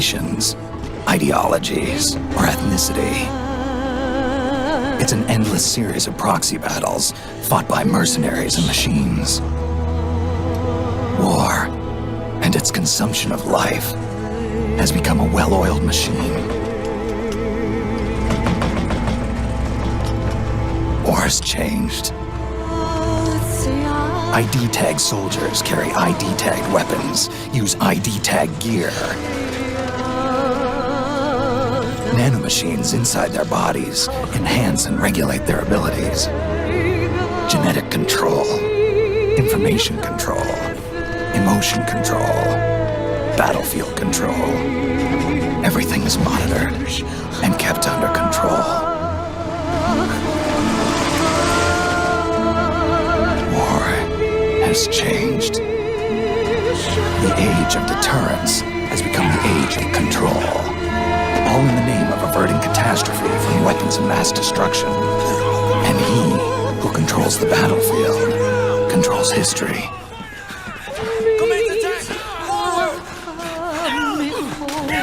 nations, ideologies, or ethnicity. It's an endless series of proxy battles fought by mercenaries and machines. War and its consumption of life has become a well-oiled machine. War's changed. ID-tagged soldiers carry ID-tagged weapons, use ID-tagged gear. Nanomachines inside their bodies enhance and regulate their abilities. Genetic control, information control, emotion control, battlefield control. Everything is monitored and kept under control. War has changed. The age of deterrence has become the age of control. All in the name of averting catastrophe from weapons of mass destruction. And he who controls the battlefield controls history.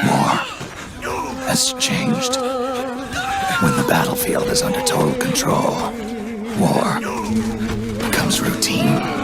War has changed. When the battlefield is under total control, war becomes routine.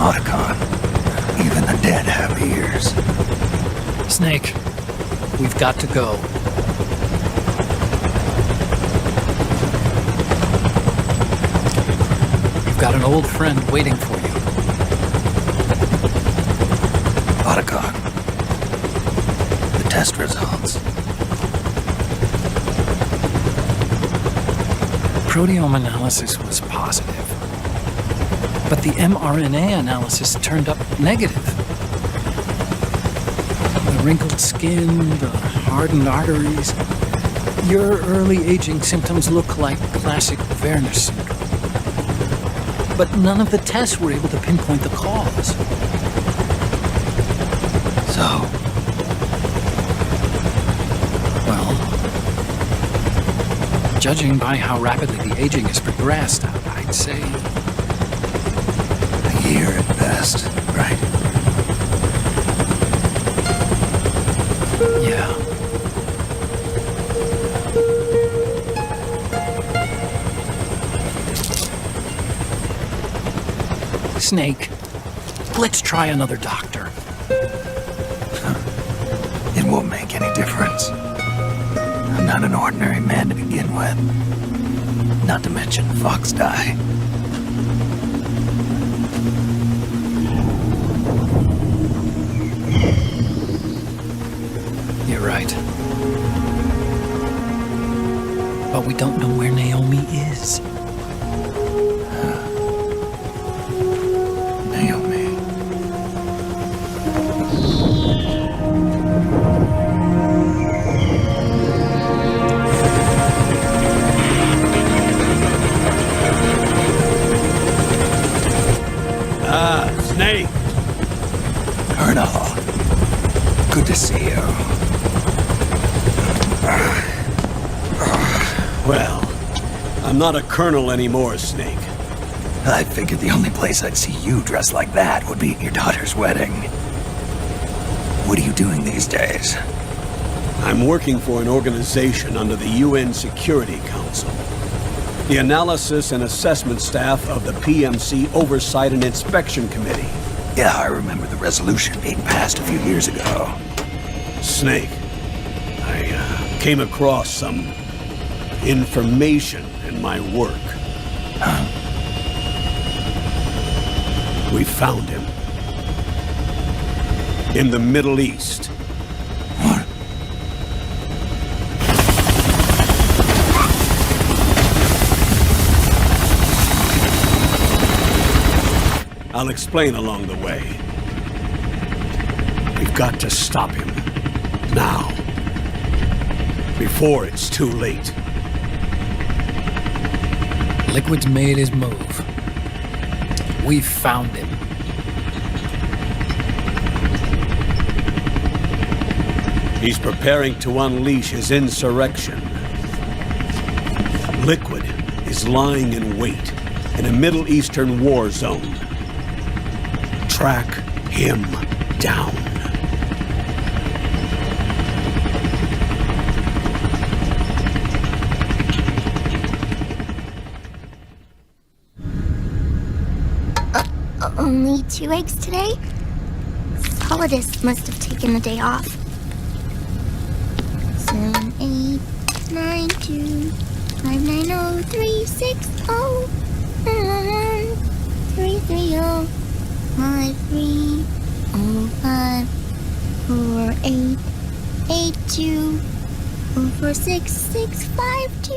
Otacon, even the dead have ears. Snake, we've got to go. You've got an old friend waiting for you. Otacon, the test results. Proteome analysis was positive, but the mRNA analysis turned up negative. The wrinkled skin, the hardened arteries. Your early aging symptoms look like classic Werner syndrome. But none of the tests were able to pinpoint the cause. So? Well, judging by how rapidly the aging has progressed, I'd say... A year at best, right? Yeah. Snake, let's try another doctor. It won't make any difference. I'm not an ordinary man to begin with. Not to mention Fox die. You're right. But we don't know where Naomi is. Naomi. Snake! Colonel. Good to see you. Well, I'm not a colonel anymore, Snake. I figured the only place I'd see you dressed like that would be at your daughter's wedding. What are you doing these days? I'm working for an organization under the UN Security Council. The Analysis and Assessment Staff of the PMC Oversight and Inspection Committee. Yeah, I remember the resolution being passed a few years ago. Snake, I came across some information in my work. Huh? We found him. In the Middle East. What? I'll explain along the way. We've got to stop him. Now. Before it's too late. Liquid's made his move. We found him. He's preparing to unleash his insurrection. Liquid is lying in wait in a Middle Eastern war zone. Track him down. Only 2 eggs today? Solidus must have taken the day off. 7, 8, 9, 2, 5, 9, 0, 3, 6, 0, 3, 3, 0, 5, 3, 0, 5, 4, 8, 8, 2, 4, 4, 6, 6, 5, 2,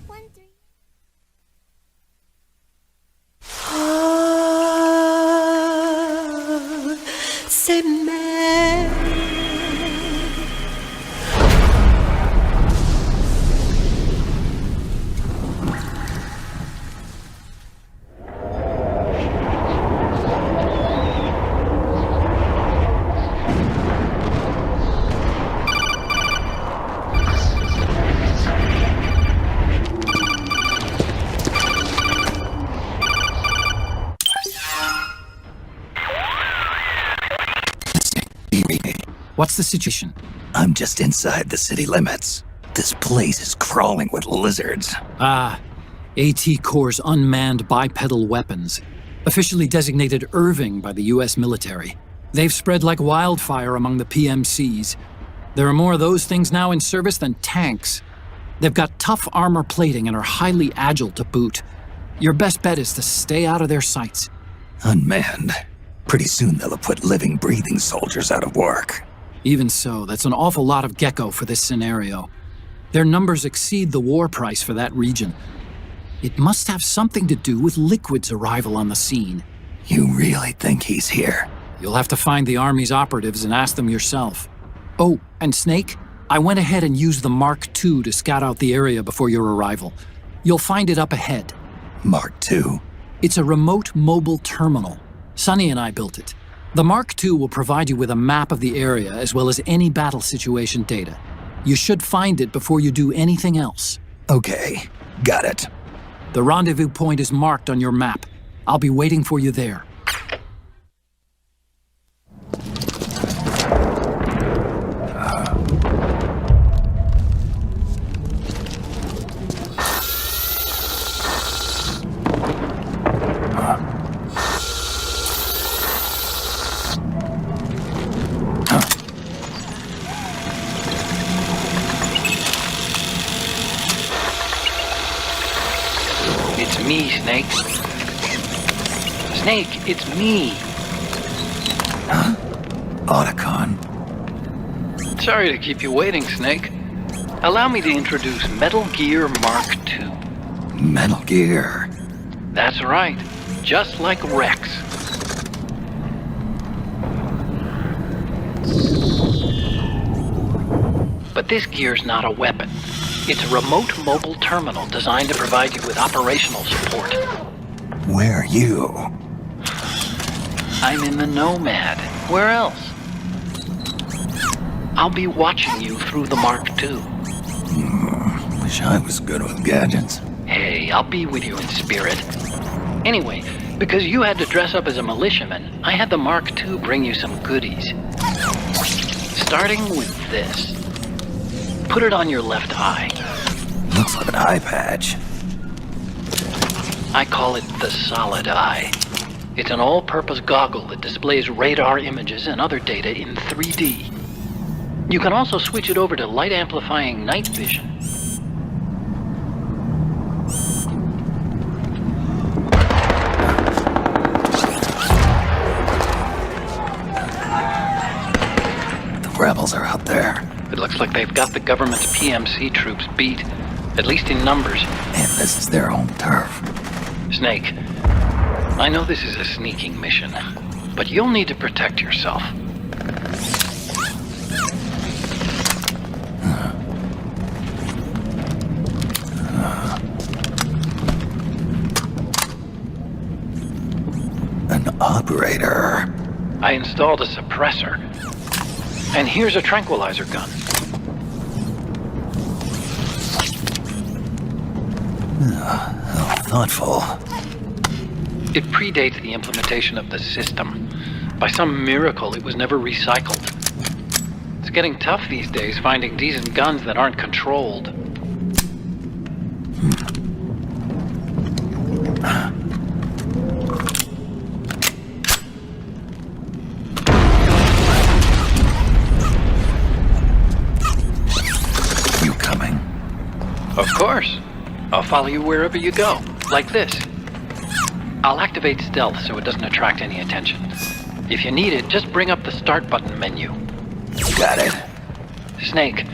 1, 3. C'est mère. What's the situation? I'm just inside the city limits. This place is crawling with lizards. AT Corps' unmanned bipedal weapons. Officially designated Irving by the U.S. military. They've spread like wildfire among the PMCs. There are more of those things now in service than tanks. They've got tough armor plating and are highly agile to boot. Your best bet is to stay out of their sights. Unmanned. Pretty soon they'll have put living, breathing soldiers out of work. Even so, that's an awful lot of gecko for this scenario. Their numbers exceed the war price for that region. It must have something to do with Liquid's arrival on the scene. You really think he's here? You'll have to find the Army's operatives and ask them yourself. Oh, and Snake, I went ahead and used the Mark II to scout out the area before your arrival. You'll find it up ahead. Mark II? It's a remote mobile terminal. Sonny and I built it. The Mark II will provide you with a map of the area as well as any battle situation data. You should find it before you do anything else. Okay, got it. The rendezvous point is marked on your map. I'll be waiting for you there. It's me, Snake. Snake, it's me. Otacon. Sorry to keep you waiting, Snake. Allow me to introduce Metal Gear Mark II. Metal Gear. That's right. Just like Rex. But this gear's not a weapon. It's a remote mobile terminal designed to provide you with operational support. Where are you? I'm in the Nomad. Where else? I'll be watching you through the Mark II. Wish I was good with gadgets. Hey, I'll be with you in spirit. Anyway, because you had to dress up as a militiaman, I had the Mark II bring you some goodies. Starting with this. Put it on your left eye. Looks like an eye patch. I call it the Solid Eye. It's an all-purpose goggle that displays radar images and other data in 3D. You can also switch it over to light-amplifying night vision. The rebels are out there. It looks like they've got the government's PMC troops beat, at least in numbers. And this is their home turf. Snake, I know this is a sneaking mission, but you'll need to protect yourself. An operator. I installed a suppressor. And here's a tranquilizer gun. How thoughtful. It predates the implementation of the system. By some miracle, it was never recycled. It's getting tough these days finding decent guns that aren't controlled. You coming? Of course. I'll follow you wherever you go, like this. I'll activate stealth so it doesn't attract any attention. If you need it, just bring up the start button menu. Got it. Snake,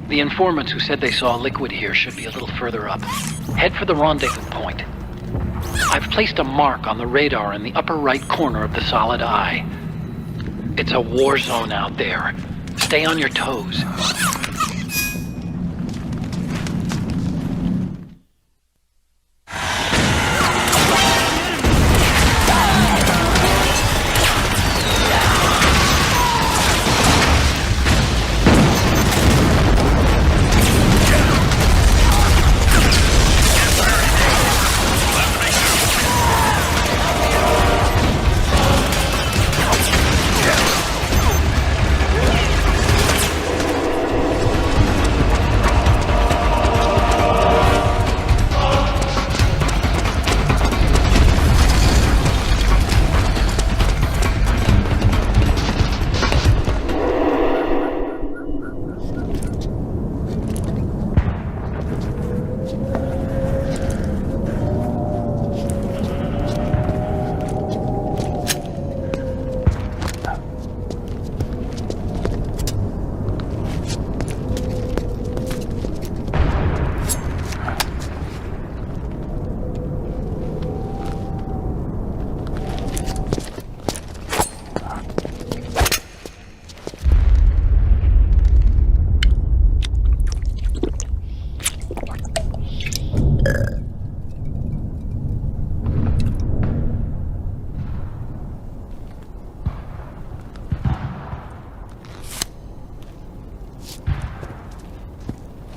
the informants who said they saw Liquid here should be a little further up. Head for the rendezvous point. I've placed a mark on the radar in the upper right corner of the Solid Eye. It's a war zone out there. Stay on your toes.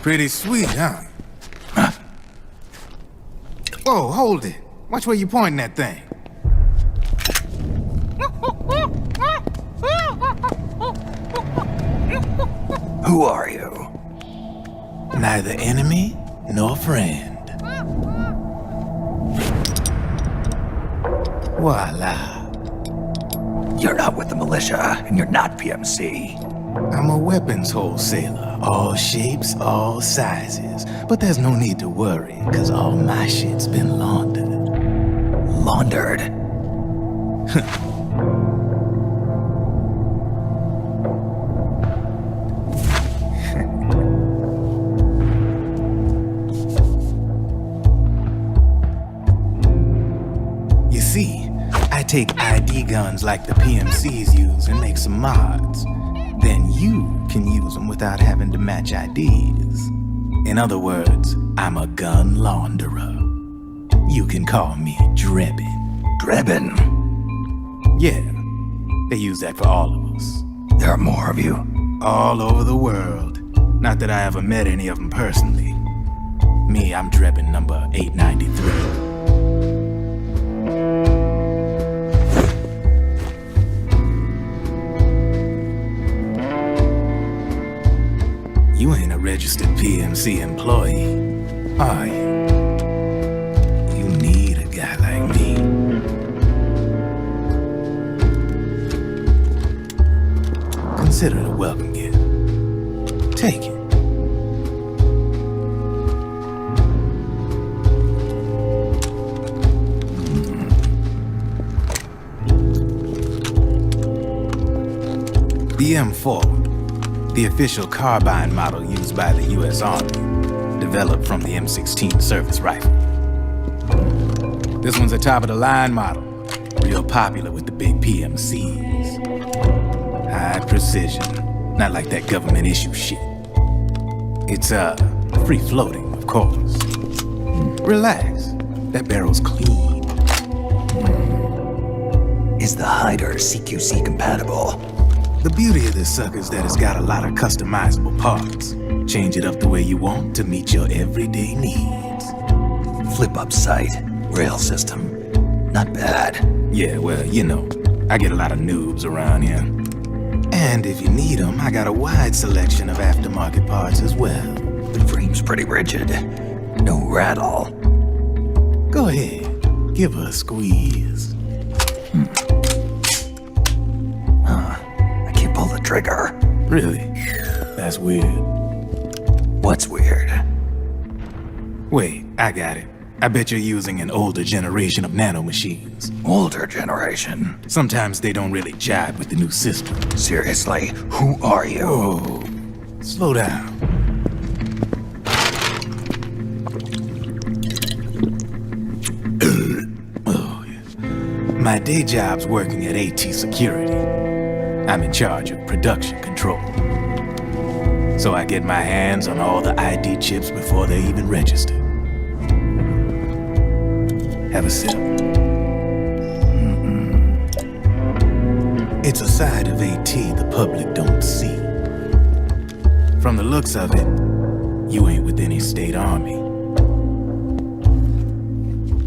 Pretty sweet, huh? Whoa, hold it. Watch where you pointing that thing. Who are you? Neither enemy nor friend. Voila. You're not with the militia, and you're not PMC. I'm a weapons wholesaler. All shapes, all sizes. But there's no need to worry, cause all my shit's been laundered. Laundered? You see, I take ID guns like the PMCs use and make some mods. Then you can use them without having to match IDs. In other words, I'm a gun launderer. You can call me Drebin. Drebin? Yeah, they use that for all of us. There are more of you. All over the world. Not that I ever met any of them personally. Me, I'm Drebin number 893. You ain't a registered PMC employee, are you? You need a guy like me. Consider it a welcome gift. Take it. The M4, the official carbine model used by the U.S. Army, developed from the M16 service rifle. This one's a top-of-the-line model, real popular with the big PMCs. High precision, not like that government issue shit. It's, free-floating, of course. Relax, that barrel's clean. Is the hider CQC compatible? The beauty of this sucker is that it's got a lot of customizable parts. Change it up the way you want to meet your everyday needs. Flip-up sight, rail system. Not bad. Yeah, well, you know, I get a lot of noobs around here. And if you need them, I got a wide selection of aftermarket parts as well. The frame's pretty rigid. No rattle. Go ahead, give her a squeeze. I can't pull the trigger. Really? That's weird. What's weird? Wait, I got it. I bet you're using an older generation of nanomachines. Older generation? Sometimes they don't really jibe with the new system. Seriously, who are you? Whoa, slow down. Oh, yeah. My day job's working at AT Security. I'm in charge of production control. So I get my hands on all the ID chips before they even register. Have a sip. It's a side of AT the public don't see. From the looks of it, you ain't with any state army.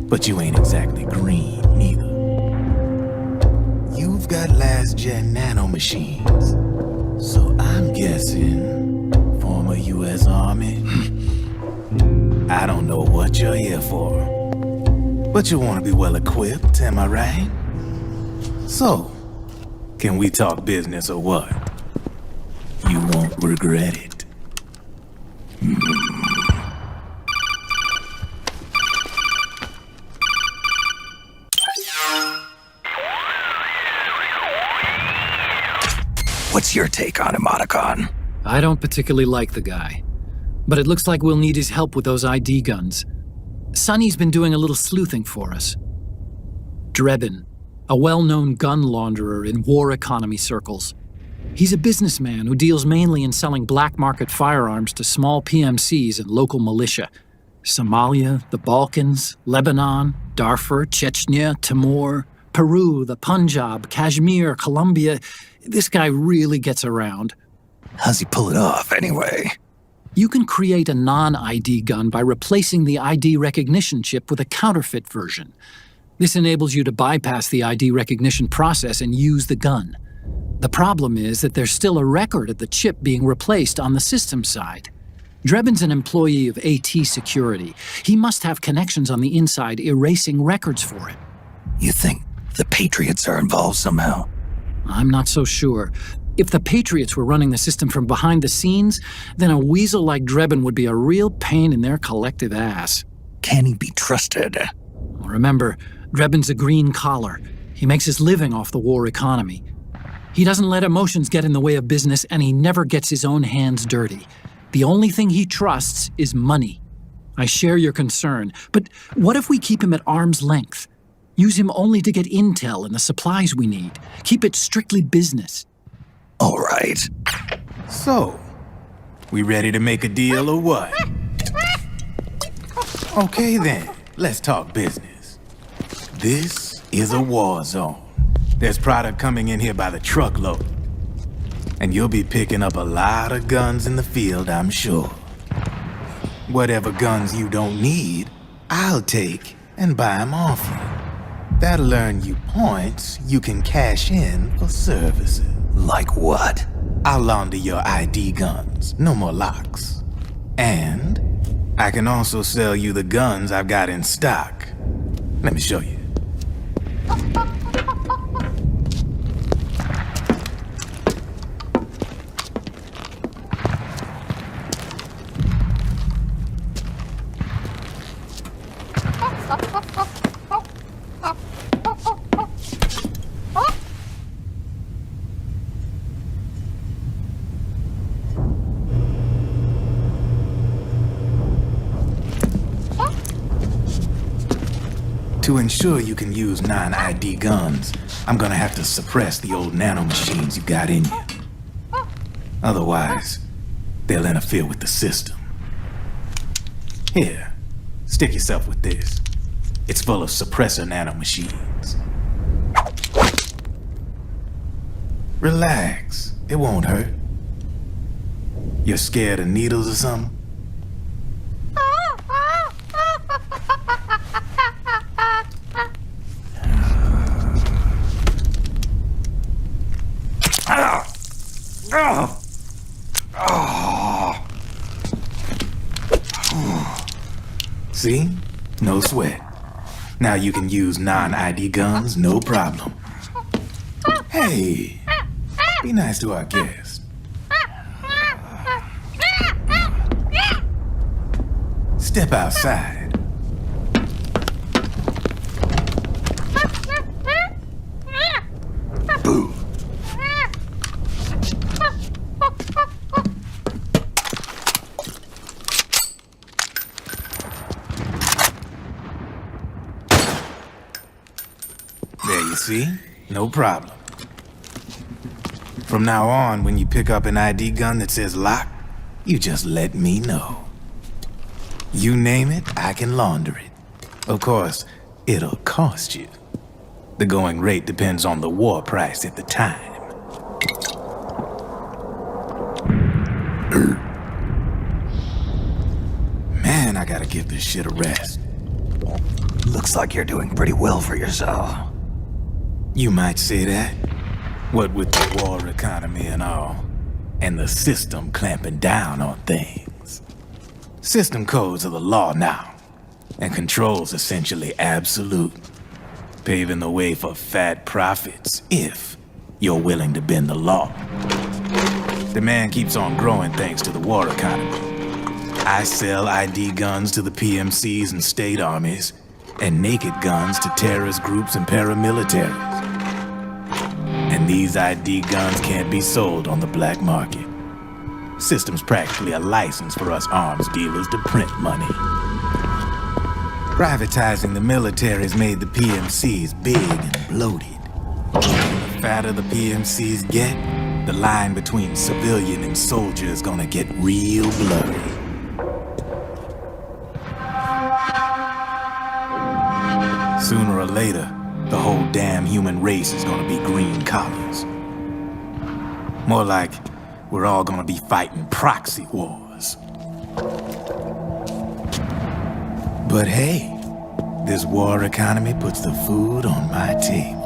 But you ain't exactly green, neither. You've got last-gen nanomachines. So I'm guessing former U.S. Army. I don't know what you're here for. But you want to be well-equipped, am I right? So, can we talk business or what? You won't regret it. What's your take on him, Otacon? I don't particularly like the guy, but it looks like we'll need his help with those ID guns. Sonny's been doing a little sleuthing for us. Drebin, a well-known gun launderer in war economy circles. He's a businessman who deals mainly in selling black market firearms to small PMCs and local militia. Somalia, the Balkans, Lebanon, Darfur, Chechnya, Timor, Peru, the Punjab, Kashmir, Colombia. This guy really gets around. How's he pull it off, anyway? You can create a non-ID gun by replacing the ID recognition chip with a counterfeit version. This enables you to bypass the ID recognition process and use the gun. The problem is that there's still a record of the chip being replaced on the system side. Drebin's an employee of AT Security. He must have connections on the inside erasing records for him. You think the Patriots are involved somehow? I'm not so sure. If the Patriots were running the system from behind the scenes, then a weasel like Drebin would be a real pain in their collective ass. Can he be trusted? Remember, Drebin's a green collar. He makes his living off the war economy. He doesn't let emotions get in the way of business, and he never gets his own hands dirty. The only thing he trusts is money. I share your concern, but what if we keep him at arm's length? Use him only to get intel and the supplies we need. Keep it strictly business. All right. So, we ready to make a deal or what? Okay then, let's talk business. This is a war zone. There's product coming in here by the truckload. And you'll be picking up a lot of guns in the field, I'm sure. Whatever guns you don't need, I'll take and buy them off you. That'll earn you points you can cash in for services. Like what? I'll launder your ID guns, no more locks. And I can also sell you the guns I've got in stock. Let me show you. To ensure you can use non-ID guns, I'm gonna have to suppress the old nanomachines you got in you. Otherwise, they'll interfere with the system. Here, stick yourself with this. It's full of suppressor nanomachines. Relax, it won't hurt. You're scared of needles or something? See? No sweat. Now you can use non-ID guns, no problem. Hey, be nice to our guest. Step outside. Boo. There you see? No problem. From now on, when you pick up an ID gun that says lock, you just let me know. You name it, I can launder it. Of course, it'll cost you. The going rate depends on the war price at the time. Man, I gotta give this shit a rest. Looks like you're doing pretty well for yourself. You might say that. What with the war economy and all, and the system clamping down on things. System codes are the law now, and control's essentially absolute, paving the way for fat profits if you're willing to bend the law. Demand keeps on growing thanks to the war economy. I sell ID guns to the PMCs and state armies, and naked guns to terrorist groups and paramilitaries. And these ID guns can't be sold on the black market. System's practically a license for us arms dealers to print money. Privatizing the military's made the PMCs big and bloated. The fatter the PMCs get, the line between civilian and soldier is gonna get real blurry. Sooner or later, the whole damn human race is gonna be green collars. More like we're all gonna be fighting proxy wars. But hey, this war economy puts the food on my table.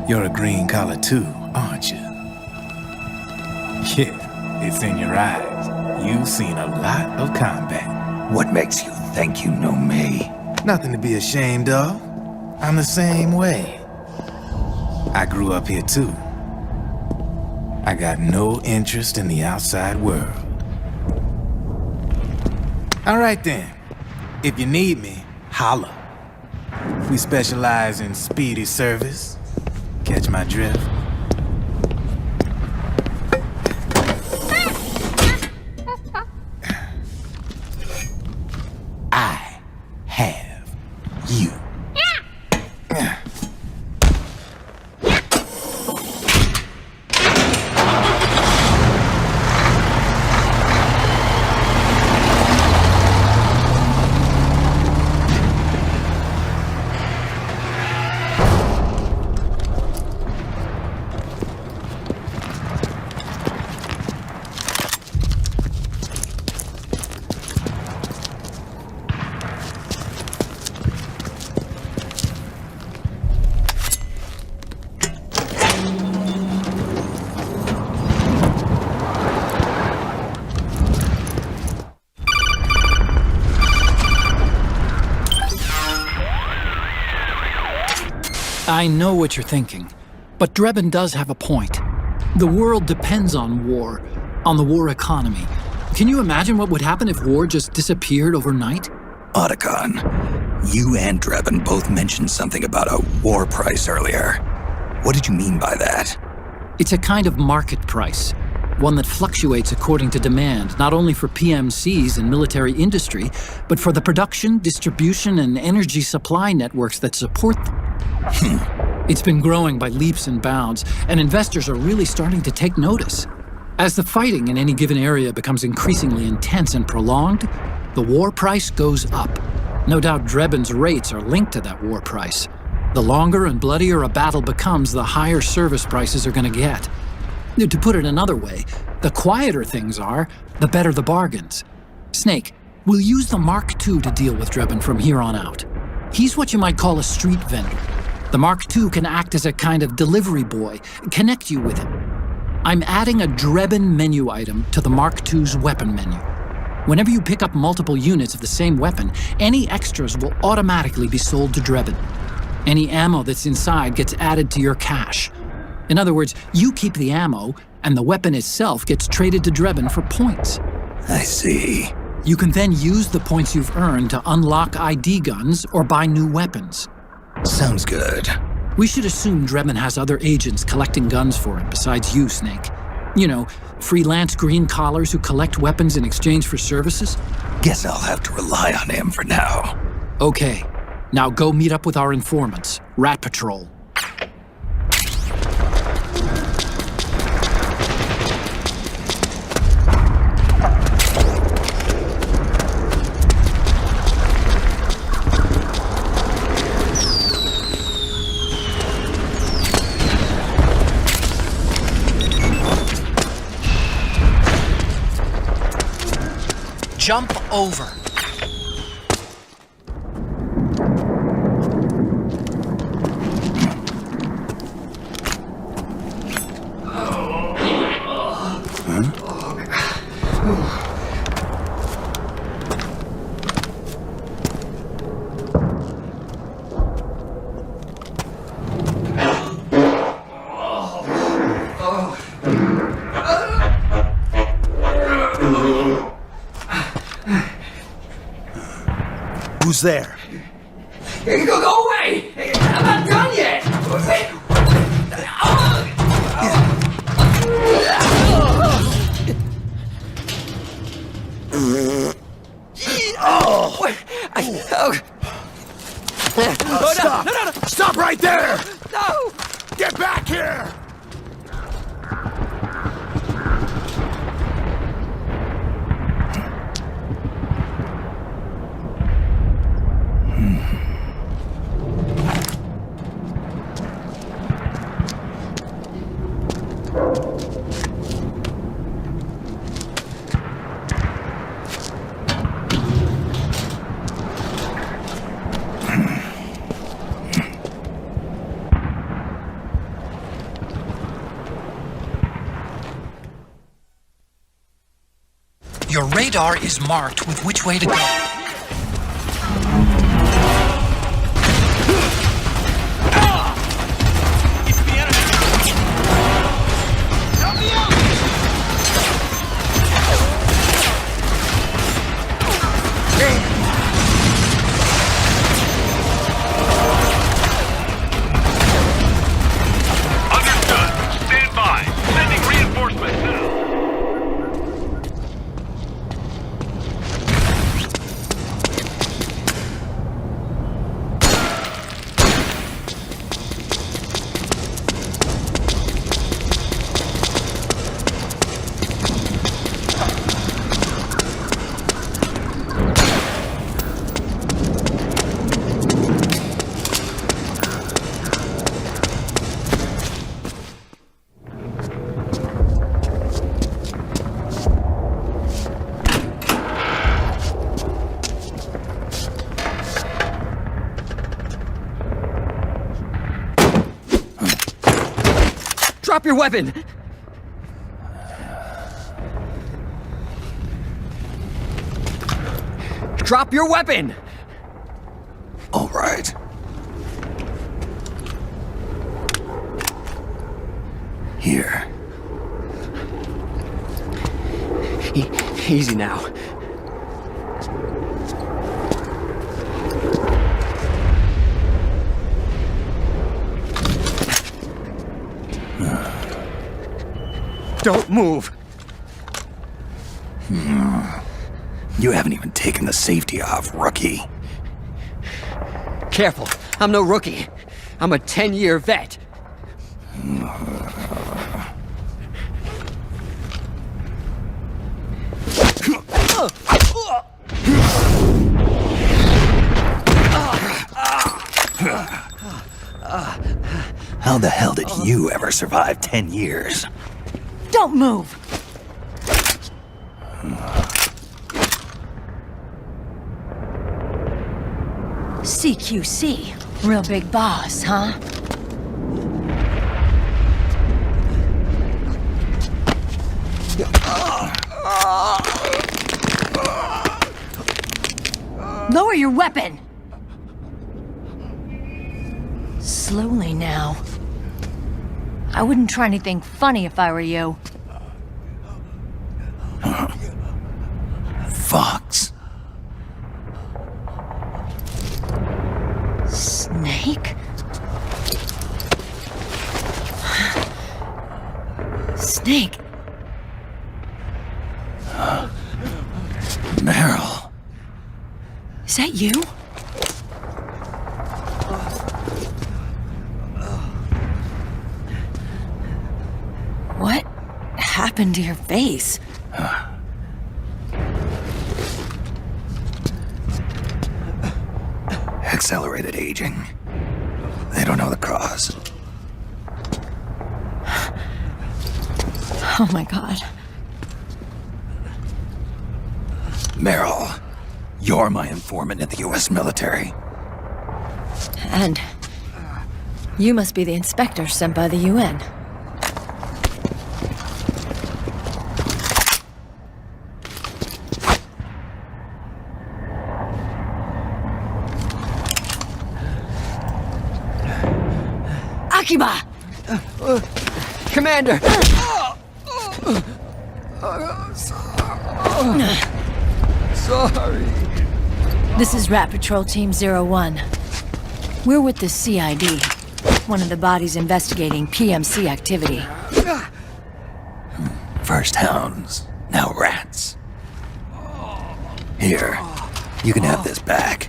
You're a green collar too, aren't you? Yeah, it's in your eyes. You've seen a lot of combat. What makes you think you know me? Nothing to be ashamed of. I'm the same way. I grew up here too. I got no interest in the outside world. All right then. If you need me, holla. We specialize in speedy service. Catch my drift? I have you. I know what you're thinking, but Drebin does have a point. The world depends on war, on the war economy. Can you imagine what would happen if war just disappeared overnight? Otacon, you and Drebin both mentioned something about a war price earlier. What did you mean by that? It's a kind of market price, one that fluctuates according to demand, not only for PMCs and military industry, but for the production, distribution, and energy supply networks that support them. It's been growing by leaps and bounds, and investors are really starting to take notice. As the fighting in any given area becomes increasingly intense and prolonged, the war price goes up. No doubt Drebin's rates are linked to that war price. The longer and bloodier a battle becomes, the higher service prices are going to get. To put it another way, the quieter things are, the better the bargains. Snake, we'll use the Mark II to deal with Drebin from here on out. He's what you might call a street vendor. The Mark II can act as a kind of delivery boy, connect you with him. I'm adding a Drebin menu item to the Mark II's weapon menu. Whenever you pick up multiple units of the same weapon, any extras will automatically be sold to Drebin. Any ammo that's inside gets added to your cache. In other words, you keep the ammo, and the weapon itself gets traded to Drebin for points. I see. You can then use the points you've earned to unlock ID guns or buy new weapons. Sounds good. We should assume Drebin has other agents collecting guns for him besides you, Snake. You know, freelance green collars who collect weapons in exchange for services? Guess I'll have to rely on him for now. Okay, now go meet up with our informants, Rat Patrol. Jump over. Who's there? Go away! I'm not done yet! Stop! No. Stop right there! No! Get back here! Your radar is marked with which way to go. Drop your weapon! Drop your weapon! All right. Here. Easy now. Don't move! You haven't even taken the safety off, rookie. Careful, I'm no rookie. I'm a 10-year vet. How the hell did you ever survive 10 years? Don't move! CQC. Real big boss, huh? Lower your weapon! Slowly now. I wouldn't try anything funny if I were you. Fox. Snake? Snake? Meryl. Is that you? What happened to your face? Accelerated aging. They don't know the cause. Oh my god. Meryl, you're my informant in the U.S. military. And you must be the inspector sent by the UN. Akiba! Commander! Sorry. This is Rat Patrol Team 01. We're with the CID, one of the bodies investigating PMC activity. First hounds, now rats. Here, you can have this back.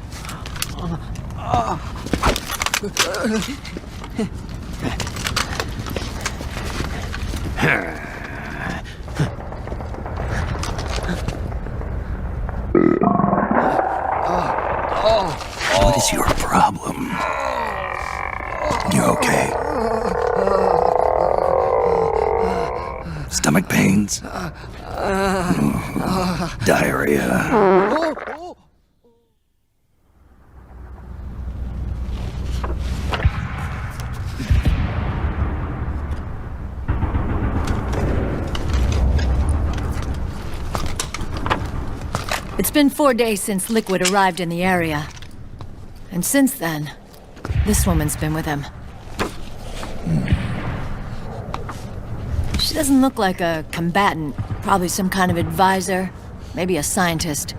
What is your problem? You okay? Stomach pains? Diarrhea? It's been 4 days since Liquid arrived in the area. And since then, this woman's been with him. She doesn't look like a combatant. Probably some kind of advisor. Maybe a scientist.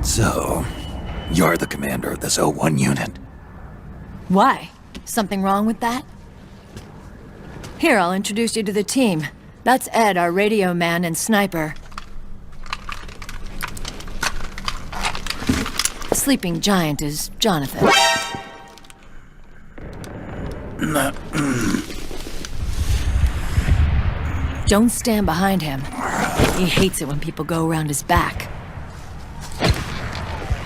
So, you're the commander of this O1 unit. Why? Something wrong with that? Here, I'll introduce you to the team. That's Ed, our radio man and sniper. The sleeping giant is Jonathan. Don't stand behind him. He hates it when people go around his back.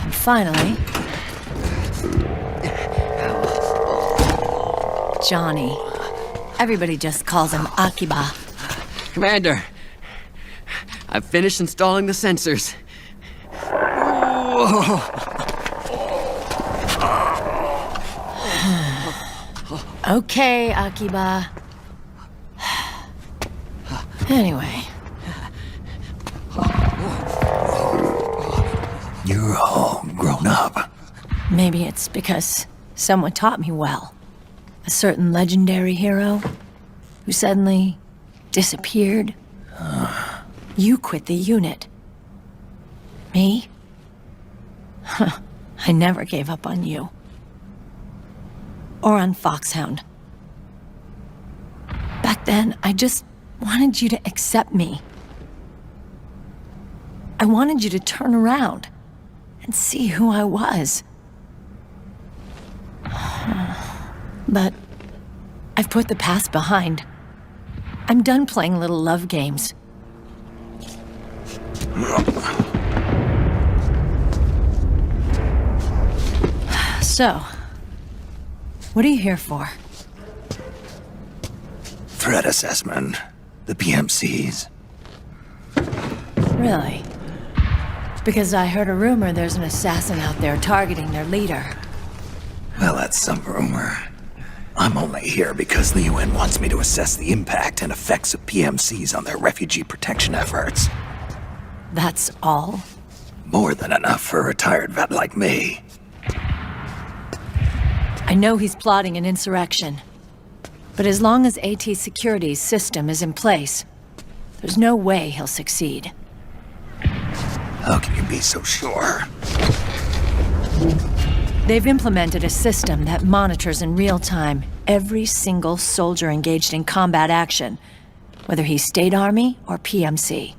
And finally... Johnny. Everybody just calls him Akiba. Commander, I've finished installing the sensors. Okay, Akiba. Anyway. You're all grown up. Maybe it's because someone taught me well. A certain legendary hero who suddenly disappeared. You quit the unit. Me? I never gave up on you. Or on Foxhound. Back then, I just wanted you to accept me. I wanted you to turn around and see who I was. But I've put the past behind. I'm done playing little love games. So, what are you here for? Threat assessment. The PMCs. Really? Because I heard a rumor there's an assassin out there targeting their leader. Well, that's some rumor. I'm only here because the UN wants me to assess the impact and effects of PMCs on their refugee protection efforts. That's all? More than enough for a retired vet like me. I know he's plotting an insurrection. But as long as AT Security's system is in place, there's no way he'll succeed. How can you be so sure? They've implemented a system that monitors in real time every single soldier engaged in combat action, whether he's State Army or PMC.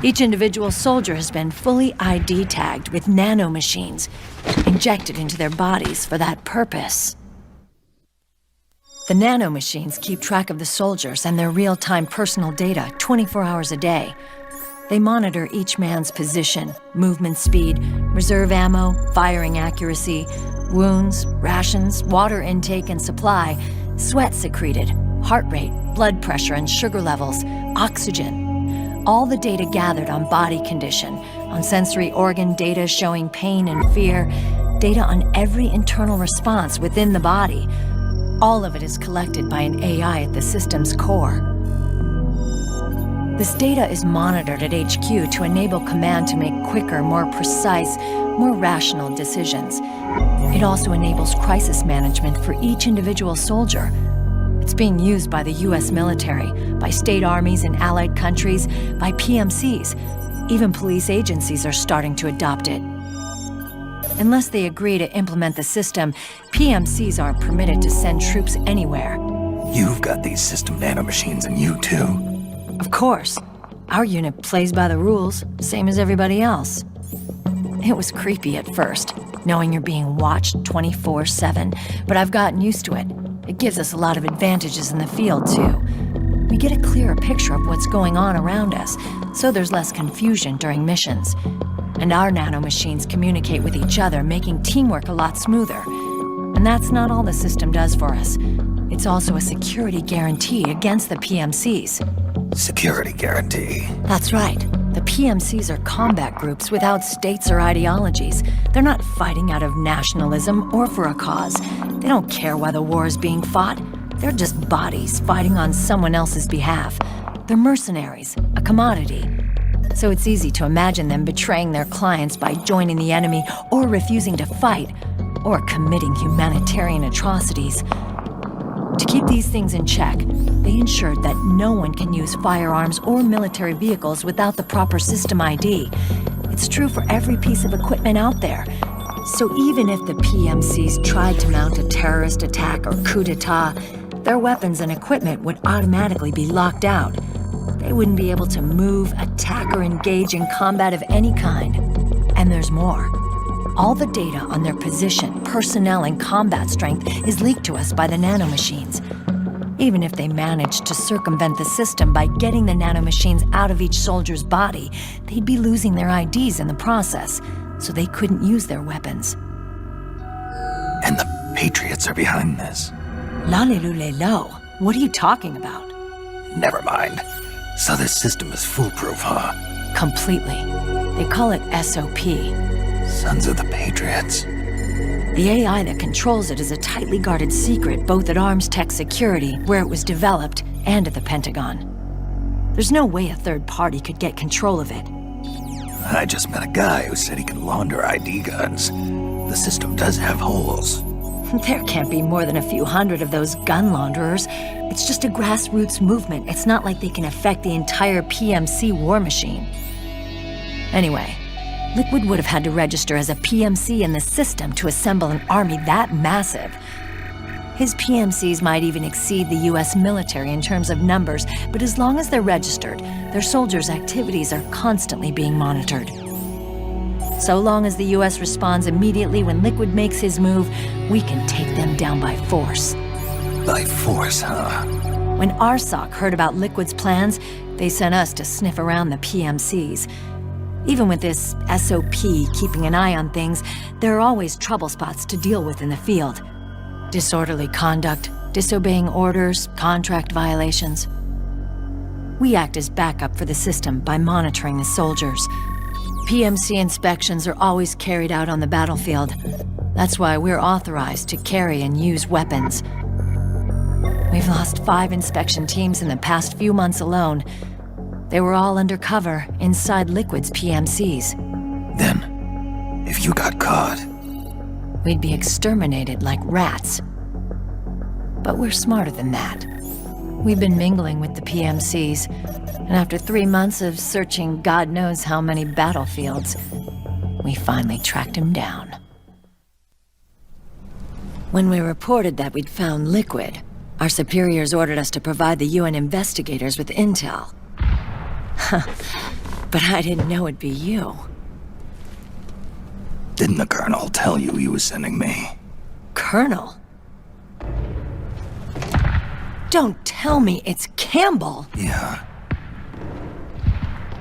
Each individual soldier has been fully ID tagged with nanomachines injected into their bodies for that purpose. The nanomachines keep track of the soldiers and their real-time personal data 24 hours a day. They monitor each man's position, movement speed, reserve ammo, firing accuracy, wounds, rations, water intake and supply, sweat secreted, heart rate, blood pressure and sugar levels, oxygen. All the data gathered on body condition, on sensory organ data showing pain and fear, data on every internal response within the body. All of it is collected by an AI at the system's core. This data is monitored at HQ to enable command to make quicker, more precise, more rational decisions. It also enables crisis management for each individual soldier. It's being used by the US military, by state armies in allied countries, by PMCs. Even police agencies are starting to adopt it. Unless they agree to implement the system, PMCs aren't permitted to send troops anywhere. You've got these system nanomachines in you too. Of course. Our unit plays by the rules, same as everybody else. It was creepy at first, knowing you're being watched 24/7, but I've gotten used to it. It gives us a lot of advantages in the field, too. We get a clearer picture of what's going on around us, so there's less confusion during missions. And our nanomachines communicate with each other, making teamwork a lot smoother. And that's not all the system does for us. It's also a security guarantee against the PMCs. Security guarantee. That's right. The PMCs are combat groups without states or ideologies. They're not fighting out of nationalism or for a cause. They don't care why the war is being fought. They're just bodies fighting on someone else's behalf. They're mercenaries, a commodity. So it's easy to imagine them betraying their clients by joining the enemy or refusing to fight, or committing humanitarian atrocities. To keep these things in check, they ensured that no one can use firearms or military vehicles without the proper system ID. It's true for every piece of equipment out there. So even if the PMCs tried to mount a terrorist attack or coup d'etat, their weapons and equipment would automatically be locked out. They wouldn't be able to move, attack, or engage in combat of any kind. And there's more. All the data on their position, personnel, and combat strength is leaked to us by the nanomachines. Even if they managed to circumvent the system by getting the nanomachines out of each soldier's body, they'd be losing their IDs in the process, so they couldn't use their weapons. And the Patriots are behind this. Lalilulelo, what are you talking about? Never mind. So this system is foolproof, huh? Completely. They call it SOP. Sons of the Patriots. The AI that controls it is a tightly guarded secret both at Arms Tech Security, where it was developed, and at the Pentagon. There's no way a third party could get control of it. I just met a guy who said he can launder ID guns. The system does have holes. There can't be more than a few hundred of those gun launderers. It's just a grassroots movement. It's not like they can affect the entire PMC war machine. Anyway, Liquid would have had to register as a PMC in the system to assemble an army that massive. His PMCs might even exceed the US military in terms of numbers, but as long as they're registered, their soldiers' activities are constantly being monitored. So long as the US responds immediately when Liquid makes his move, we can take them down by force. By force, huh? When RSOC heard about Liquid's plans, they sent us to sniff around the PMCs. Even with this SOP keeping an eye on things, there are always trouble spots to deal with in the field. Disorderly conduct, disobeying orders, contract violations. We act as backup for the system by monitoring the soldiers. PMC inspections are always carried out on the battlefield. That's why we're authorized to carry and use weapons. We've lost 5 inspection teams in the past few months alone. They were all undercover inside Liquid's PMCs. Then, if you got caught, we'd be exterminated like rats. But we're smarter than that. We've been mingling with the PMCs, and after 3 months of searching God knows how many battlefields, we finally tracked him down. When we reported that we'd found Liquid, our superiors ordered us to provide the UN investigators with intel. But I didn't know it'd be you. Didn't the Colonel tell you he was sending me? Colonel? Don't tell me it's Campbell. Yeah.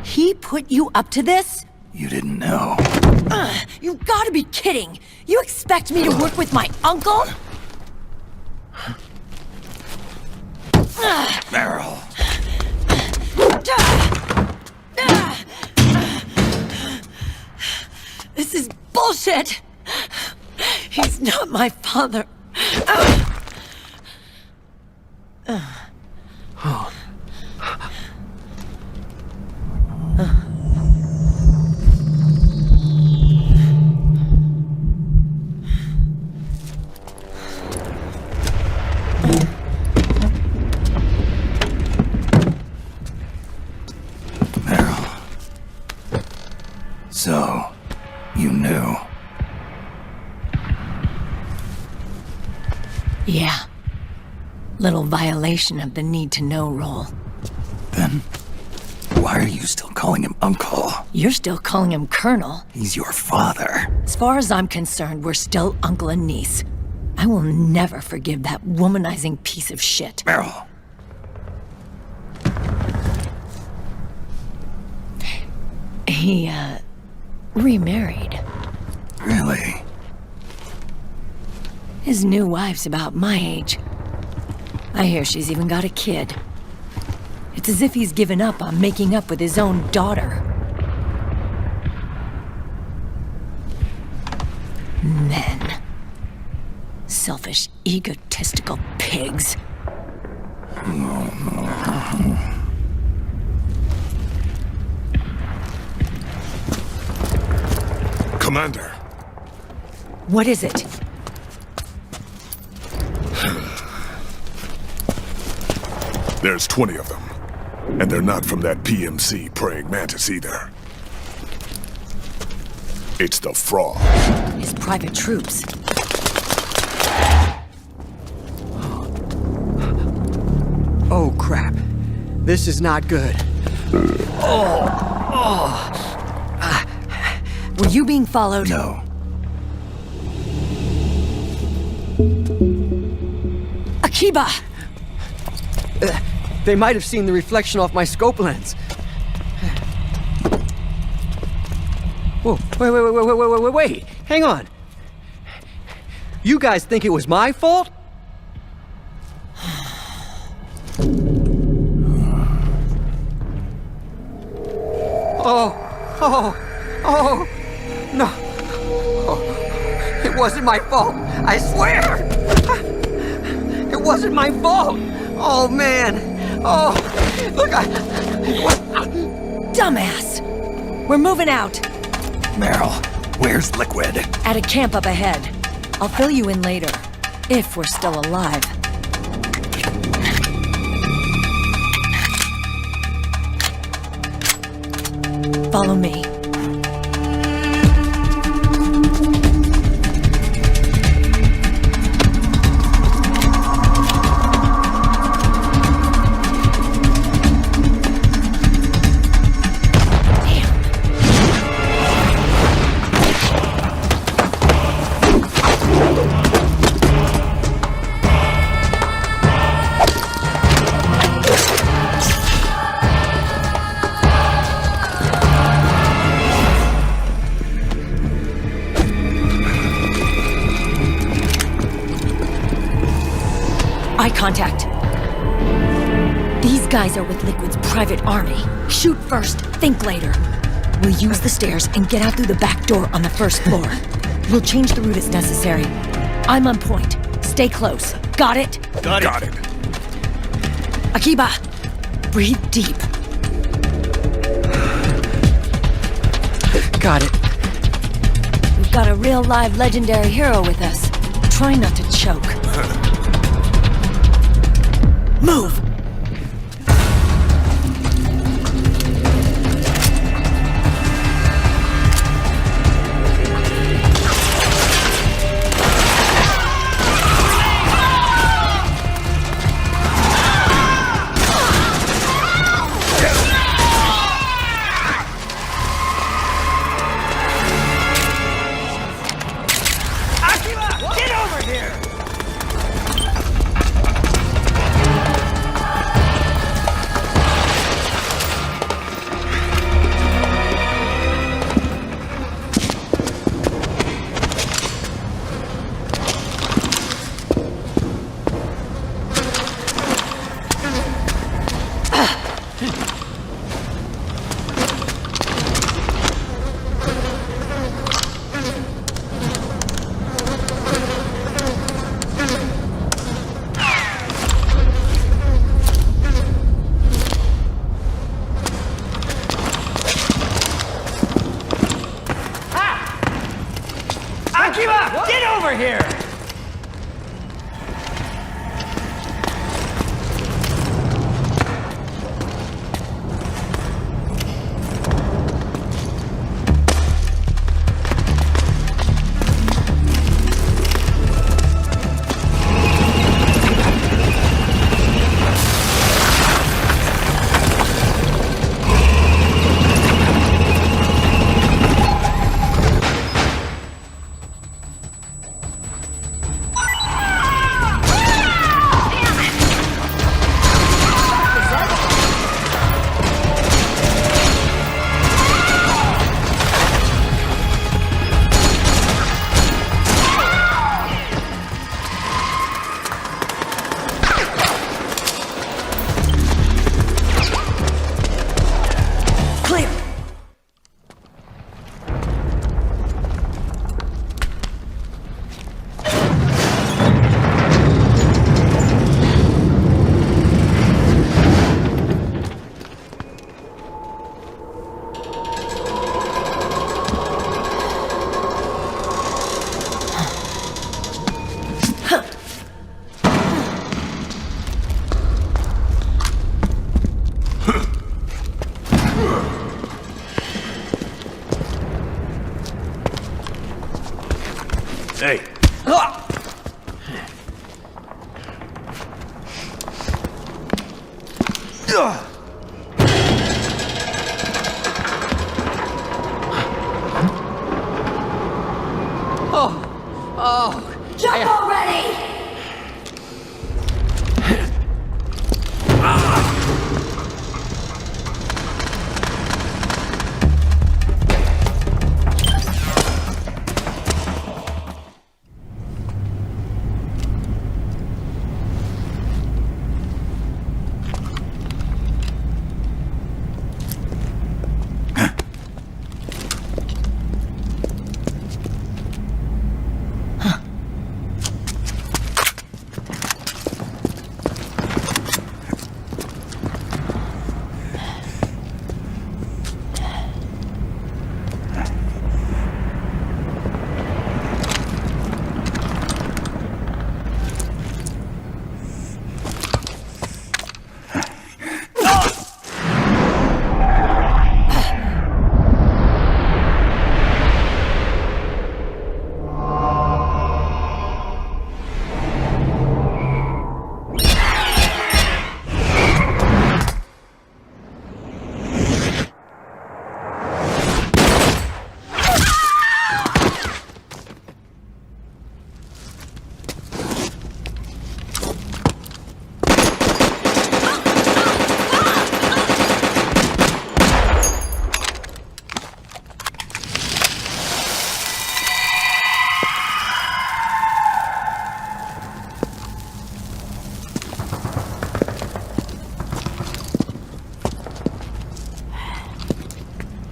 He put you up to this? You didn't know. You gotta be kidding! You expect me to work with my uncle? Meryl. This is bullshit! He's not my father. Meryl. So, you knew. Yeah. Little violation of the need-to-know rule. Then, why are you still calling him Uncle? You're still calling him Colonel. He's your father. As far as I'm concerned, we're still uncle and niece. I will never forgive that womanizing piece of shit. Meryl. He, remarried. Really? His new wife's about my age. I hear she's even got a kid. It's as if he's given up on making up with his own daughter. Selfish, egotistical pigs. Commander. What is it? There's 20 of them. And they're not from that PMC praying mantis either. It's the Frog. His private troops. Oh, crap. This is not good. Were you being followed? No. Akiba! They might have seen the reflection off my scope lens. Whoa, wait. Hang on. You guys think it was my fault? Oh, no. Oh, it wasn't my fault. I swear. It wasn't my fault. Oh, man. Oh, look, Dumbass! We're moving out. Meryl, where's Liquid? At a camp up ahead. I'll fill you in later. If we're still alive. Follow me. Eye contact. These guys are with Liquid's private army. Shoot first, think later. We'll use the stairs and get out through the back door on the first floor. We'll change the route as necessary. I'm on point. Stay close. Got it? Got it. Akiba, breathe deep. got it. We've got a real live legendary hero with us. Try not to choke. Move! Jump already!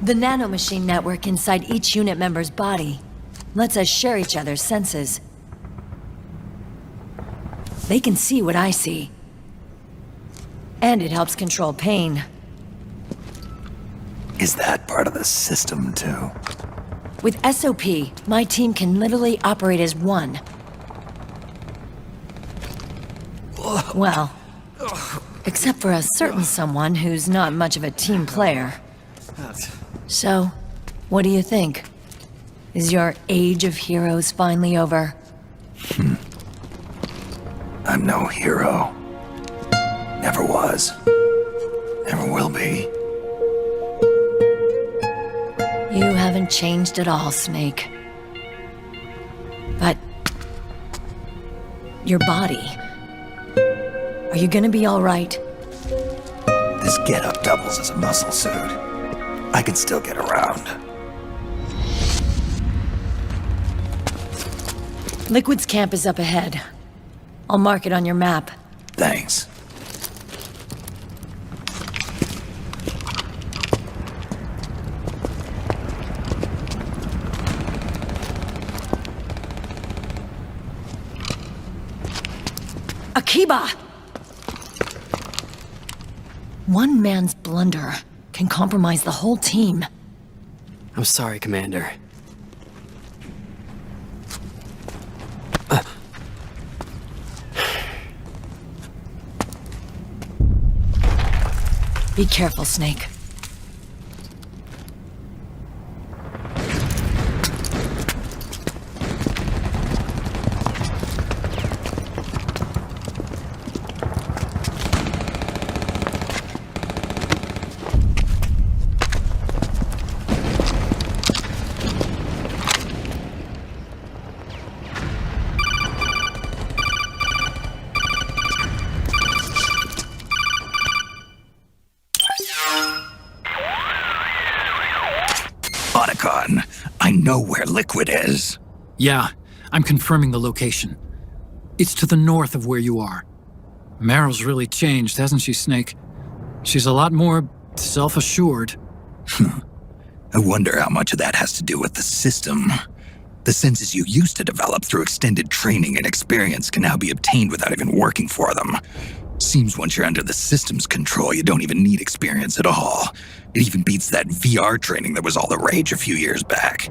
The nanomachine network inside each unit member's body lets us share each other's senses. They can see what I see. And it helps control pain. Is that part of the system, too? With SOP, my team can literally operate as one. Well, except for a certain someone who's not much of a team player. So, what do you think? Is your age of heroes finally over? I'm no hero. Never was. Never will be. You haven't changed at all, Snake. But... your body... are you gonna be alright? This getup doubles as a muscle suit. I can still get around. Liquid's camp is up ahead. I'll mark it on your map. Thanks. Akiba! One man's blunder can compromise the whole team. I'm sorry, Commander. Be careful, Snake. I know where Liquid is. Yeah, I'm confirming the location. It's to the north of where you are. Meryl's really changed, hasn't she, Snake? She's a lot more self-assured. I wonder how much of that has to do with the system. The senses you used to develop through extended training and experience can now be obtained without even working for them. Seems once you're under the system's control, you don't even need experience at all. It even beats that VR training that was all the rage a few years back.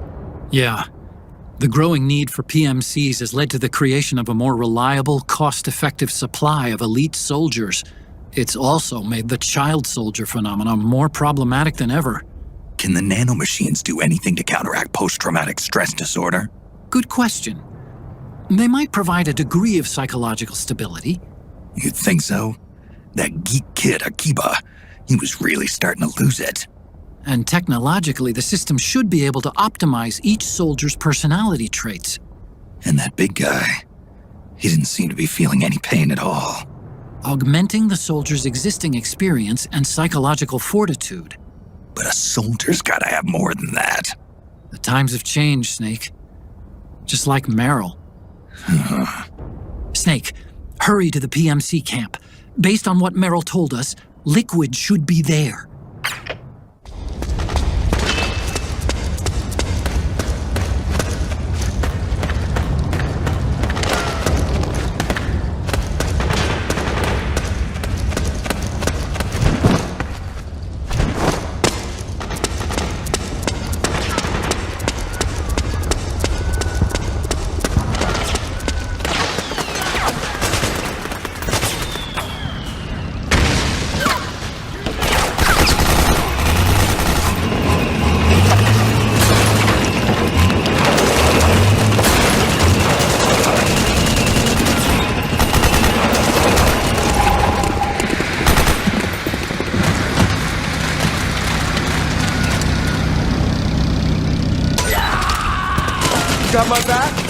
Yeah. The growing need for PMCs has led to the creation of a more reliable, cost-effective supply of elite soldiers. It's also made the child soldier phenomenon more problematic than ever. Can the nanomachines do anything to counteract post-traumatic stress disorder? Good question. They might provide a degree of psychological stability. You'd think so. That geek kid, Akiba, he was really starting to lose it. And technologically, the system should be able to optimize each soldier's personality traits. And that big guy, he didn't seem to be feeling any pain at all. Augmenting the soldier's existing experience and psychological fortitude. But a soldier's gotta have more than that. The times have changed, Snake. Just like Meryl. Snake, hurry to the PMC camp. Based on what Meryl told us, Liquid should be there. Got my back?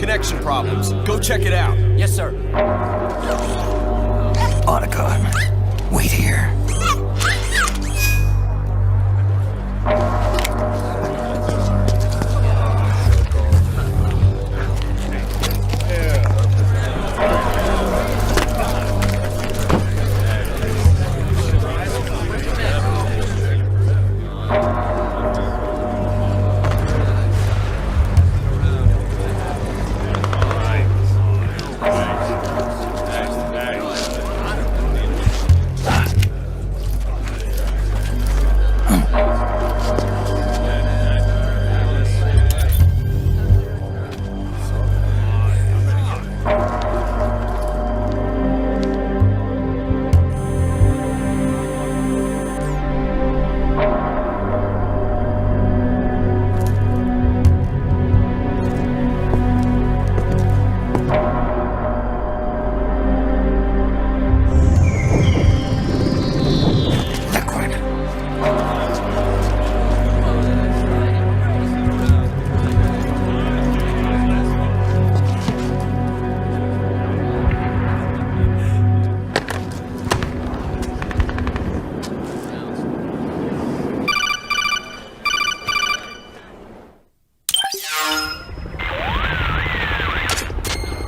connection problems. Go check it out. Yes, sir. Otacon, wait here.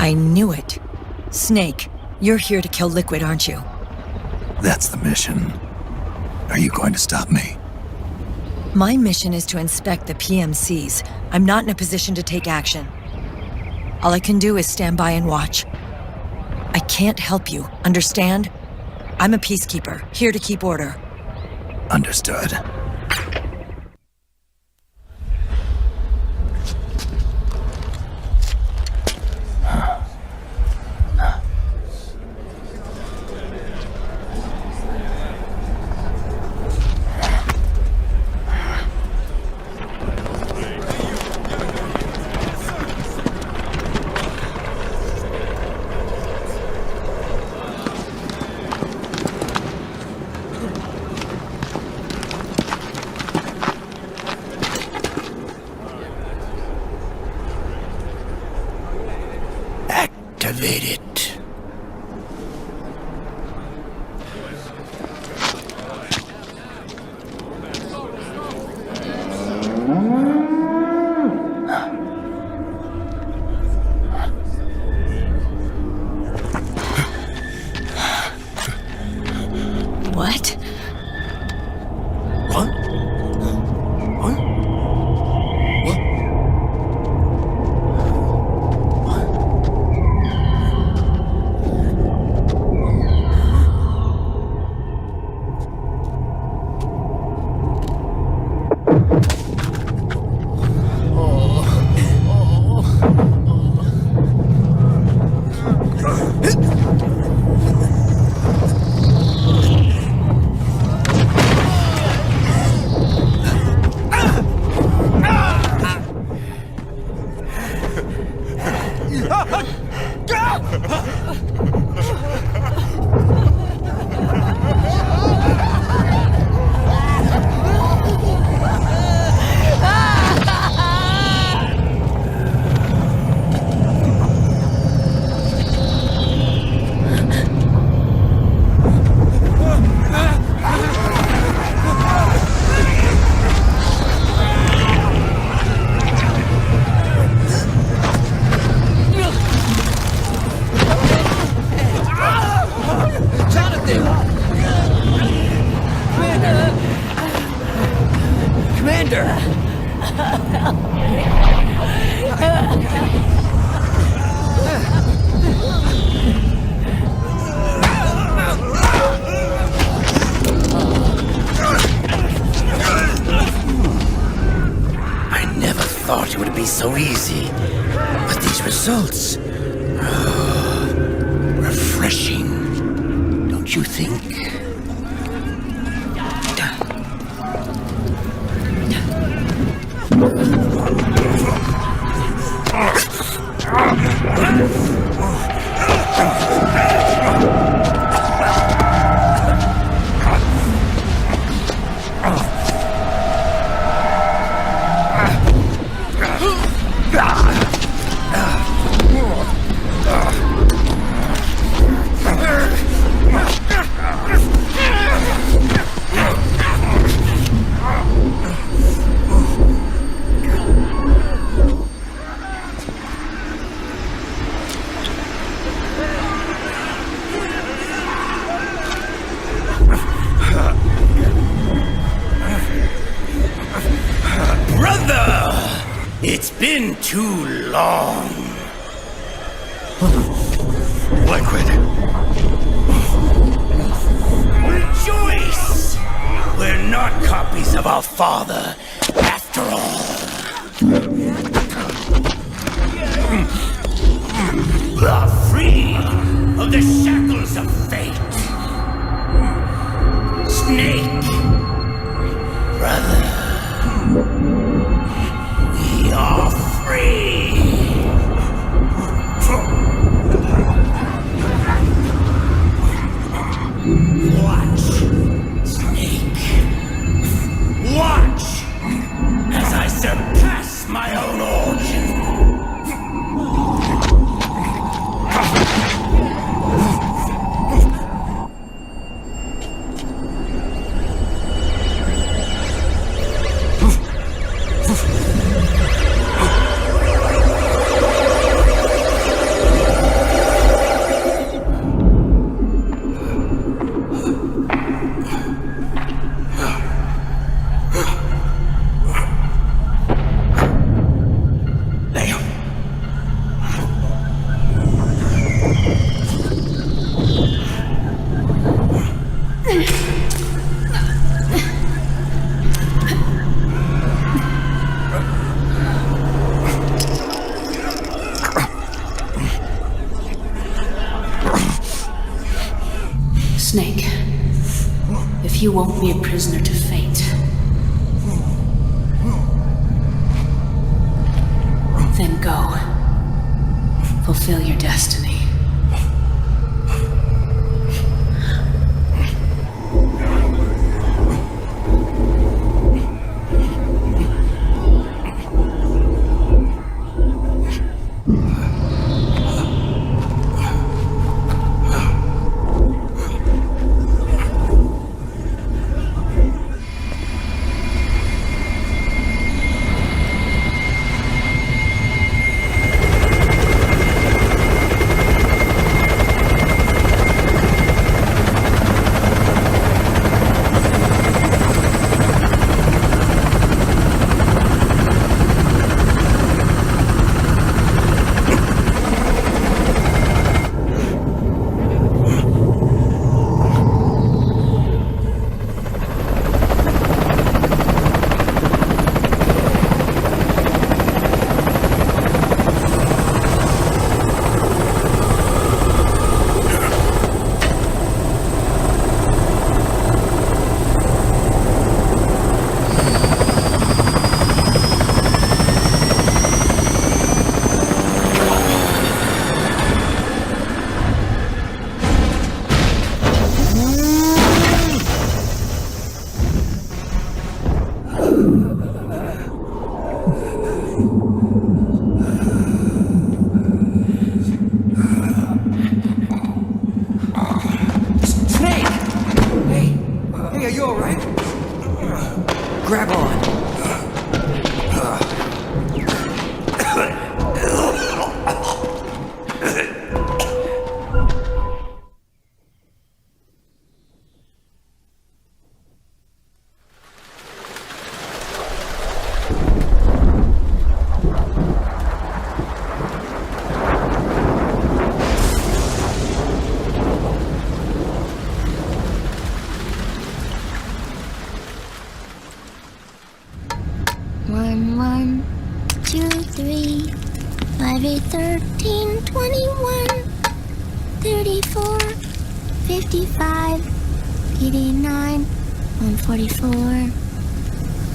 I knew it. Snake, you're here to kill Liquid, aren't you? That's the mission. Are you going to stop me? My mission is to inspect the PMCs. I'm not in a position to take action. All I can do is stand by and watch. I can't help you, understand? I'm a peacekeeper, here to keep order. Understood. Activate it. What? What? What? What? thought it would be so easy. But these results... refreshing, don't you think? been too long. Liquid. Rejoice! We're not copies of our father, after all. We are free of the shackles of fate. Snake, brother, we are free. Watch, Snake. Watch as I surpass my own origin. Snake, if you won't be a prisoner to fate, then go. Fulfill your destiny. Grab on.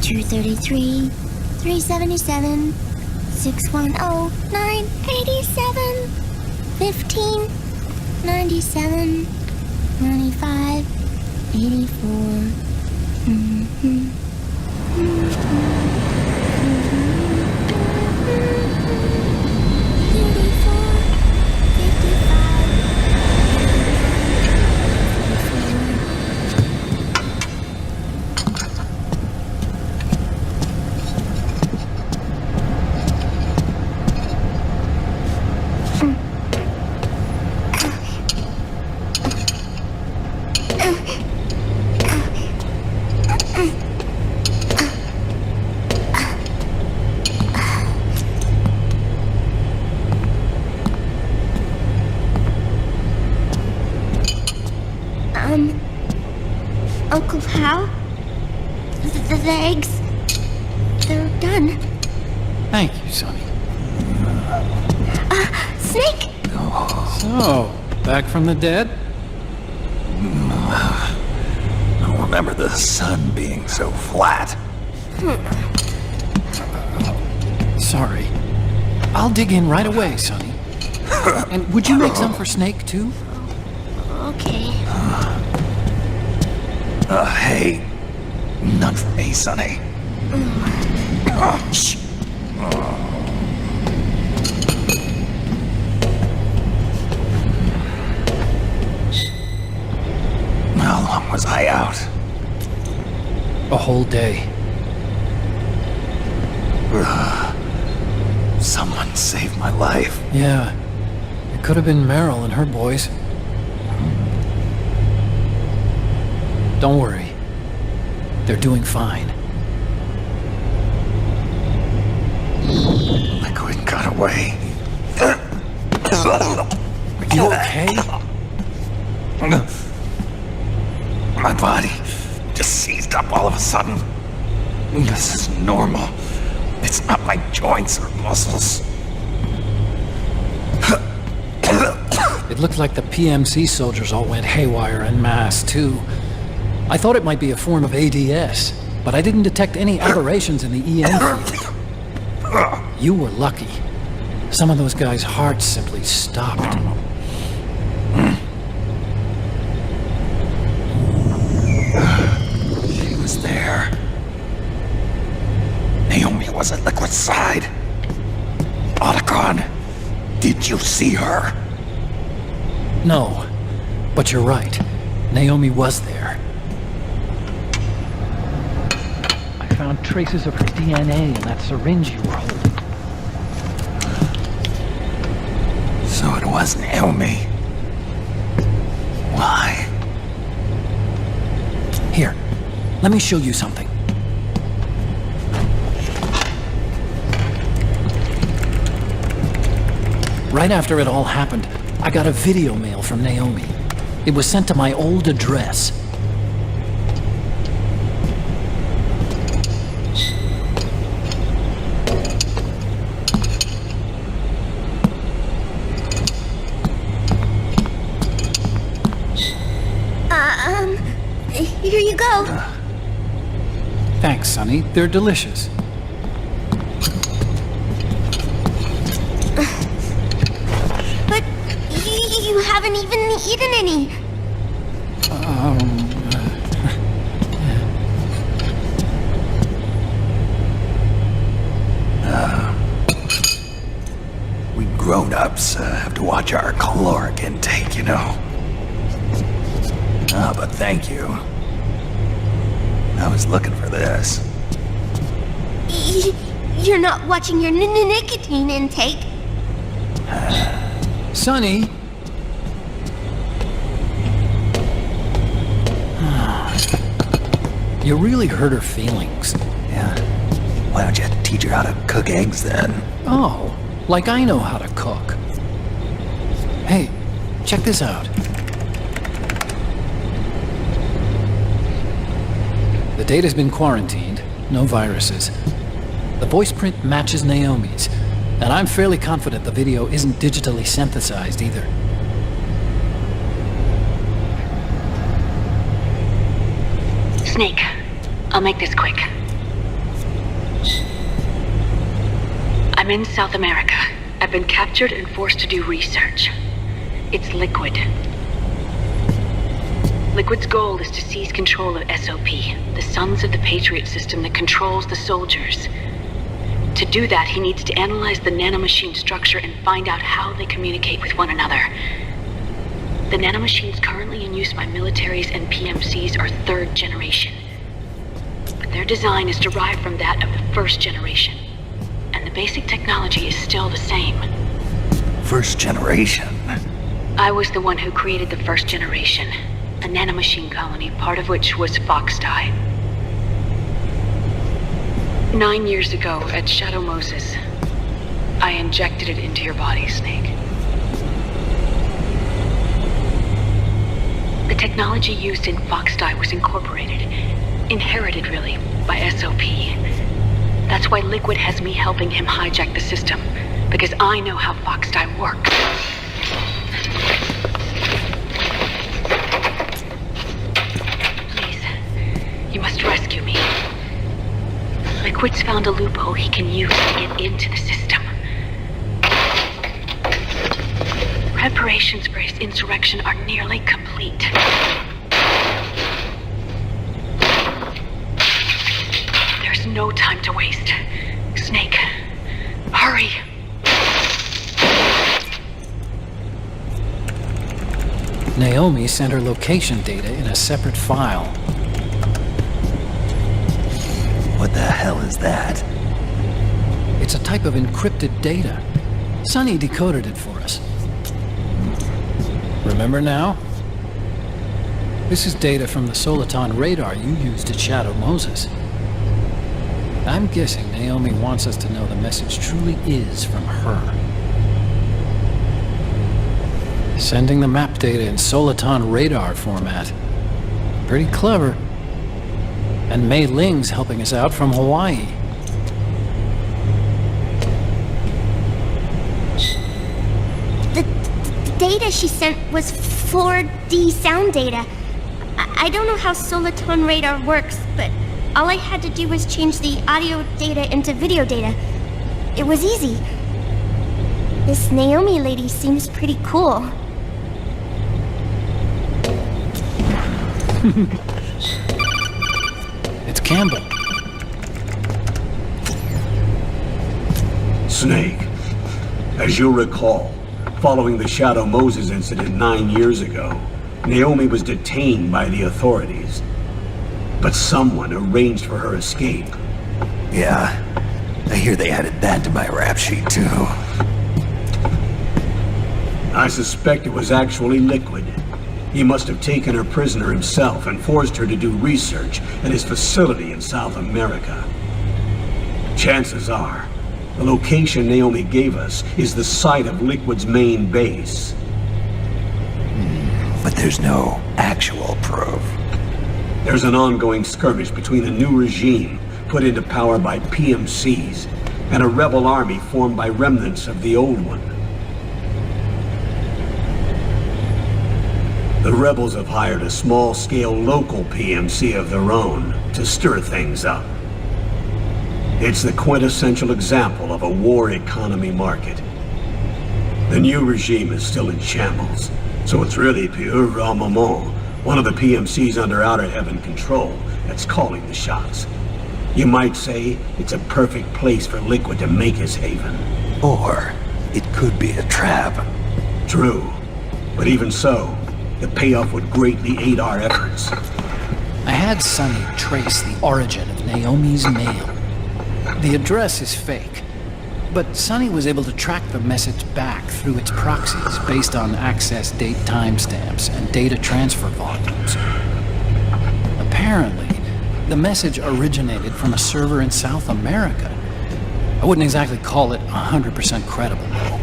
$233, $377, $610, $987, $15, $97, $95, $84. now. The eggs, they're done. Thank you, Sonny. Snake! So, back from the dead? I don't remember the sun being so flat. Sorry. I'll dig in right away, Sonny. And would you make some for Snake, too? Okay. Hey. None for me, Sonny. Shh. How long was I out? A whole day. Someone saved my life. Yeah. It could have been Meryl and her boys. Don't worry. They're doing fine. Liquid got away. Are you okay? My body just seized up all of a sudden. This is normal. It's not my joints or muscles. It looked like the PMC soldiers all went haywire en masse, too. I thought it might be a form of ADS, but I didn't detect any aberrations in the EM field. You were lucky. Some of those guys' hearts simply stopped. She was there. Naomi was at Liquid's side. Otacon, did you see her? No, but you're right. Naomi was there. I found traces of her DNA in that syringe you were holding. So it was Naomi. Why? Here, let me show you something. Right after it all happened, I got a video mail from Naomi. It was sent to my old address. Here you go. Thanks, Sonny. They're delicious. But you haven't even eaten any. We grown-ups have to watch our caloric intake, you know. But thank you. I was looking for this. You're not watching your nicotine intake. Sonny! You really hurt her feelings. Yeah. Why don't you teach her how to cook eggs then? Oh, like I know how to cook. Hey, check this out. The data's been quarantined, no viruses. The voice print matches Naomi's, and I'm fairly confident the video isn't digitally synthesized either. Snake, I'll make this quick. I'm in South America. I've been captured and forced to do research. It's Liquid. Liquid's goal is to seize control of SOP, the sons of the Patriot system that controls the soldiers. To do that, he needs to analyze the nanomachine structure and find out how they communicate with one another. The nanomachines currently in use by militaries and PMCs are third generation. But their design is derived from that of the first generation. And the basic technology is still the same. First generation? I was the one who created the first generation. A nanomachine colony, part of which was Foxdie. 9 years ago, at Shadow Moses, I injected it into your body, Snake. The technology used in Foxdie was incorporated, Inherited, really, by SOP. That's why Liquid has me helping him hijack the system, because I know how Foxdie works. Please, you must rescue me. Liquid's found a loophole he can use to get into the system. Preparations for his insurrection are nearly complete. There's no time to waste. Snake, hurry! Naomi sent her location data in a separate file. What the hell is that? It's a type of encrypted data. Sonny decoded it for us. Remember now? This is data from the Soliton radar you used at Shadow Moses. I'm guessing Naomi wants us to know the message truly is from her. Sending the map data in Soliton radar format. Pretty clever. And Mei Ling's helping us out from Hawaii. The data she sent was 4D sound data. I don't know how Soliton radar works, but all I had to do was change the audio data into video data. It was easy. This Naomi lady seems pretty cool. It's Campbell. Snake, as you'll recall, following the Shadow Moses incident 9 years ago, Naomi was detained by the authorities. But someone arranged for her escape. Yeah, I hear they added that to my rap sheet too. I suspect it was actually Liquid. He must have taken her prisoner himself and forced her to do research at his facility in South America. Chances are, the location Naomi gave us is the site of Liquid's main base. But there's no actual proof. There's an ongoing skirmish between a new regime put into power by PMCs and a rebel army formed by remnants of the old one. The rebels have hired a small-scale local PMC of their own to stir things up. It's the quintessential example of a war economy market. The new regime is still in shambles, so it's really pure moment, one of the PMCs under Outer Heaven control, that's calling the shots. You might say it's a perfect place for Liquid to make his haven. Or it could be a trap. True, but even so, the payoff would greatly aid our efforts. I had Sonny trace the origin of Naomi's mail. The address is fake, but Sonny was able to track the message back through its proxies based on access date timestamps and data transfer volumes. Apparently, the message originated from a server in South America. I wouldn't exactly call it 100% credible, though.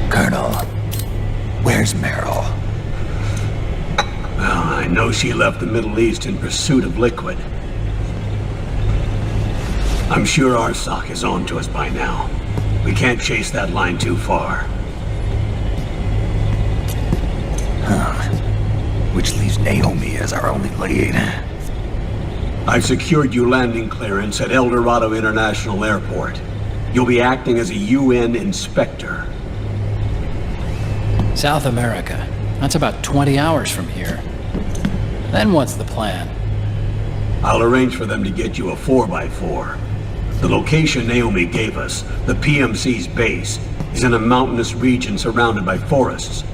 Colonel, where's Meryl? Well, I know she left the Middle East in pursuit of Liquid. I'm sure Arsak is on to us by now. We can't chase that line too far. Which leaves Naomi as our only lead. I've secured you landing clearance at El Dorado International Airport. You'll be acting as a UN inspector. South America. That's about 20 hours from here. Then what's the plan? I'll arrange for them to get you a 4x4. The location Naomi gave us, the PMC's base, is in a mountainous region surrounded by forests.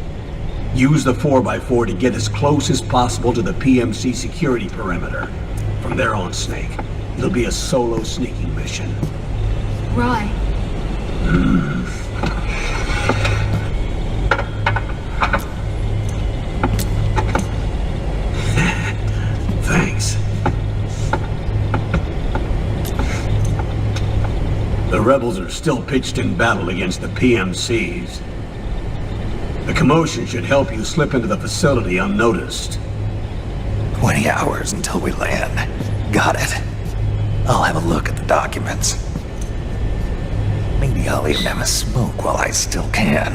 Use the 4x4 to get as close as possible to the PMC security perimeter. From there on, Snake, it'll be a solo sneaking mission. Roy. Thanks. The rebels are still pitched in battle against the PMCs. The commotion should help you slip into the facility unnoticed. 20 hours until we land. Got it. I'll have a look at the documents. Maybe I'll even have a smoke while I still can.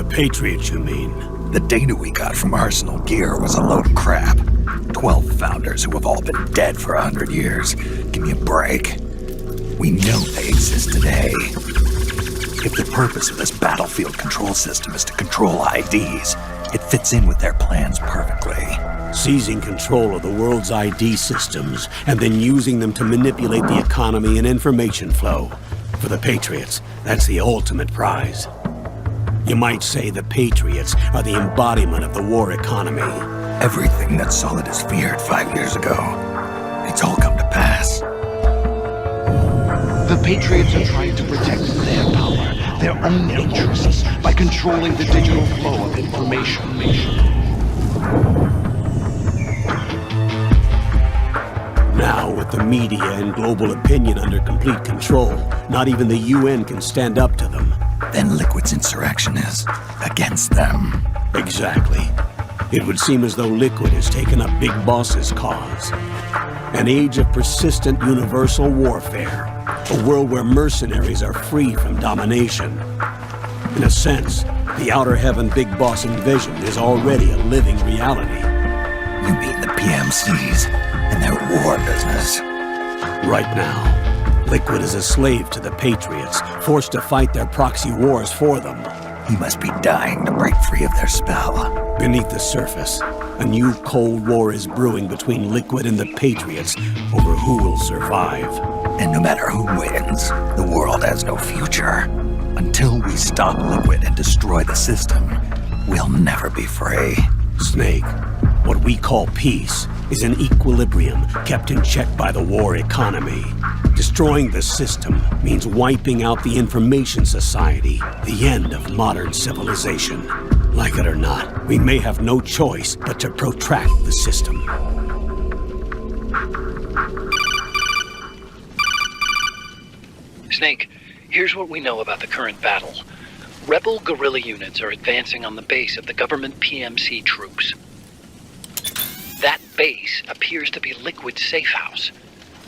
Patriots, you mean? The data we got from Arsenal Gear was a load of crap. 12 founders who have all been dead for 100 years. Give me a break. We know they exist today. If the purpose of this battlefield control system is to control IDs, it fits in with their plans perfectly. Seizing control of the world's ID systems and then using them to manipulate the economy and information flow. For the Patriots, that's the ultimate prize. You might say the Patriots are the embodiment of the war economy. Everything that Solid has feared 5 years ago, it's all come to pass. The Patriots are trying to protect their power, their own interests, by controlling the digital flow of information. Now, with the media and global opinion under complete control, not even the UN can stand up to them. Then Liquid's insurrection is against them. Exactly. It would seem as though Liquid has taken up Big Boss's cause. An age of persistent universal warfare. A world where mercenaries are free from domination. In a sense, the Outer Heaven Big Boss invasion is already a living reality. You mean the PMCs and their war business? Right now, Liquid is a slave to the Patriots, forced to fight their proxy wars for them. He must be dying to break free of their spell. Beneath the surface, a new Cold War is brewing between Liquid and the Patriots over who will survive. And no matter who wins, the world has no future. Until we stop Liquid and destroy the system, we'll never be free. Snake, what we call peace is an equilibrium kept in check by the war economy. Destroying the system means wiping out the information society, the end of modern civilization. Like it or not, we may have no choice but to protract the system. Snake, here's what we know about the current battle. Rebel guerrilla units are advancing on the base of the government PMC troops. That base appears to be Liquid's safe house.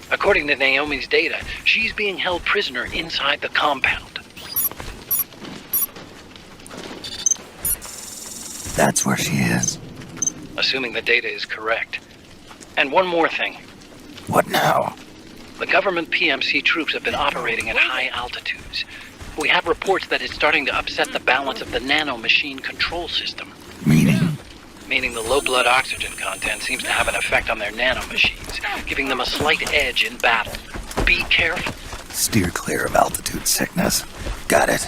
According to Naomi's data, she's being held prisoner inside the compound. That's where she is. Assuming the data is correct. And one more thing. What now? The government PMC troops have been operating at high altitudes. We have reports that it's starting to upset the balance of the nanomachine control system. Meaning the low blood oxygen content seems to have an effect on their nanomachines, giving them a slight edge in battle. Be careful. Steer clear of altitude sickness. Got it.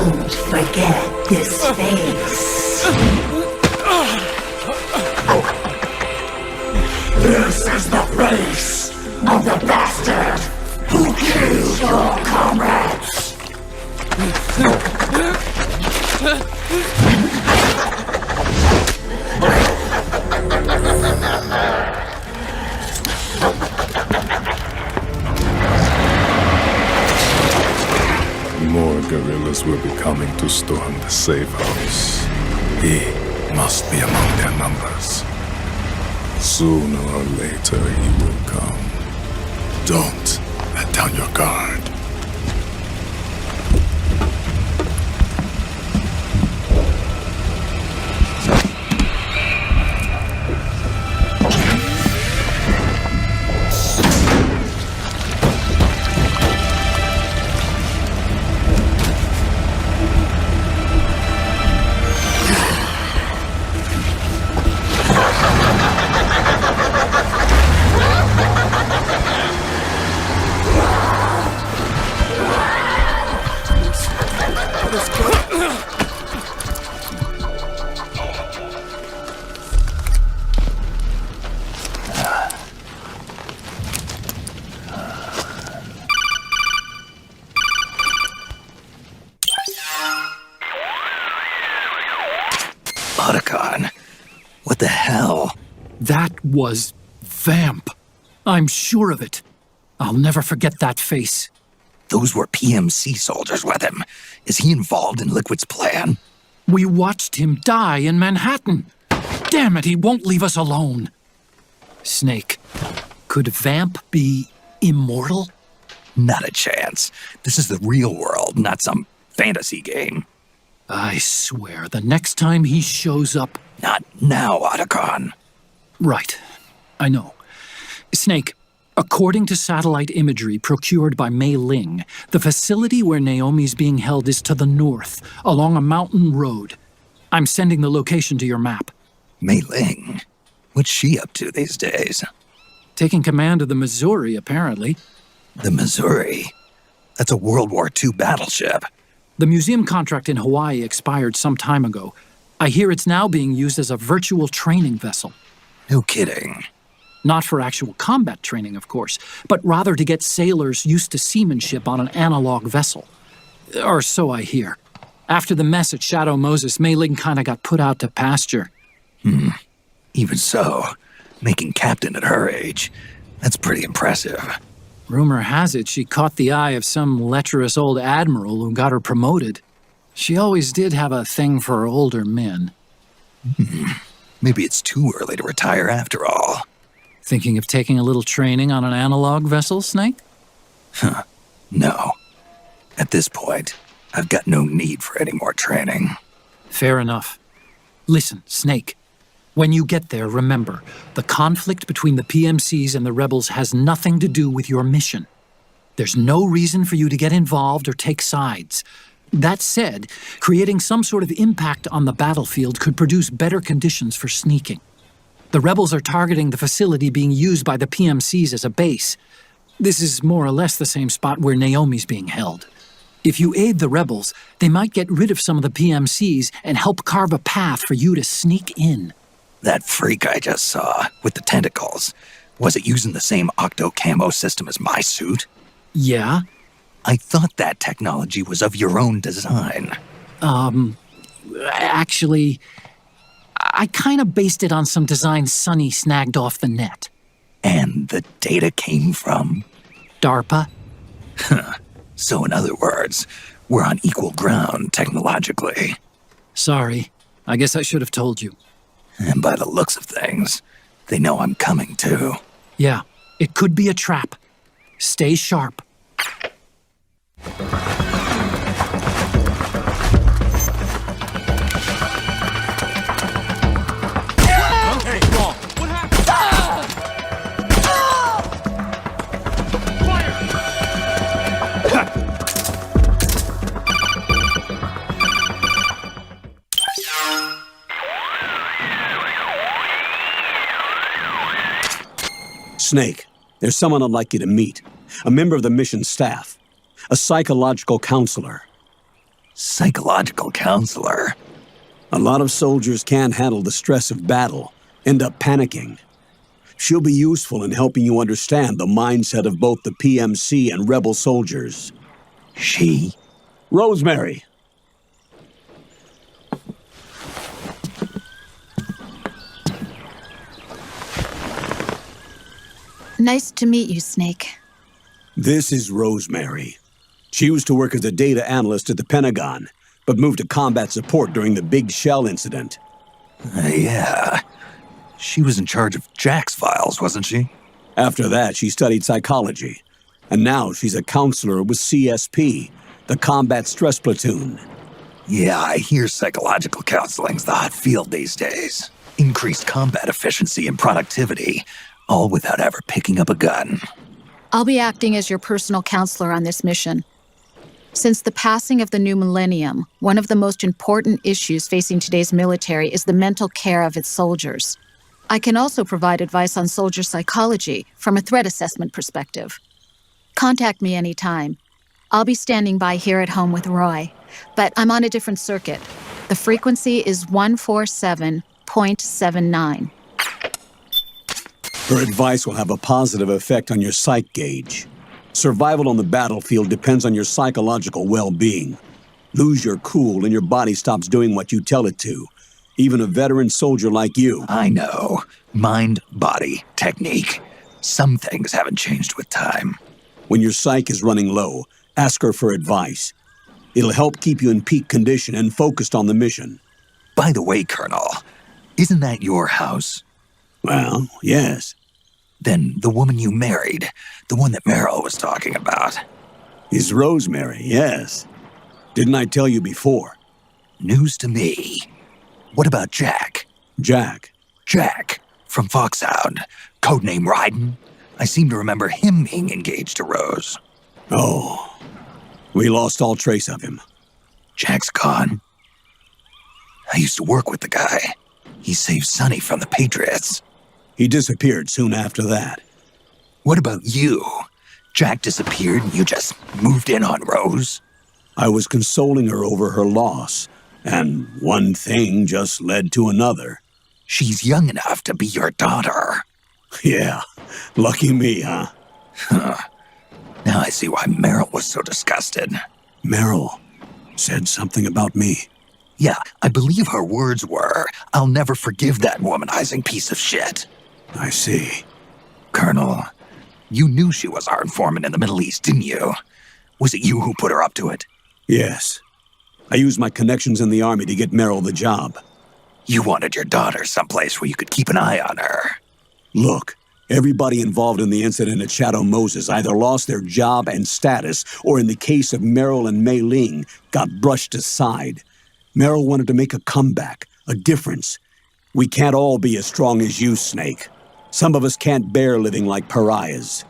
Don't forget this face. This is the face of the bastard who killed your comrades. More guerrillas will be coming to storm the safe house. He must be among their numbers. Sooner or later he will come. Don't let down your guard. What the hell? That was Vamp. I'm sure of it. I'll never forget that face. Those were PMC soldiers with him. Is he involved in Liquid's plan? We watched him die in Manhattan. Damn it, he won't leave us alone. Snake, could Vamp be immortal? Not a chance. This is the real world, not some fantasy game. I swear, the next time he shows up... Not now, Otacon. Right. I know. Snake, according to satellite imagery procured by Mei Ling, the facility where Naomi's being held is to the north, along a mountain road. I'm sending the location to your map. Mei Ling? What's she up to these days? Taking command of the Missouri, apparently. The Missouri? That's a World War II battleship. The museum contract in Hawaii expired some time ago. I hear it's now being used as a virtual training vessel. No kidding. Not for actual combat training, of course, but rather to get sailors used to seamanship on an analog vessel. Or so I hear. After the mess at Shadow Moses, Mei Ling kinda got put out to pasture. Even so, making captain at her age, that's pretty impressive. Rumor has it she caught the eye of some lecherous old admiral who got her promoted. She always did have a thing for older men. Maybe it's too early to retire after all. Thinking of taking a little training on an analog vessel, Snake? No. At this point, I've got no need for any more training. Fair enough. Listen, Snake. When you get there, remember, the conflict between the PMCs and the rebels has nothing to do with your mission. There's no reason for you to get involved or take sides. That said, creating some sort of impact on the battlefield could produce better conditions for sneaking. The rebels are targeting the facility being used by the PMCs as a base. This is more or less the same spot where Naomi's being held. If you aid the rebels, they might get rid of some of the PMCs and help carve a path for you to sneak in. That freak I just saw, with the tentacles, was it using the same octo-camo system as my suit? Yeah? I thought that technology was of your own design. Actually, I kinda based it on some design Sonny snagged off the net. And the data came from? DARPA. So in other words, we're on equal ground technologically. Sorry, I guess I should have told you. And by the looks of things, they know I'm coming too. Yeah, it could be a trap. Stay sharp. Snake, there's someone I'd like you to meet. A member of the mission staff. A psychological counselor. Psychological counselor. A lot of soldiers can't handle the stress of battle, end up panicking. She'll be useful in helping you understand the mindset of both the PMC and rebel soldiers. She? Rosemary. Nice to meet you, Snake. This is Rosemary. She used to work as a data analyst at the Pentagon, but moved to combat support during the Big Shell incident. Yeah. She was in charge of Jack's files, wasn't she? After that, she studied psychology. And now she's a counselor with CSP, the Combat Stress Platoon. Yeah, I hear psychological counseling's the hot field these days. Increased combat efficiency and productivity, all without ever picking up a gun. I'll be acting as your personal counselor on this mission. Since the passing of the new millennium, one of the most important issues facing today's military is the mental care of its soldiers. I can also provide advice on soldier psychology from a threat assessment perspective. Contact me anytime. I'll be standing by here at home with Roy, but I'm on a different circuit. The frequency is 147.79. Her advice will have a positive effect on your psych gauge. Survival on the battlefield depends on your psychological well-being. Lose your cool and your body stops doing what you tell it to. Even a veteran soldier like you. I know. Mind, body, technique. Some things haven't changed with time. When your psyche is running low, ask her for advice. It'll help keep you in peak condition and focused on the mission. By the way, Colonel, isn't that your house? Well, yes. Then the woman you married, the one that Meryl was talking about. Is Rosemary, yes. Didn't I tell you before? News to me. What about Jack? Jack? Jack, from Foxhound. Codename Ryden. I seem to remember him being engaged to Rose. Oh, we lost all trace of him. Jack's gone. I used to work with the guy. He saved Sonny from the Patriots. He disappeared soon after that. What about you? Jack disappeared and you just moved in on Rose? I was consoling her over her loss, and one thing just led to another. She's young enough to be your daughter. Yeah, lucky me, huh? Now I see why Meryl was so disgusted. Meryl said something about me. Yeah, I believe her words were, "I'll never forgive that womanizing piece of shit." I see. Colonel, you knew she was our informant in the Middle East, didn't you? Was it you who put her up to it? Yes. I used my connections in the army to get Meryl the job. You wanted your daughter someplace where you could keep an eye on her. Look, everybody involved in the incident at Shadow Moses either lost their job and status, or in the case of Meryl and Mei Ling, got brushed aside. Meryl wanted to make a comeback, a difference. We can't all be as strong as you, Snake. Some of us can't bear living like pariahs.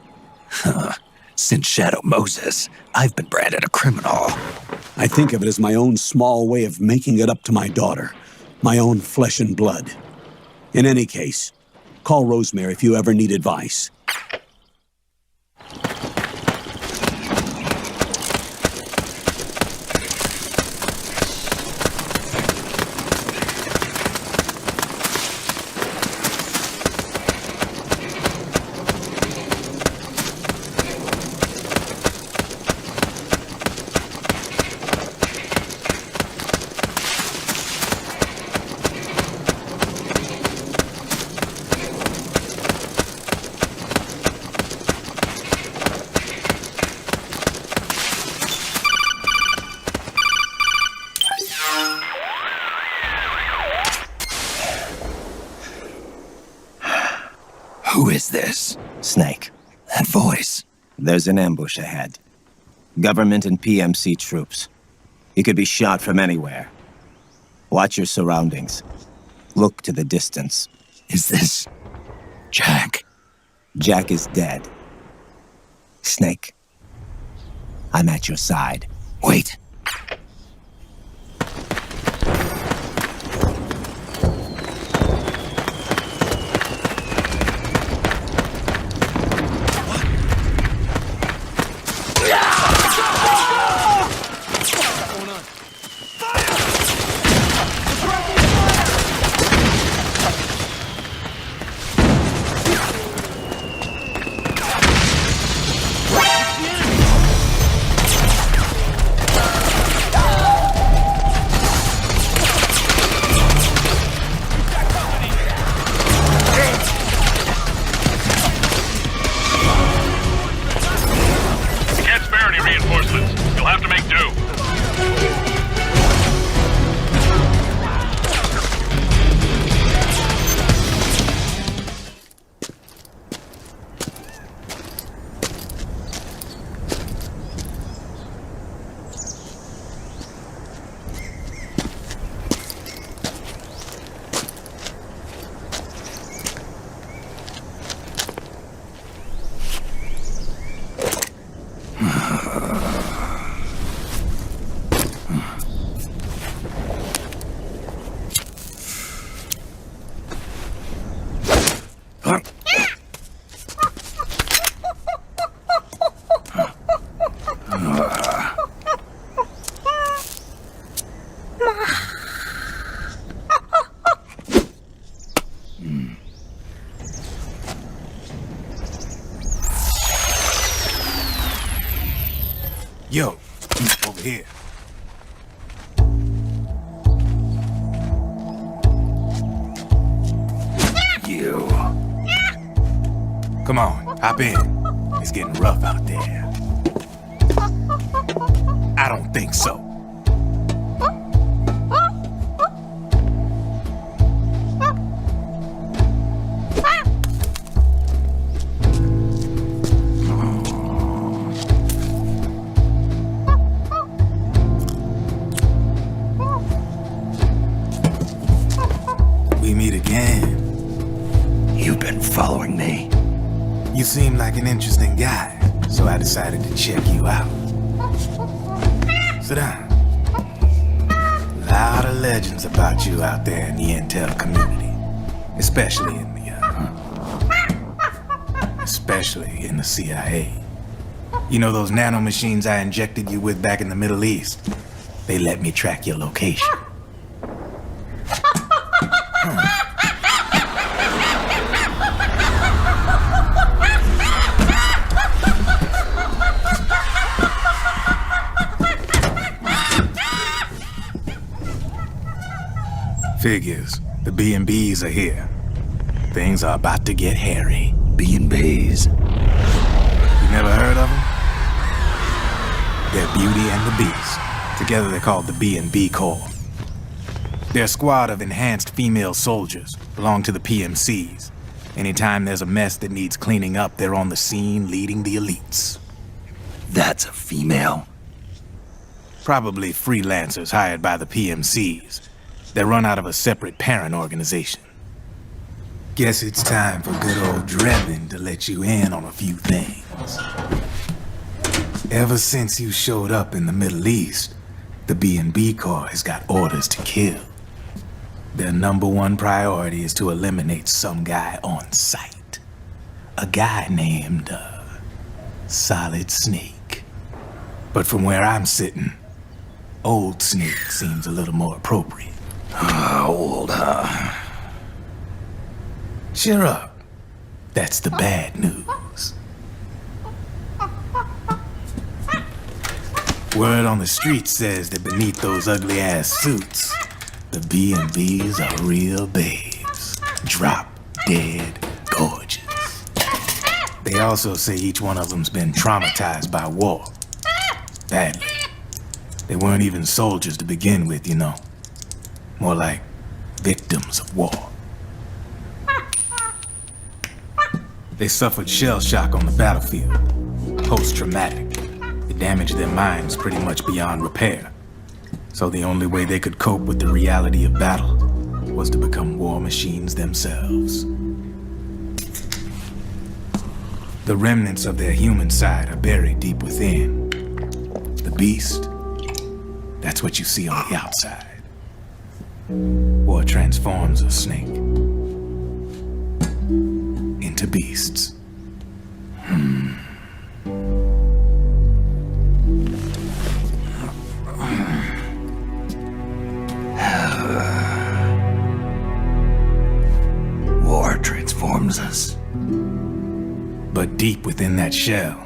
Since Shadow Moses, I've been branded a criminal. I think of it as my own small way of making it up to my daughter, my own flesh and blood. In any case, call Rosemary if you ever need advice. Who is this? Snake. That voice. There's an ambush ahead. Government and PMC troops. You could be shot from anywhere. Watch your surroundings. Look to the distance. Is this Jack? Jack is dead. Snake, I'm at your side. Wait. Yo, over here. You. Come on, hop in. It's getting rough out there. I don't think so. We meet again. You've been following me. You seem like an interesting guy, so I decided to check you out. Sit down. A lot of legends about you out there in the intel community, especially in the CIA. You know those nanomachines I injected you with back in the Middle East? They let me track your location. Figures. The B&Bs are here. Things are about to get hairy. B&Bs. You never heard of them? They're Beauty and the Beast. Together they're called the B&B Corps. They're a squad of enhanced female soldiers, belong to the PMCs. Anytime there's a mess that needs cleaning up, they're on the scene leading the elites. That's a female? Probably freelancers hired by the PMCs. They're run out of a separate parent organization. Guess it's time for good old Drebin to let you in on a few things. Ever since you showed up in the Middle East, the B&B Corps has got orders to kill. Their #1 priority is to eliminate some guy on sight. A guy named, Solid Snake. But from where I'm sitting, Old Snake seems a little more appropriate. Old, huh? Cheer up. That's the bad news. Word on the street says that beneath those ugly-ass suits, the B&Bs are real babes. Drop dead gorgeous. They also say each one of them's been traumatized by war. Badly. They weren't even soldiers to begin with, you know. More like victims of war. They suffered shell shock on the battlefield. Post-traumatic. It damaged their minds pretty much beyond repair. So the only way they could cope with the reality of battle was to become war machines themselves. The remnants of their human side are buried deep within. The beast, that's what you see on the outside. War transforms a snake into beasts. War transforms us. But deep within that shell,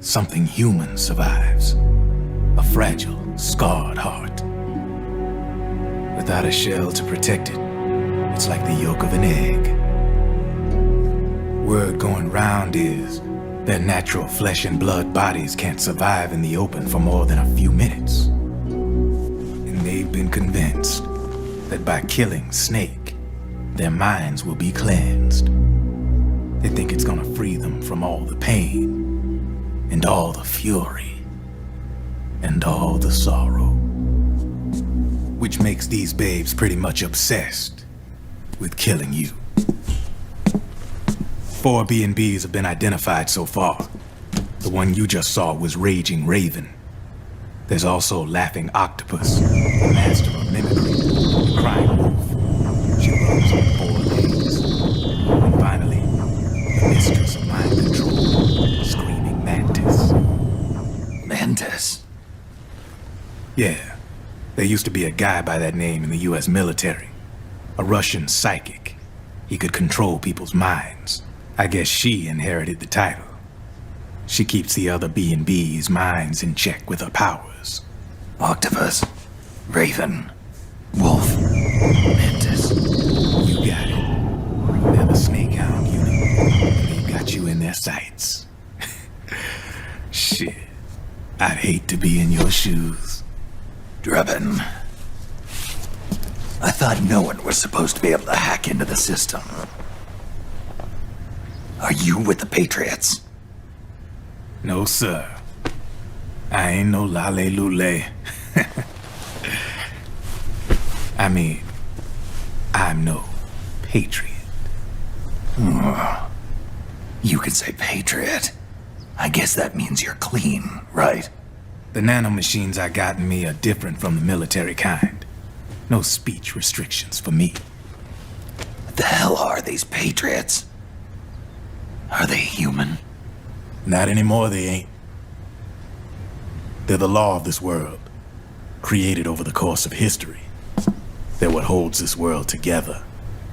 something human survives. A fragile, scarred heart. Without a shell to protect it, it's like the yolk of an egg. Word going round is their natural flesh and blood bodies can't survive in the open for more than a few minutes. And they've been convinced that by killing Snake, their minds will be cleansed. They think it's gonna free them from all the pain, and all the fury, and all the sorrow. Which makes these babes pretty much obsessed with killing you. 4 B&Bs have been identified so far. The one you just saw was Raging Raven. There's also Laughing Octopus, the master of mimicry, the Crying Wolf. She runs on 4 legs. And finally, the mistress of mind control, Screaming Mantis. Mantis? Yeah. They used used to be a guy by that name in the US military. A Russian psychic. He could control people's minds. I guess she inherited the title. She keeps the other B&B's minds in check with her powers. Octopus, Raven, Wolf, Mantis. You got it. They're the Snake Hound unit. They got you in their sights. Shit. I'd hate to be in your shoes. Drebin. I thought no one was supposed to be able to hack into the system. Are you with the Patriots? No, sir. I ain't no lale-lule. I mean, I'm no patriot. You can say patriot. I guess that means you're clean, right? The nanomachines I got in me are different from the military kind. No speech restrictions for me. What the hell are these Patriots? Are they human? Not anymore, they ain't. They're the law of this world, created over the course of history. They're what holds this world together,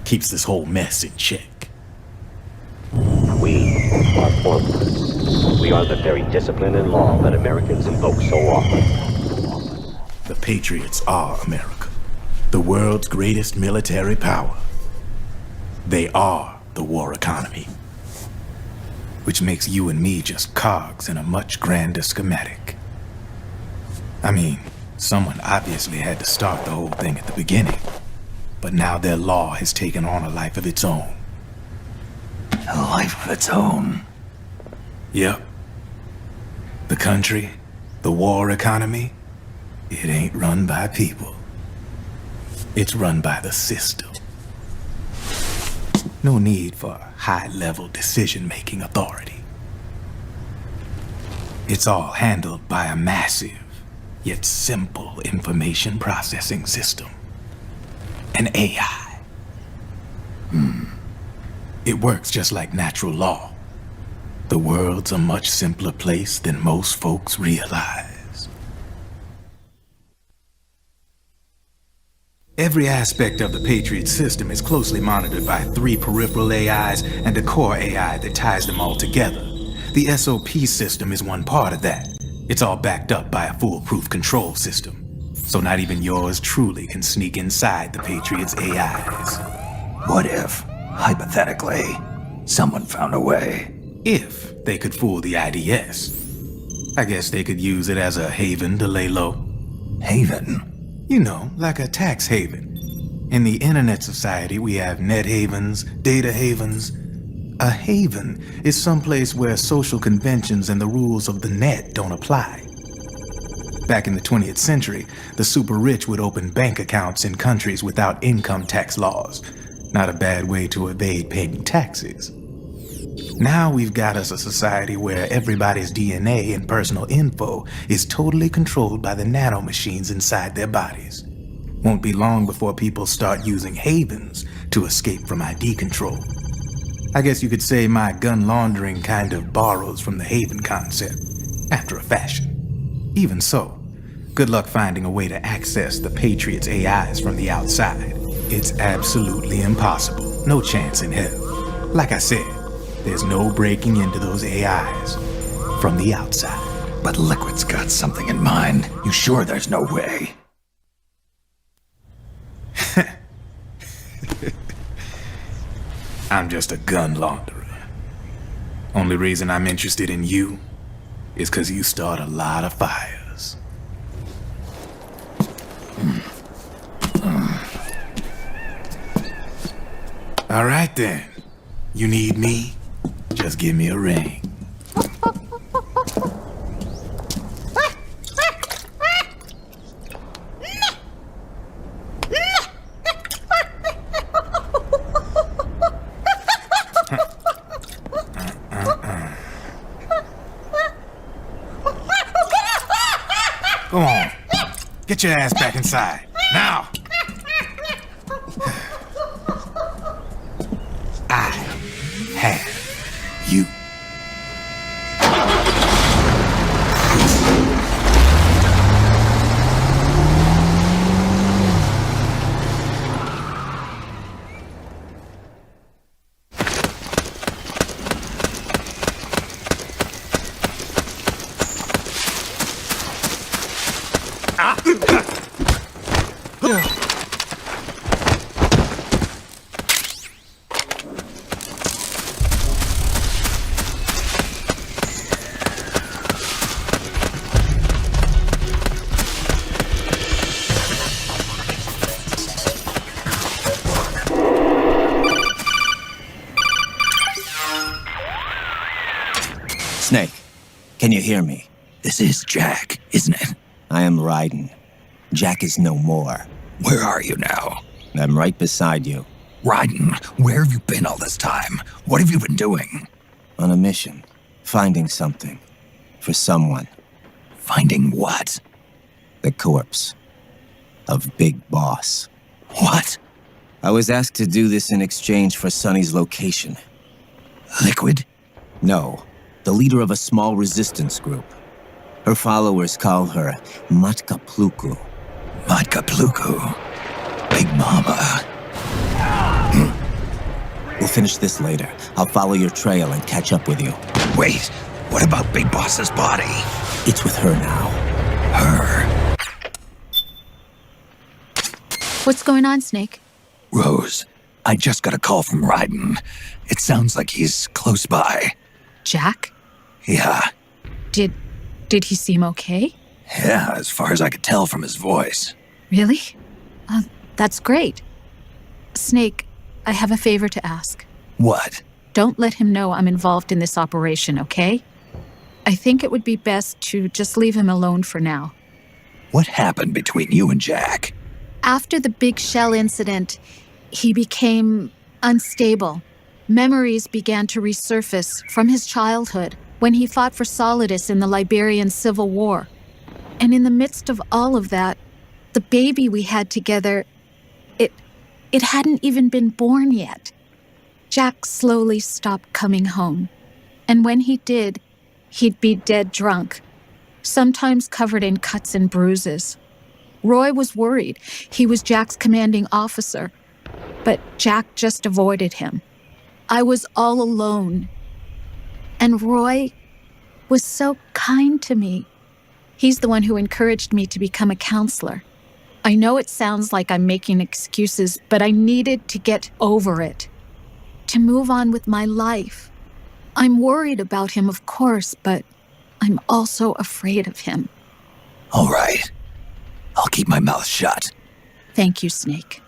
keeps this whole mess in check. We are formless. We are the very discipline and law that Americans invoke so often. The Patriots are America, the world's greatest military power. They are the war economy, which makes you and me just cogs in a much grander schematic. I mean, someone obviously had to start the whole thing at the beginning, but now their law has taken on a life of its own. A life of its own? Yep. The country, the war economy, it ain't run by people. It's run by the system. No need for high-level decision-making authority. It's all handled by a massive, yet simple information processing system. An AI. It works just like natural law. The world's a much simpler place than most folks realize. Every aspect of the Patriot system is closely monitored by 3 peripheral AIs and a core AI that ties them all together. The SOP system is one part of that. It's all backed up by a foolproof control system. So not even yours truly can sneak inside the Patriots' AIs. What if, hypothetically, someone found a way? If they could fool the IDS. I guess they could use it as a haven to lay low. Haven? You know, like a tax haven. In the internet society, we have net havens, data havens. A haven is someplace where social conventions and the rules of the net don't apply. Back in the 20th century, the super rich would open bank accounts in countries without income tax laws. Not a bad way to evade paying taxes. Now we've got us a society where everybody's DNA and personal info is totally controlled by the nanomachines inside their bodies. Won't be long before people start using havens to escape from ID control. I guess you could say my gun laundering kind of borrows from the haven concept, after a fashion. Even so, good luck finding a way to access the Patriots' AIs from the outside. It's absolutely impossible. No chance in hell. Like I said, there's no breaking into those AIs from the outside. But Liquid's got something in mind. You sure there's no way? I'm just a gun launderer. Only reason I'm interested in you is because you start a lot of fires. All right then. You need me? Just give me a ring. Go on. Get your ass back inside. Now! I have you. Snake, can you hear me? This is Jack, isn't it? I am Raiden. Jack is no more. Where are you now? I'm right beside you. Raiden, where have you been all this time? What have you been doing? On a mission. Finding something. For someone. Finding what? The corpse. Of Big Boss. What? I was asked to do this in exchange for Sonny's location. Liquid? No. The leader of a small resistance group. Her followers call her Matka Pluku. Matka Pluku? Big Mama. We'll finish this later. I'll follow your trail and catch up with you. Wait, what about Big Boss's body? It's with her now. Her? What's going on, Snake? Rose, I just got a call from Raiden. It sounds like he's close by. Jack? Yeah. Did he seem okay? Yeah, as far as I could tell from his voice. Really? That's great. Snake, I have a favor to ask. What? Don't let him know I'm involved in this operation, okay? I think it would be best to just leave him alone for now. What happened between you and Jack? After the Big Shell incident, he became unstable. Memories began to resurface from his childhood when he fought for Solidus in the Liberian Civil War. And in the midst of all of that, the baby we had together, it hadn't even been born yet. Jack slowly stopped coming home. And when he did, he'd be dead drunk, sometimes covered in cuts and bruises. Roy was worried. He was Jack's commanding officer. But Jack just avoided him. I was all alone. And Roy was so kind to me. He's the one who encouraged me to become a counselor. I know it sounds like I'm making excuses, but I needed to get over it. To move on with my life. I'm worried about him, of course, but I'm also afraid of him. All right. I'll keep my mouth shut. Thank you, Snake.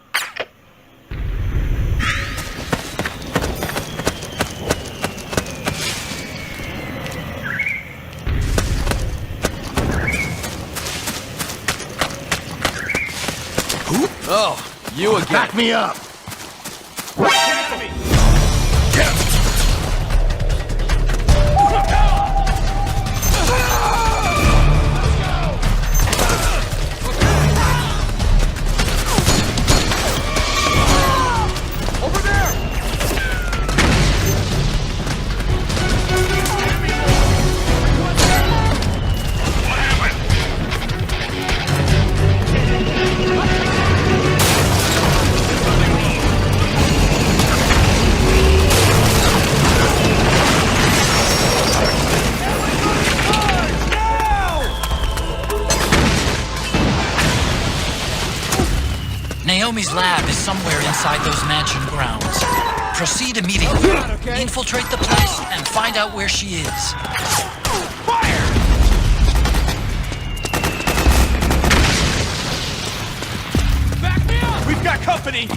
Oh, you again. Back me up! Over there! Naomi's lab is somewhere inside those mansion grounds. Proceed immediately. Infiltrate the place and find out where she is. Fire! Back me up! We've got company!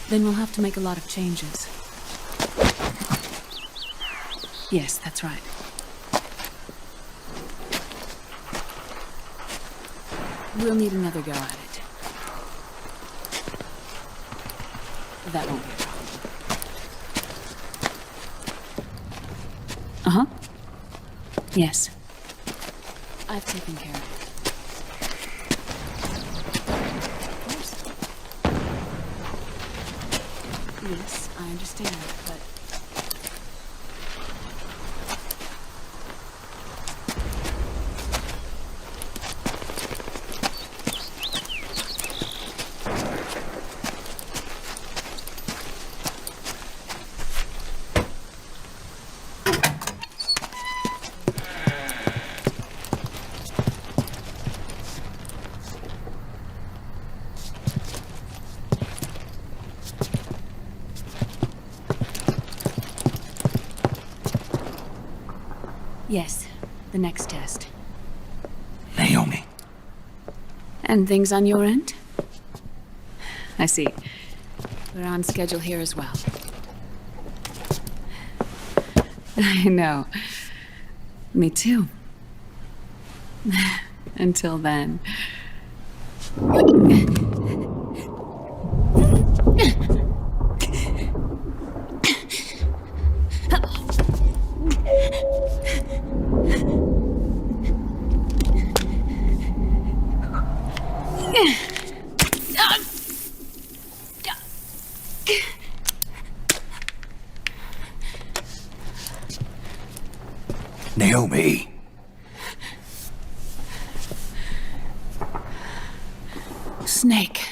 Then we'll have to make a lot of changes. Yes, that's right. We'll need another go at it. That won't be a problem. Uh-huh. Yes. I've taken care of it. Of course. Yes, I understand, but... Yes, the next test. Naomi. And things on your end? I see. We're on schedule here as well. I know. Me too. Until then. Naomi. Snake.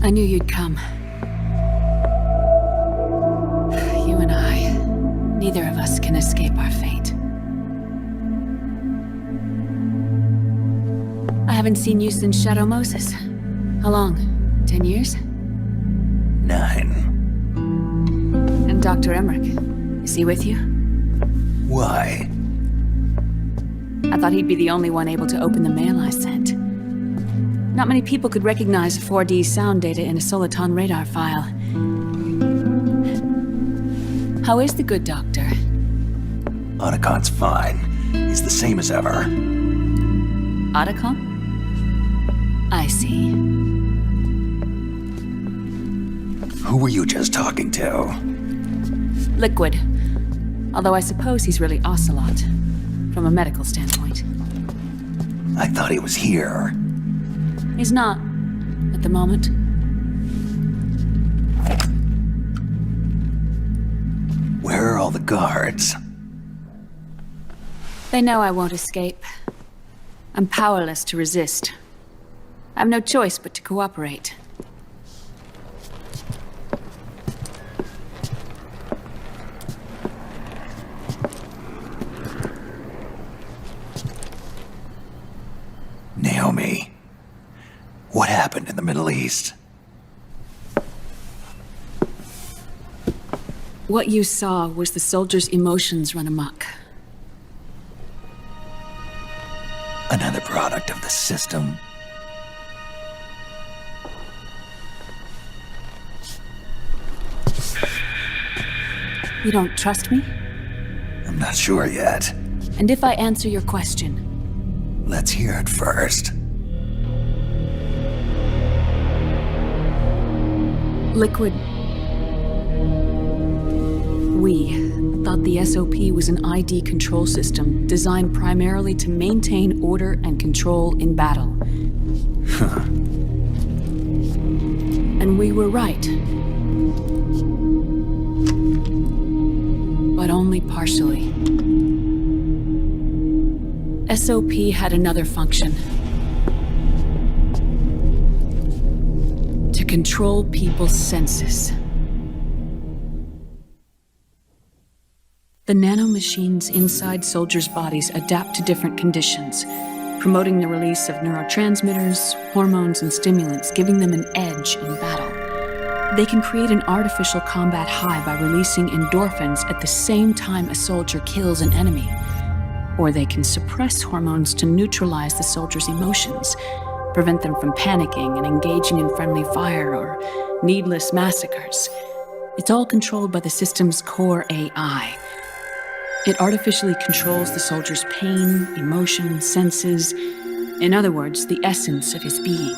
I knew you'd come. You and I, neither of us can escape our fate. I haven't seen you since Shadow Moses. How long? 10 years? 9. And Dr. Emmerich, is he with you? Why? I thought he'd be the only one able to open the mail I sent. Not many people could recognize 4D sound data in a soliton radar file. How is the good doctor? Otacon's fine. He's the same as ever. Otacon? I see. Who were you just talking to? Liquid. Although I suppose he's really Ocelot, from a medical standpoint. I thought he was here. He's not, at the moment. Where are all the guards? They know I won't escape. I'm powerless to resist. I have no choice but to cooperate. Naomi, what happened in the Middle East? What you saw was the soldiers' emotions run amok. Another product of the system. You don't trust me? I'm not sure yet. And if I answer your question? Let's hear it first. Liquid. We thought the SOP was an ID control system designed primarily to maintain order and control in battle. Huh. And we were right. But only partially. SOP had another function. To control people's senses. The nanomachines inside soldiers' bodies adapt to different conditions, promoting the release of neurotransmitters, hormones, and stimulants, giving them an edge in battle. They can create an artificial combat high by releasing endorphins at the same time a soldier kills an enemy. Or they can suppress hormones to neutralize the soldier's emotions, prevent them from panicking and engaging in friendly fire or needless massacres. It's all controlled by the system's core AI. It artificially controls the soldier's pain, emotion, senses. In other words, the essence of his being.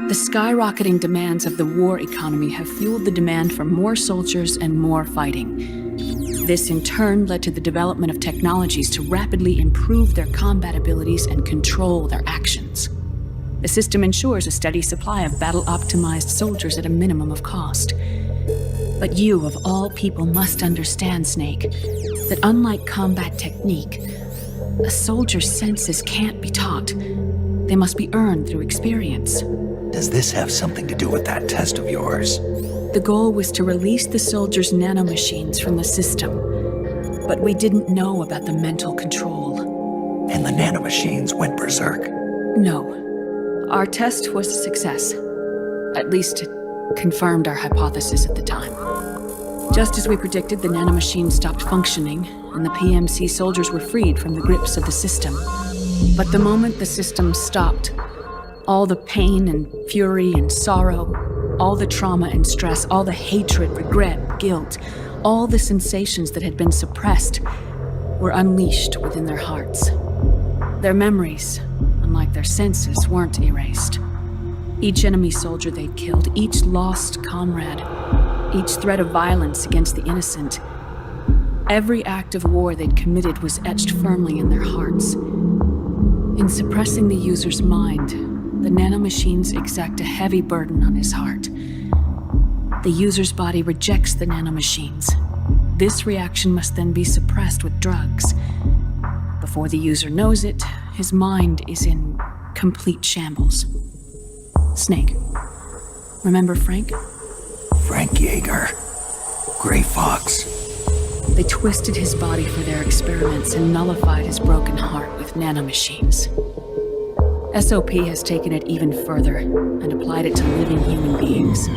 The skyrocketing demands of the war economy have fueled the demand for more soldiers and more fighting. This in turn led to the development of technologies to rapidly improve their combat abilities and control their actions. The system ensures a steady supply of battle-optimized soldiers at a minimum of cost. But you, of all people, must understand, Snake, that unlike combat technique, a soldier's senses can't be taught. They must be earned through experience. Does this have something to do with that test of yours? The goal was to release the soldiers' nanomachines from the system, but we didn't know about the mental control. And the nanomachines went berserk? No. Our test was a success. At least it confirmed our hypothesis at the time. Just as we predicted, the nanomachine stopped functioning, and the PMC soldiers were freed from the grips of the system. But the moment the system stopped, all the pain and fury and sorrow, all the trauma and stress, all the hatred, regret, guilt, all the sensations that had been suppressed were unleashed within their hearts. Their memories, unlike their senses, weren't erased. Each enemy soldier they'd killed, each lost comrade, each threat of violence against the innocent, every act of war they'd committed was etched firmly in their hearts. In suppressing the user's mind, the nanomachines exact a heavy burden on his heart. The user's body rejects the nanomachines. This reaction must then be suppressed with drugs. Before the user knows it, his mind is in complete shambles. Snake, remember Frank? Frank Yeager. Gray Fox. They twisted his body for their experiments and nullified his broken heart with nanomachines. SOP has taken it even further and applied it to living human beings.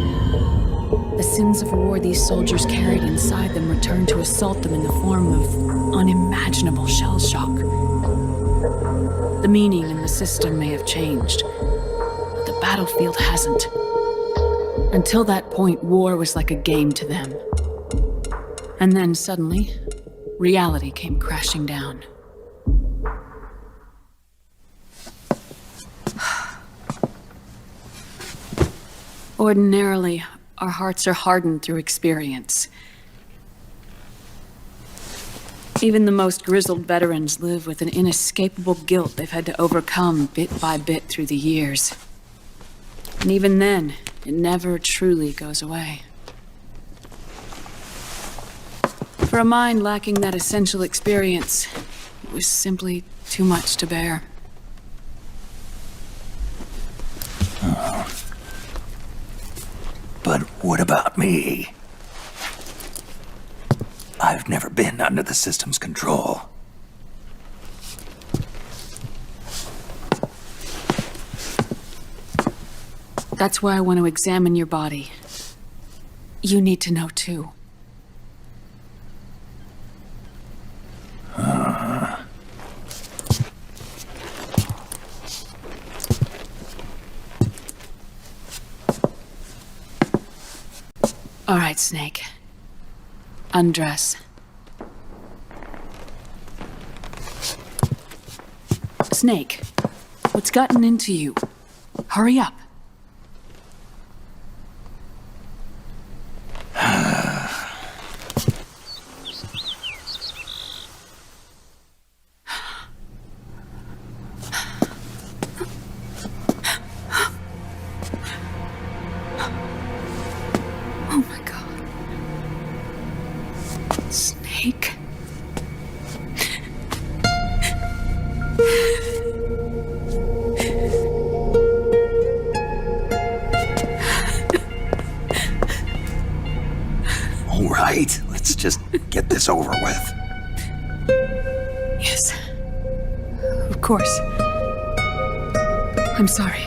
The sins of war these soldiers carried inside them returned to assault them in the form of unimaginable shell shock. The meaning in the system may have changed, but the battlefield hasn't. Until that point, war was like a game to them. And then suddenly, reality came crashing down. Ordinarily, our hearts are hardened through experience. Even the most grizzled veterans live with an inescapable guilt they've had to overcome bit by bit through the years. And even then, it never truly goes away. For a mind lacking that essential experience, it was simply too much to bear. But what about me? I've never been under the system's control. That's why I want to examine your body. You need to know too. All right, Snake. Undress. Snake, what's gotten into you? Hurry up. Get this over with. Yes. Of course. I'm sorry.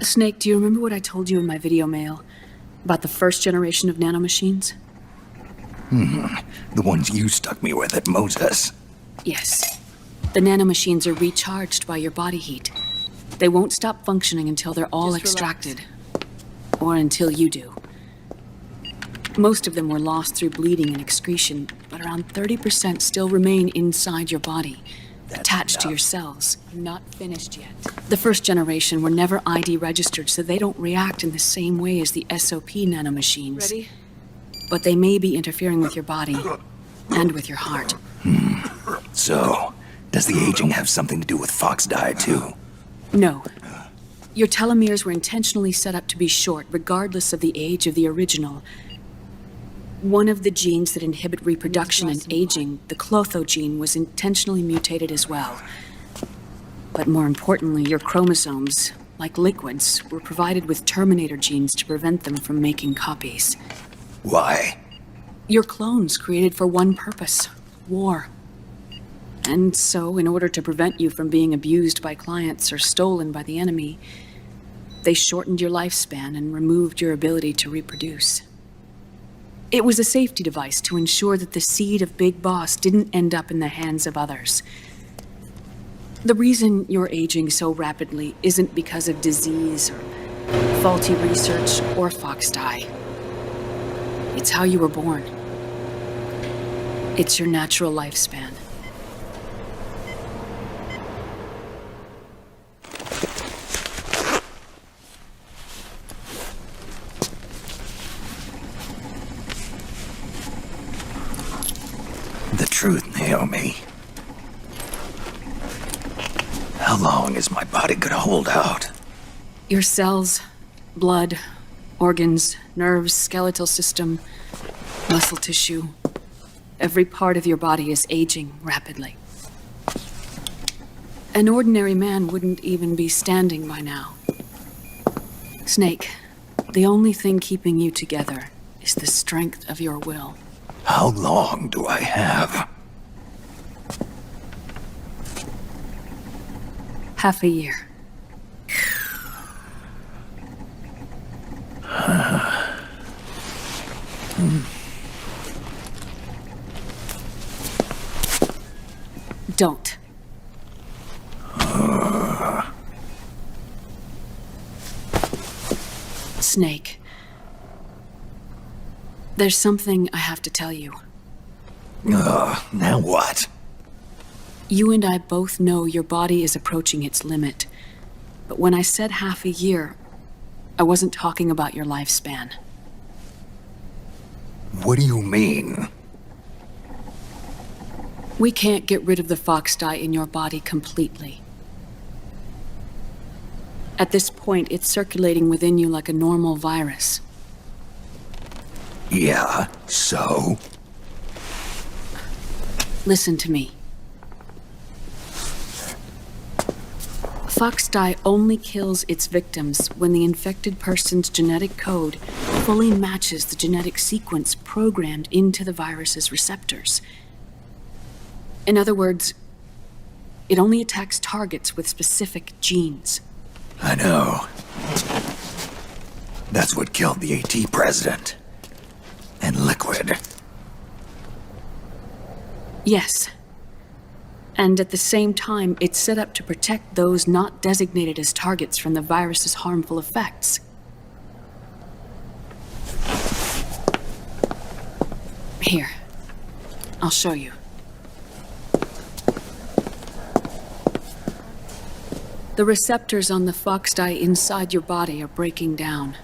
Snake, do you remember what I told you in my video mail about the first generation of nanomachines? The ones you stuck me with at Moses. Yes. The nanomachines are recharged by your body heat. They won't stop functioning until they're all extracted. Or until you do. Most of them were lost through bleeding and excretion, but around 30% still remain inside your body, attached to your cells. Not finished yet. The first generation were never ID registered, so they don't react in the same way as the SOP nanomachines. Ready? But they may be interfering with your body and with your heart. So, does the aging have something to do with fox dye, too? No. Your telomeres were intentionally set up to be short, regardless of the age of the original. One of the genes that inhibit reproduction and aging, the Clotho gene, was intentionally mutated as well. But more importantly, your chromosomes, like liquids, were provided with terminator genes to prevent them from making copies. Why? Your clones created for one purpose: war. And so, in order to prevent you from being abused by clients or stolen by the enemy, they shortened your lifespan and removed your ability to reproduce. It was a safety device to ensure that the seed of Big Boss didn't end up in the hands of others. The reason you're aging so rapidly isn't because of disease or faulty research or fox dye. It's how you were born. It's your natural lifespan. The truth, Naomi. How long is my body gonna hold out? Your cells, blood, organs, nerves, skeletal system, muscle tissue. Every part of your body is aging rapidly. An ordinary man wouldn't even be standing by now. Snake, the only thing keeping you together is the strength of your will. How long do I have? Half a year. Don't. Snake. There's something I have to tell you. Now what? You and I both know your body is approaching its limit. But when I said half a year, I wasn't talking about your lifespan. What do you mean? We can't get rid of the fox dye in your body completely. At this point, it's circulating within you like a normal virus. Yeah, so? Listen to me. Fox dye only kills its victims when the infected person's genetic code fully matches the genetic sequence programmed into the virus's receptors. In other words, it only attacks targets with specific genes. I know. That's what killed the AT president. And Liquid. Yes. And at the same time, it's set up to protect those not designated as targets from the virus's harmful effects. Here. I'll show you. The receptors on the fox dye inside your body are breaking down.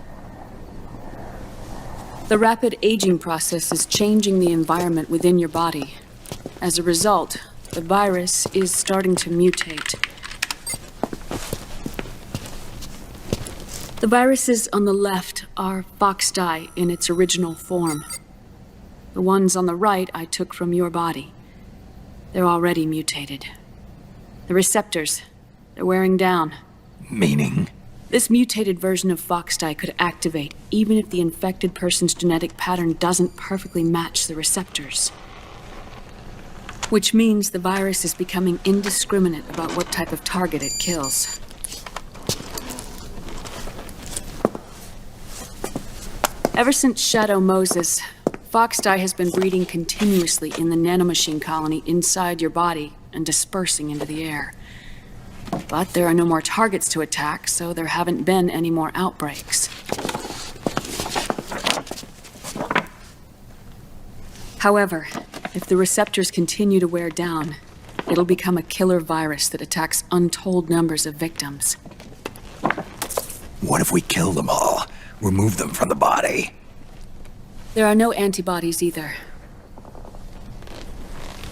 The rapid aging process is changing the environment within your body. As a result, the virus is starting to mutate. The viruses on the left are fox dye in its original form. The ones on the right I took from your body. They're already mutated. The receptors, they're wearing down. Meaning? This mutated version of fox dye could activate even if the infected person's genetic pattern doesn't perfectly match the receptors. Which means the virus is becoming indiscriminate about what type of target it kills. Ever since Shadow Moses, Foxdie has been breeding continuously in the nanomachine colony inside your body and dispersing into the air. But there are no more targets to attack, so there haven't been any more outbreaks. However, if the receptors continue to wear down, it'll become a killer virus that attacks untold numbers of victims. What if we kill them all? Remove them from the body? There are no antibodies either.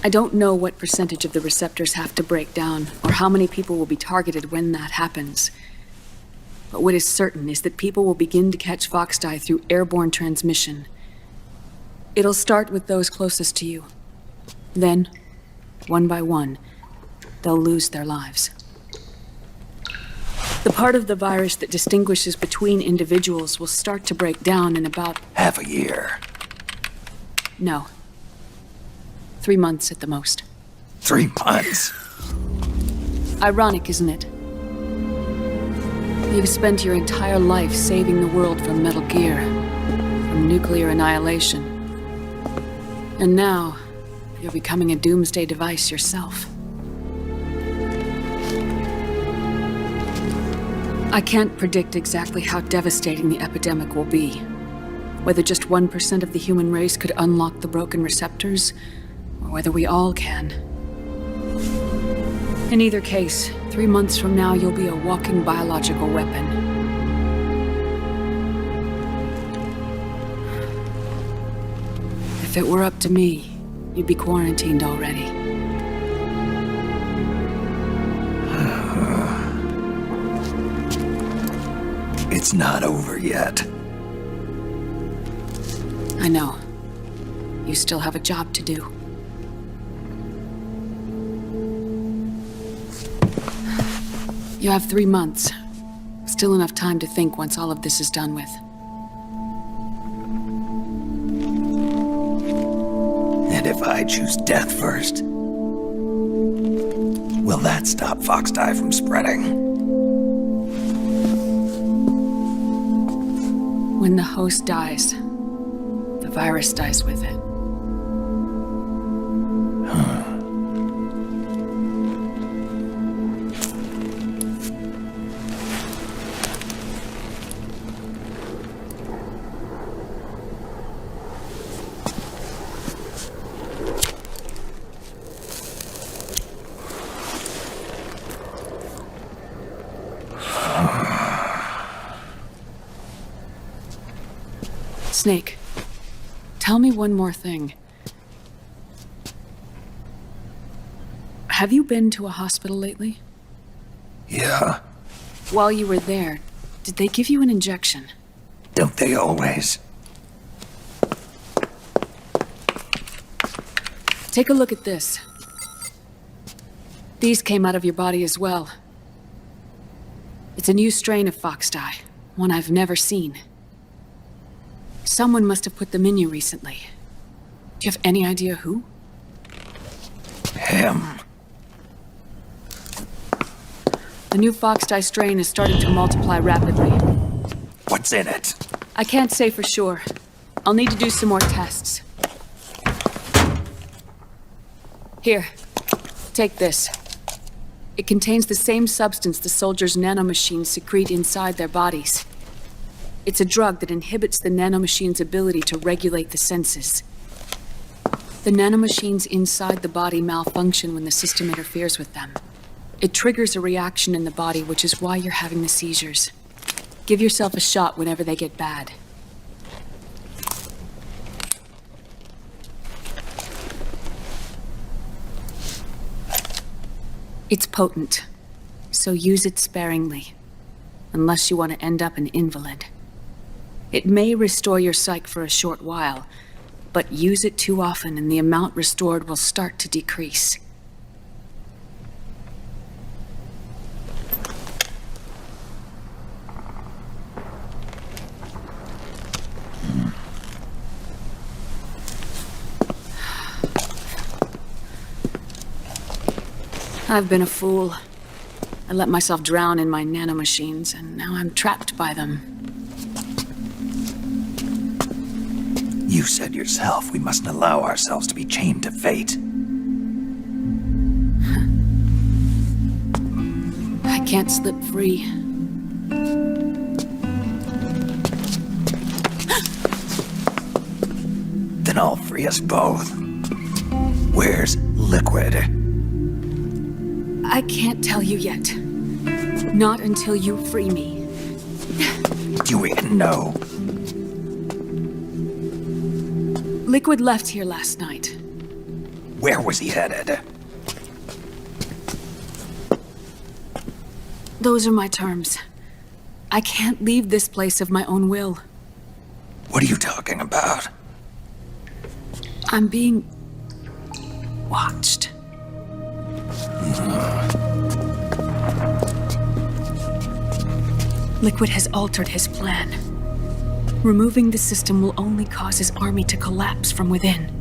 I don't know what percentage of the receptors have to break down, or how many people will be targeted when that happens. But what is certain is that people will begin to catch Foxdie through airborne transmission. It'll start with those closest to you. Then, one by one, they'll lose their lives. The part of the virus that distinguishes between individuals will start to break down in about... half a year. No. 3 months at the most. 3 months? Ironic, isn't it? You've spent your entire life saving the world from Metal Gear, from nuclear annihilation. And now, you're becoming a doomsday device yourself. I can't predict exactly how devastating the epidemic will be. Whether just 1% of the human race could unlock the broken receptors, or whether we all can. In either case, 3 months from now, you'll be a walking biological weapon. If it were up to me, you'd be quarantined already. It's not over yet. I know. You still have a job to do. You have 3 months. Still enough time to think once all of this is done with. And if I choose death first, will that stop Foxdie from spreading? When the host dies, the virus dies with it. Snake, tell me one more thing. Have you been to a hospital lately? Yeah. While you were there, did they give you an injection? Don't they always? Take a look at this. These came out of your body as well. It's a new strain of Foxdie, one I've never seen. Someone must have put them in you recently. Do you have any idea who? Him. The new Foxdie strain is starting to multiply rapidly. What's in it? I can't say for sure. I'll need to do some more tests. Here, take this. It contains the same substance the soldiers' nanomachines secrete inside their bodies. It's a drug that inhibits the nanomachine's ability to regulate the senses. The nanomachines inside the body malfunction when the system interferes with them. It triggers a reaction in the body, which is why you're having the seizures. Give yourself a shot whenever they get bad. It's potent, so use it sparingly, unless you want to end up an invalid. It may restore your psyche for a short while, but use it too often and the amount restored will start to decrease. I've been a fool. I let myself drown in my nanomachines, and now I'm trapped by them. You said yourself we mustn't allow ourselves to be chained to fate. I can't slip free. Then I'll free us both. Where's Liquid? I can't tell you yet. Not until you free me. Do we know? Liquid left here last night. Where was he headed? Those are my terms. I can't leave this place of my own will. What are you talking about? I'm being watched. Liquid has altered his plan. Removing the system will only cause his army to collapse from within.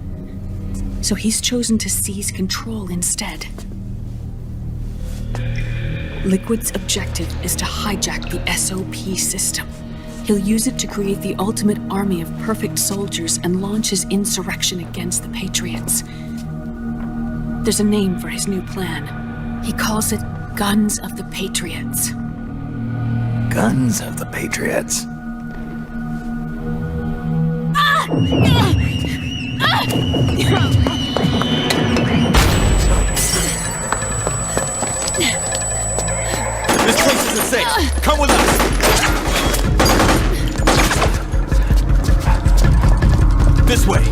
So he's chosen to seize control instead. Liquid's objective is to hijack the SOP system. He'll use it to create the ultimate army of perfect soldiers and launch his insurrection against the Patriots. There's a name for his new plan. He calls it Guns of the Patriots. Guns of the Patriots? This place isn't safe. Come with us. This way.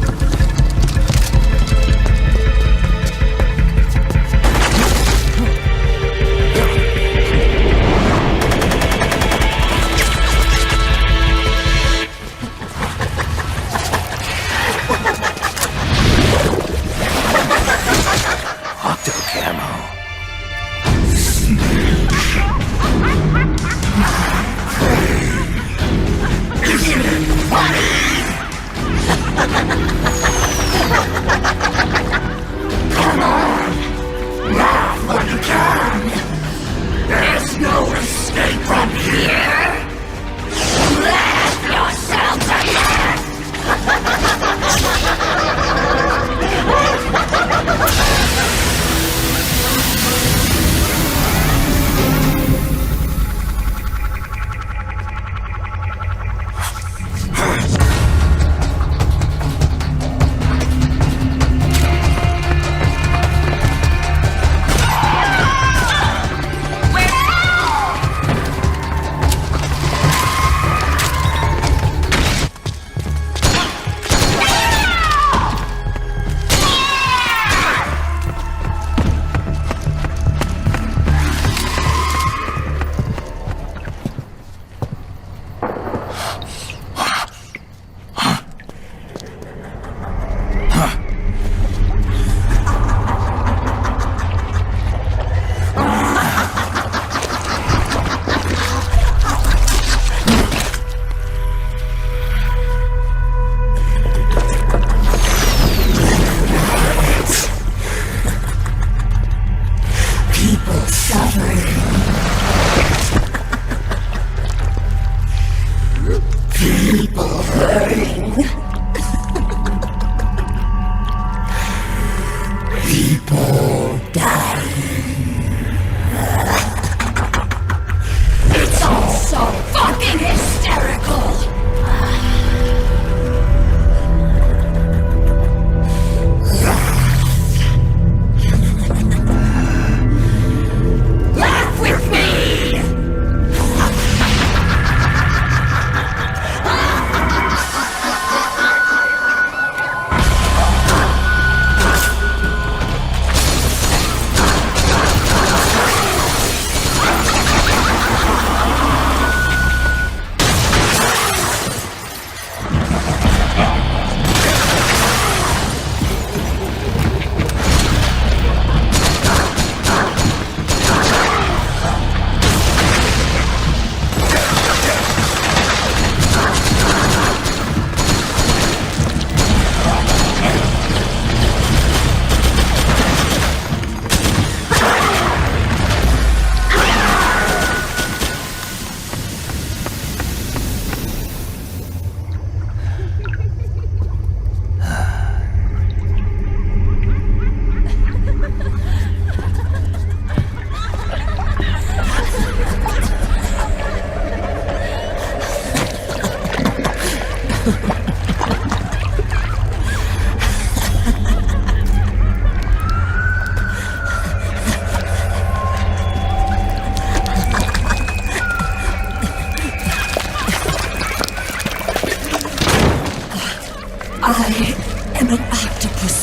I am an octopus.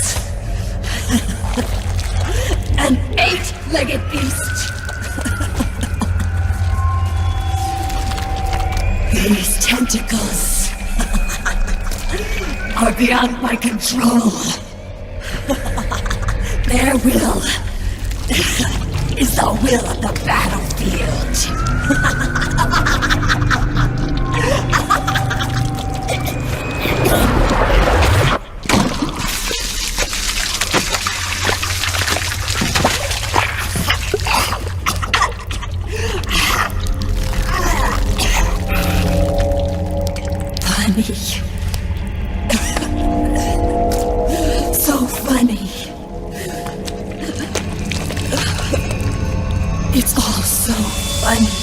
An eight-legged beast. These tentacles are beyond my control. Their will is the will of the battlefield. So funny. It's all so funny.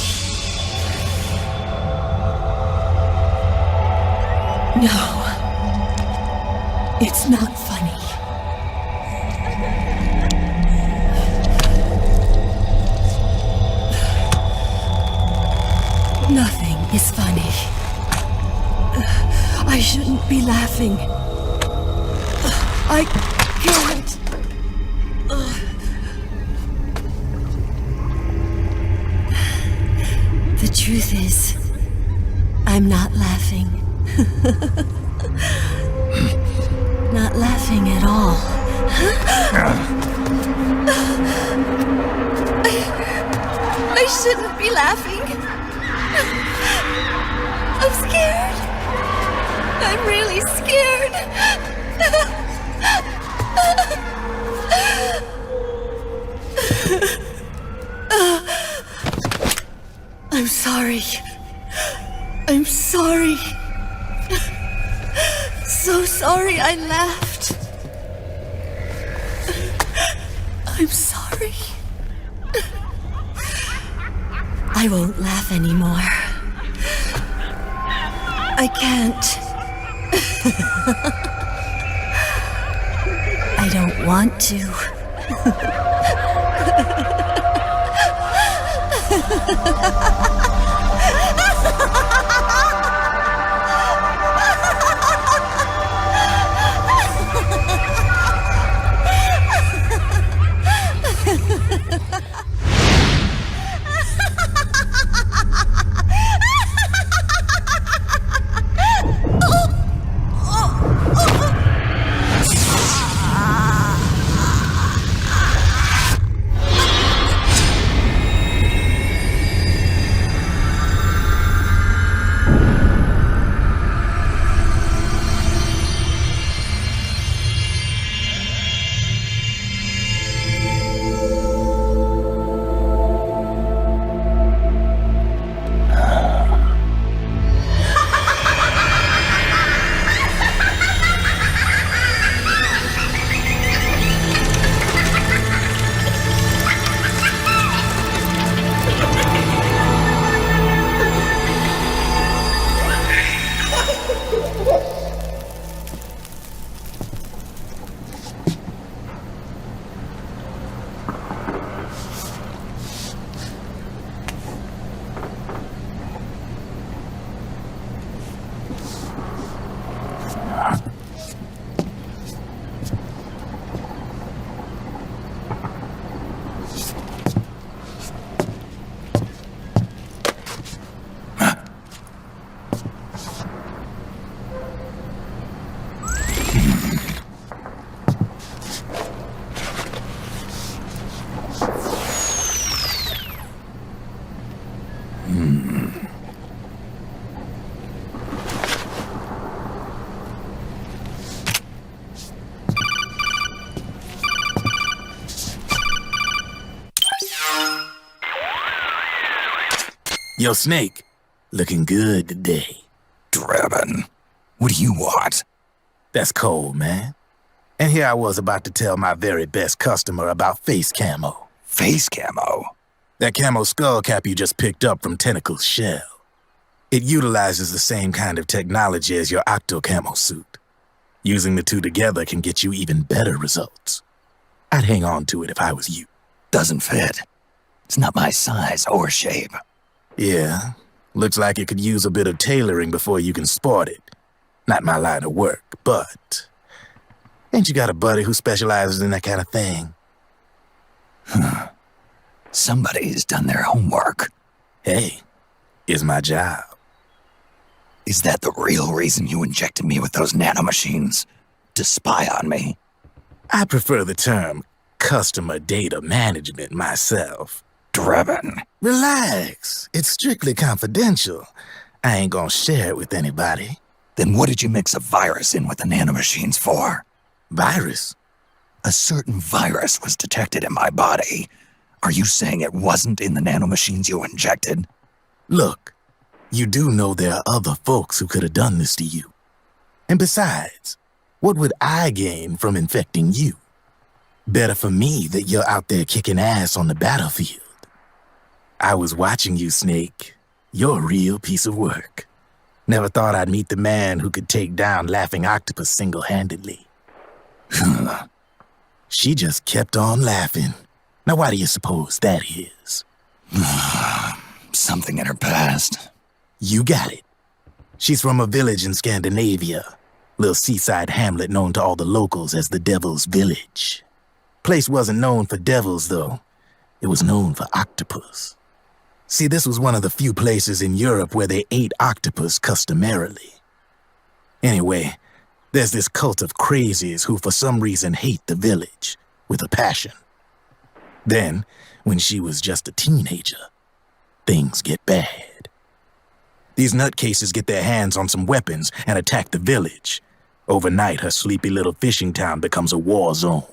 No, it's not funny. Nothing is funny. I shouldn't be laughing. I can't. The truth is, I'm not laughing. Not laughing at all. I shouldn't be laughing. I'm scared. I'm really scared. I'm sorry. I'm sorry. So sorry I laughed. I'm sorry. I won't laugh anymore. I can't. I don't want to. Yo, Snake, looking good today. Draven, what do you want? That's cold, man. And here I was about to tell my very best customer about face camo. Face camo? That camo skull cap you just picked up from Tentacle's shell. It utilizes the same kind of technology as your octo-camo suit. Using the two together can get you even better results. I'd hang on to it if I was you. Doesn't fit. It's not my size or shape. Yeah, looks like it could use a bit of tailoring before you can sport it. Not my line of work, but... Ain't you got a buddy who specializes in that kind of thing? Somebody's done their homework. Hey, it's my job. Is that the real reason you injected me with those nanomachines? To spy on me? I prefer the term customer data management myself. Driven. Relax. It's strictly confidential. I ain't gonna share it with anybody. Then what did you mix a virus in with the nanomachines for? Virus? A certain virus was detected in my body. Are you saying it wasn't in the nanomachines you injected? Look, you do know there are other folks who could have done this to you. And besides, what would I gain from infecting you? Better for me that you're out there kicking ass on the battlefield. I was watching you, Snake. You're a real piece of work. Never thought I'd meet the man who could take down Laughing Octopus single-handedly. She just kept on laughing. Now why do you suppose that is? Something in her past. You got it. She's from a village in Scandinavia. Little seaside hamlet known to all the locals as the Devil's Village. Place wasn't known for devils, though. It was known for octopus. See, this was one of the few places in Europe where they ate octopus customarily. Anyway, there's this cult of crazies who for some reason hate the village with a passion. Then, when she was just a teenager, things get bad. These nutcases get their hands on some weapons and attack the village. Overnight, her sleepy little fishing town becomes a war zone.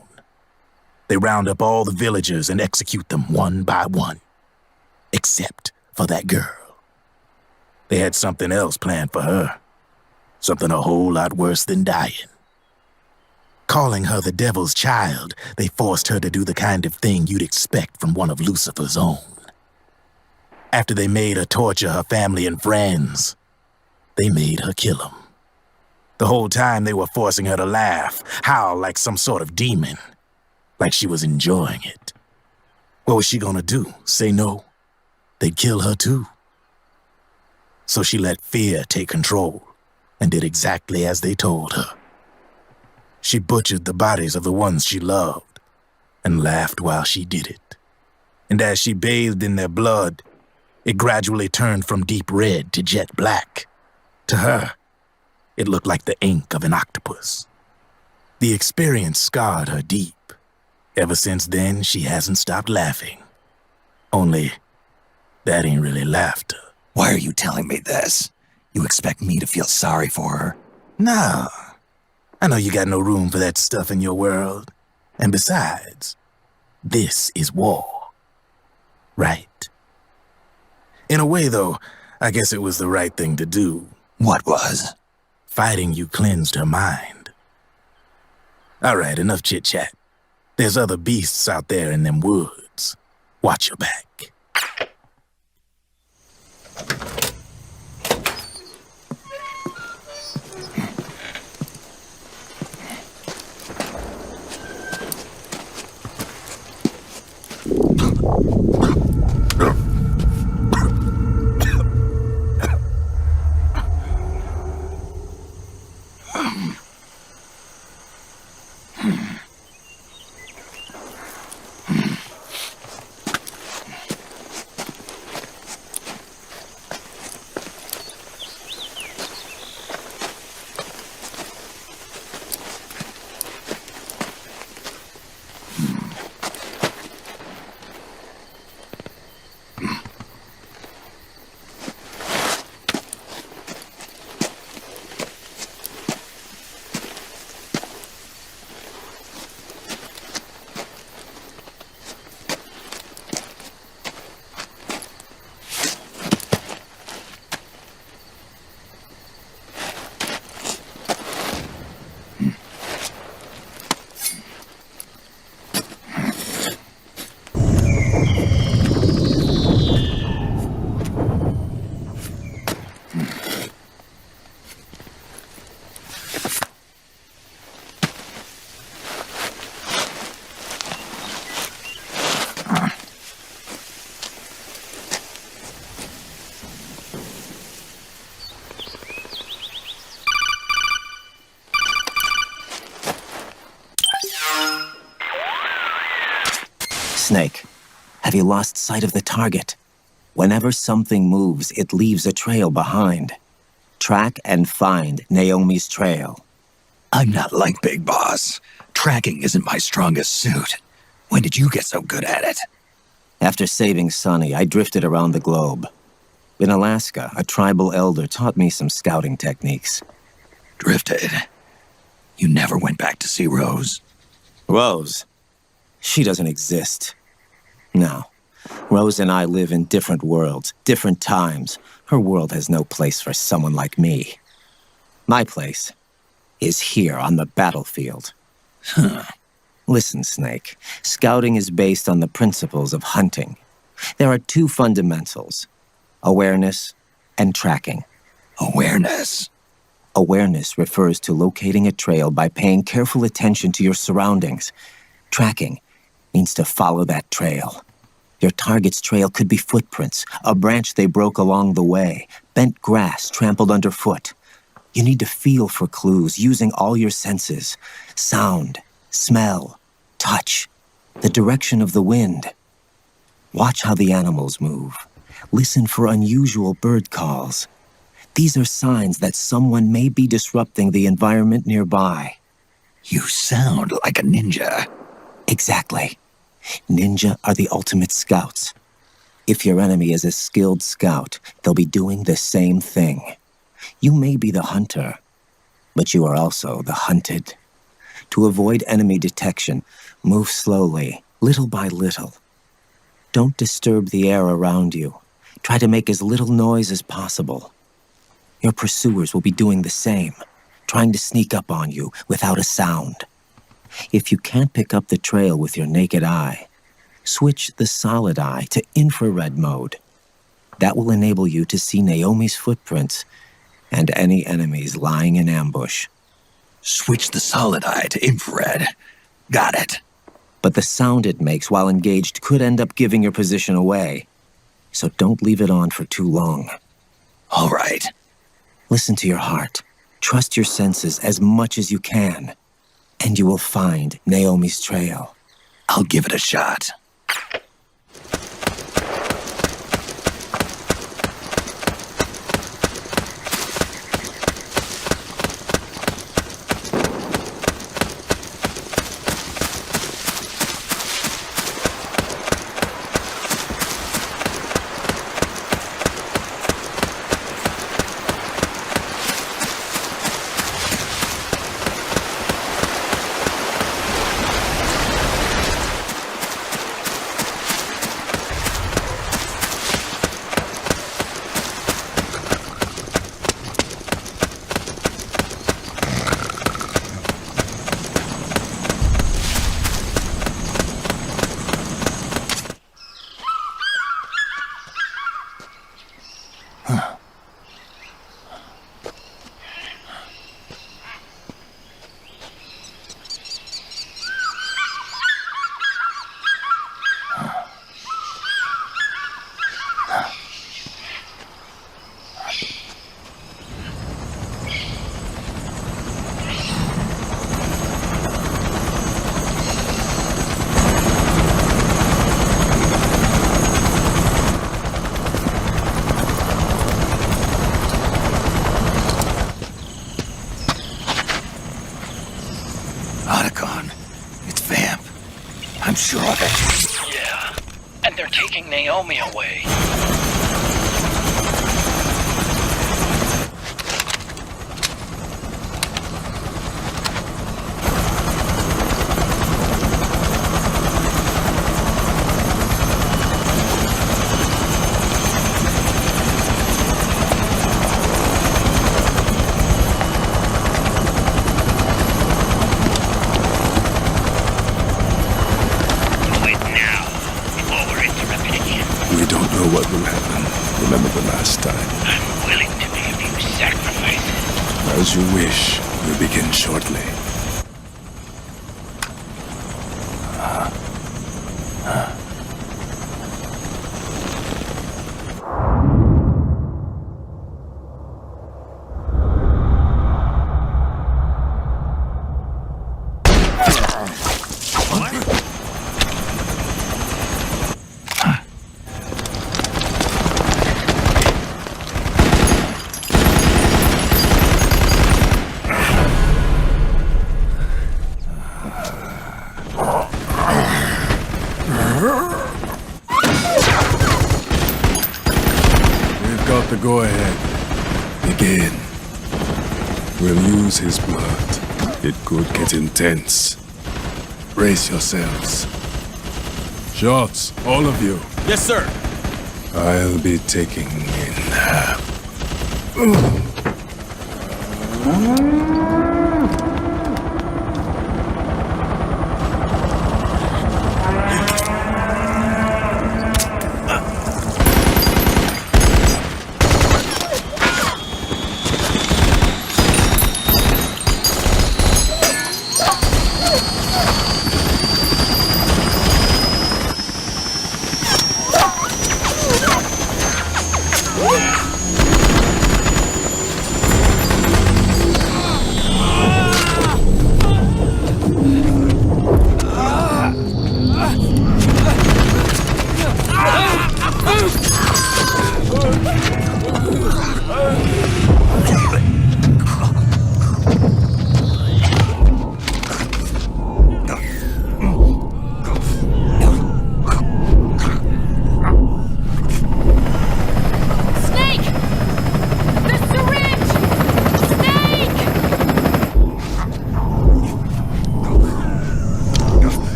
They round up all the villagers and execute them one by one. Except for that girl. They had something else planned for her. Something a whole lot worse than dying. Calling her the devil's child, they forced her to do the kind of thing you'd expect from one of Lucifer's own. After they made her torture her family and friends, they made her kill them. The whole time they were forcing her to laugh, howl like some sort of demon. Like she was enjoying it. What was she gonna do? Say no? They'd kill her too. So she let fear take control and did exactly as they told her. She butchered the bodies of the ones she loved and laughed while she did it. And as she bathed in their blood, it gradually turned from deep red to jet black. To her, it looked like the ink of an octopus. The experience scarred her deep. Ever since then, she hasn't stopped laughing. Only, that ain't really laughter. Why are you telling me this? You expect me to feel sorry for her? Nah. I know you got no room for that stuff in your world. And besides, this is war. Right? In a way, though, I guess it was the right thing to do. What was? Fighting you cleansed her mind. All right, enough chit-chat. There's other beasts out there in them woods. Watch your back. Snake, have you lost sight of the target? Whenever something moves, it leaves a trail behind. Track and find Naomi's trail. I'm not like Big Boss. Tracking isn't my strongest suit. When did you get so good at it? After saving Sonny, I drifted around the globe. In Alaska, a tribal elder taught me some scouting techniques. Drifted? You never went back to see Rose? Rose? She doesn't exist. No. Rose and I live in different worlds, different times. Her world has no place for someone like me. My place is here on the battlefield. Huh. Listen, Snake. Scouting is based on the principles of hunting. There are two fundamentals: awareness and tracking. Awareness? Awareness refers to locating a trail by paying careful attention to your surroundings. Tracking means to follow that trail. Your target's trail could be footprints, a branch they broke along the way, bent grass trampled underfoot. You need to feel for clues using all your senses: sound, smell, touch, the direction of the wind. Watch how the animals move. Listen for unusual bird calls. These are signs that someone may be disrupting the environment nearby. You sound like a ninja. Exactly. Ninja are the ultimate scouts. If your enemy is a skilled scout, they'll be doing the same thing. You may be the hunter, but you are also the hunted. To avoid enemy detection, move slowly, little by little. Don't disturb the air around you. Try to make as little noise as possible. Your pursuers will be doing the same, trying to sneak up on you without a sound. If you can't pick up the trail with your naked eye, switch the solid eye to infrared mode. That will enable you to see Naomi's footprints and any enemies lying in ambush. Switch the solid eye to infrared. Got it. But the sound it makes while engaged could end up giving your position away. So don't leave it on for too long. All right. Listen to your heart. Trust your senses as much as you can. And you will find Naomi's trail. I'll give it a shot. I'm sure of it. Yeah, and they're taking Naomi away. What will happen? Remember the last time. I'm willing to make a few sacrifices. As you wish. We'll begin shortly. Go ahead. Begin. We'll use his blood. It could get intense. Brace yourselves. Shots, all of you. Yes, sir. I'll be taking in half.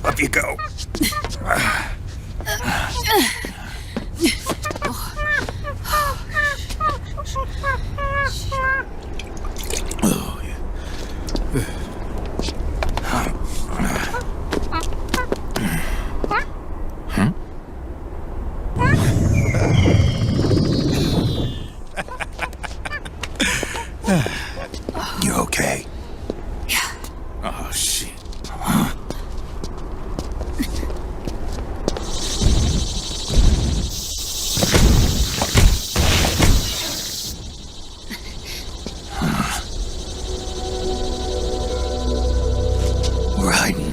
Up you go. You okay? Yeah. Oh, shit. We're hiding.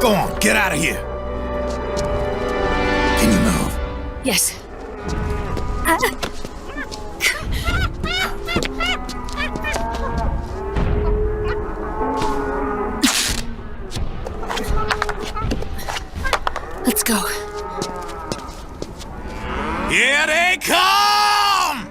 Go on, get out of here. Can you move? Yes. Let's go. Here they come!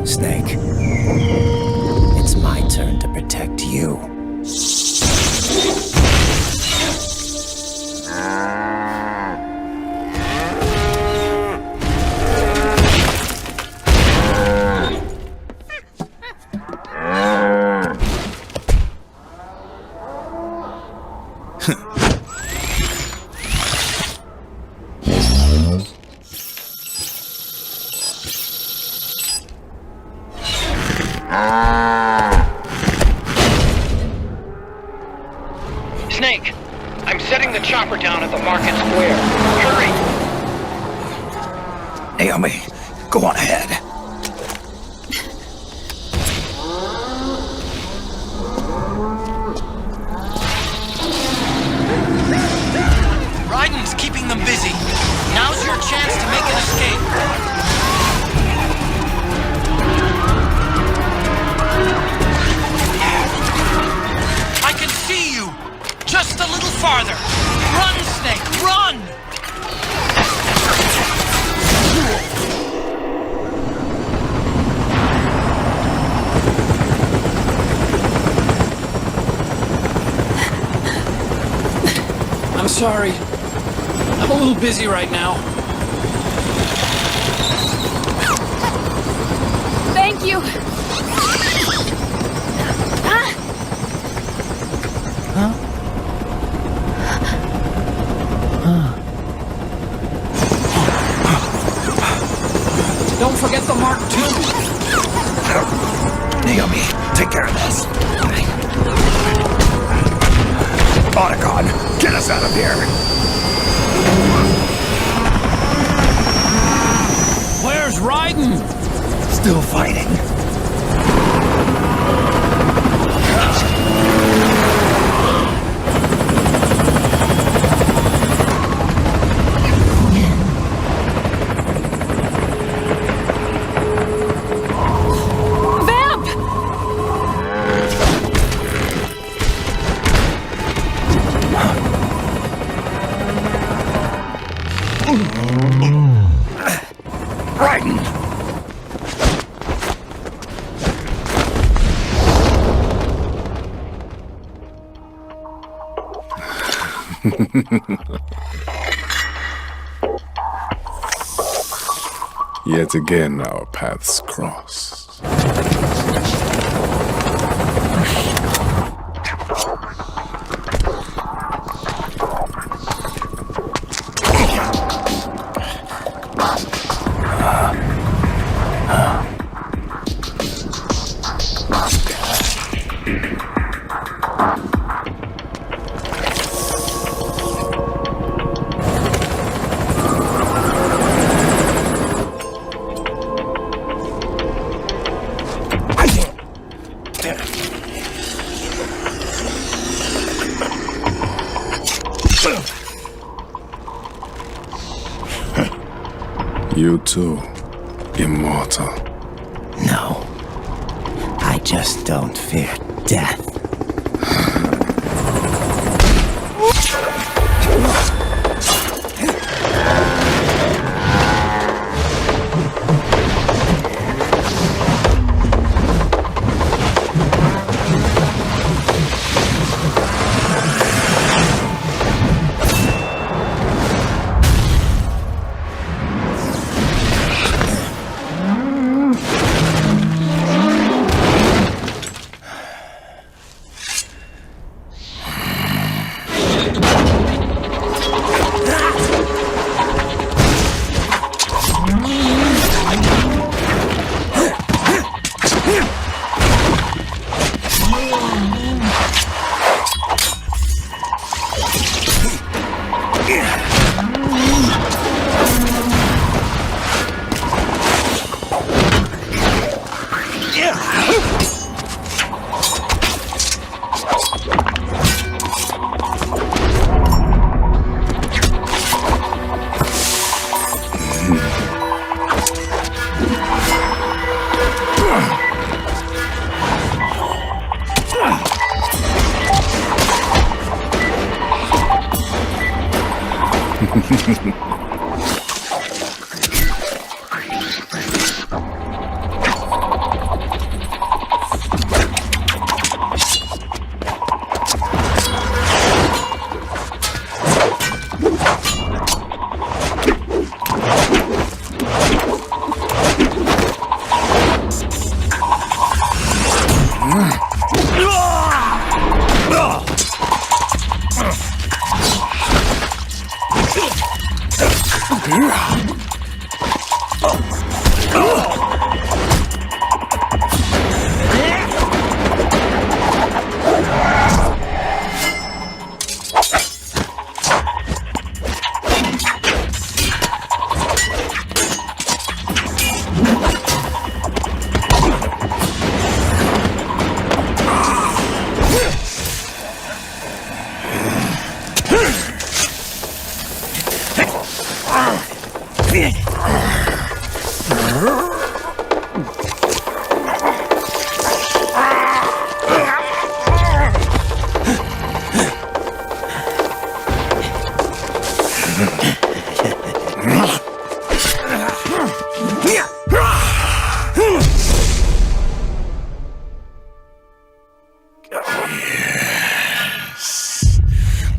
Snake, it's my turn to protect you. Snake, I'm setting the chopper down at the market square. Hurry! Naomi, go on ahead. Raiden's keeping them busy. Now's your chance to make an escape. I can see you! Just a little farther! Run, Snake, run! I'm sorry. I'm a little busy right now. Thank you. Don't forget the Mark II. Naomi, take care of this. Otacon, get us out of here. Where's Raiden? Still fighting. Yet again our paths cross. You too, immortal. No. I just don't fear death.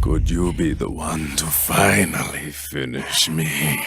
Could you be the one to finally finish me?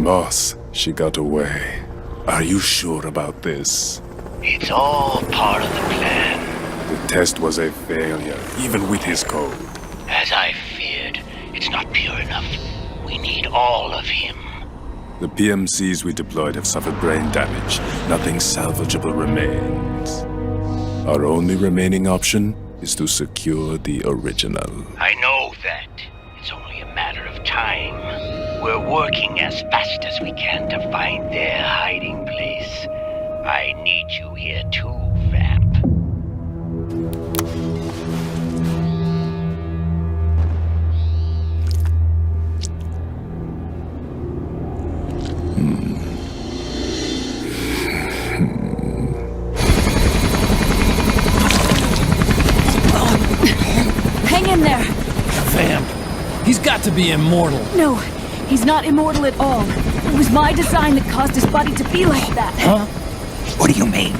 Boss, she got away. Are you sure about this? It's all part of the plan. The test was a failure, even with his code. As I feared, it's not pure enough. We need all of him. The PMCs we deployed have suffered brain damage. Nothing salvageable remains. Our only remaining option is to secure the original. I know that. It's only a matter of time. We're working as fast as we can to find their hiding place. I need you here too, Vamp. Hang in there! Vamp. He's got to be immortal. No, he's not immortal at all. It was my design that caused his body to be like that. Huh? What do you mean?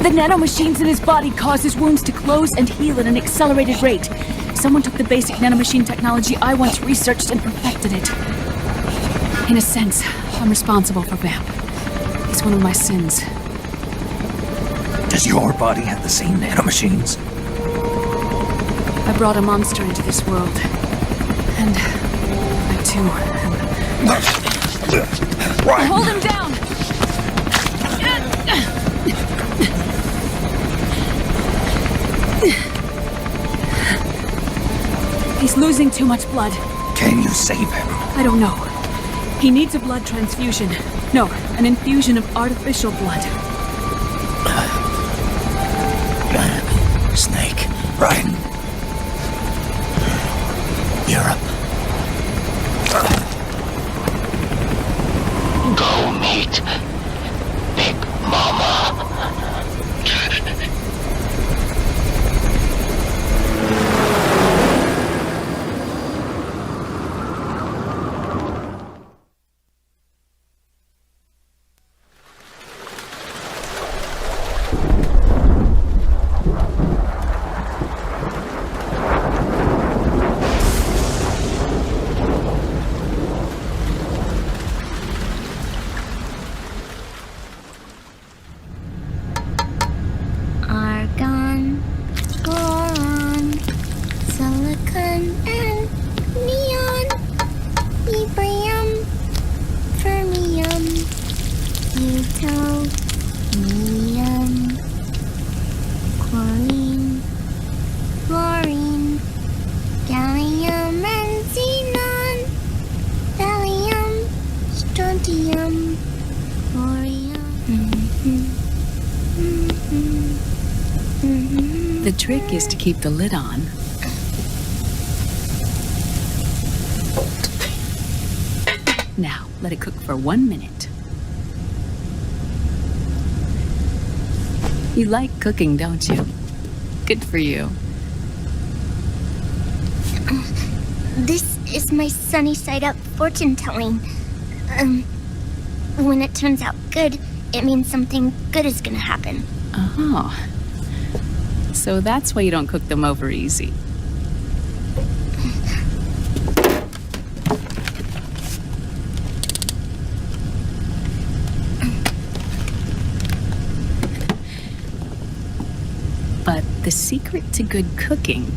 The nanomachines in his body cause his wounds to close and heal at an accelerated rate. Someone took the basic nanomachine technology I once researched and perfected it. In a sense, I'm responsible for Vamp. It's one of my sins. Does your body have the same nanomachines? I brought a monster into this world. And I too am... Hold him down! He's losing too much blood. Can you save him? I don't know. He needs a blood transfusion. No, an infusion of artificial blood. Snake, Ryan. Europe. Go meet Big Mama. Argon, boron, silicon, and neon, yttrium, fermium, plutonium, chlorine, fluorine, gallium, and xenon, thallium, strontium, thorium. The trick is to keep the lid on. Now, let it cook for 1 minute. You like cooking, don't you? Good for you. This is my sunny side up fortune telling. When it turns out good, it means something good is gonna happen. Oh. So that's why you don't cook them over easy. But the secret to good cooking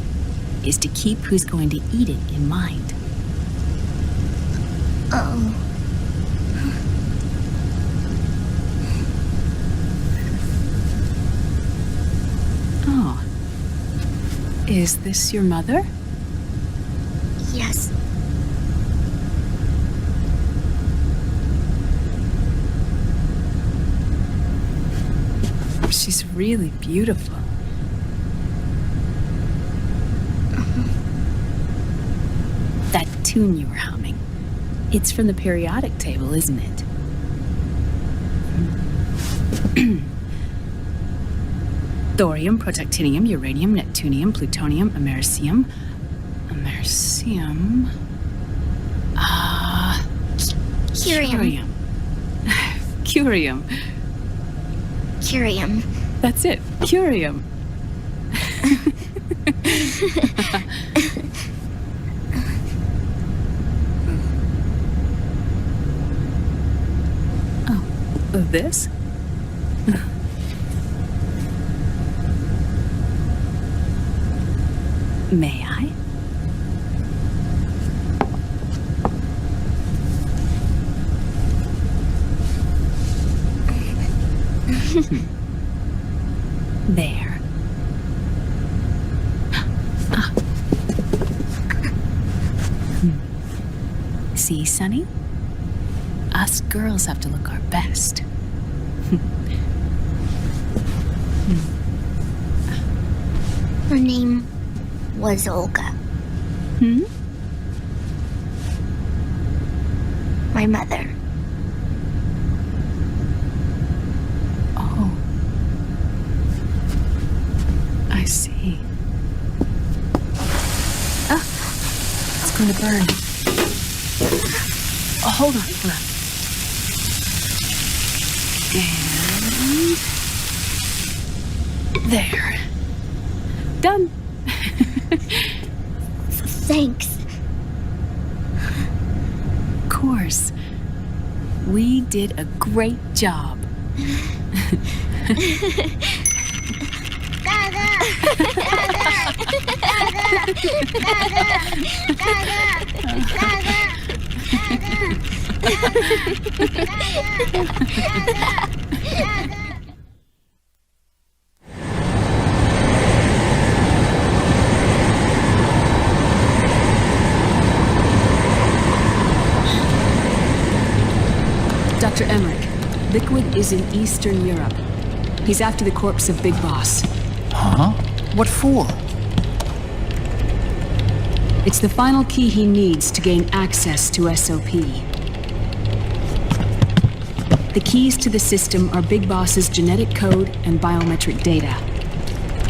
is to keep who's going to eat it in mind. Oh. Oh. Is this your mother? Yes. She's really beautiful. That tune you were humming, it's from the periodic table, isn't it? Thorium, protactinium, uranium, neptunium, plutonium, americium. Americium. Curium. Curium. Curium. That's it. Curium. This? May I? There. See, Sonny? Us girls have to look our best. Her name was Olga. My mother. Oh. I see. Ah! It's going to burn. Oh, hold on. And... there. Done. Thanks. Of course. We did a great job. Dr. Emmerich, Liquid is in Eastern Europe. He's after the corpse of Big Boss. Huh? What for? It's the final key he needs to gain access to SOP. The keys to the system are Big Boss's genetic code and biometric data.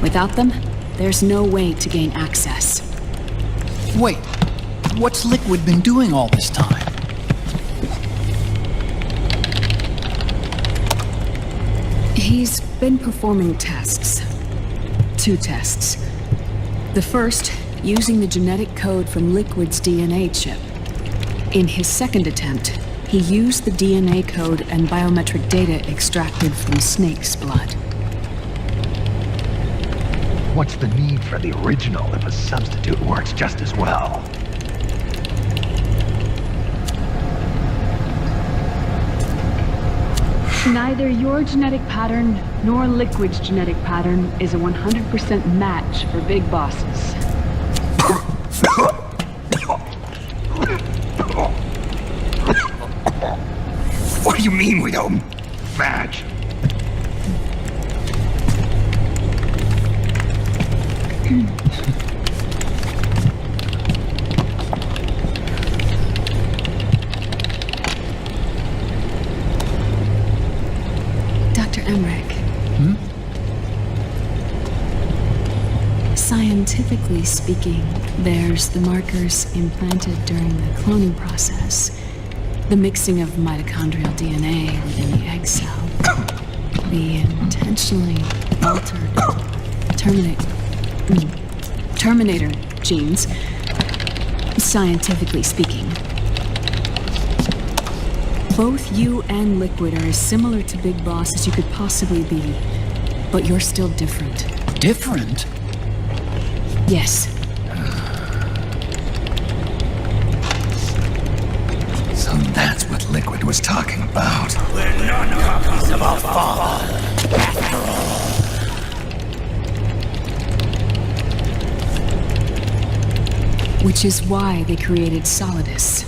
Without them, there's no way to gain access. Wait, what's Liquid been doing all this time? He's been performing tests. 2 tests. The first, using the genetic code from Liquid's DNA chip. In his second attempt, he used the DNA code and biometric data extracted from Snake's blood. What's the need for the original if a substitute works just as well? Neither your genetic pattern nor Liquid's genetic pattern is a 100% match for Big Bosses. What do you mean we don't match? Dr. Emmerich. Scientifically speaking, there's the markers implanted during the cloning process. The mixing of mitochondrial DNA within the egg cell. The intentionally altered Terminator genes. Scientifically speaking. Both you and Liquid are as similar to Big Boss as you could possibly be, but you're still different. Different? Yes. So that's what Liquid was talking about. We're not copies of our father, after all. Which is why they created Solidus.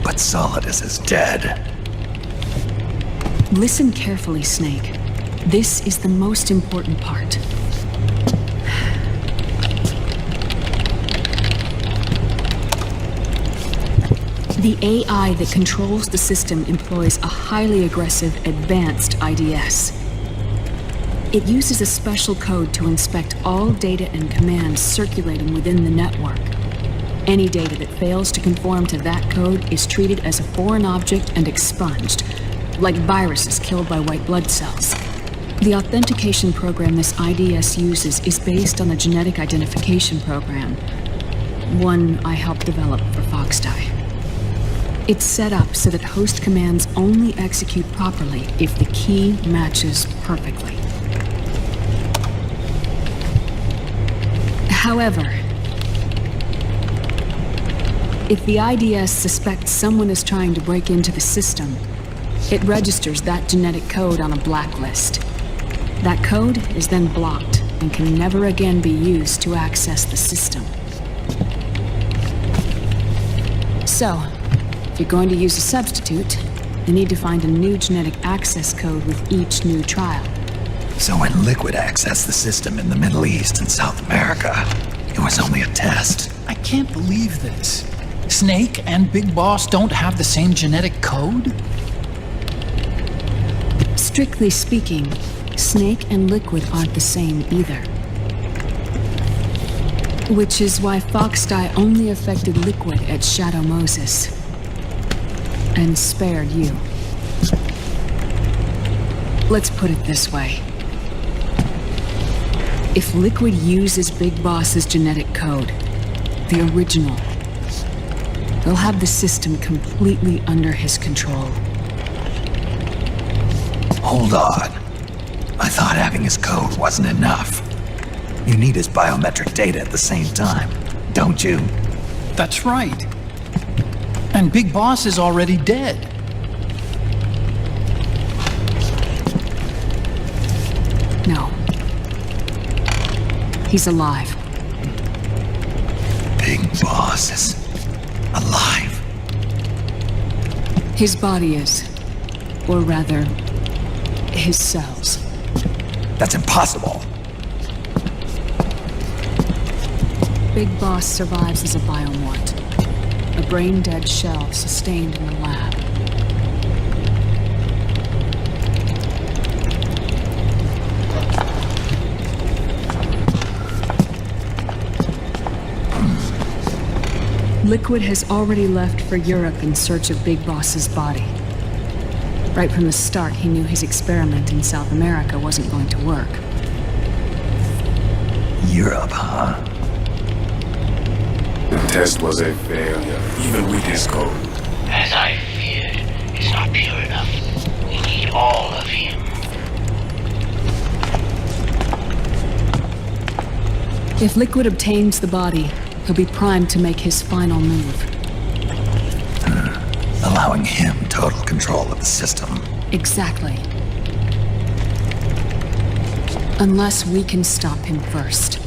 But Solidus is dead. Listen carefully, Snake. This is the most important part. The AI that controls the system employs a highly aggressive, advanced IDS. It uses a special code to inspect all data and commands circulating within the network. Any data that fails to conform to that code is treated as a foreign object and expunged, like viruses killed by white blood cells. The authentication program this IDS uses is based on the genetic identification program, one I helped develop for Foxdie. It's set up so that host commands only execute properly if the key matches perfectly. However, if the IDS suspects someone is trying to break into the system, it registers that genetic code on a blacklist. That code is then blocked and can never again be used to access the system. So, if you're going to use a substitute, you need to find a new genetic access code with each new trial. So when Liquid accessed the system in the Middle East and South America, it was only a test. I can't believe this. Snake and Big Boss don't have the same genetic code? Strictly speaking, Snake and Liquid aren't the same either. Which is why Foxdie only affected Liquid at Shadow Moses. And spared you. Let's put it this way. If Liquid uses Big Boss's genetic code, the original, he'll have the system completely under his control. Hold on. I thought having his code wasn't enough. You need his biometric data at the same time, don't you? That's right. And Big Boss is already dead. No. He's alive. Big Boss is alive. His body is. Or rather, his cells. That's impossible. Big Boss survives as a biomort. A brain-dead shell sustained in the lab. Liquid has already left for Europe in search of Big Boss's body. Right from the start, he knew his experiment in South America wasn't going to work. Europe, huh? The test was a failure, even with his code. As I feared, he's not pure enough. We need all of him. If Liquid obtains the body, he'll be primed to make his final move. Allowing him total control of the system. Exactly. Unless we can stop him first.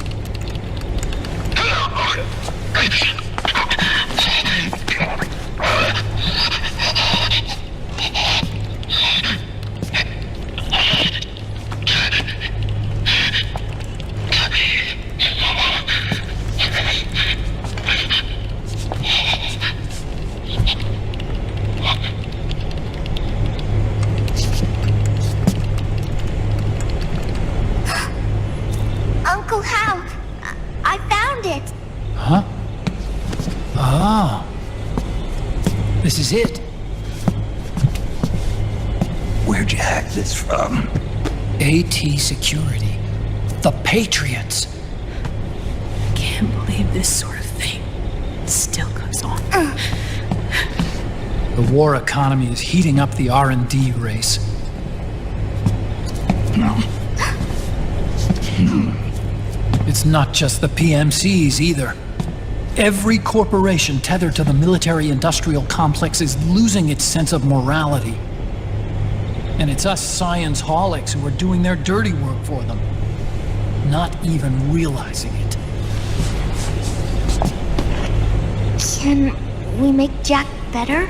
Uncle Hal, I found it. Huh? Ah. This is it. Where'd you hack this from? AT Security. The Patriots. I can't believe this sort of thing still goes on. The war economy is heating up the R&D race. It's not just the PMCs either. Every corporation tethered to the military-industrial complex is losing its sense of morality. And it's us science-holics who are doing their dirty work for them, not even realizing it. Can we make Jack better?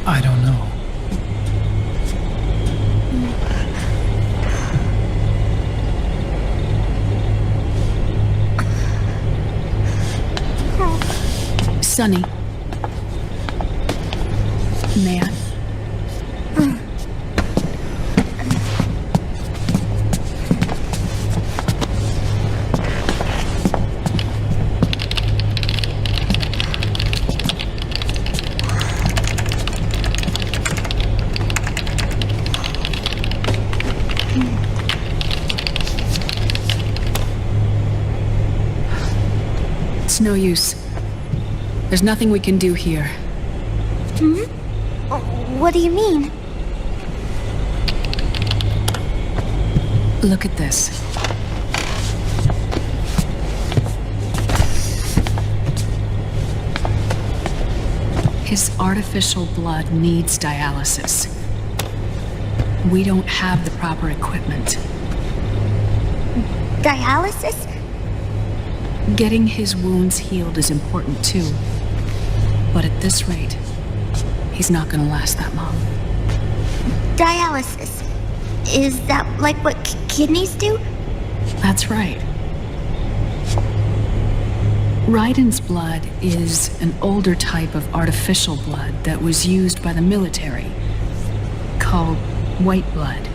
I don't know. Sonny. May I? It's no use. There's nothing we can do here. Hmm? What do you mean? Look at this. His artificial blood needs dialysis. We don't have the proper equipment. Dialysis? Getting his wounds healed is important too. But at this rate, he's not gonna last that long. Dialysis? Is that like what kidneys do? That's right. Raiden's blood is an older type of artificial blood that was used by the military, called white blood.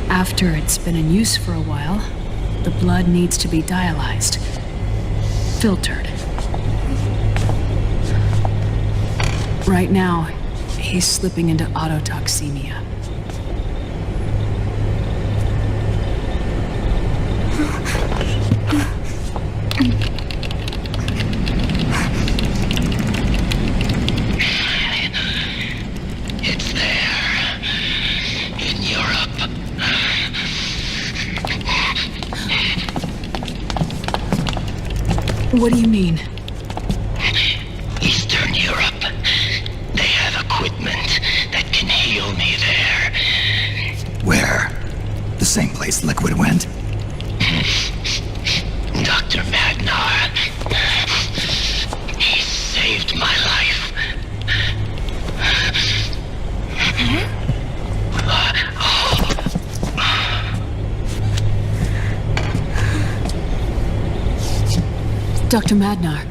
After it's been in use for a while, the blood needs to be dialyzed, filtered. Right now, he's slipping into autotoxemia. It's there. In Europe. What do you mean? Eastern Europe. They have equipment that can heal me there. Where? The same place Liquid went? Dr. Magnar. He saved my life. Dr. Magnar.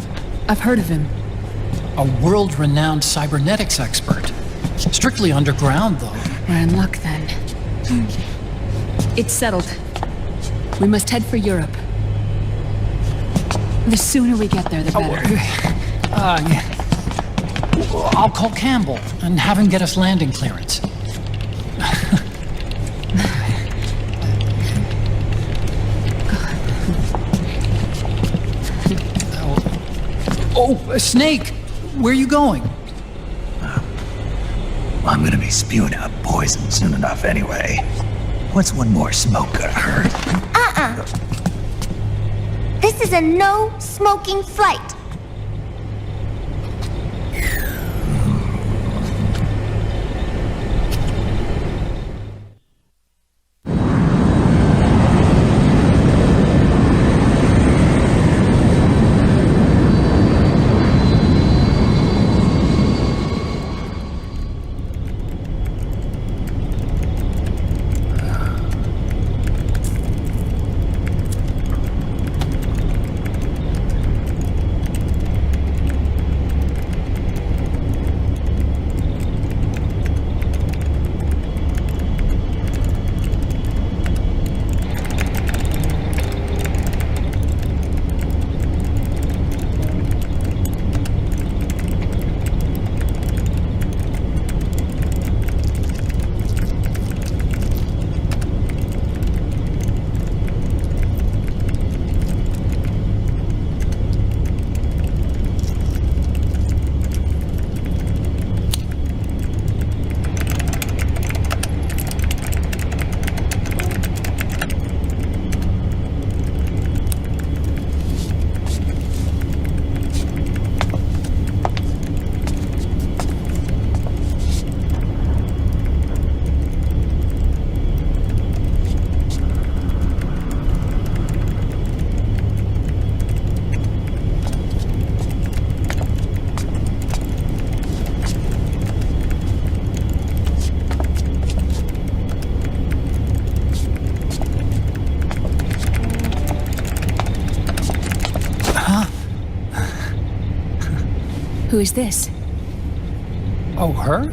I've heard of him. A world-renowned cybernetics expert. Strictly underground, though. We're in luck, then. It's settled. We must head for Europe. The sooner we get there, the better. I'll call Campbell and have him get us landing clearance. Oh, Snake! Where are you going? I'm gonna be spewing out poison soon enough anyway. What's one more smoke gonna hurt? This is a no-smoking flight. Who is this? Oh, her?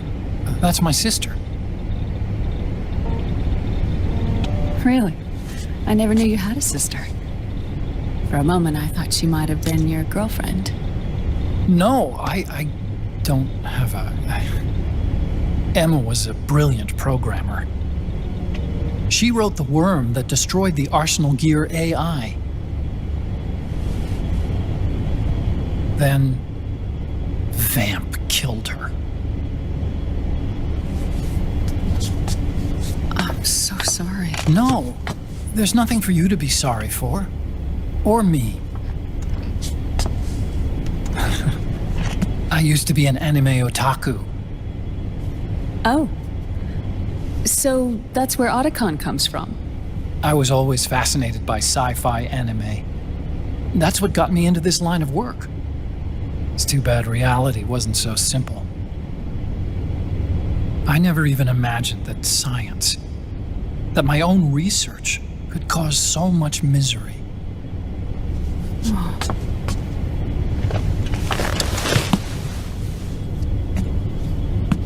That's my sister. Really? I never knew you had a sister. For a moment, I thought she might have been your girlfriend. No, I don't have a... Emma was a brilliant programmer. She wrote the worm that destroyed the Arsenal Gear AI. Then, Vamp killed her. I'm so sorry. No, there's nothing for you to be sorry for. Or me. I used to be an anime otaku. Oh. So that's where Otacon comes from? I was always fascinated by sci-fi anime. That's what got me into this line of work. It's too bad reality wasn't so simple. I never even imagined that science, that my own research, could cause so much misery. Oh.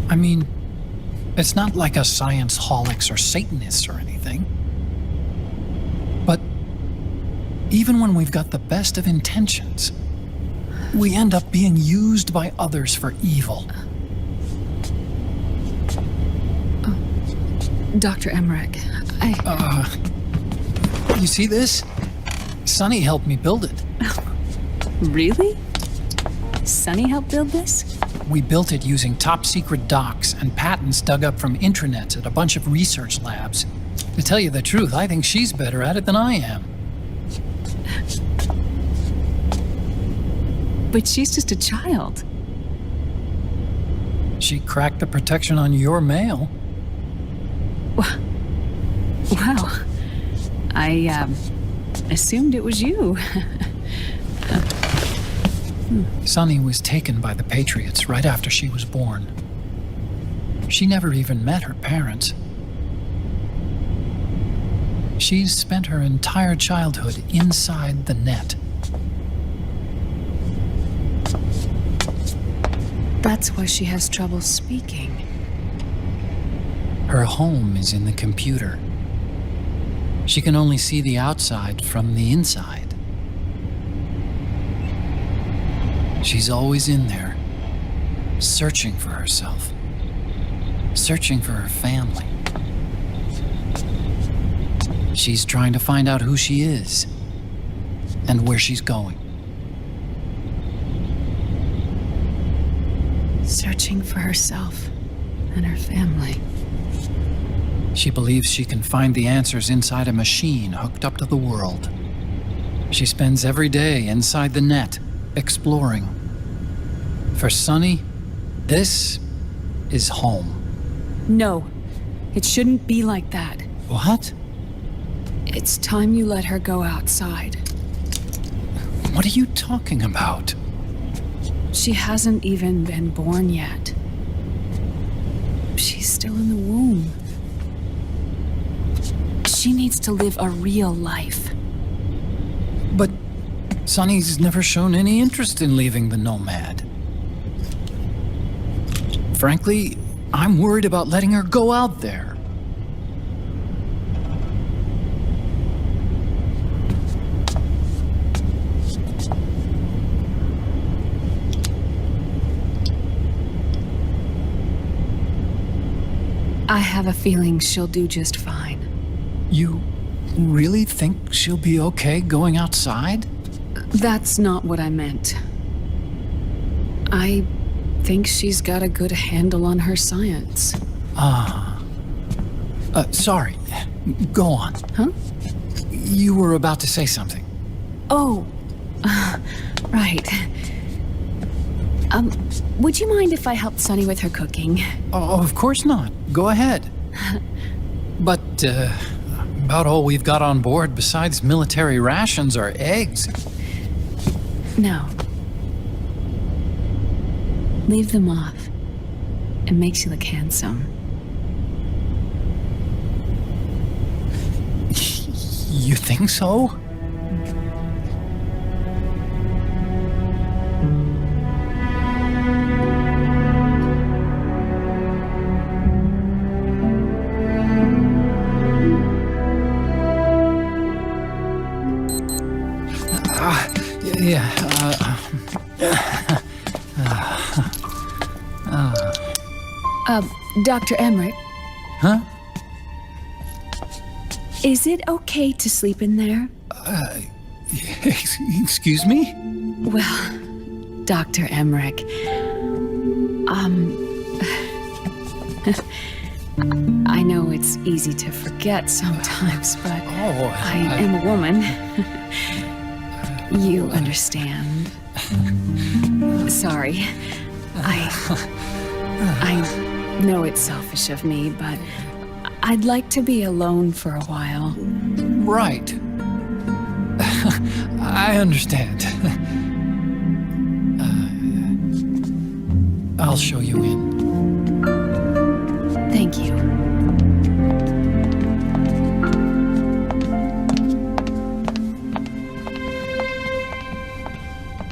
I mean, it's not like us science holics or Satanists or anything. But even when we've got the best of intentions, we end up being used by others for evil. Dr. Emmerich, You see this? Sonny helped me build it. Really? Sonny helped build this? We built it using top-secret docs and patents dug up from intranets at a bunch of research labs. To tell you the truth, I think she's better at it than I am. But she's just a child. She cracked the protection on your mail. Wow. I assumed it was you. Sunny was taken by the Patriots right after she was born. She never even met her parents. She's spent her entire childhood inside the net. That's why she has trouble speaking. Her home is in the computer. She can only see the outside from the inside. She's always in there, searching for herself, searching for her family. She's trying to find out who she is and where she's going. Searching for herself and her family. She believes she can find the answers inside a machine hooked up to the world. She spends every day inside the net, exploring. For Sunny, this is home. No, it shouldn't be like that. What? It's time you let her go outside. What are you talking about? She hasn't even been born yet. She's still in the womb. She needs to live a real life. But Sunny's never shown any interest in leaving the Nomad. Frankly, I'm worried about letting her go out there. I have a feeling she'll do just fine. You really think she'll be okay going outside? That's not what I meant. I think she's got a good handle on her science. Sorry. Go on. Huh? You were about to say something. Oh, right. Would you mind if I helped Sunny with her cooking? Oh, of course not. Go ahead. But, about all we've got on board besides military rations are eggs. No. Leave them off. It makes you look handsome. You think so? Dr. Emmerich? Huh? Is it okay to sleep in there? Excuse me? Well, Dr. Emmerich. I know it's easy to forget sometimes, but I am a woman. You understand. Sorry. I know it's selfish of me, but I'd like to be alone for a while. Right. I understand. I'll show you in. Thank you.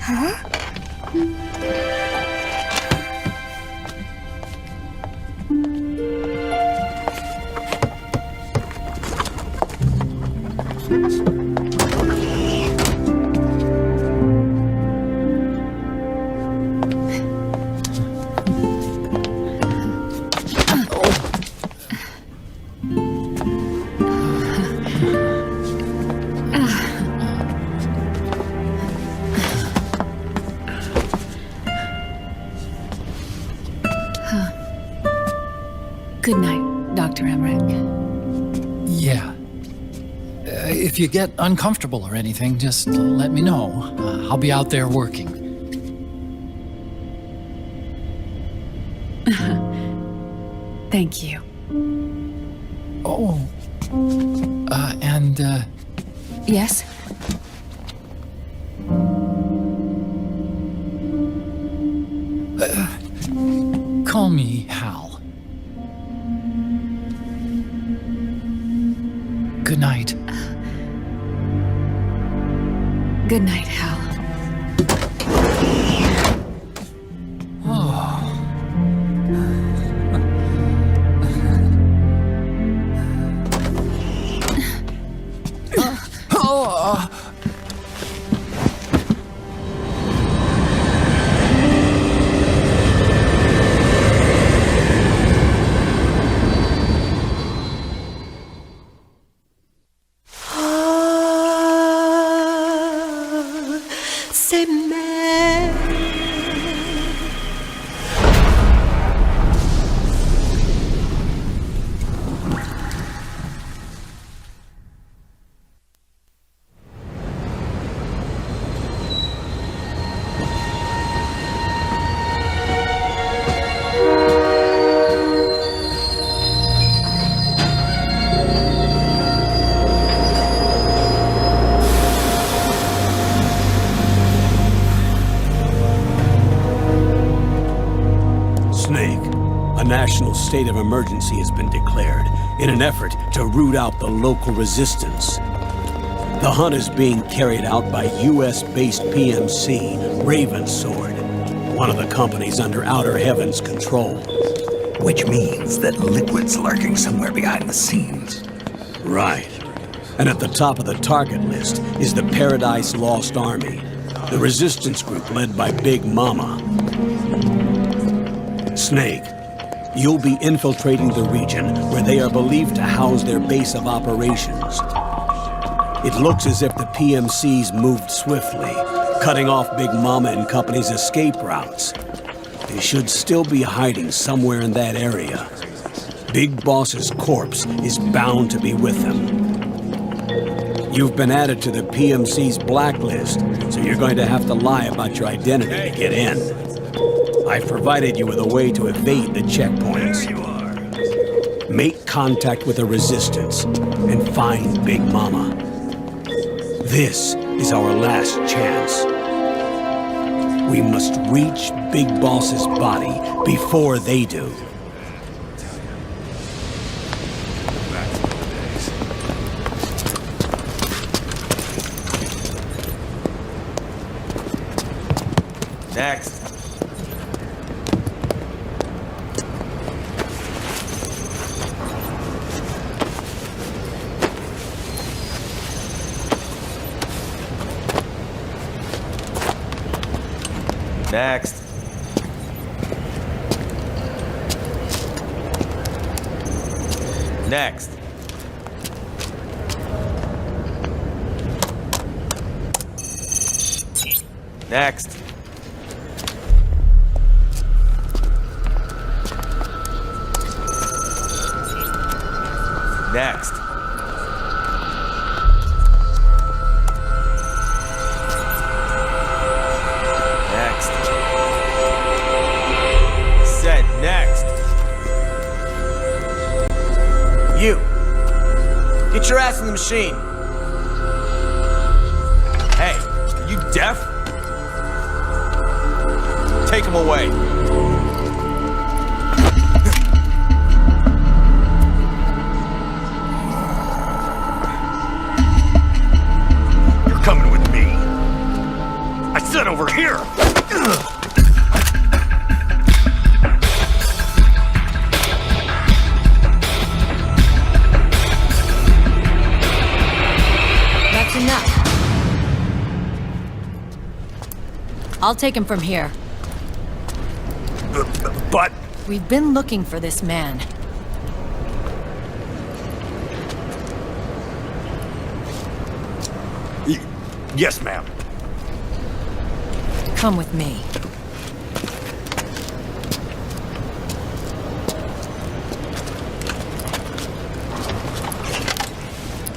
Huh? Good night, Dr. Emmerich. Yeah. If you get uncomfortable or anything, just let me know. I'll be out there working. Thank you. Oh. And, Yes? Call me Hal. Good night. Good night, Hal. National state of emergency has been declared in an effort to root out the local resistance. The hunt is being carried out by US-based PMC Ravensword, one of the companies under Outer Heaven's control. Which means that Liquid's lurking somewhere behind the scenes. Right. And at the top of the target list is the Paradise Lost Army, the resistance group led by Big Mama. Snake, you'll be infiltrating the region where they are believed to house their base of operations. It looks as if the PMCs moved swiftly, cutting off Big Mama and company's escape routes. They should still be hiding somewhere in that area. Big Boss's corpse is bound to be with them. You've been added to the PMC's blacklist, so you're going to have to lie about your identity to get in. I've provided you with a way to evade the checkpoints. There you are. Make contact with the resistance and find Big Mama. This is our last chance. We must reach Big Boss's body before they do. Next. Next. Next. Next. Next. Next. Said next. You. Get your ass in the machine. Hey, are you deaf? Take him away. You're coming with me. I said over here. That's enough. I'll take him from here. But... We've been looking for this man. Yes, ma'am. Come with me.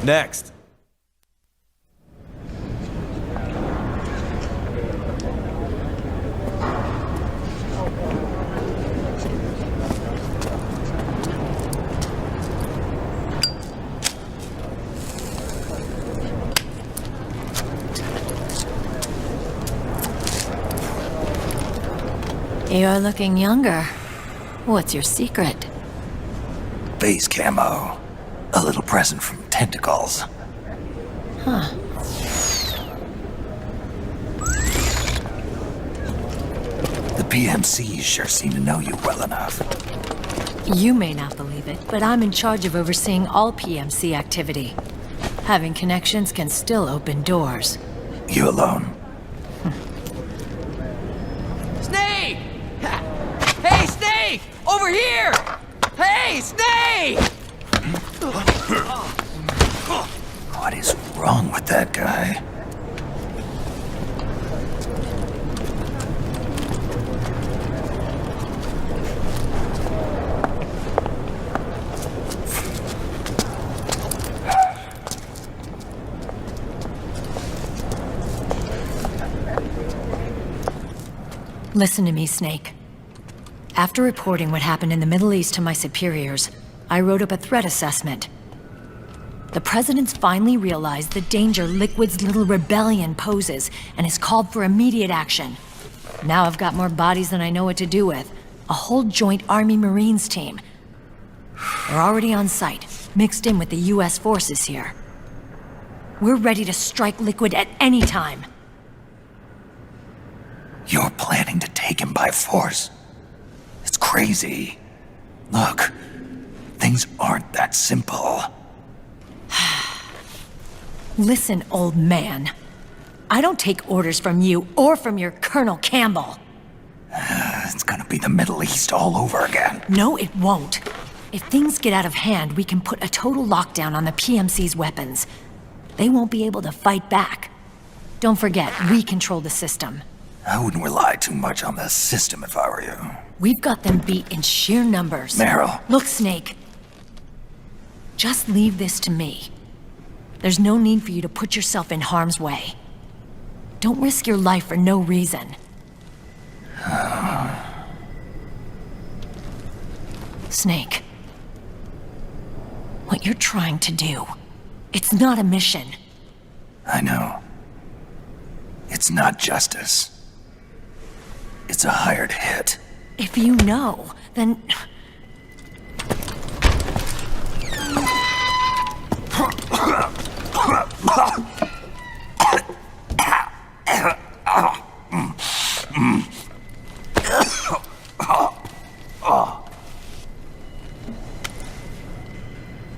Next. You're looking younger. What's your secret? Base camo. A little present from Tentacles. Huh. The PMCs sure seem to know you well enough. You may not believe it, but I'm in charge of overseeing all PMC activity. Having connections can still open doors. You alone? Snake! Hey, Snake! Over here! Hey, Snake! What is wrong with that guy? Listen to me, Snake. After reporting what happened in the Middle East to my superiors, I wrote up a threat assessment. The President's finally realized the danger Liquid's little rebellion poses and has called for immediate action. Now I've got more bodies than I know what to do with. A whole joint Army-Marines team. They're already on site, mixed in with the U.S. forces here. We're ready to strike Liquid at any time. You're planning to take him by force? It's crazy. Look, things aren't that simple. Listen, old man. I don't take orders from you or from your Colonel Campbell. It's gonna be the Middle East all over again. No, it won't. If things get out of hand, we can put a total lockdown on the PMC's weapons. They won't be able to fight back. Don't forget, we control the system. I wouldn't rely too much on the system if I were you. We've got them beat in sheer numbers. Meryl. Look, Snake. Just leave this to me. There's no need for you to put yourself in harm's way. Don't risk your life for no reason. Snake. What you're trying to do, it's not a mission. I know. It's not justice. It's a hired hit. If you know, then...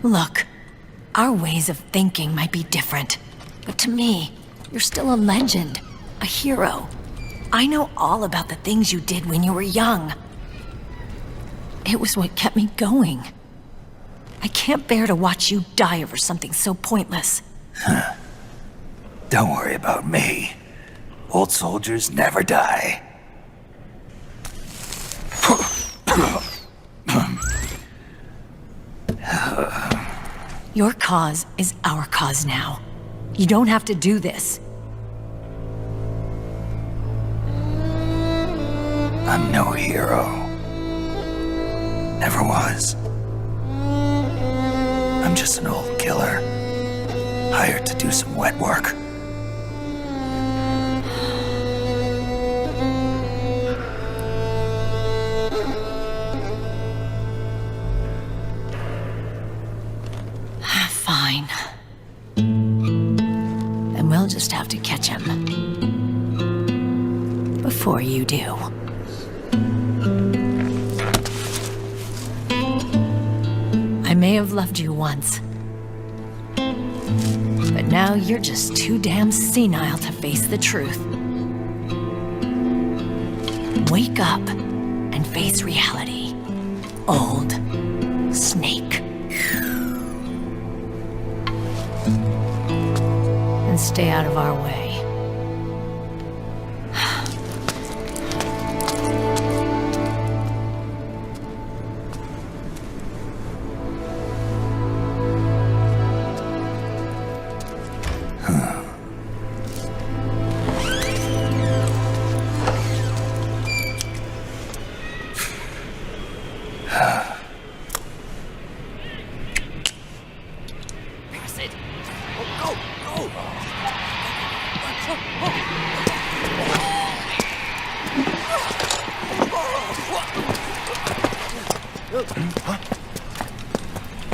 Look, our ways of thinking might be different, but to me, you're still a legend, a hero. I know all about the things you did when you were young. It was what kept me going. I can't bear to watch you die over something so pointless. Don't worry about me. Old soldiers never die. Your cause is our cause now. You don't have to do this. I'm no hero. Never was. I'm just an old killer, hired to do some wet work. Fine. Then we'll just have to catch him. Before you do. I may have loved you once. But now you're just too damn senile to face the truth. Wake up and face reality. Old Snake. And stay out of our way.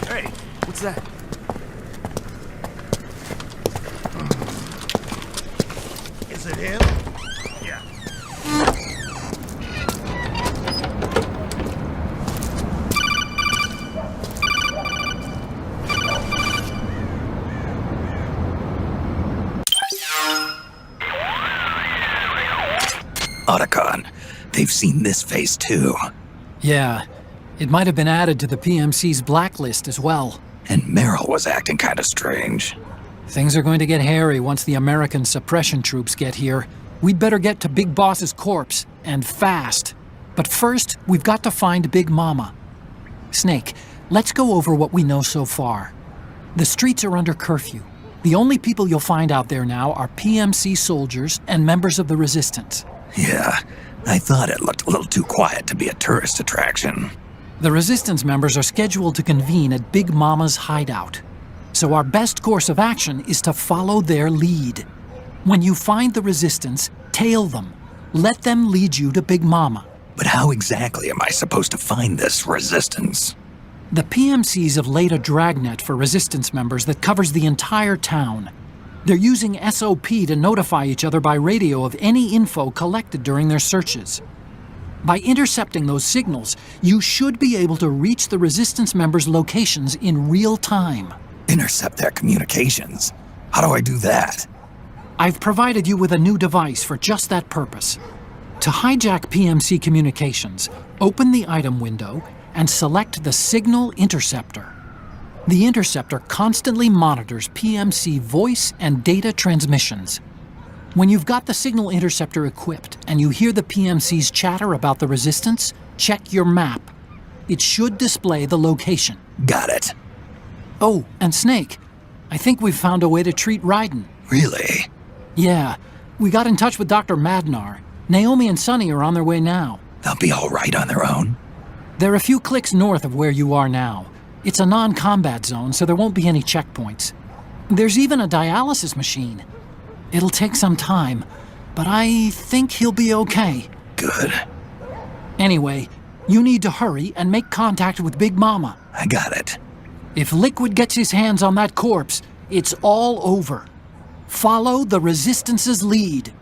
Hey, what's that? Is it him? Yeah. Otacon, they've seen this face too. Yeah, it might have been added to the PMC's blacklist as well. And Meryl was acting kind of strange. Things are going to get hairy once the American suppression troops get here. We'd better get to Big Boss's corpse, and fast. But first, we've got to find Big Mama. Snake, let's go over what we know so far. The streets are under curfew. The only people you'll find out there now are PMC soldiers and members of the Resistance. Yeah, I thought it looked a little too quiet to be a tourist attraction. The Resistance members are scheduled to convene at Big Mama's hideout. So our best course of action is to follow their lead. When you find the Resistance, tail them. Let them lead you to Big Mama. But how exactly am I supposed to find this Resistance? The PMCs have laid a dragnet for Resistance members that covers the entire town. They're using SOP to notify each other by radio of any info collected during their searches. By intercepting those signals, you should be able to reach the Resistance members' locations in real time. Intercept their communications? How do I do that? I've provided you with a new device for just that purpose. To hijack PMC communications, open the item window and select the Signal Interceptor. The interceptor constantly monitors PMC voice and data transmissions. When you've got the Signal Interceptor equipped and you hear the PMC's chatter about the Resistance, check your map. It should display the location. Got it. Oh, and Snake, I think we've found a way to treat Raiden. Really? Yeah, we got in touch with Dr. Madnar. Naomi and Sonny are on their way now. They'll be all right on their own? They're a few clicks north of where you are now. It's a non-combat zone, so there won't be any checkpoints. There's even a dialysis machine. It'll take some time, but I think he'll be okay. Good. Anyway, you need to hurry and make contact with Big Mama. I got it. If Liquid gets his hands on that corpse, it's all over. Follow the Resistance's lead.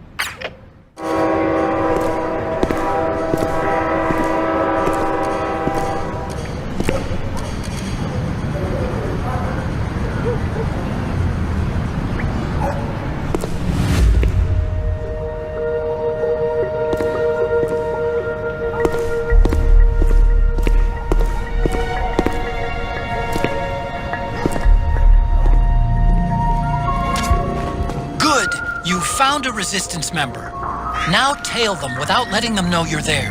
Found a Resistance member. Now tail them without letting them know you're there.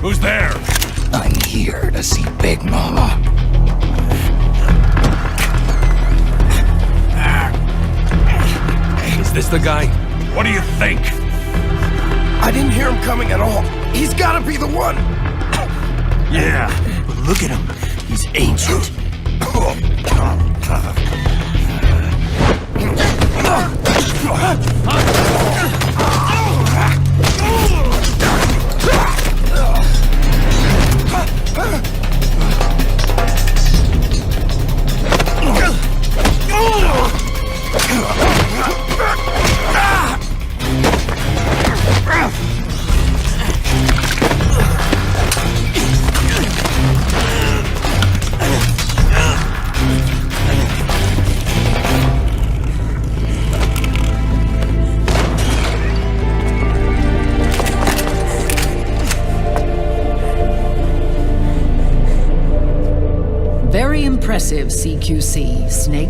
Who's there? I'm here to see Big Mama. Is this the guy? What do you think? I didn't hear him coming at all. He's gotta be the one. Yeah, but look at him. He's ancient. Very impressive, CQC, Snake.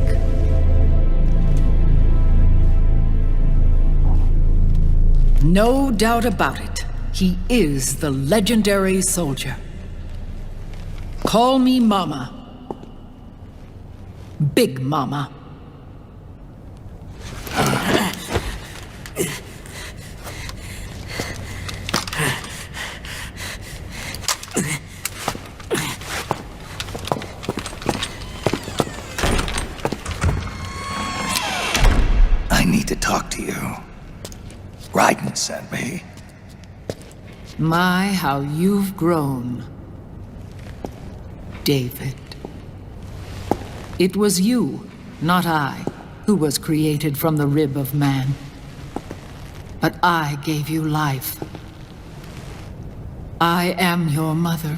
No doubt about it. He is the legendary soldier. Call me Mama. Big Mama. I need to talk to you. Raiden sent me. My, how you've grown, David. It was you, not I, who was created from the rib of man. But I gave you life. I am your mother.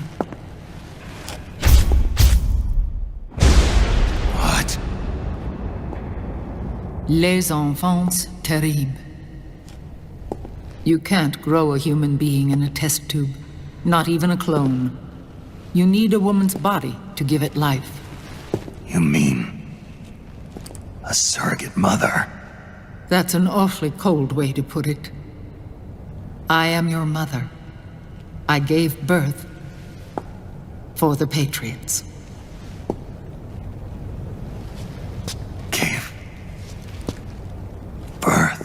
What? Les enfants terribles. You can't grow a human being in a test tube, not even a clone. You need a woman's body to give it life. You mean a surrogate mother? That's an awfully cold way to put it. I am your mother. I gave birth for the Patriots. Gave birth?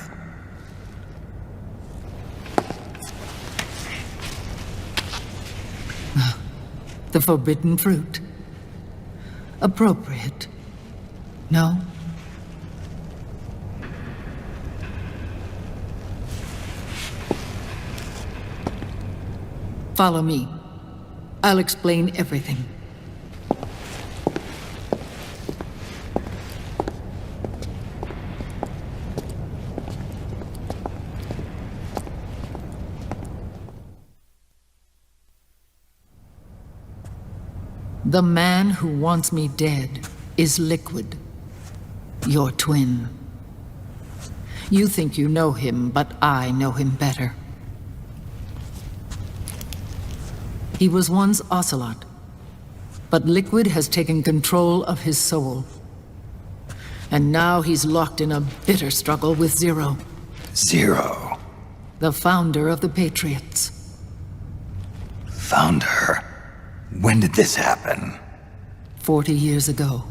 The forbidden fruit. Appropriate. No? Follow me. I'll explain everything. The man who wants me dead is Liquid, your twin. You think you know him, but I know him better. He was once Ocelot, but Liquid has taken control of his soul. And now he's locked in a bitter struggle with Zero. Zero? The founder of the Patriots. Founder? When did this happen? 40 years ago.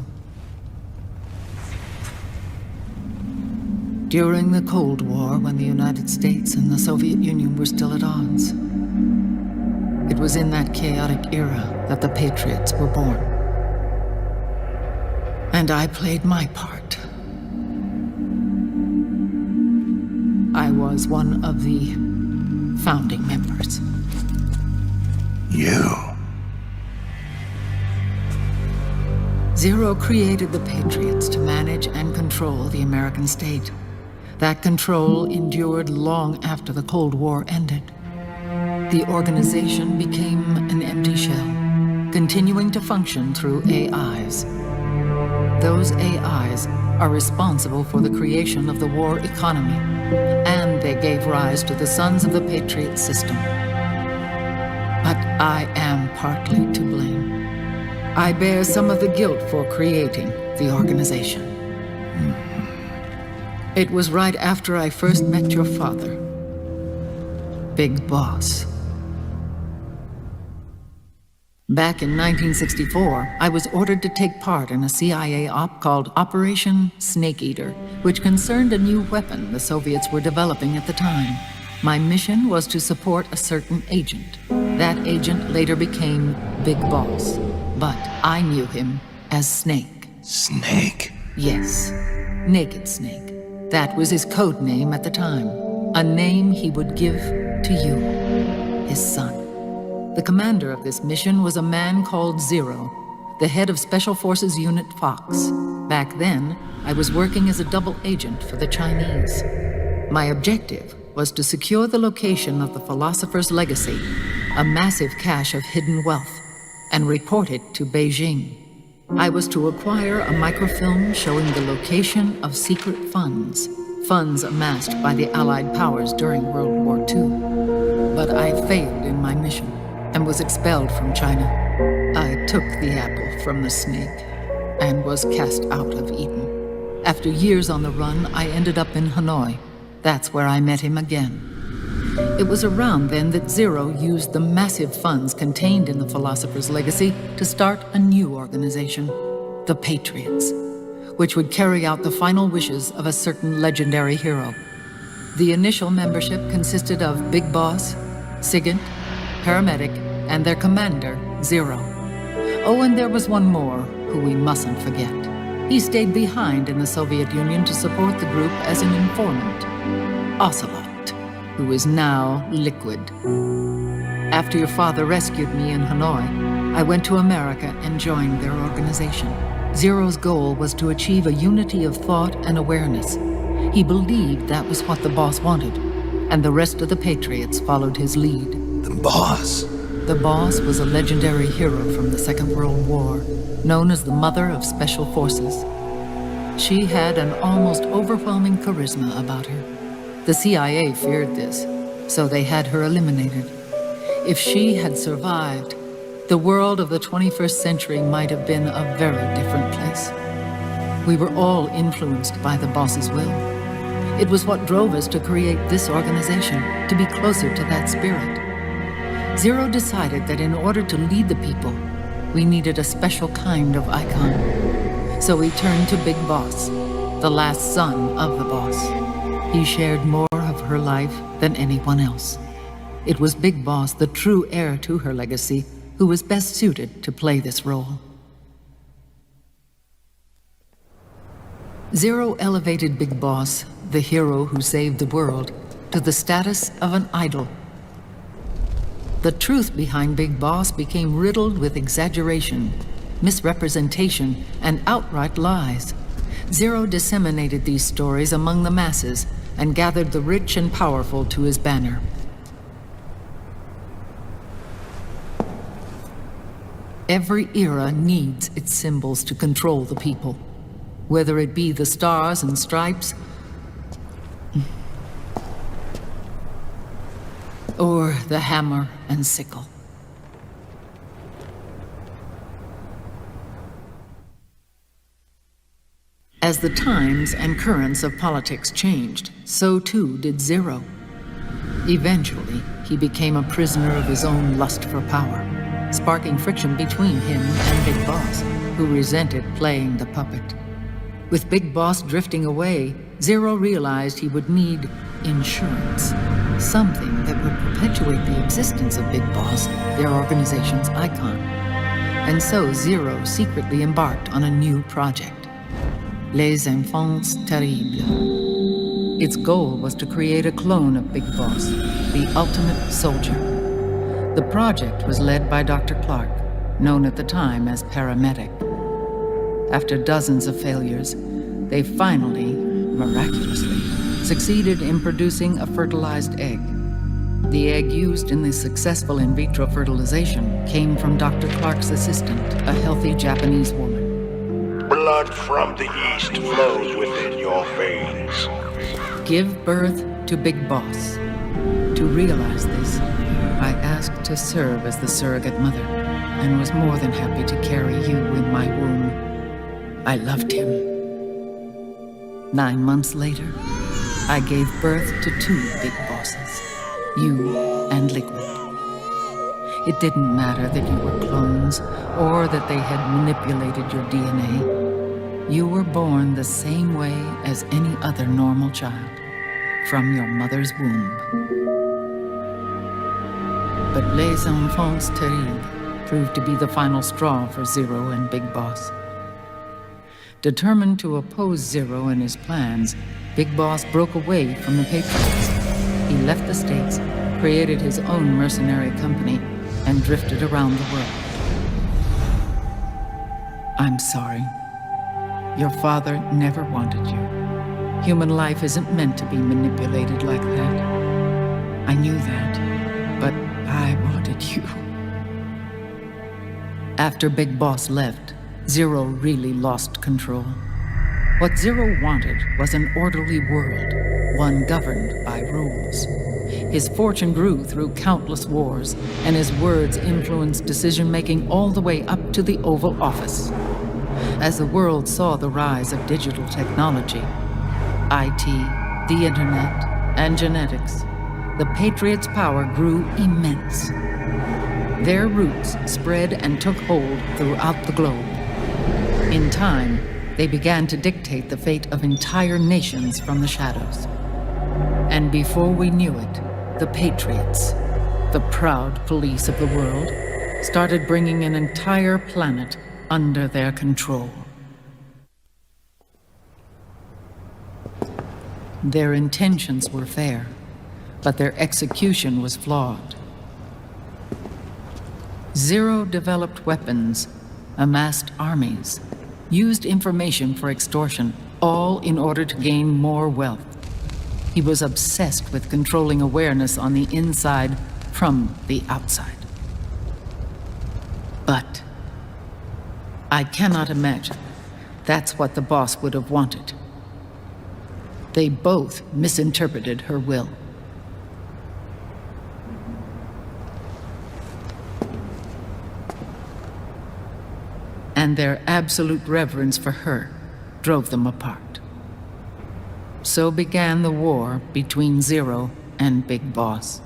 During the Cold War, when the United States and the Soviet Union were still at odds. It was in that chaotic era that the Patriots were born. And I played my part. I was one of the founding members. You? Zero created the Patriots to manage and control the American state. That control endured long after the Cold War ended. The organization became an empty shell, continuing to function through AIs. Those AIs are responsible for the creation of the war economy, and they gave rise to the Sons of the Patriot system. But I am partly to blame. I bear some of the guilt for creating the organization. It was right after I first met your father, Big Boss. Back in 1964, I was ordered to take part in a CIA op called Operation Snake Eater, which concerned a new weapon the Soviets were developing at the time. My mission was to support a certain agent. That agent later became Big Boss, but I knew him as Snake. Snake? Yes, Naked Snake. That was his code name at the time, a name he would give to you, his son. The commander of this mission was a man called Zero, the head of Special Forces Unit Fox. Back then, I was working as a double agent for the Chinese. My objective was to secure the location of the Philosopher's Legacy, a massive cache of hidden wealth, and report it to Beijing. I was to acquire a microfilm showing the location of secret funds amassed by the Allied powers during World War II. But I failed in my mission and was expelled from China. I took the apple from the snake and was cast out of Eden. After years on the run, I ended up in Hanoi. That's where I met him again. It was around then that Zero used the massive funds contained in the Philosopher's Legacy to start a new organization, the Patriots, which would carry out the final wishes of a certain legendary hero. The initial membership consisted of Big Boss, Sigint, Paramedic, and their commander, Zero. Oh, and there was one more who we mustn't forget. He stayed behind in the Soviet Union to support the group as an informant, Ocelot, who is now Liquid. After your father rescued me in Hanoi, I went to America and joined their organization. Zero's goal was to achieve a unity of thought and awareness. He believed that was what the boss wanted, and the rest of the Patriots followed his lead. The boss? The boss was a legendary hero from the Second World War, known as the Mother of Special Forces. She had an almost overwhelming charisma about her. The CIA feared this, so they had her eliminated. If she had survived, the world of the 21st century might have been a very different place. We were all influenced by the boss's will. It was what drove us to create this organization, to be closer to that spirit. Zero decided that in order to lead the people, we needed a special kind of icon. So we turned to Big Boss, the last son of the boss. He shared more of her life than anyone else. It was Big Boss, the true heir to her legacy, who was best suited to play this role. Zero elevated Big Boss, the hero who saved the world, to the status of an idol. The truth behind Big Boss became riddled with exaggeration, misrepresentation, and outright lies. Zero disseminated these stories among the masses and gathered the rich and powerful to his banner. Every era needs its symbols to control the people, whether it be the stars and stripes, or the hammer and sickle. As the times and currents of politics changed, so too did Zero. Eventually, he became a prisoner of his own lust for power, sparking friction between him and Big Boss, who resented playing the puppet. With Big Boss drifting away, Zero realized he would need insurance. Something that would perpetuate the existence of Big Boss, their organization's icon. And so Zero secretly embarked on a new project, Les Enfants Terribles. Its goal was to create a clone of Big Boss, the ultimate soldier. The project was led by Dr. Clark, known at the time as Paramedic. After dozens of failures, they finally, miraculously, succeeded in producing a fertilized egg. The egg used in the successful in vitro fertilization came from Dr. Clark's assistant, a healthy Japanese woman. Blood from the east flows within your veins. Give birth to Big Boss. To realize this, I asked to serve as the surrogate mother, and was more than happy to carry you in my womb. I loved him. 9 months later, I gave birth to 2 Big Bosses, you and Liquid. It didn't matter that you were clones, or that they had manipulated your DNA. You were born the same way as any other normal child, from your mother's womb. But Les Enfants Terribles proved to be the final straw for Zero and Big Boss. Determined to oppose Zero and his plans, Big Boss broke away from the Patriots. He left the States, created his own mercenary company, and drifted around the world. I'm sorry. Your father never wanted you. Human life isn't meant to be manipulated like that. I knew that, but I wanted you. After Big Boss left, Zero really lost control. What Zero wanted was an orderly world, one governed by rules. His fortune grew through countless wars, and his words influenced decision-making all the way up to the Oval Office. As the world saw the rise of digital technology, IT, the internet, and genetics, the Patriots' power grew immense. Their roots spread and took hold throughout the globe. In time, they began to dictate the fate of entire nations from the shadows. And before we knew it, the Patriots, the proud police of the world, started bringing an entire planet under their control. Their intentions were fair, but their execution was flawed. Zero developed weapons, amassed armies, used information for extortion, all in order to gain more wealth. He was obsessed with controlling awareness on the inside from the outside. But I cannot imagine that's what the boss would have wanted. They both misinterpreted her will. And their absolute reverence for her drove them apart. So began the war between Zero and Big Boss.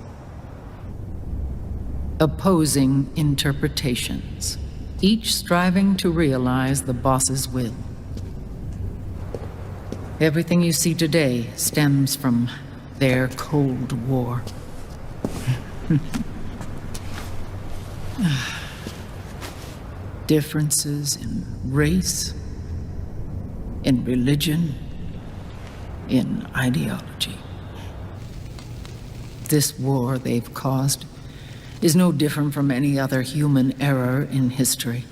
Opposing interpretations, each striving to realize the boss's will. Everything you see today stems from their Cold War. Differences in race, in religion, in ideology. This war they've caused is no different from any other human error in history.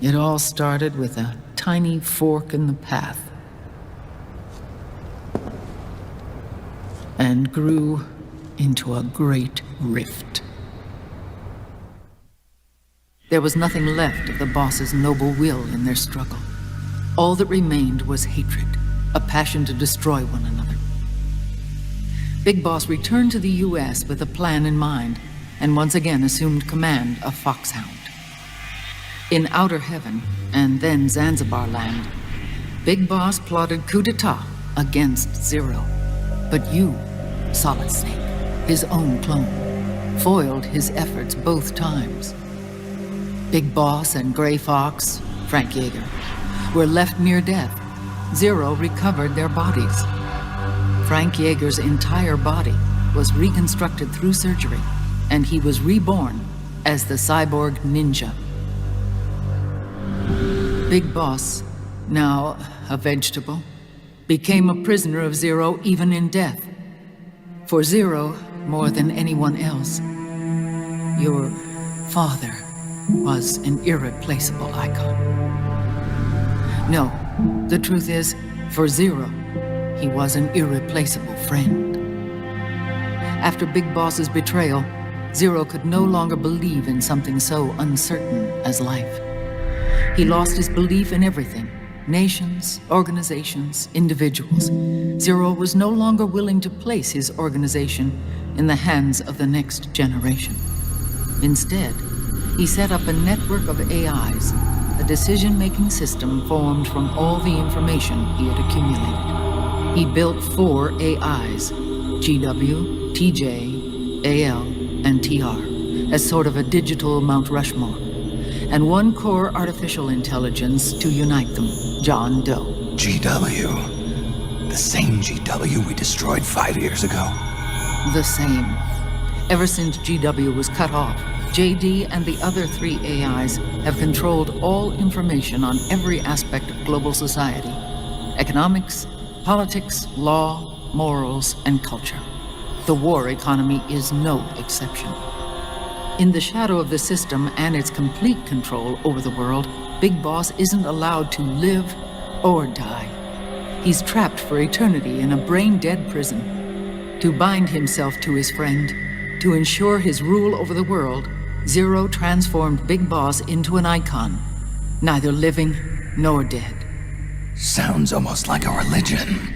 It all started with a tiny fork in the path and grew into a great rift. There was nothing left of the boss's noble will in their struggle. All that remained was hatred, a passion to destroy one another. Big Boss returned to the U.S. with a plan in mind, and once again assumed command of Foxhound. In Outer Heaven, and then Zanzibar Land, Big Boss plotted coup d'etat against Zero. But you, Solid Snake, his own clone, foiled his efforts both times. Big Boss and Gray Fox, Frank Yeager, were left near death. Zero recovered their bodies. Frank Yeager's entire body was reconstructed through surgery, and he was reborn as the cyborg ninja. Big Boss, now a vegetable, became a prisoner of Zero even in death. For Zero, more than anyone else, your father was an irreplaceable icon. No, the truth is, for Zero, he was an irreplaceable friend. After Big Boss's betrayal, Zero could no longer believe in something so uncertain as life. He lost his belief in everything. Nations, organizations, individuals. Zero was no longer willing to place his organization in the hands of the next generation. Instead, he set up a network of AIs, a decision-making system formed from all the information he had accumulated. He built 4 AIs, GW, TJ, AL, and TR as sort of a digital Mount Rushmore, and one core artificial intelligence to unite them, John Doe. GW? The same GW we destroyed 5 years ago? The same. Ever since GW was cut off, JD and the other 3 AIs have controlled all information on every aspect of global society. Economics, politics, law, morals, and culture. The war economy is no exception. In the shadow of the system and its complete control over the world, Big Boss isn't allowed to live or die. He's trapped for eternity in a brain-dead prison. To bind himself to his friend, to ensure his rule over the world, Zero transformed Big Boss into an icon, neither living nor dead. Sounds almost like a religion.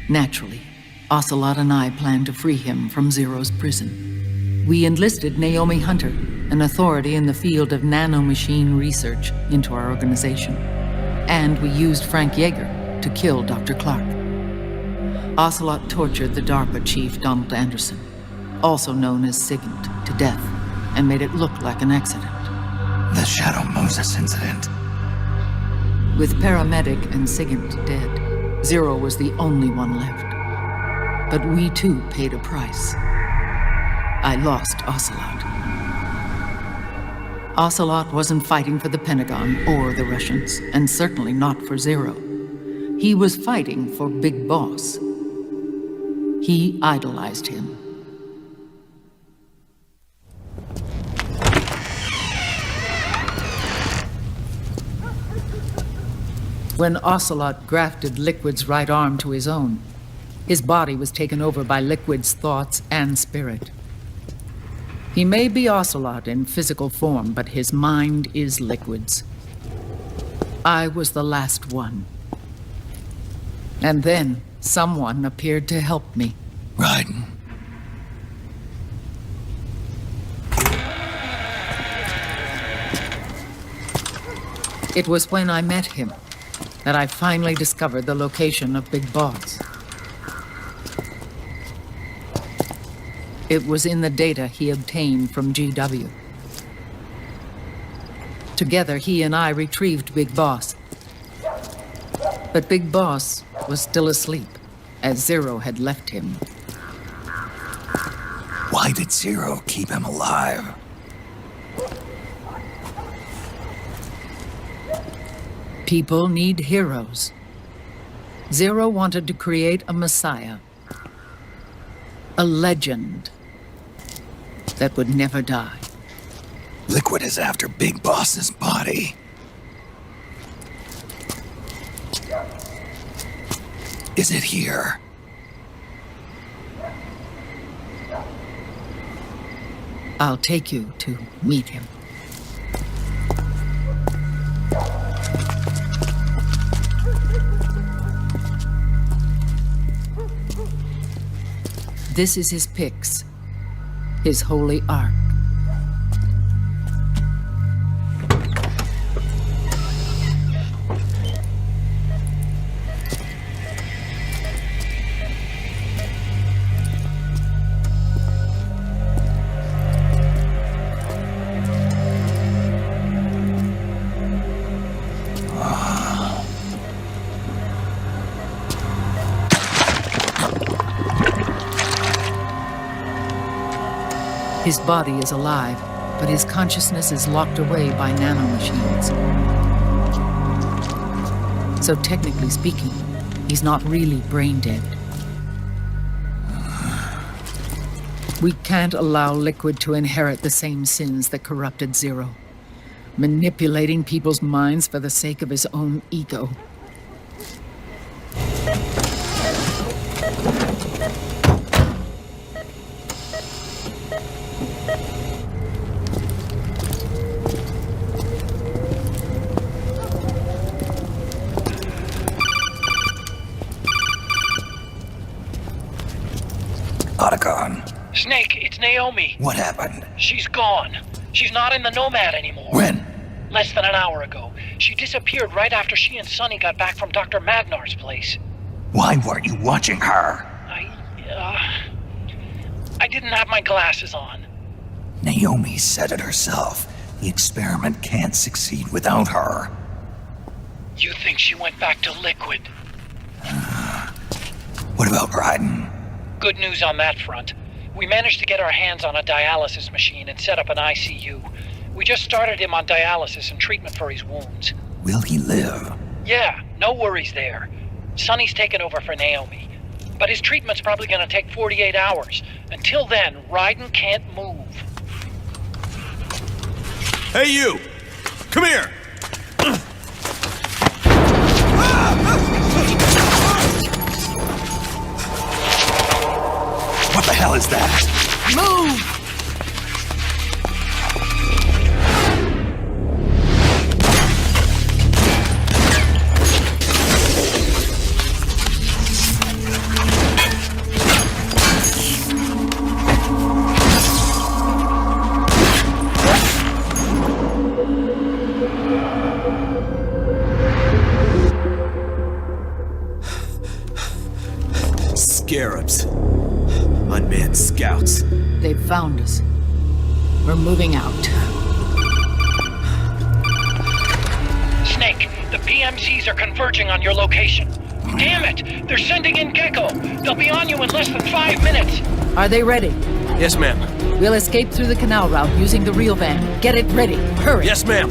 Naturally, Ocelot and I plan to free him from Zero's prison. We enlisted Naomi Hunter, an authority in the field of nanomachine research, into our organization. And we used Frank Yeager to kill Dr. Clark. Ocelot tortured the DARPA chief, Donald Anderson, also known as Sigint, to death, and made it look like an accident. The Shadow Moses incident. With paramedic and Sigint dead, Zero was the only one left. But we too paid a price. I lost Ocelot. Ocelot wasn't fighting for the Pentagon or the Russians, and certainly not for Zero. He was fighting for Big Boss. He idolized him. When Ocelot grafted Liquid's right arm to his own, his body was taken over by Liquid's thoughts and spirit. He may be Ocelot in physical form, but his mind is Liquid's. I was the last one. And then someone appeared to help me. Raiden. It was when I met him that I finally discovered the location of Big Boss. It was in the data he obtained from GW. Together, he and I retrieved Big Boss. But Big Boss was still asleep, as Zero had left him. Why did Zero keep him alive? People need heroes. Zero wanted to create a messiah. A legend that would never die. Liquid is after Big Boss's body. Is it here? I'll take you to meet him. This is his pyx, his holy ark. His body is alive, but his consciousness is locked away by nanomachines. So technically speaking, he's not really brain dead. We can't allow Liquid to inherit the same sins that corrupted Zero, manipulating people's minds for the sake of his own ego. Snake, it's Naomi. What happened? She's gone. She's not in the Nomad anymore. When? Less than an hour ago. She disappeared right after she and Sonny got back from Dr. Magnar's place. Why weren't you watching her? didn't have my glasses on. Naomi said it herself. The experiment can't succeed without her. You think she went back to Liquid? What about Raiden? Good news on that front. We managed to get our hands on a dialysis machine and set up an ICU. We just started him on dialysis and treatment for his wounds. Will he live? Yeah, no worries there. Sonny's taken over for Naomi. But his treatment's probably gonna take 48 hours. Until then, Raiden can't move. Hey, you! Come here! What the hell is that? Move! Scarabs. Unmanned scouts. They've found us. We're moving out. Snake, the PMCs are converging on your location. Damn it! They're sending in Gecko! They'll be on you in less than 5 minutes! Are they ready? Yes, ma'am. We'll escape through the canal route using the real van. Get it ready. Hurry. Yes, ma'am.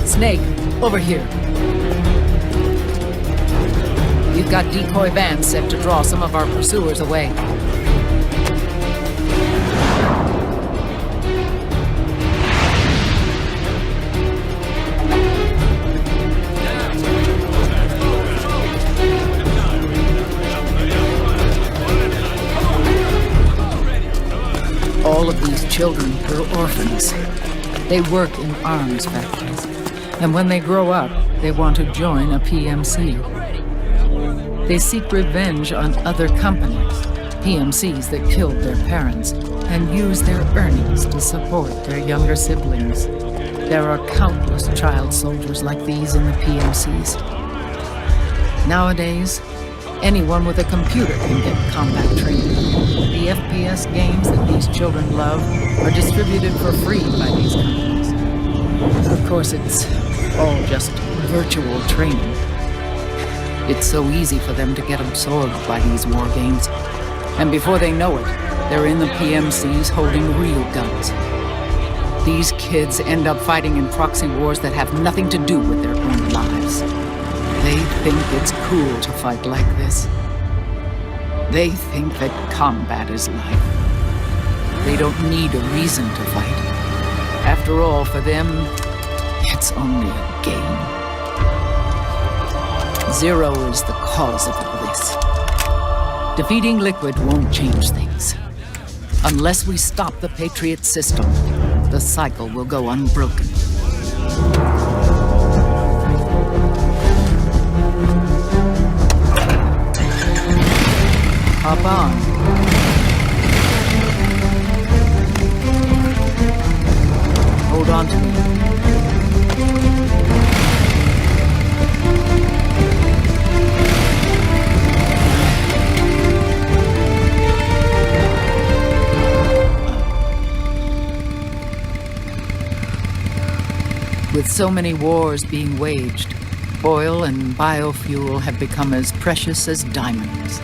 Snake, over here. We've got decoy vans set to draw some of our pursuers away. All of these children were orphans. They work in arms factories. And when they grow up, they want to join a PMC. They seek revenge on other companies, PMCs that killed their parents, and use their earnings to support their younger siblings. There are countless child soldiers like these in the PMCs. Nowadays, anyone with a computer can get combat training. The FPS games that these children love are distributed for free by these companies. Of course, it's all just virtual training. It's so easy for them to get absorbed by these war games. And before they know it, they're in the PMCs holding real guns. These kids end up fighting in proxy wars that have nothing to do with their own lives. They think it's cool to fight like this. They think that combat is life. They don't need a reason to fight. After all, for them, it's only a game. Zero is the cause of all this. Defeating Liquid won't change things. Unless we stop the Patriot system, the cycle will go unbroken. Hop on. Hold on to me. With so many wars being waged, oil and biofuel have become as precious as diamonds.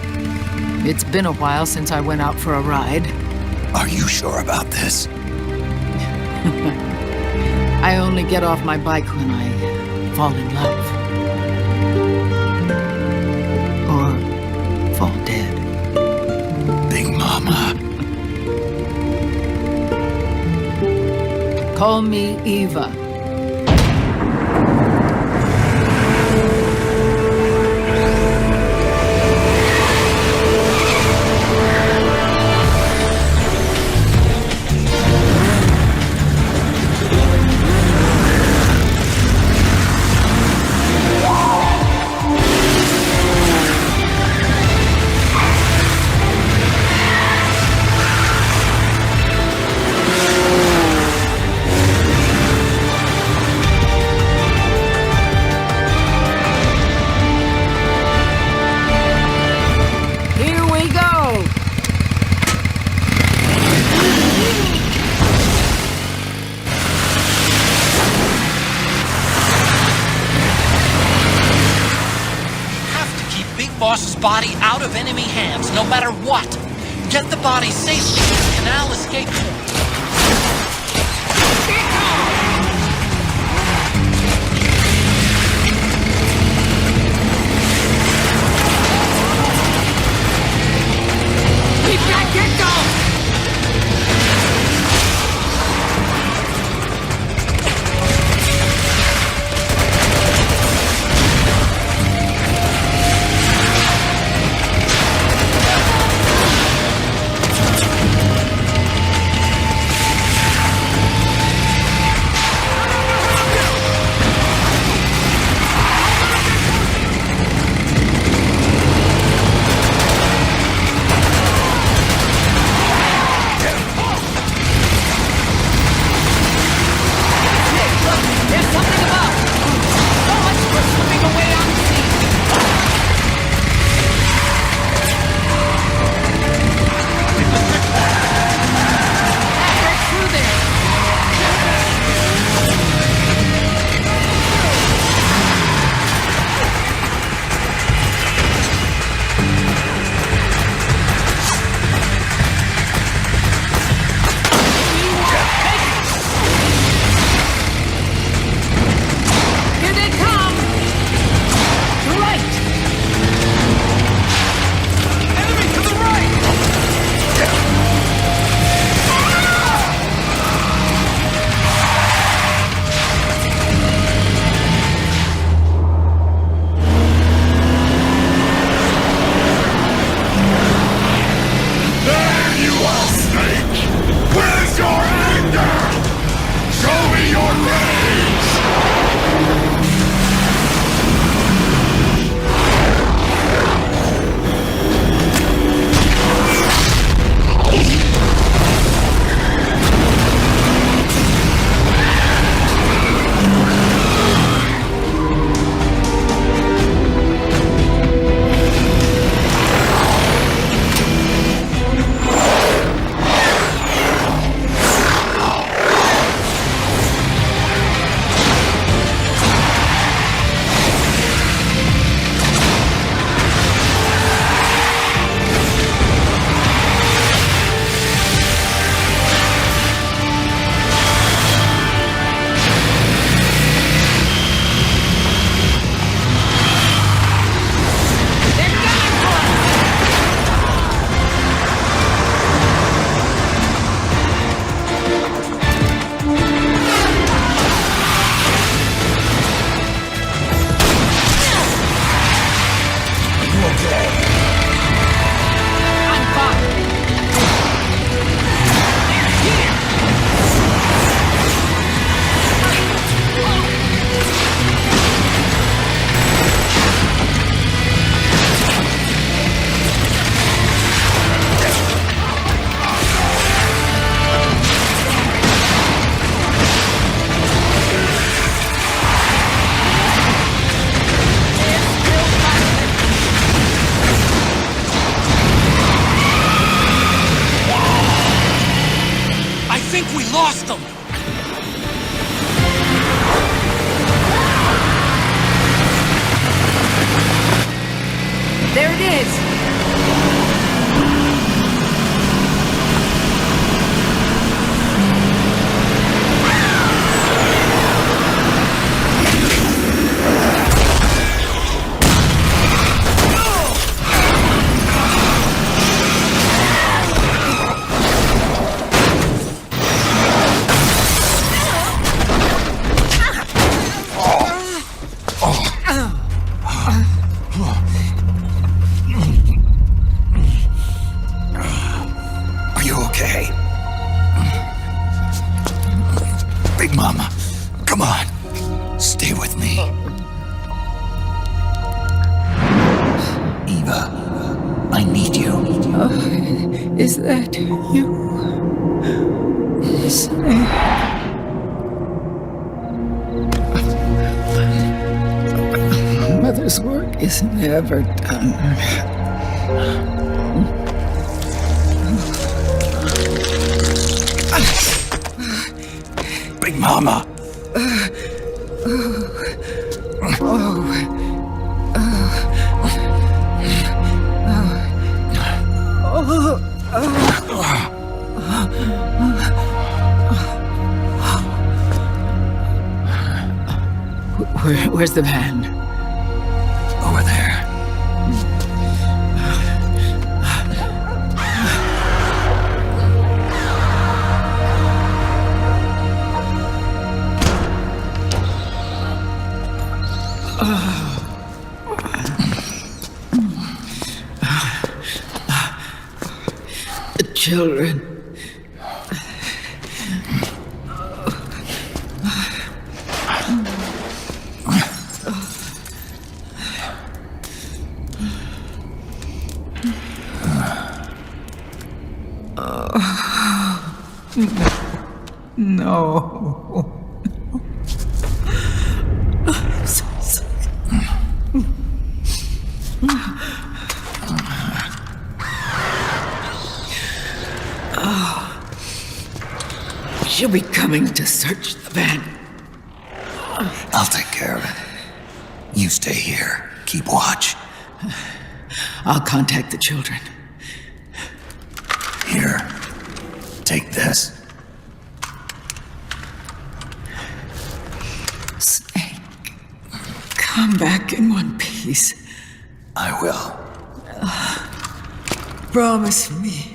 It's been a while since I went out for a ride. Are you sure about this? I only get off my bike when I fall in love. Or fall dead. Big Mama. Call me Eva. body out of enemy hands, no matter what. Get the body safely to the canal escape point. Keep that get-go! lost them! There it is! Is that you? Mother's work is never done. Big Mama! Where's the van? Over there. The children. No. I'm so sorry. She'll be coming to search the van. I'll take care of it. You stay here. Keep watch. I'll contact the children. Here. Take this. Snake, come back in one piece. I will. Promise me.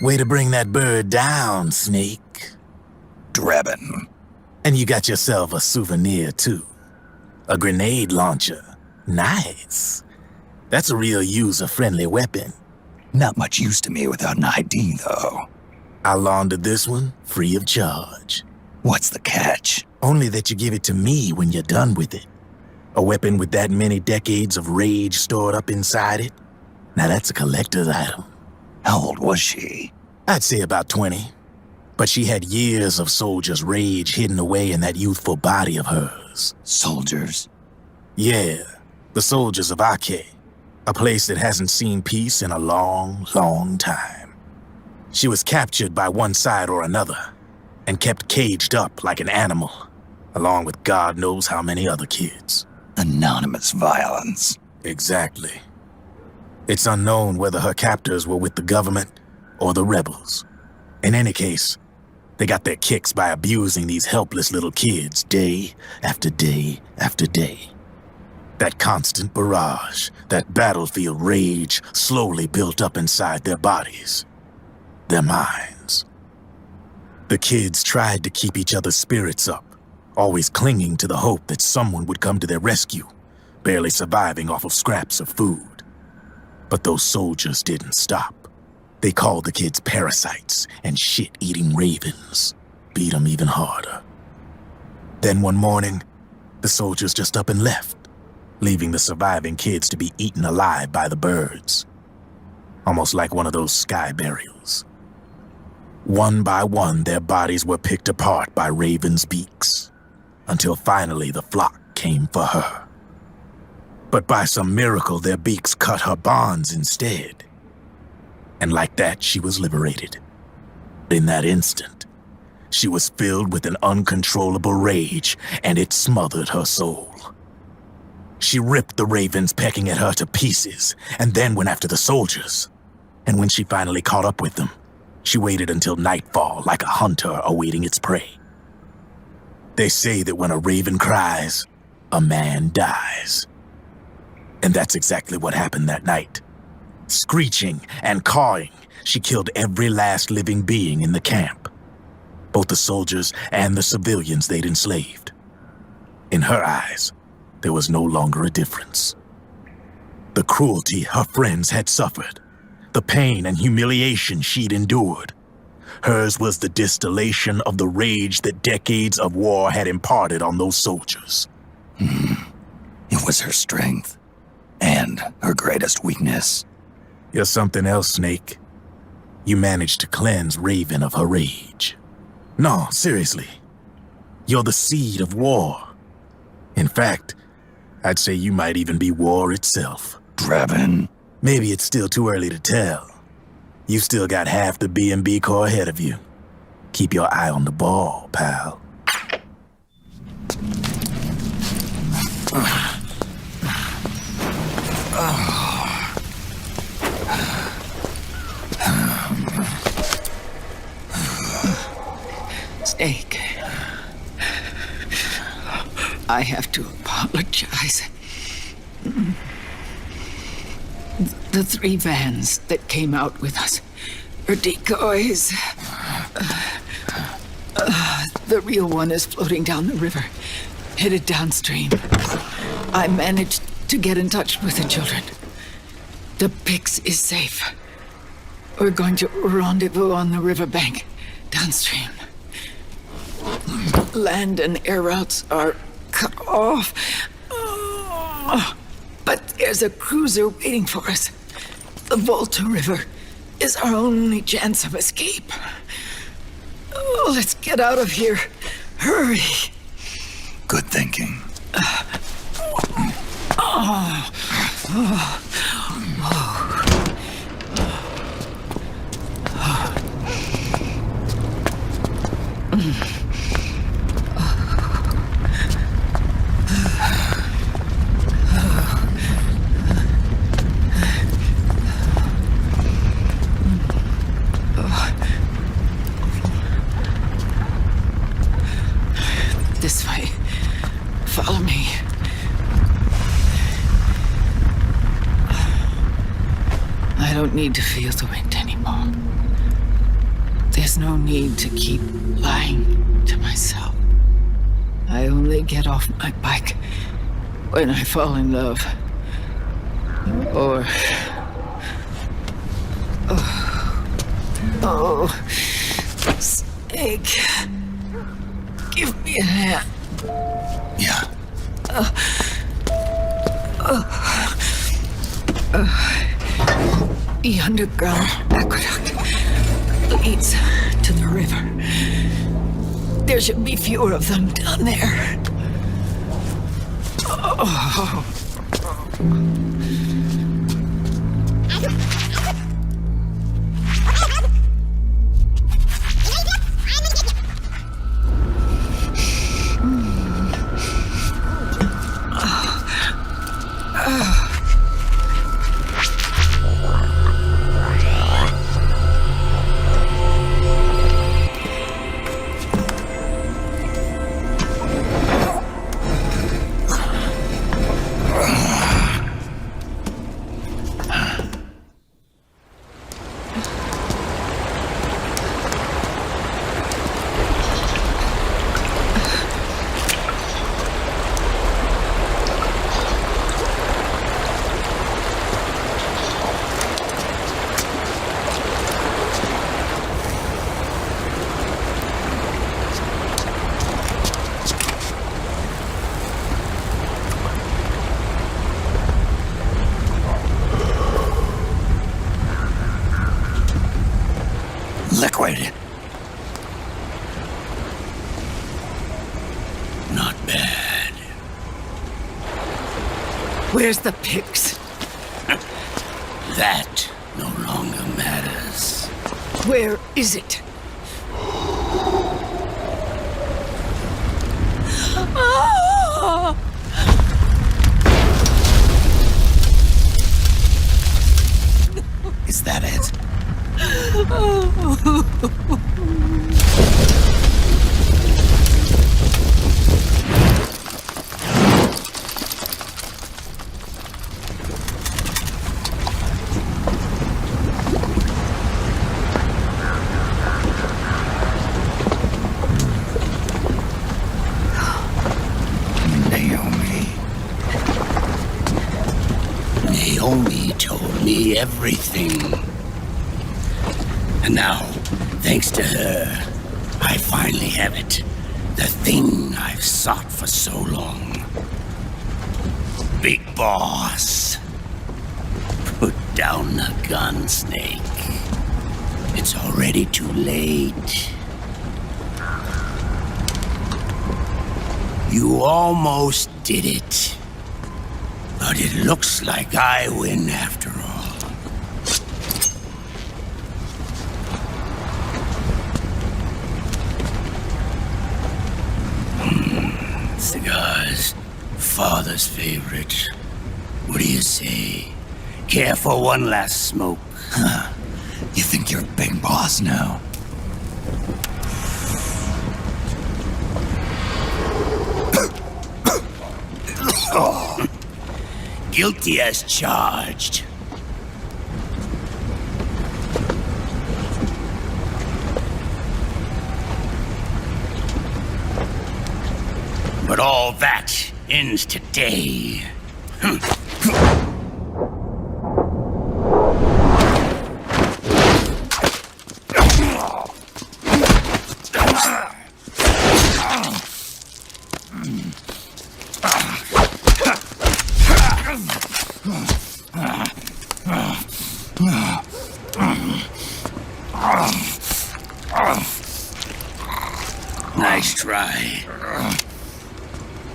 Way to bring that bird down, Snake. Drebin. And you got yourself a souvenir, too. A grenade launcher. Nice. That's a real user-friendly weapon. Not much use to me without an ID, though. I laundered this one free of charge. What's the catch? Only that you give it to me when you're done with it. A weapon with that many decades of rage stored up inside it? Now that's a collector's item. How old was she? I'd say about 20. But she had years of soldiers' rage hidden away in that youthful body of hers. Soldiers? Yeah, the soldiers of Ake. A place that hasn't seen peace in a long, long time. She was captured by one side or another, and kept caged up like an animal, along with God knows how many other kids. Anonymous violence. Exactly. It's unknown whether her captors were with the government or the rebels. In any case, they got their kicks by abusing these helpless little kids day after day after day. That constant barrage, that battlefield rage slowly built up inside their bodies, their minds. The kids tried to keep each other's spirits up, always clinging to the hope that someone would come to their rescue, barely surviving off of scraps of food. But those soldiers didn't stop. They called the kids parasites and shit-eating ravens, beat them even harder. Then one morning, the soldiers just up and left, leaving the surviving kids to be eaten alive by the birds. Almost like one of those sky burials. One by one, their bodies were picked apart by ravens' beaks, until finally the flock came for her. But by some miracle, their beaks cut her bonds instead. And like that, she was liberated. In that instant, she was filled with an uncontrollable rage, and it smothered her soul. She ripped the ravens pecking at her to pieces, and then went after the soldiers. And when she finally caught up with them, she waited until nightfall like a hunter awaiting its prey. They say that when a raven cries, a man dies. And that's exactly what happened that night. Screeching and cawing, she killed every last living being in the camp. Both the soldiers and the civilians they'd enslaved. In her eyes, there was no longer a difference. The cruelty her friends had suffered, the pain and humiliation she'd endured. Hers was the distillation of the rage that decades of war had imparted on those soldiers. It was her strength, and her greatest weakness. You're something else, Snake. You managed to cleanse Raven of her rage. No, seriously. You're the seed of war. In fact, I'd say you might even be war itself. Drebin. Maybe it's still too early to tell. You still got half the B&B Corps ahead of you. Keep your eye on the ball, pal. Snake, I have to apologize. The 3 vans that came out with us are decoys. The real one is floating down the river, headed downstream. I managed to get in touch with the children. The Pix is safe. We're going to rendezvous on the riverbank, downstream. Land and air routes are cut off. But there's a cruiser waiting for us. The Volta River is our only chance of escape. Let's get out of here. Hurry. Good thinking. This way. Follow me. I don't need to feel the wind anymore. There's no need to keep lying to myself. I only get off my bike when I fall in love. Or... Oh, Snake. Give me a hand. Yeah. The underground aqueduct leads to the river. There should be fewer of them down there. Oh. Liquid. Not bad. Where's the pigs? That no longer matters. Where is it? Is that it? Naomi told me everything. And now, thanks to her, I finally have it. The thing I've sought for so long. Big boss. Put down the gun, Snake. It's already too late. You almost did it. But it looks like I win after all. Cigars, father's favorite. What do you say? Care for one last smoke? Huh. You think you're a big boss now? Guilty as charged. But all that ends today. Nice try.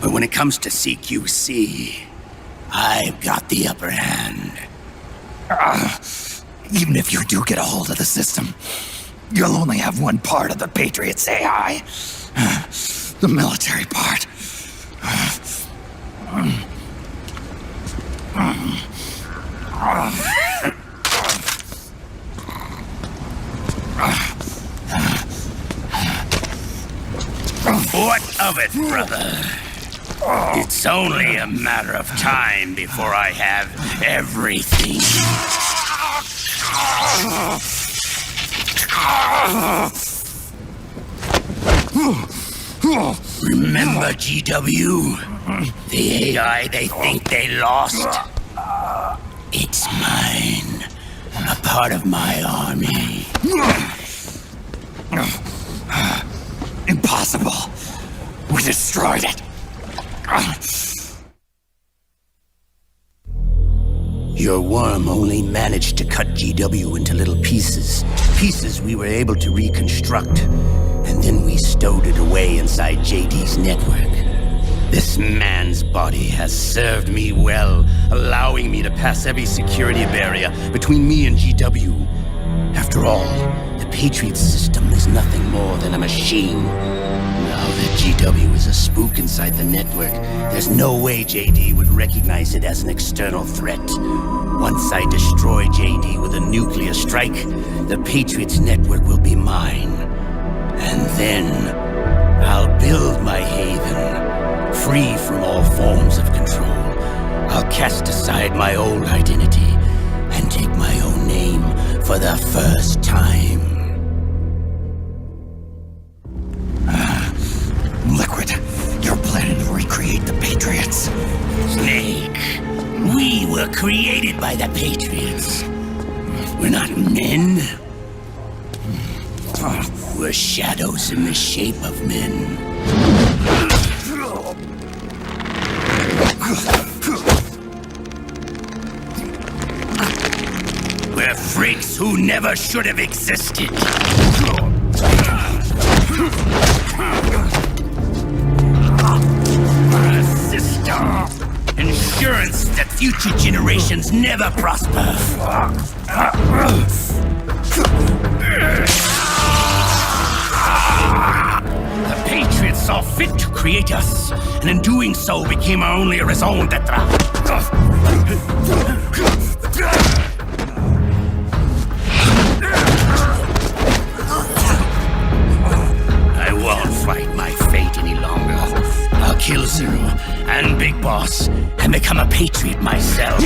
But when it comes to CQC, I've got the upper hand. Even if you do get a hold of the system, you'll only have one part of the Patriots AI. The military part. What of it, brother? It's only a matter of time before I have everything. Remember, GW? The AI they think they lost? It's mine. A part of my army. Impossible. We destroyed it. Your worm only managed to cut GW into little pieces. Pieces we were able to reconstruct. And then we stowed it away inside JD's network. This man's body has served me well, allowing me to pass every security barrier between me and GW. After all, the Patriots system is nothing more than a machine. Now that GW is a spook inside the network, there's no way JD would recognize it as an external threat. Once I destroy JD with a nuclear strike, the Patriots network will be mine. And then I'll build my haven, free from all forms of control. I'll cast aside my old identity and take my own name for the first time. Liquid, you're planning to recreate the Patriots. Snake, we were created by the Patriots. We're not men. We're shadows in the shape of men. We're freaks who never should have existed. A system. Insurance that future generations never prosper. The Patriots saw fit to create us, and in doing so became our only raison d'etre. I won't fight my fate any longer. I'll kill Zero and Big Boss and become a Patriot myself.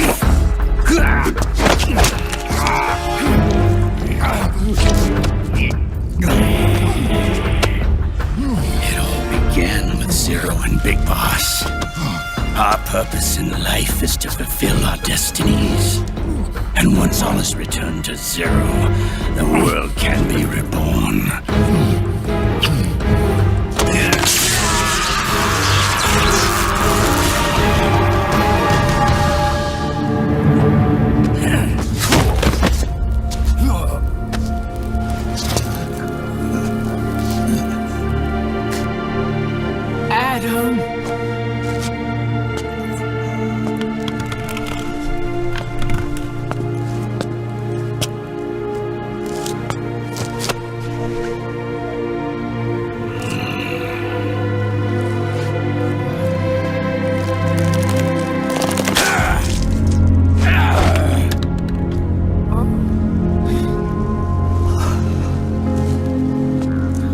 It all began with Zero and Big Boss. Our purpose in life is to fulfill our destinies. And once all is returned to Zero, the world can be reborn.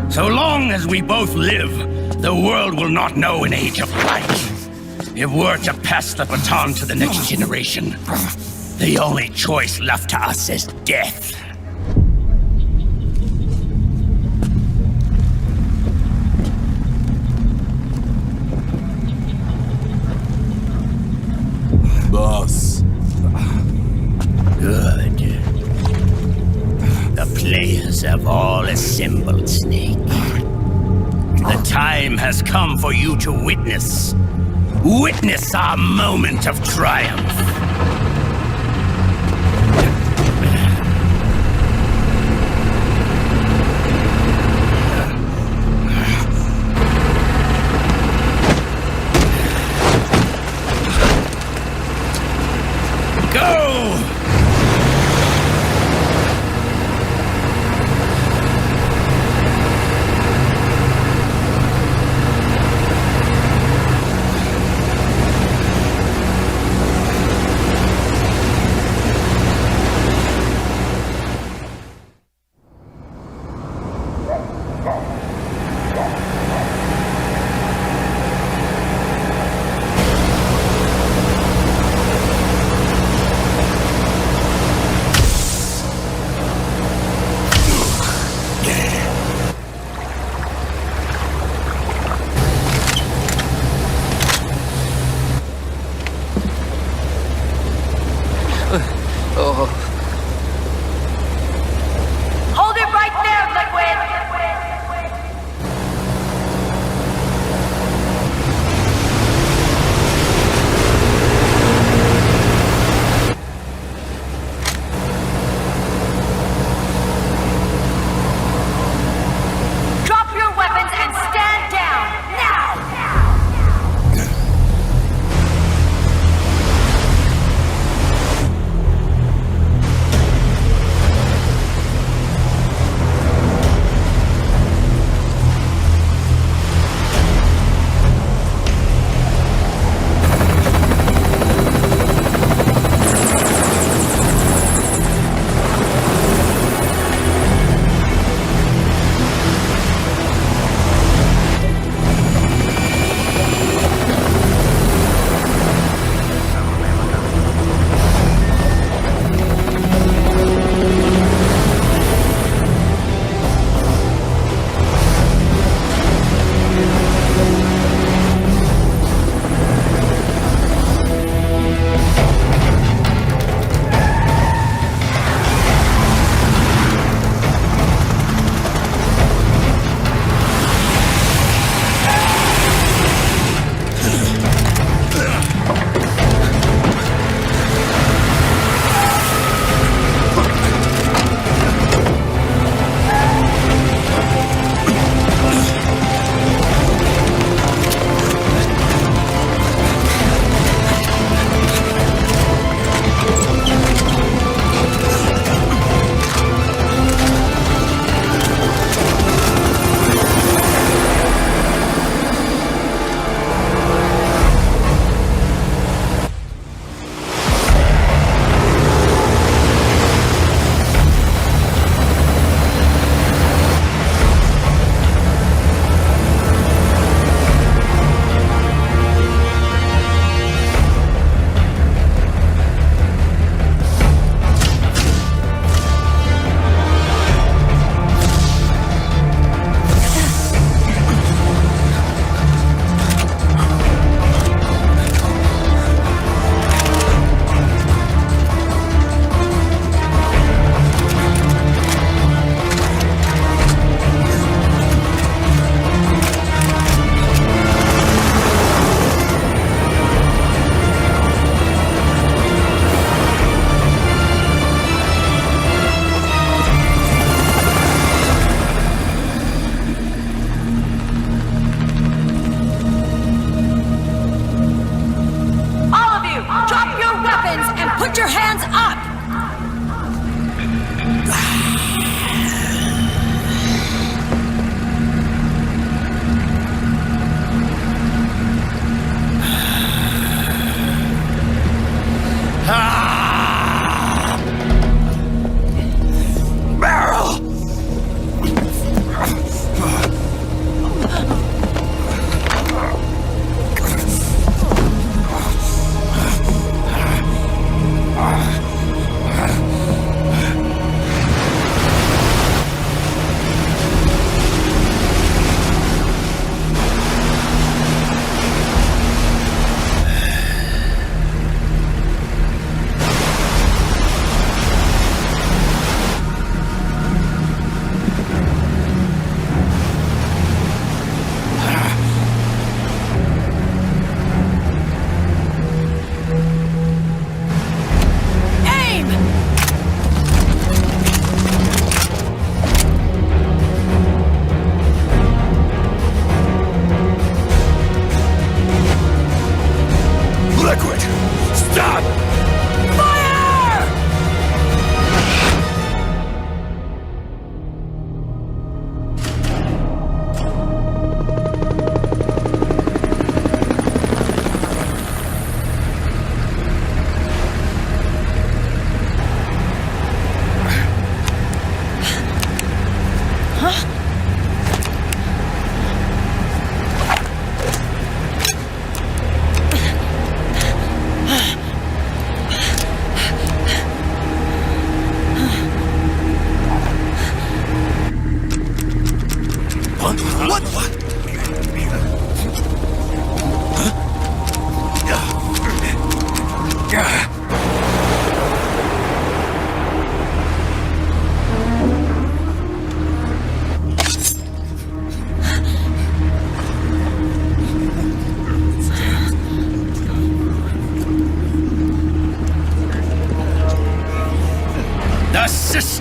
So long as we both live, the world will not know an age of light. If we're to pass the baton to the next generation, the only choice left to us is death. Boss. Good. The players have all assembled, Snake. The time has come for you to witness our moment of triumph.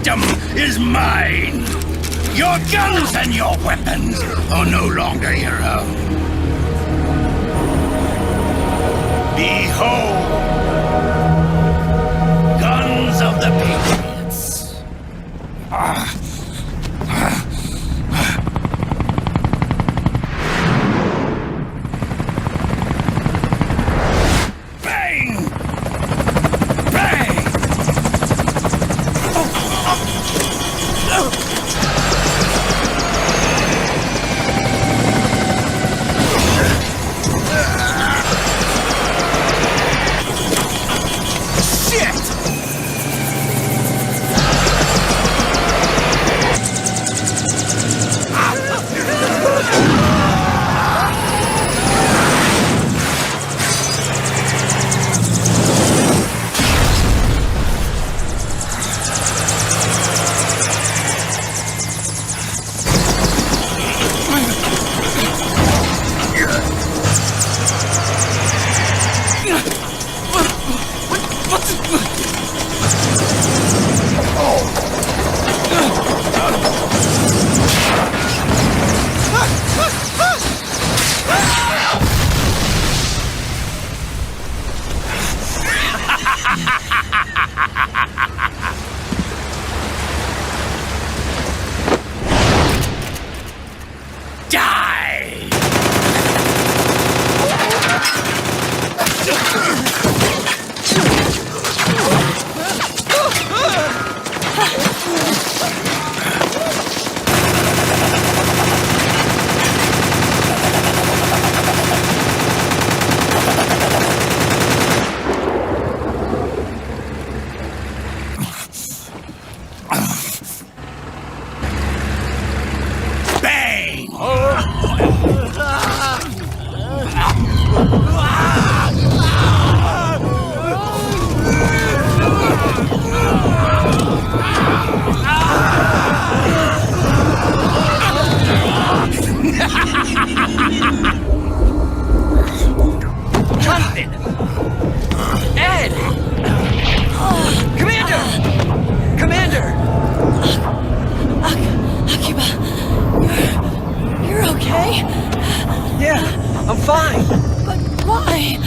system is mine. Your guns and your weapons are no longer your own. Behold, guns of the Patriots. Bang! Bang! Ed! Commander! Commander! Akiba, you're okay? Yeah, I'm fine. But why?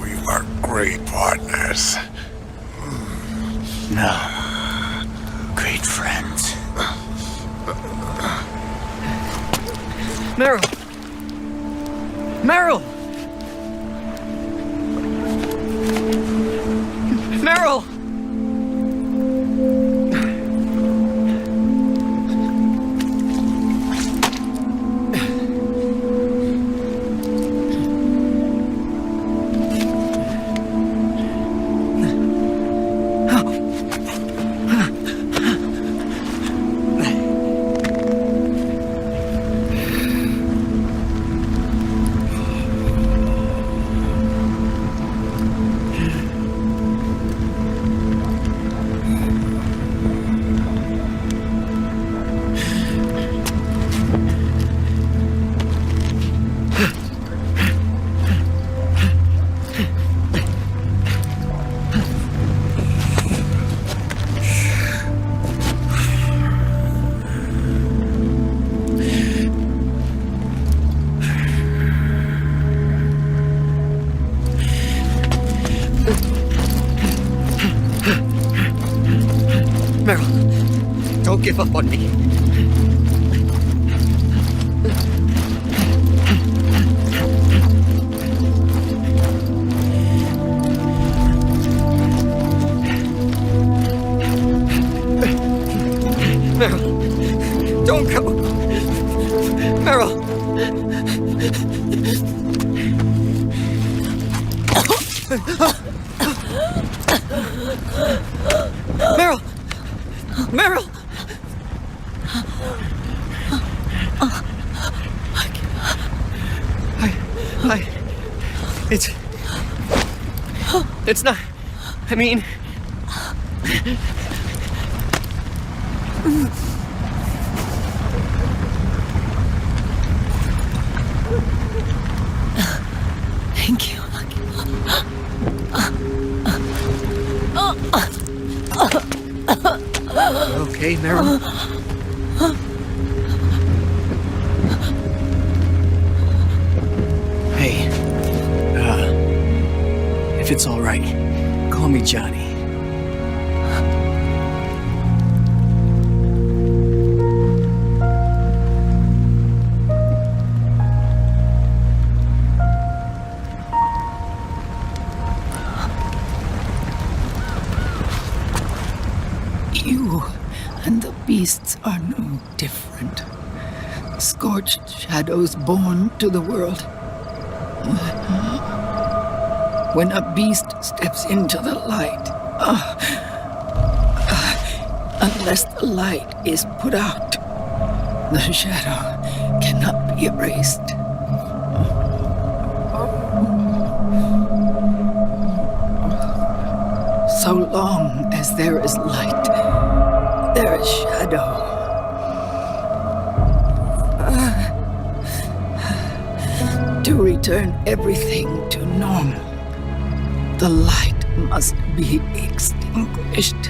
We were great partners. No. Great friends. Meryl! Meryl! Meryl! Meryl, don't give up on me. Meryl, don't go. Meryl. Meryl! Meryl! It's not, I mean... Thank you. Okay, Meryl? Hey, if it's all right, call me Johnny. You and the beasts are no different. Scorched shadows born to the world. When a beast steps into the light, unless the light is put out, the shadow cannot be erased. So long as there is light, there is shadow. To return everything to normal, the light must be extinguished.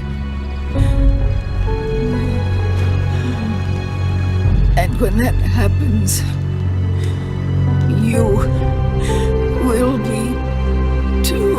And when that happens, you will be too.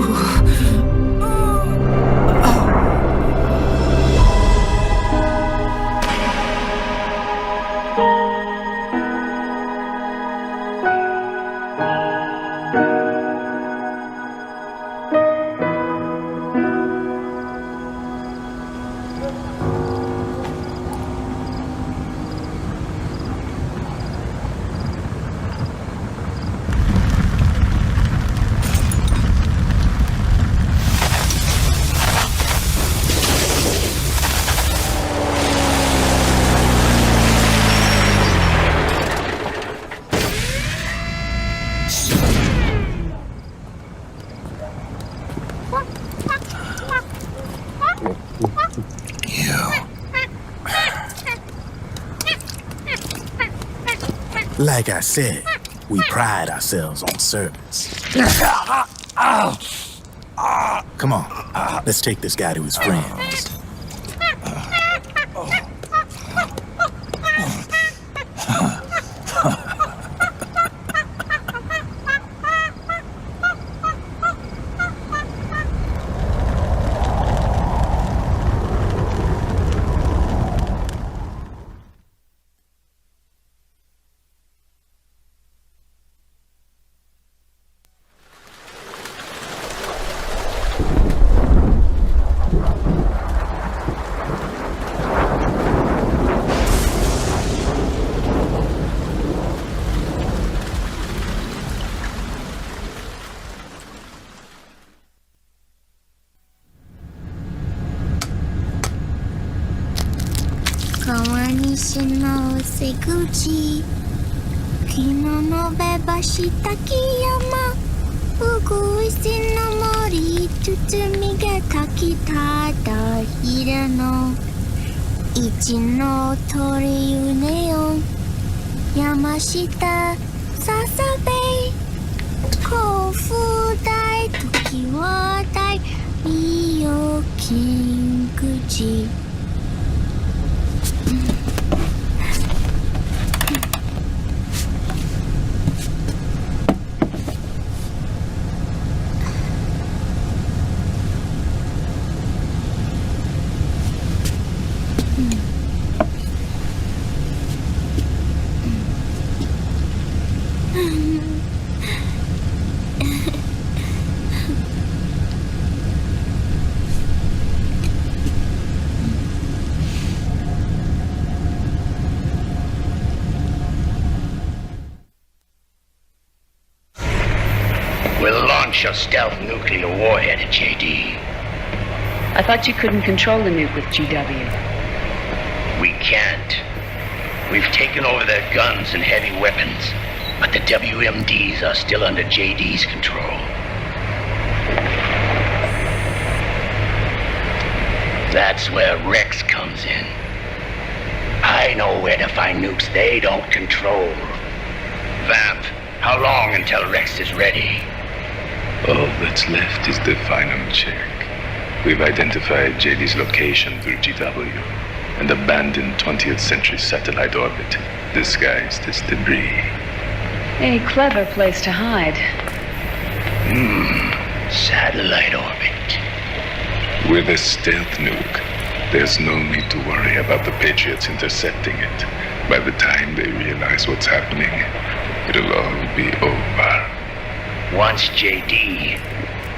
Like I said, we pride ourselves on service. Come on, let's take this guy to his friends. 西の瀬口昨日のべばした木山うぐいすの森包みが炊きただ昼の一の鳥ゆねよ山下ささべ甲府大時は大美容金口A stealth nuclear warhead at JD. I thought you couldn't control the nuke with GW. We can't. We've taken over their guns and heavy weapons, but the WMDs are still under JD's control. That's where Rex comes in. I know where to find nukes they don't control. Vamp, how long until Rex is ready? All that's left is the final check. We've identified JD's location through GW, an abandoned 20th century satellite orbit disguised as debris. A clever place to hide. Satellite orbit. With a stealth nuke, there's no need to worry about the Patriots intercepting it. By the time they realize what's happening, it'll all be over. Once JD,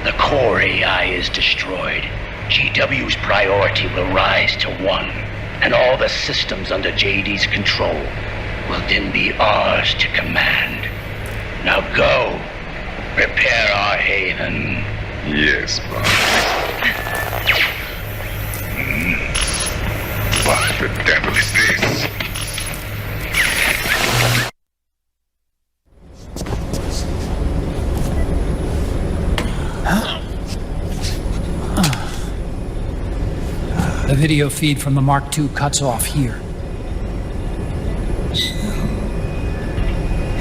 the core AI is destroyed, GW's priority will rise to 1, and all the systems under JD's control will then be ours to command. Now go, prepare our haven. Yes, boss. What the devil is this? The video feed from the Mark II cuts off here.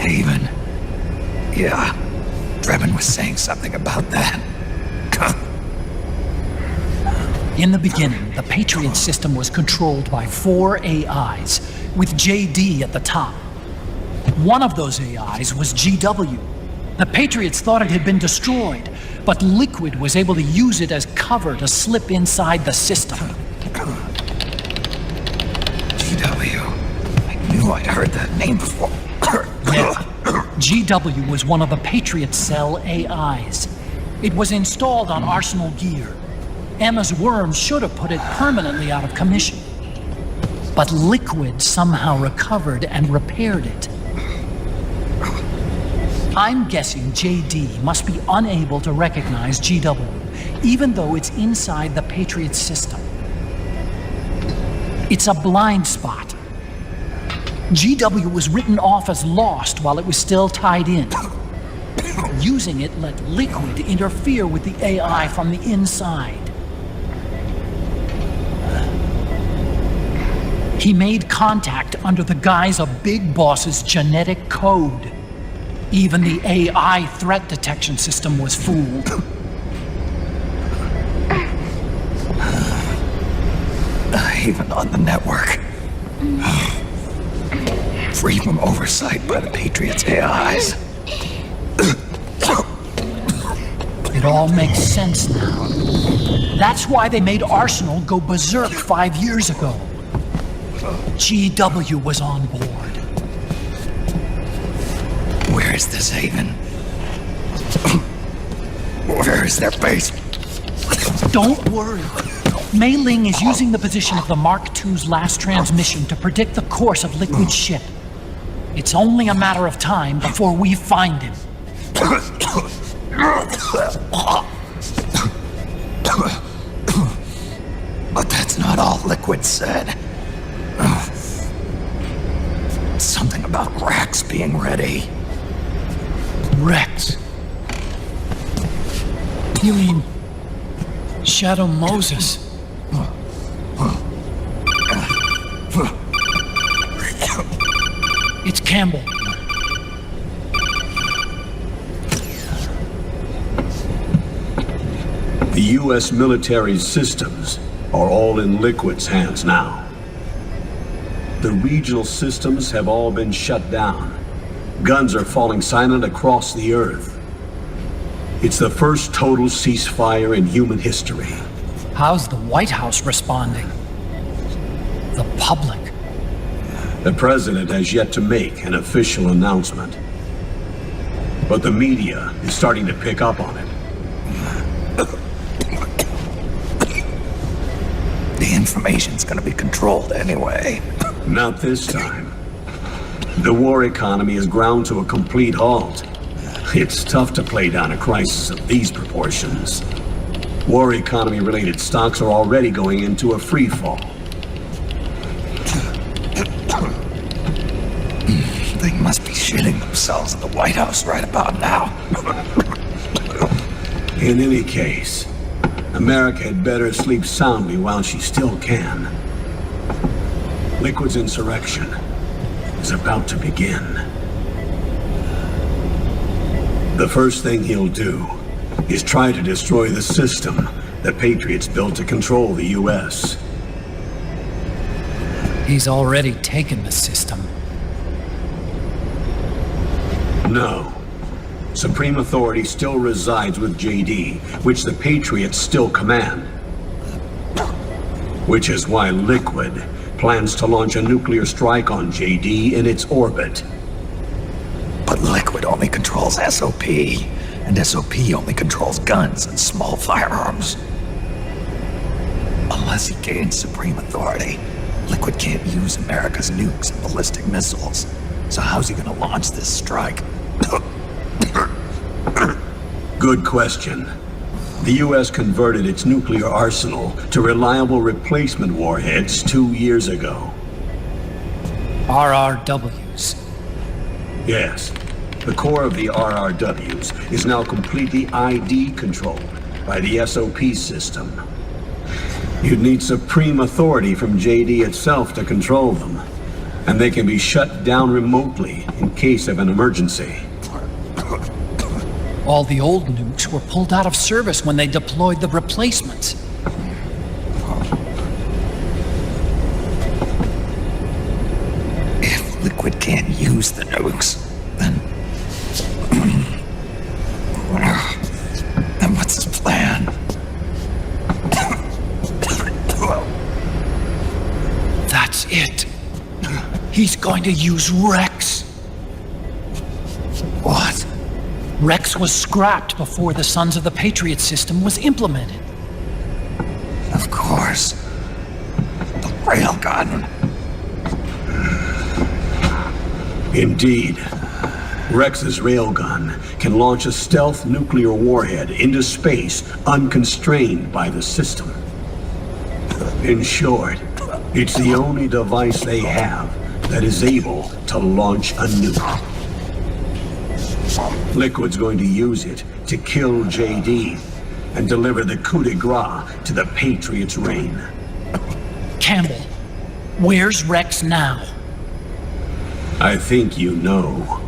Haven. Yeah. Drebin was saying something about that. In the beginning, the Patriot system was controlled by 4 AIs, with JD at the top. One of those AIs was GW. The Patriots thought it had been destroyed, but Liquid was able to use it as cover to slip inside the system. GW. I knew I'd heard that name before. Yeah. GW was one of the Patriot Cell AIs. It was installed on Arsenal gear. Emma's worm should have put it permanently out of commission. But Liquid somehow recovered and repaired it. I'm guessing JD must be unable to recognize GW, even though it's inside the Patriot system. It's a blind spot. GW was written off as lost while it was still tied in. Using it let Liquid interfere with the AI from the inside. He made contact under the guise of Big Boss's genetic code. Even the AI threat detection system was fooled. Even on the network. Free from oversight by the Patriots' AIs. It all makes sense now. That's why they made Arsenal go berserk 5 years ago. GW was on board. Where is this haven? Where is their base? Don't worry. Mei Ling is using the position of the Mark II's last transmission to predict the course of Liquid's ship. It's only a matter of time before we find him. But that's not all Liquid said. about Rex being ready. Rex? You mean Shadow Moses? It's Campbell. The U.S. military's systems are all in Liquid's hands now. The regional systems have all been shut down. Guns are falling silent across the Earth. It's the first total ceasefire in human history. How's the White House responding? The public? The president has yet to make an official announcement. But the media is starting to pick up on it. The information's gonna be controlled anyway. Not this time. The war economy is ground to a complete halt. It's tough to play down a crisis of these proportions. War economy-related stocks are already going into a free fall. They must be shitting themselves in the White House right about now. In any case, America had better sleep soundly while she still can. Liquid's insurrection is about to begin. The first thing he'll do is try to destroy the system the Patriots built to control the U.S. He's already taken the system. No. Supreme authority still resides with JD, which the Patriots still command. Which is why Liquid plans to launch a nuclear strike on JD in its orbit. But Liquid only controls SOP, and SOP only controls guns and small firearms. Unless he gains supreme authority, Liquid can't use America's nukes and ballistic missiles. So how's he gonna launch this strike? Good question. The U.S. converted its nuclear arsenal to reliable replacement warheads 2 years ago. RRWs. Yes. The core of the RRWs is now completely ID controlled by the SOP system. You'd need supreme authority from JD itself to control them, and they can be shut down remotely in case of an emergency. All the old nukes were pulled out of service when they deployed the replacements. If Liquid can't use the nukes, then what's his plan? That's it. He's going to use Rex. What? Rex was scrapped before the Sons of the Patriot system was implemented. Of course. The railgun. Indeed. Rex's railgun can launch a stealth nuclear warhead into space unconstrained by the system. In short, it's the only device they have that is able to launch a nuke. Liquid's going to use it to kill JD and deliver the coup de grace to the Patriots' reign. Campbell, where's Rex now? I think you know.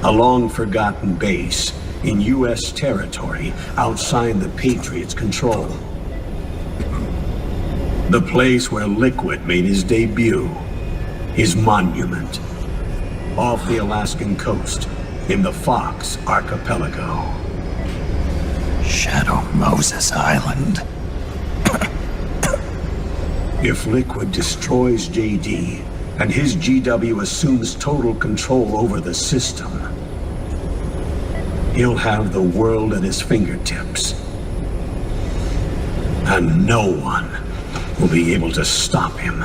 A long-forgotten base in U.S. territory outside the Patriots' control. The place where Liquid made his debut, his monument, off the Alaskan coast in the Fox Archipelago. Shadow Moses Island. If Liquid destroys JD and his GW assumes total control over the system, he'll have the world at his fingertips. And no one will be able to stop him.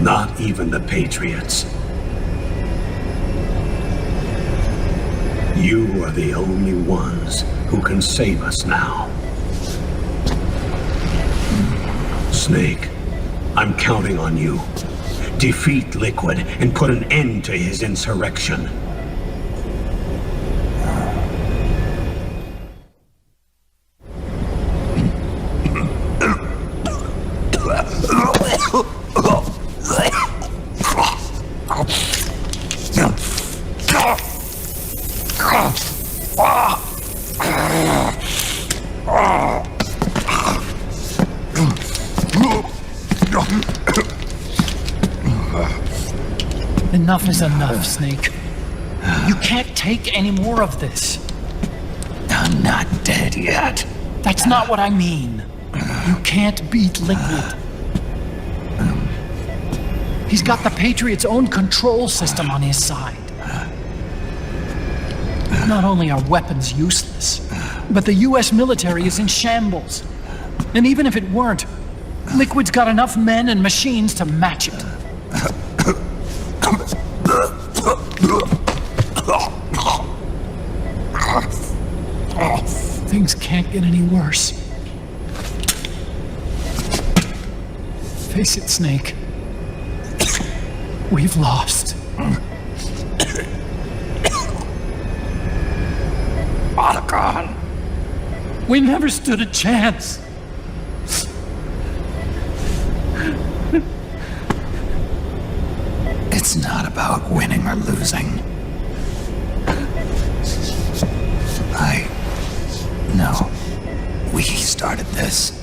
Not even the Patriots. You are the only ones who can save us now. Snake, I'm counting on you. Defeat Liquid and put an end to his insurrection. Enough is enough, Snake. You can't take any more of this. I'm not dead yet. That's not what I mean. You can't beat Liquid. He's got the Patriots' own control system on his side. Not only are weapons useless, but the US military is in shambles. And even if it weren't, Liquid's got enough men and machines to match it. Things can't get any worse. Face it, Snake. We've lost. Otacon! We never stood a chance. It's not about winning or losing. No. We started this.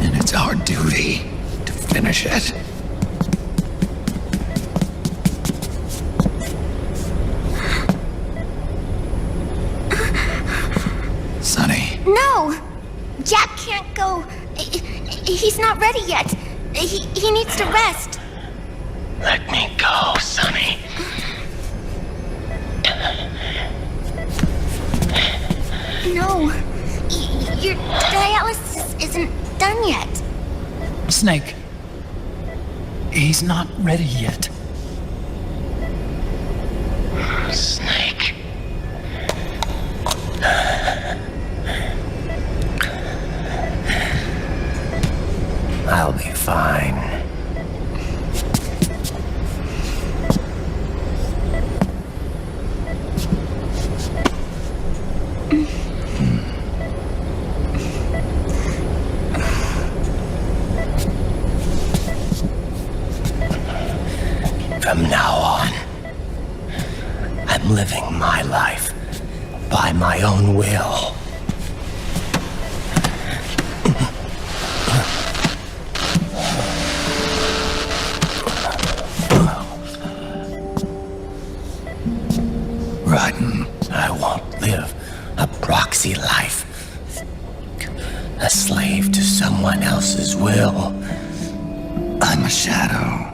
And it's our duty to finish it. Sonny. No! Jack can't go. He's not ready yet. He needs to rest. Let me go, Sonny. No. Your dialysis isn't done yet. Snake. He's not ready yet. Snake. I'll be fine. From now on, I'm living my life by my own will. I won't live a proxy life, a slave to someone else's will. I'm a shadow,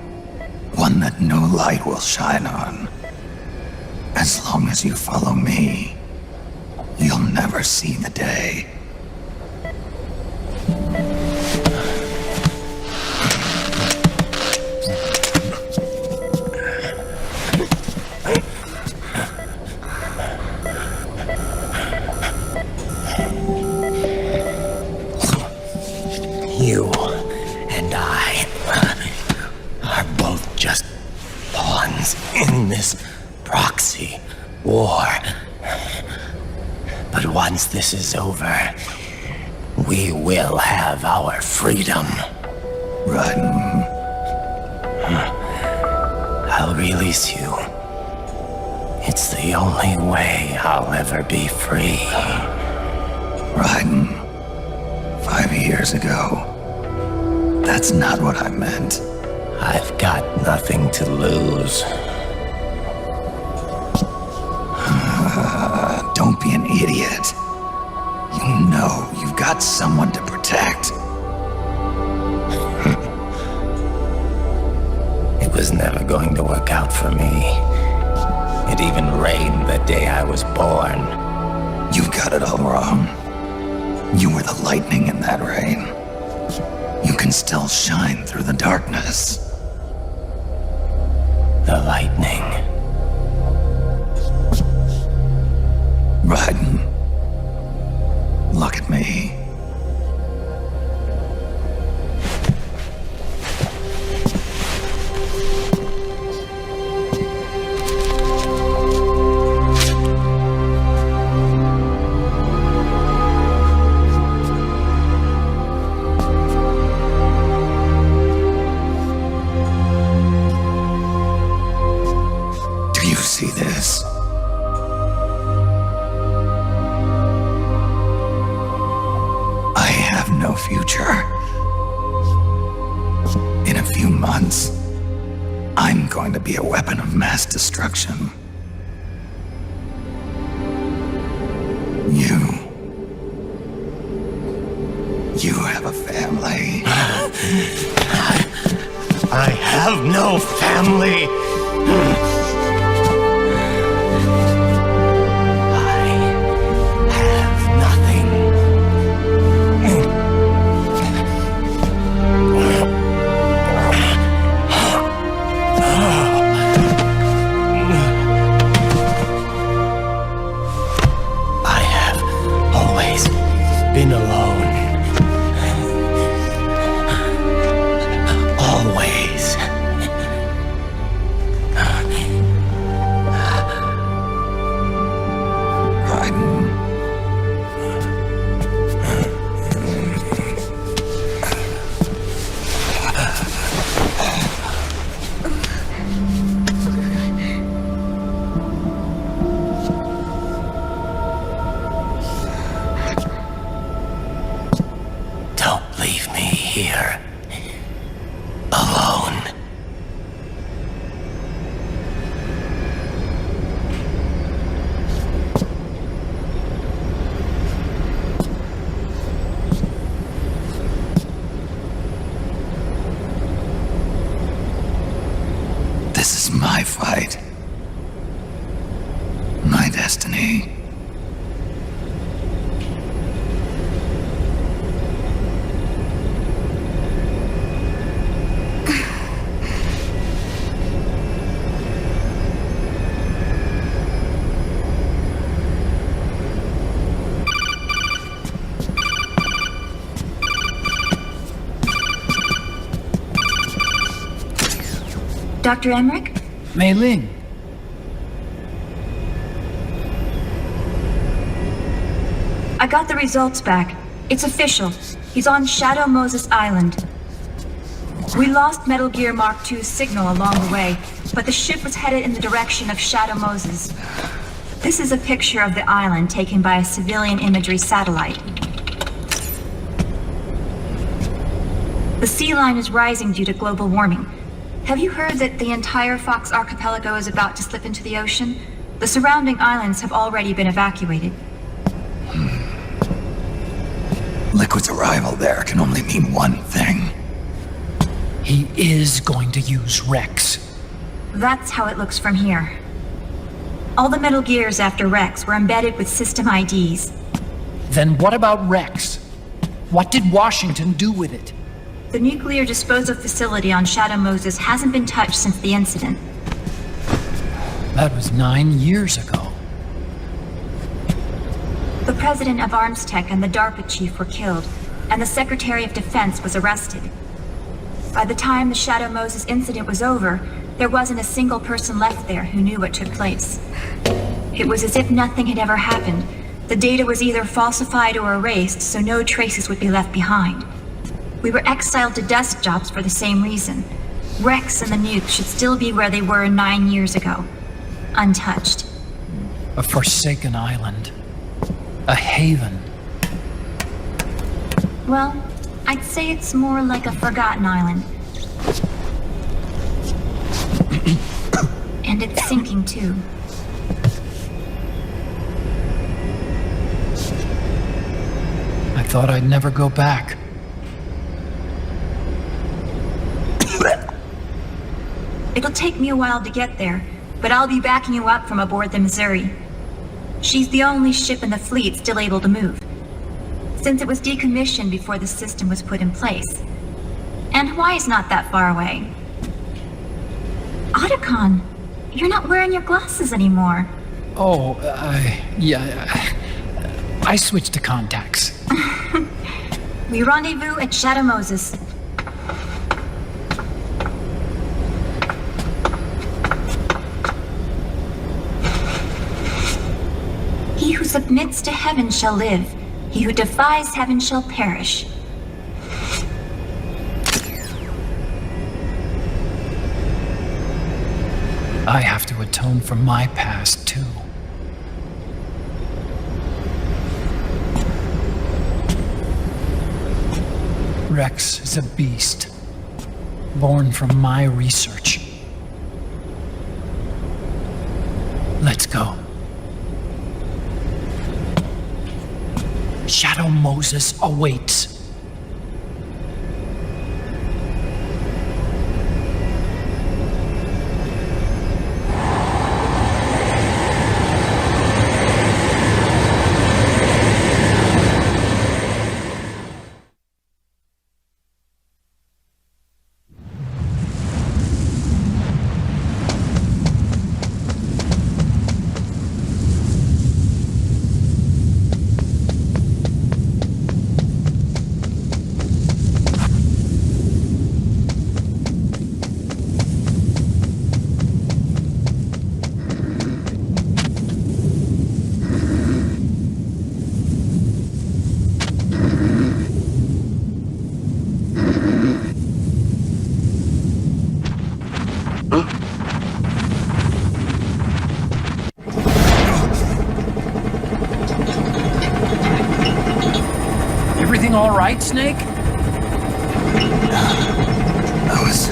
one that no light will shine on. As long as you follow me, you'll never see the day. You and I are both just pawns in this proxy war. But once this is over, we will have our freedom. Raiden. I'll release you. It's the only way I'll ever be free. Raiden. 5 years ago. That's not what I meant. I've got nothing to lose. Don't be an idiot. You know you've got someone to protect. It was never going to work out for me. It even rained the day I was born. You got it all wrong. You were the lightning in that rain. You can still shine through the darkness. The lightning. Raiden, future. In a few months, I'm going to be a weapon of mass destruction. You have a family. I have no family. Been alone. Always. Here. Alone. This is my fight. My destiny. Dr. Emmerich? Mei Ling. I got the results back. It's official. He's on Shadow Moses Island. We lost Metal Gear Mark II's signal along the way, but the ship was headed in the direction of Shadow Moses. This is a picture of the island taken by a civilian imagery satellite. The sea line is rising due to global warming. Have you heard that the entire Fox archipelago is about to slip into the ocean? The surrounding islands have already been evacuated. Liquid's arrival there can only mean one thing. He is going to use Rex. That's how it looks from here. All the Metal Gears after Rex were embedded with system IDs. Then what about Rex? What did Washington do with it? The nuclear disposal facility on Shadow Moses hasn't been touched since the incident. That was 9 years ago. The president of Armstech and the DARPA chief were killed, and the Secretary of Defense was arrested. By the time the Shadow Moses incident was over, there wasn't a single person left there who knew what took place. It was as if nothing had ever happened. The data was either falsified or erased, so no traces would be left behind. We were exiled to desk jobs for the same reason. Rex and the nuke should still be where they were 9 years ago. Untouched. A forsaken island. A haven. Well, I'd say it's more like a forgotten island. And it's sinking too. I thought I'd never go back. It'll take me a while to get there, but I'll be backing you up from aboard the Missouri. She's the only ship in the fleet still able to move, since it was decommissioned before the system was put in place. And Hawaii's not that far away. Otacon, you're not wearing your glasses anymore. Oh, yeah. I switched to contacts. We rendezvous at Shadow Moses. He who submits to heaven shall live. He who defies heaven shall perish. I have to atone for my past, too. Rex is a beast, born from my research. Let's go. Shadow Moses awaits. Everything all right, Snake? I was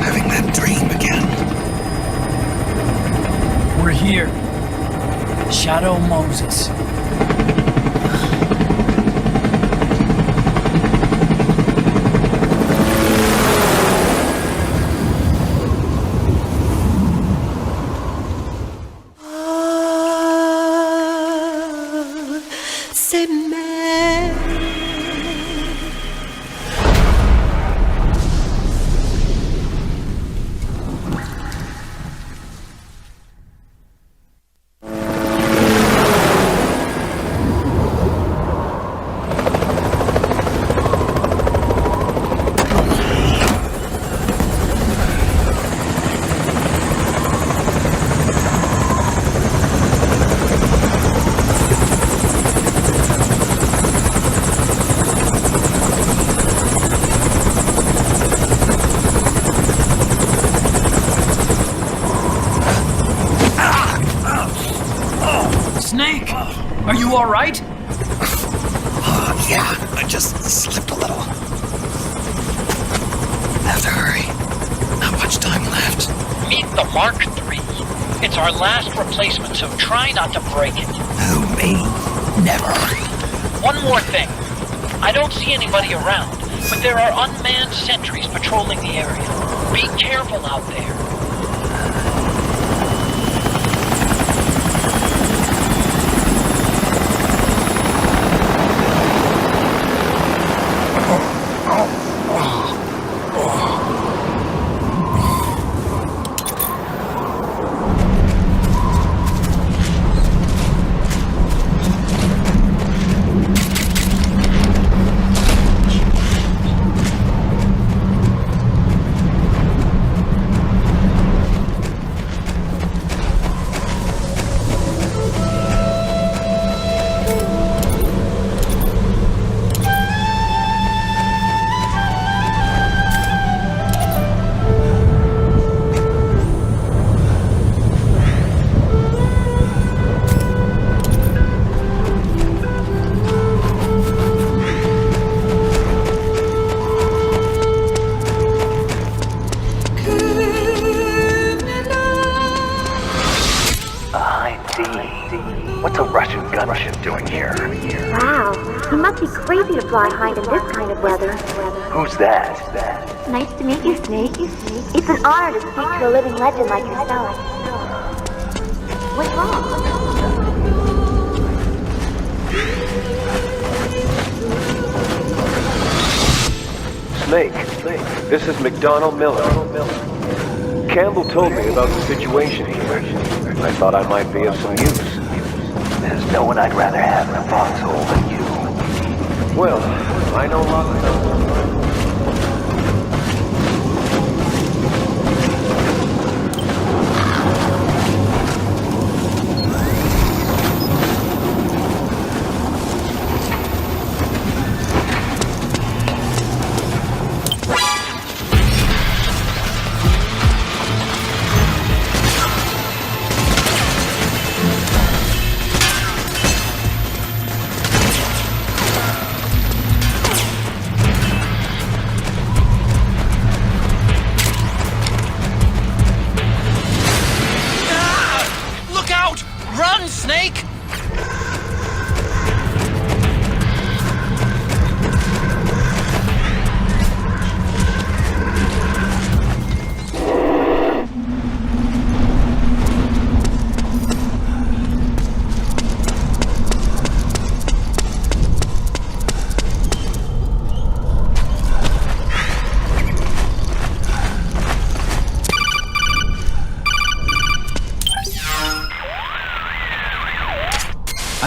having that dream again. We're here. Shadow Moses. Snake! Are you all right? Yeah, I just slipped a little. Have to hurry. Not much time left. Meet the Mark III. It's our last replacement, so try not to break it. Who, me? Never. One more thing. I don't see anybody around, but there are unmanned sentries patrolling the area. Be careful out there. What's a Russian gunship doing here? Wow, he must be crazy to fly Hind in this kind of weather. Who's that? Nice to meet you, Snake. It's an honor to speak to a living legend like yourself. What's wrong? Snake, this is McDonald Miller. Campbell told me about the situation here. I thought I might be of some use. There's no one I'd rather have in a foxhole than you. Well, I know lots of them.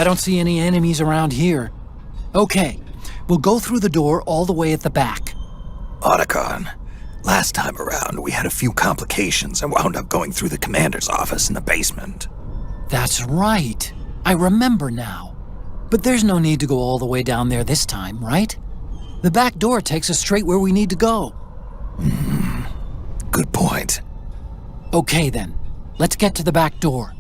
I don't see any enemies around here. Okay, we'll go through the door all the way at the back. Otacon, last time around we had a few complications and wound up going through the commander's office in the basement. That's right. I remember now. But there's no need to go all the way down there this time, right? The back door takes us straight where we need to go. Good point. Okay then, let's get to the back door.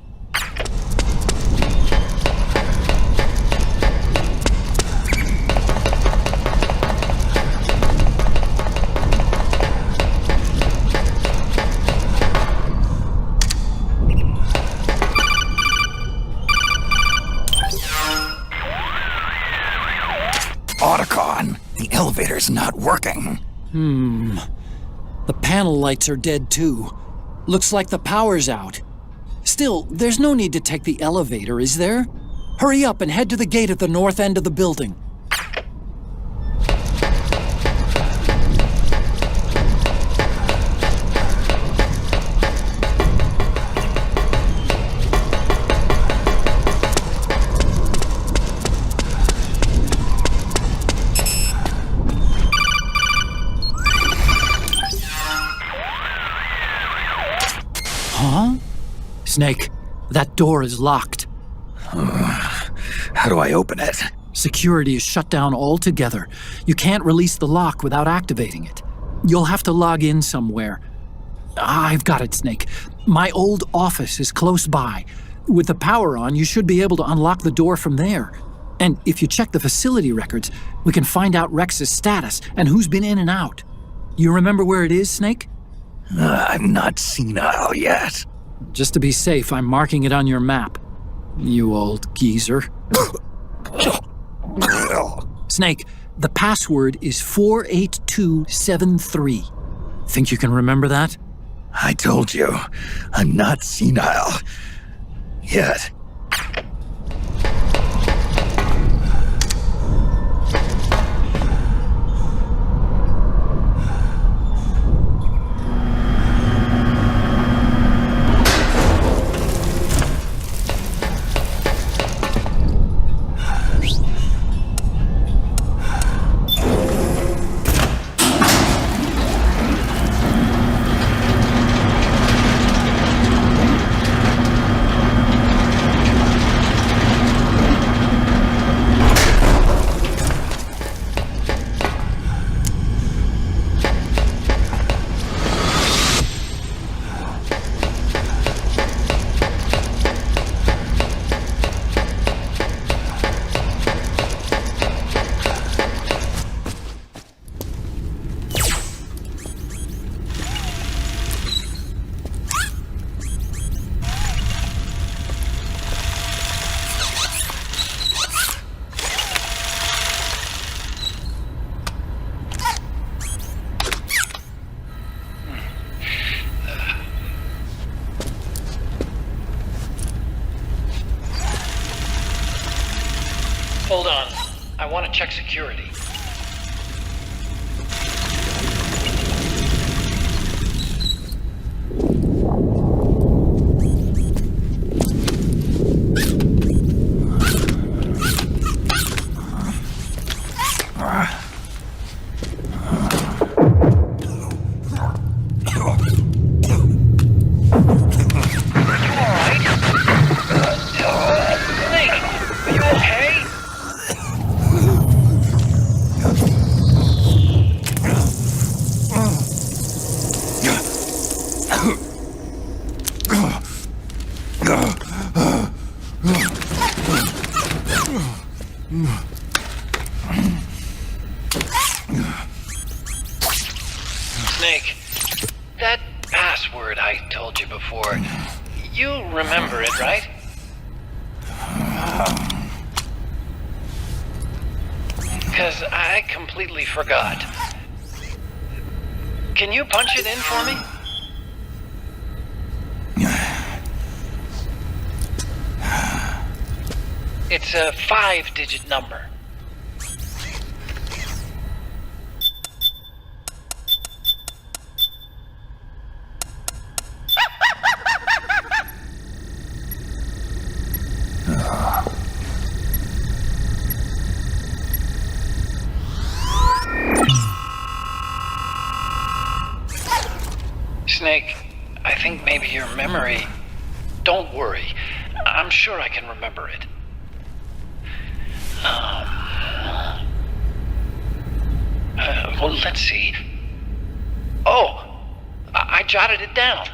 Otacon, the elevator's not working. The panel lights are dead too. Looks like the power's out. Still, there's no need to take the elevator, is there? Hurry up and head to the gate at the north end of the building. Huh? Snake, that door is locked. How do I open it? Security is shut down altogether. You can't release the lock without activating it. You'll have to log in somewhere. I've got it, Snake. My old office is close by. With the power on, you should be able to unlock the door from there. And if you check the facility records, we can find out Rex's status and who's been in and out. You remember where it is, Snake? I'm not senile yet. Just to be safe, I'm marking it on your map. You old geezer. Snake, the password is 48273. Think you can remember that? I told you, I'm not senile yet. Hold on. I want to check security. Snake, that password I told you before, you remember it, right? Because I completely forgot. Can you punch it in for me? It's a 5-digit number. memory. Don't worry. I'm sure I can remember it. Well, let's see. Oh, I jotted it down.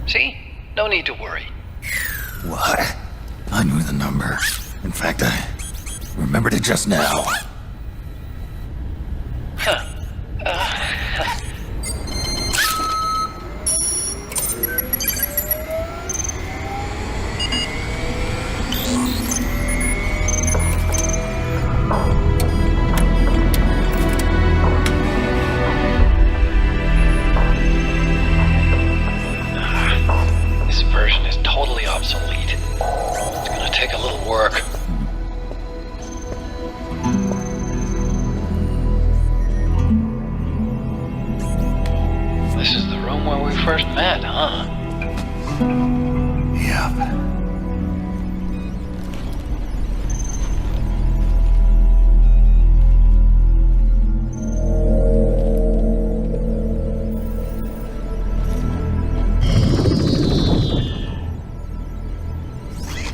See? No need to worry. What? I knew the number. In fact, I remembered it just now. Huh. This version is totally obsolete. It's gonna take a little work. This is the room where we first met, huh? Yep.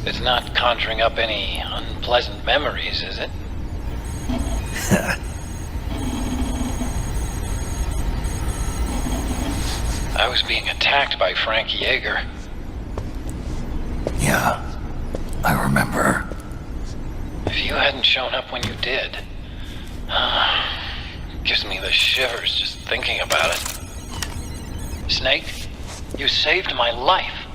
It's not conjuring up any unpleasant memories, is it? I was being attacked by Frank Yeager. Yeah, I remember. If you hadn't shown up when you did, gives me the shivers just thinking about it. Snake, you saved my life.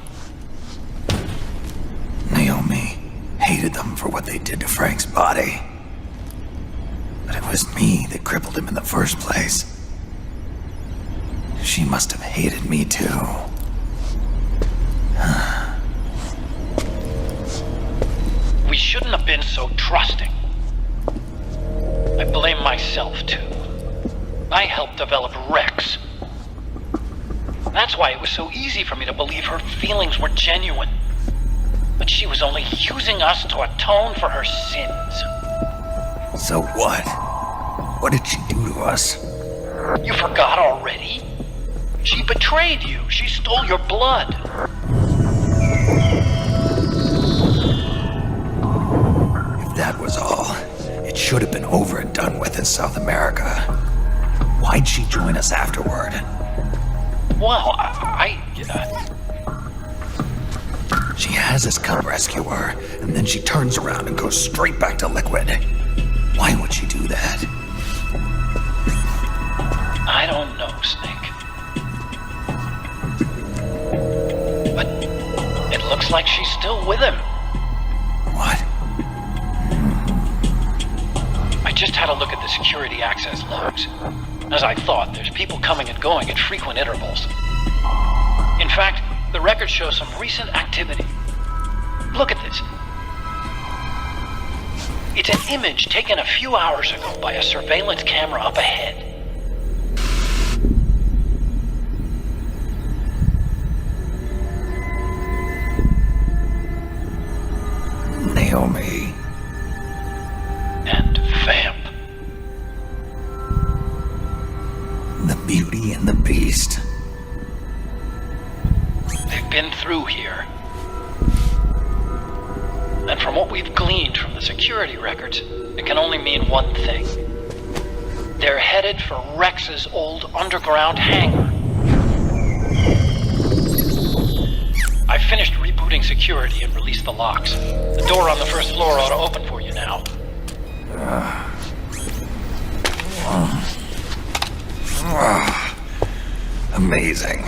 Naomi hated them for what they did to Frank's body. But it was me that crippled him in the first place. She must have hated me too. We shouldn't have been so trusting. I blame myself too. I helped develop Rex. That's why it was so easy for me to believe her feelings were genuine. But she was only using us to atone for her sins. So what? What did she do to us? You forgot already? She betrayed you. She stole your blood. If that was all, it should have been over and done with in South America. Why'd she join us afterward? Well, She has us come rescue her, and then she turns around and goes straight back to Liquid. Why would she do that? I don't know, Snake. But it looks like she's still with him. What? I just had a look at the security access logs. As I thought, there's people coming and going at frequent intervals. In fact, the record shows some recent activity. Look at this. It's an image taken a few hours ago by a surveillance camera up ahead. Naomi. And Vamp. The Beauty and the Beast. They've been through here. And from what we've gleaned from the security records, it can only mean one thing. They're headed for Rex's old underground hangar. I finished rebooting security and released the locks. The door on the first floor ought to open for you now. Amazing.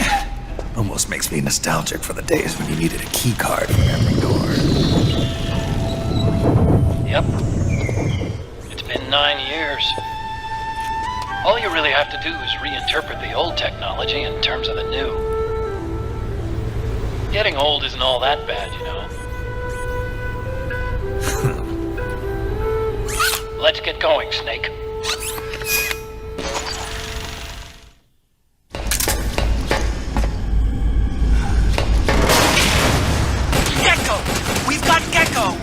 Almost makes me nostalgic for the days when you needed a key card for every door. Yep. It's been 9 years. All you really have to do is reinterpret the old technology in terms of the new. Getting old isn't all that bad, you know. Let's get going, Snake. Gecko! We've got Gecko!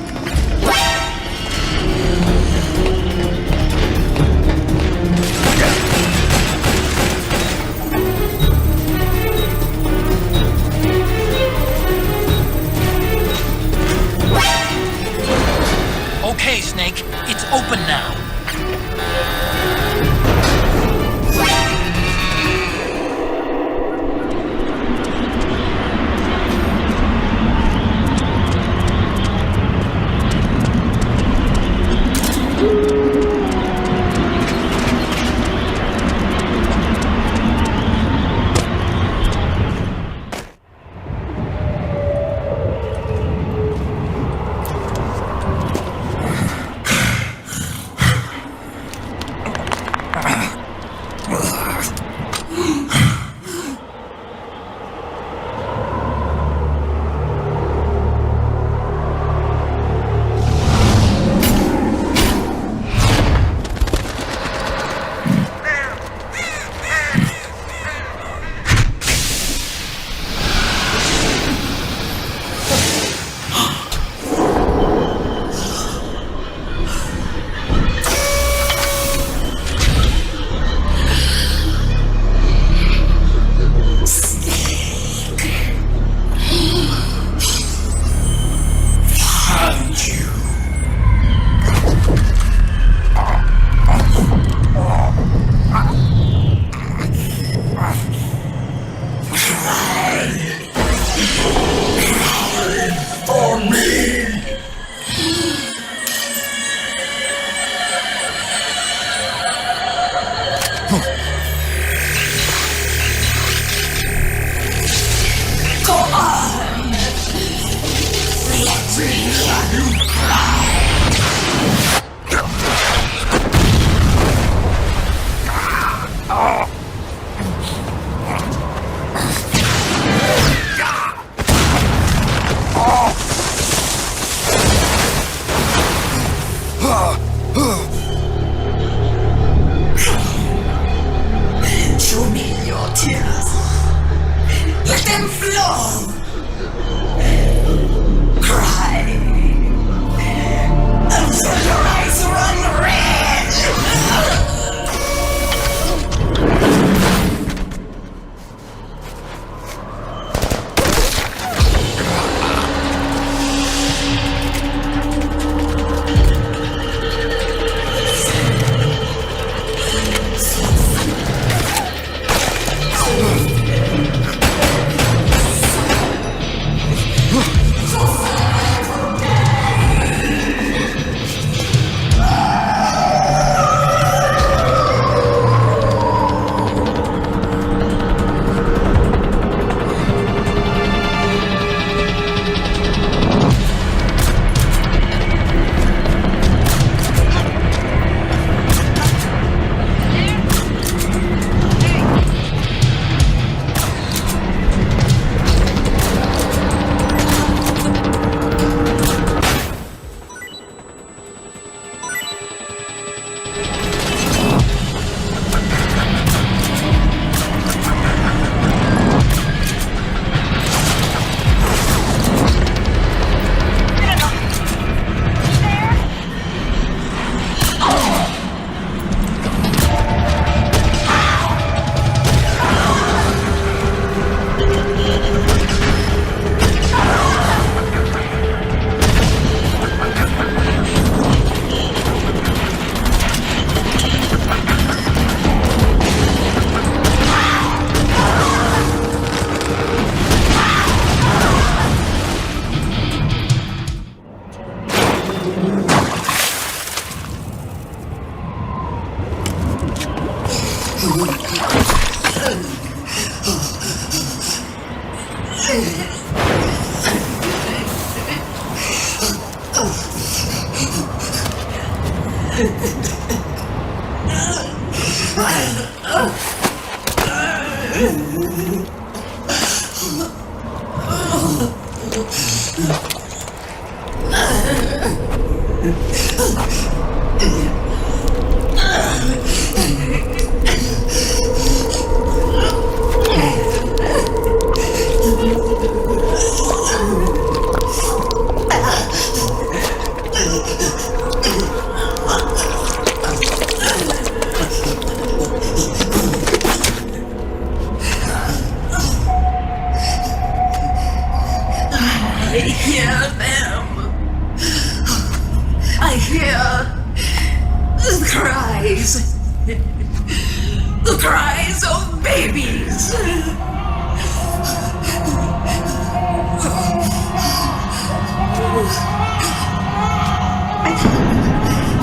The cries of babies.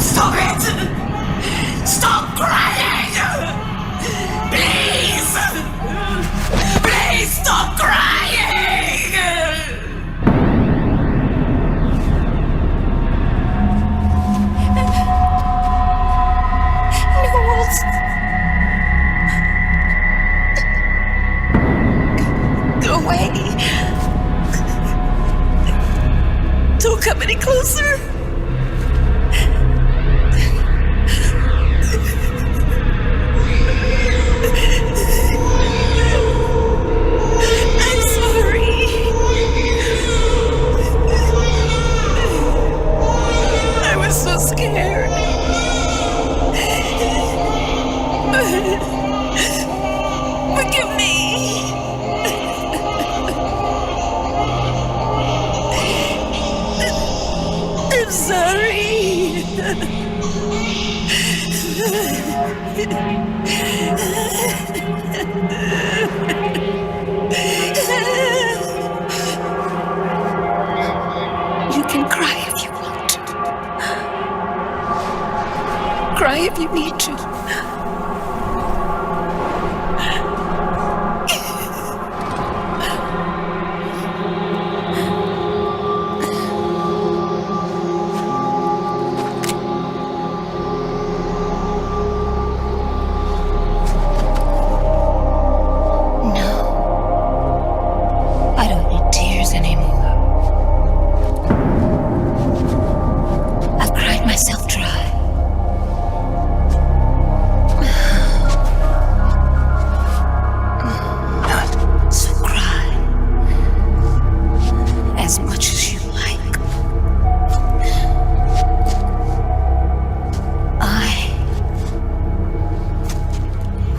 Stop it! Stop crying! Please! Please stop crying! Go away. Don't come any closer. I'm sorry. I was so scared. Forgive me. I'm sorry. You can cry if you want to. Cry if you need to.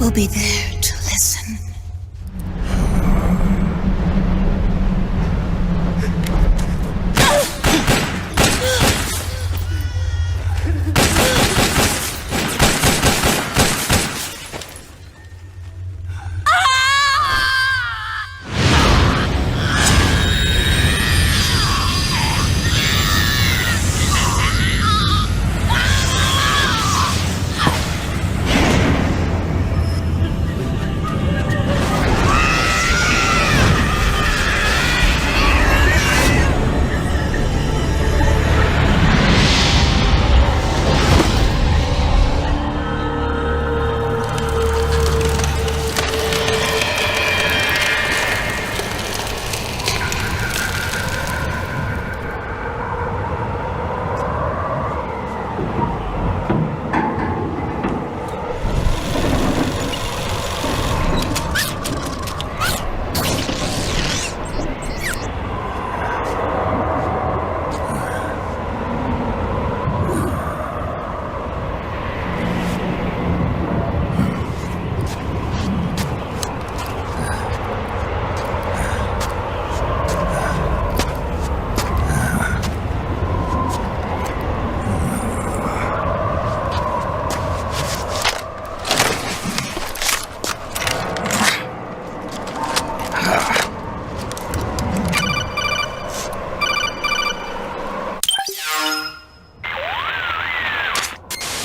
We'll be there to listen.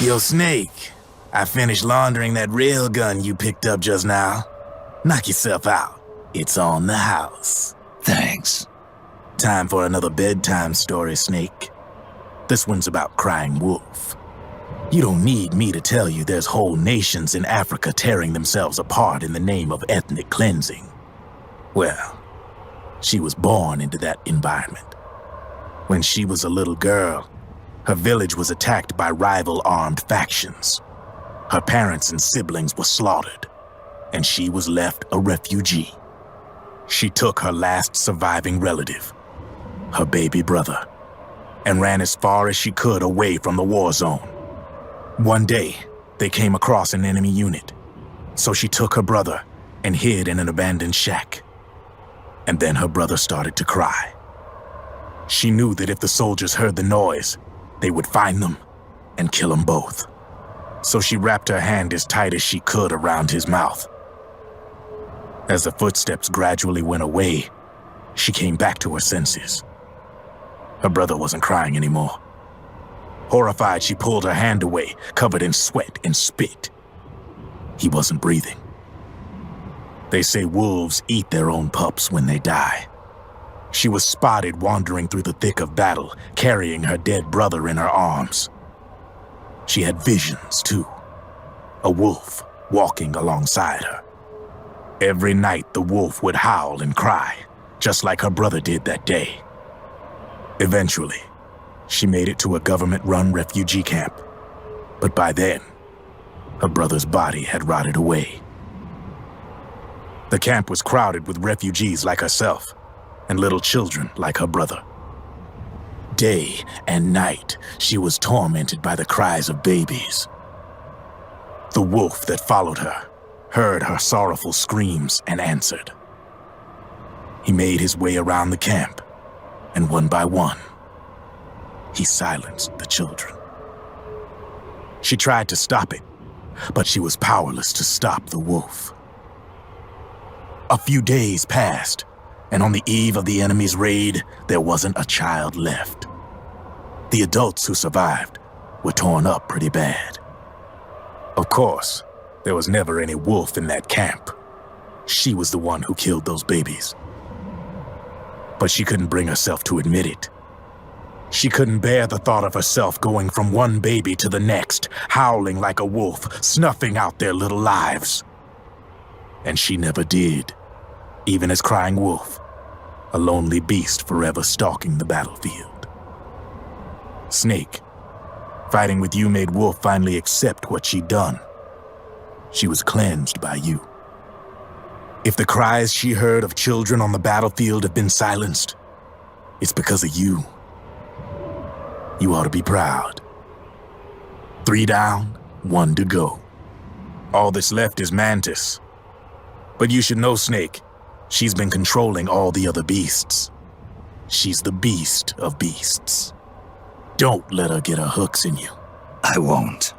Yo, Snake, I finished laundering that railgun you picked up just now. Knock yourself out. It's on the house. Thanks. Time for another bedtime story, Snake. This one's about Crying Wolf. You don't need me to tell you there's whole nations in Africa tearing themselves apart in the name of ethnic cleansing. Well, she was born into that environment. When she was a little girl, her village was attacked by rival armed factions. Her parents and siblings were slaughtered, and she was left a refugee. She took her last surviving relative, her baby brother, and ran as far as she could away from the war zone. One day, they came across an enemy unit, so she took her brother and hid in an abandoned shack. And then her brother started to cry. She knew that if the soldiers heard the noise, they would find them and kill them both. So she wrapped her hand as tight as she could around his mouth. As the footsteps gradually went away, she came back to her senses. Her brother wasn't crying anymore. Horrified, she pulled her hand away, covered in sweat and spit. He wasn't breathing. They say wolves eat their own pups when they die. She was spotted wandering through the thick of battle, carrying her dead brother in her arms. She had visions, too. A wolf walking alongside her. Every night, the wolf would howl and cry, just like her brother did that day. Eventually, she made it to a government-run refugee camp. But by then, her brother's body had rotted away. The camp was crowded with refugees like herself, and little children like her brother. Day and night, she was tormented by the cries of babies. The wolf that followed her heard her sorrowful screams and answered. He made his way around the camp, and one by one, he silenced the children. She tried to stop it, but she was powerless to stop the wolf. A few days passed, and on the eve of the enemy's raid, there wasn't a child left. The adults who survived were torn up pretty bad. Of course, there was never any wolf in that camp. She was the one who killed those babies. But she couldn't bring herself to admit it. She couldn't bear the thought of herself going from one baby to the next, howling like a wolf, snuffing out their little lives. And she never did, even as crying wolf, a lonely beast forever stalking the battlefield. Snake, fighting with you made Wolf finally accept what she'd done. She was cleansed by you. If the cries she heard of children on the battlefield have been silenced, it's because of you. You ought to be proud. 3 down, 1 to go. All that's left is Mantis. But you should know, Snake, she's been controlling all the other beasts. She's the beast of beasts. Don't let her get her hooks in you. I won't.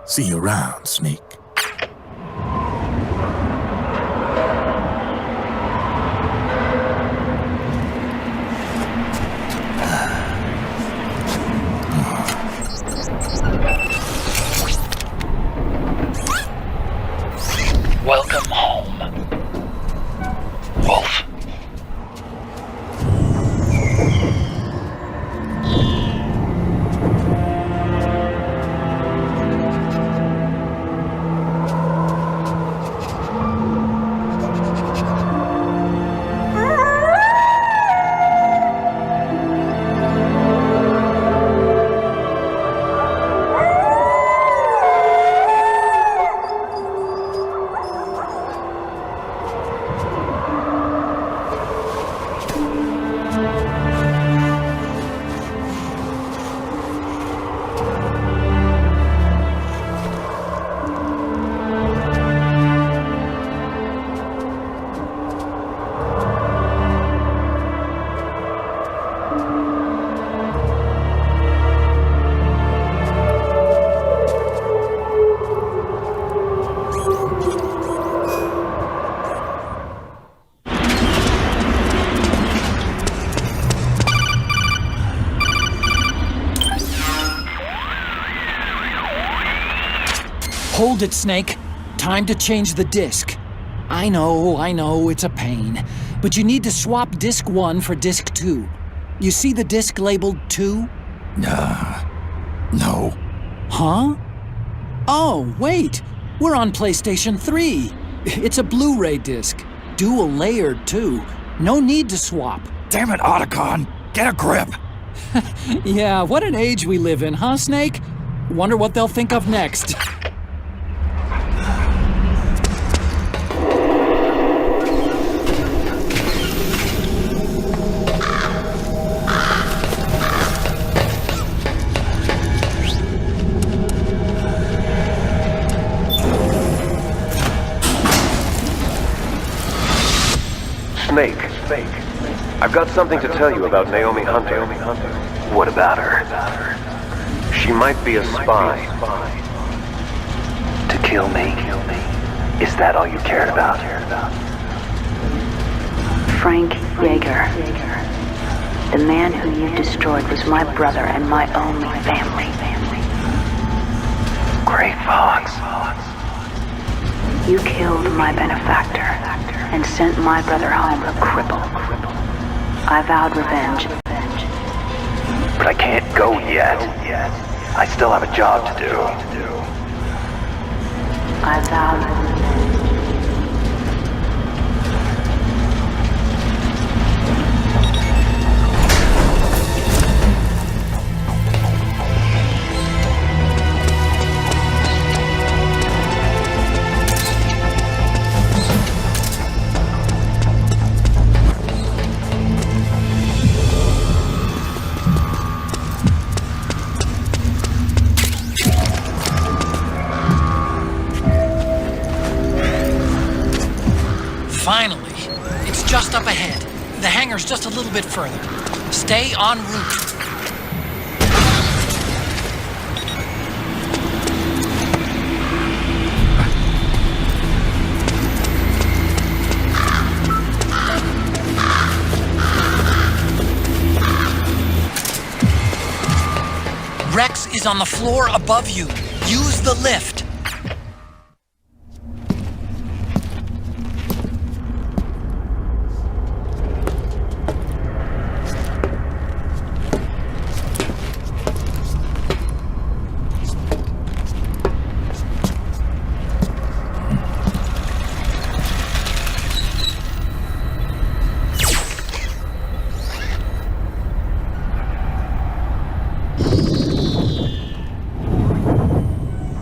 See you around, Snake. Welcome home, Wolf. Hold it, Snake. Time to change the disc. I know, it's a pain. But you need to swap disc 1 for disc 2. You see the disc labeled 2? No. Huh? Oh, wait! We're on PlayStation 3! It's a Blu-ray disc. Dual layered, too. No need to swap. Damn it, Otacon! Get a grip! Yeah, what an age we live in, huh, Snake? Wonder what they'll think of next. Snake. I've got something to tell you about Naomi Hunter. What about her? She might be a spy. To kill me? Is that all you cared about? Frank Yeager. The man who you destroyed was my brother and my only family. Gray Fox. You killed my benefactor and sent my brother home a cripple. I vowed revenge. But I can't go yet. I still have a job to do. I vowed revenge. Finally. It's just up ahead. The hangar's just a little bit further. Stay en route. Rex is on the floor above you. Use the lift.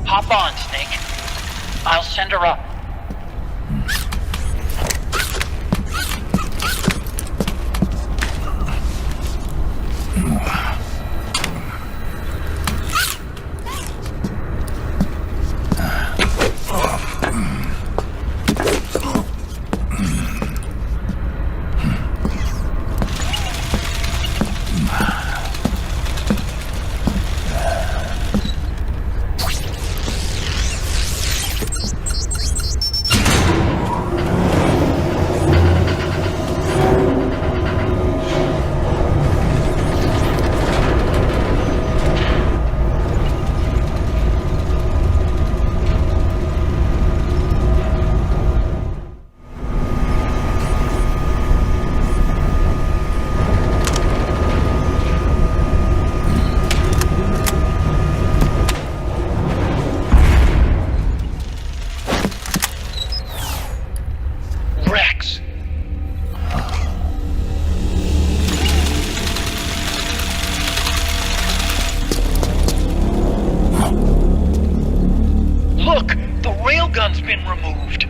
Hop on, Snake. I'll send her up. Gun's been removed.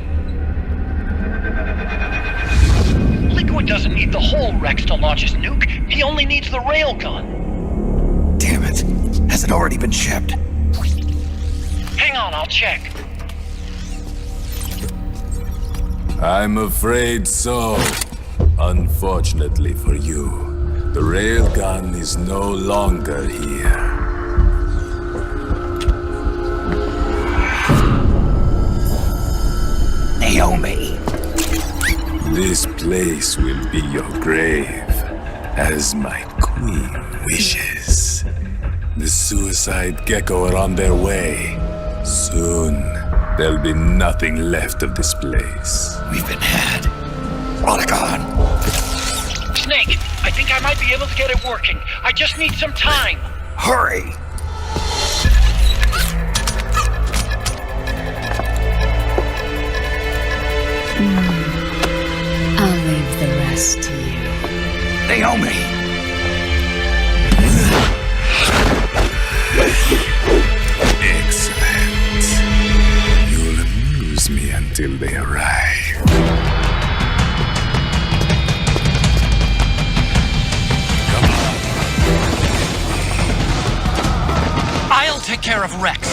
Liquid doesn't need the whole Rex to launch his nuke. He only needs the railgun. Damn it. Has it already been shipped? Hang on, I'll check. I'm afraid so. Unfortunately for you, the railgun is no longer here. Naomi. This place will be your grave, as my queen wishes. The suicide gecko are on their way. Soon, there'll be nothing left of this place. We've been had. Otacon. Snake, I think I might be able to get it working. I just need some time. Hurry! us to you. They owe me. Excellent. You'll amuse me until they arrive. Come on. I'll take care of Rex.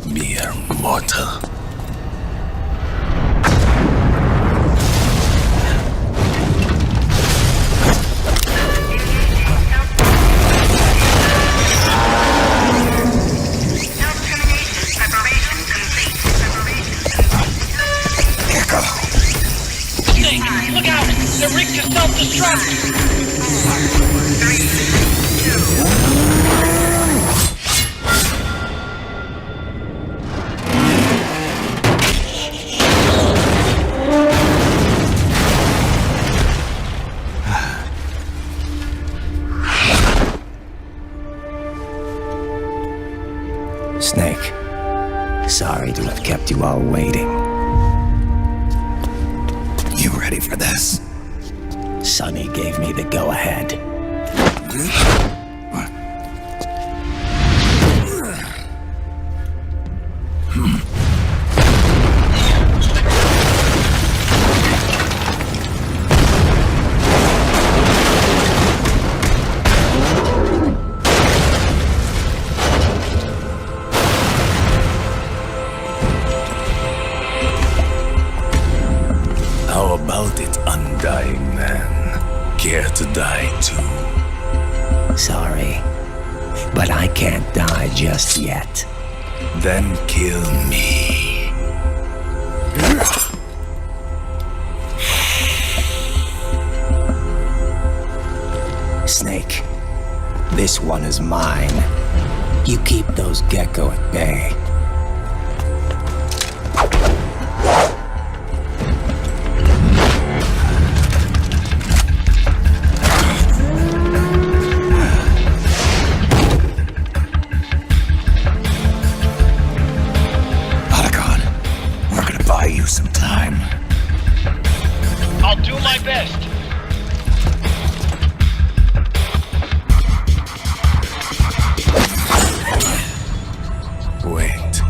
Mere mortal. Snake, look out! They're rigged to self-destruct! Snake, sorry to have kept you all waiting. You ready for this? Sonny gave me the go-ahead. How about it, undying man? Care to die too? Sorry, but I can't die just yet. Then kill me. Snake, this one is mine. You keep those gecko at bay. Some time. I'll do my best. Wait,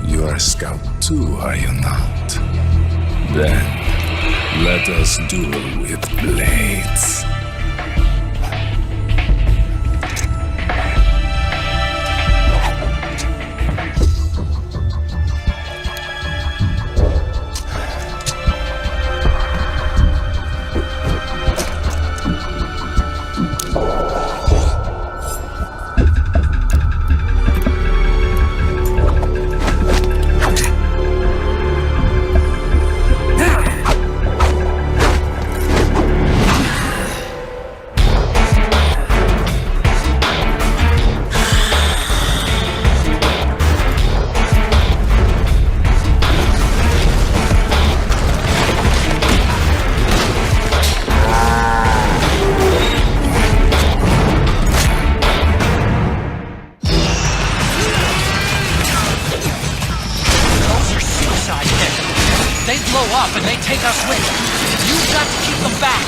you're a scout too, are you not? Then, let us duel with blades. And they take us with them. You've got to keep them back.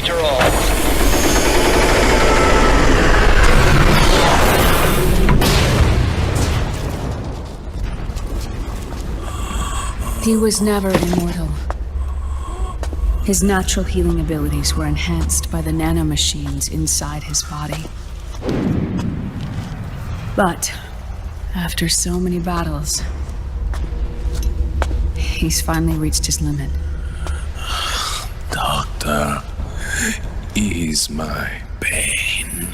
after all. He was never immortal. His natural healing abilities were enhanced by the nanomachines inside his body. But after so many battles, he's finally reached his limit. Doctor, ease my pain.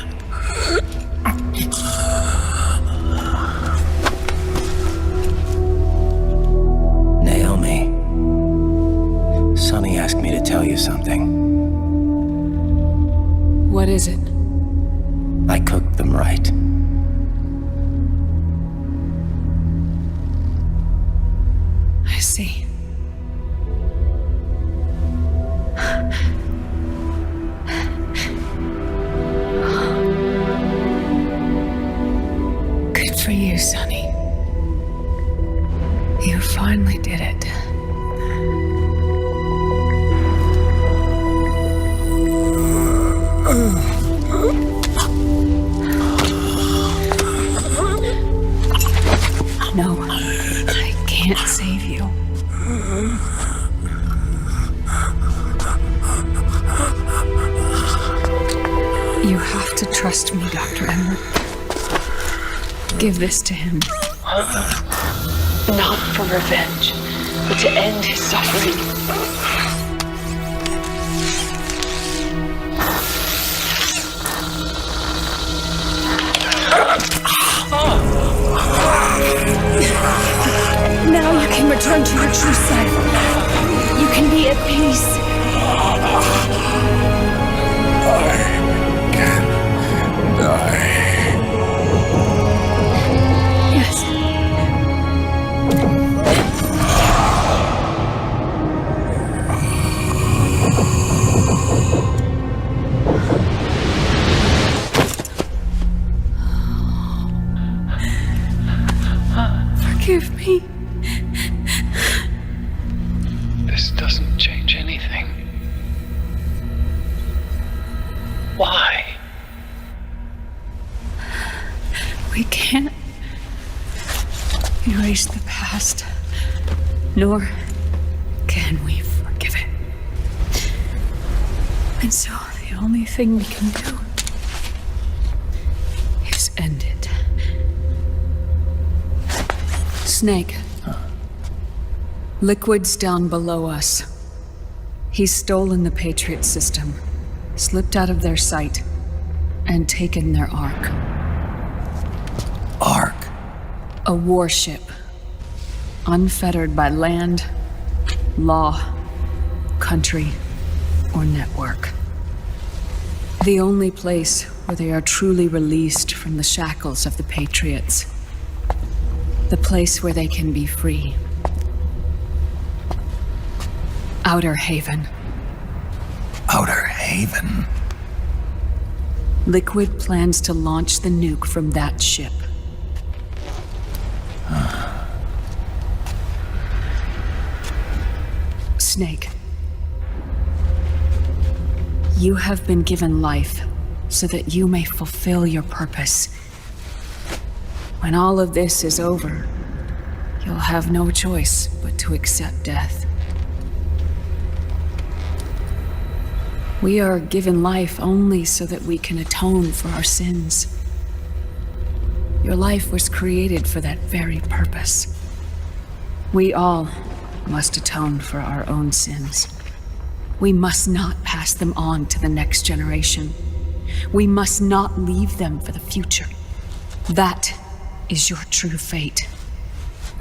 Naomi, Sonny asked me to tell you something. What is it? I cooked them right. I see. Good for you, Sonny. You finally did it. No, I can't save you. You have to trust me, Dr. Emmer. Give this to him. Not for revenge, but to end his suffering. Now you can return to your true self. You can be at peace. I can die. Yes. Forgive me. This doesn't change anything. Why? We can't erase the past, nor can we forgive it. And so the only thing we can do is end it. Snake. Liquid's down below us. He's stolen the Patriot system, slipped out of their sight, and taken their Ark. Ark? A warship. Unfettered by land, law, country, or network. The only place where they are truly released from the shackles of the Patriots. The place where they can be free. Outer Haven. Outer Haven? Liquid plans to launch the nuke from that ship. Snake. You have been given life so that you may fulfill your purpose. When all of this is over, you'll have no choice but to accept death. We are given life only so that we can atone for our sins. Your life was created for that very purpose. We all must atone for our own sins. We must not pass them on to the next generation. We must not leave them for the future. That is your true fate.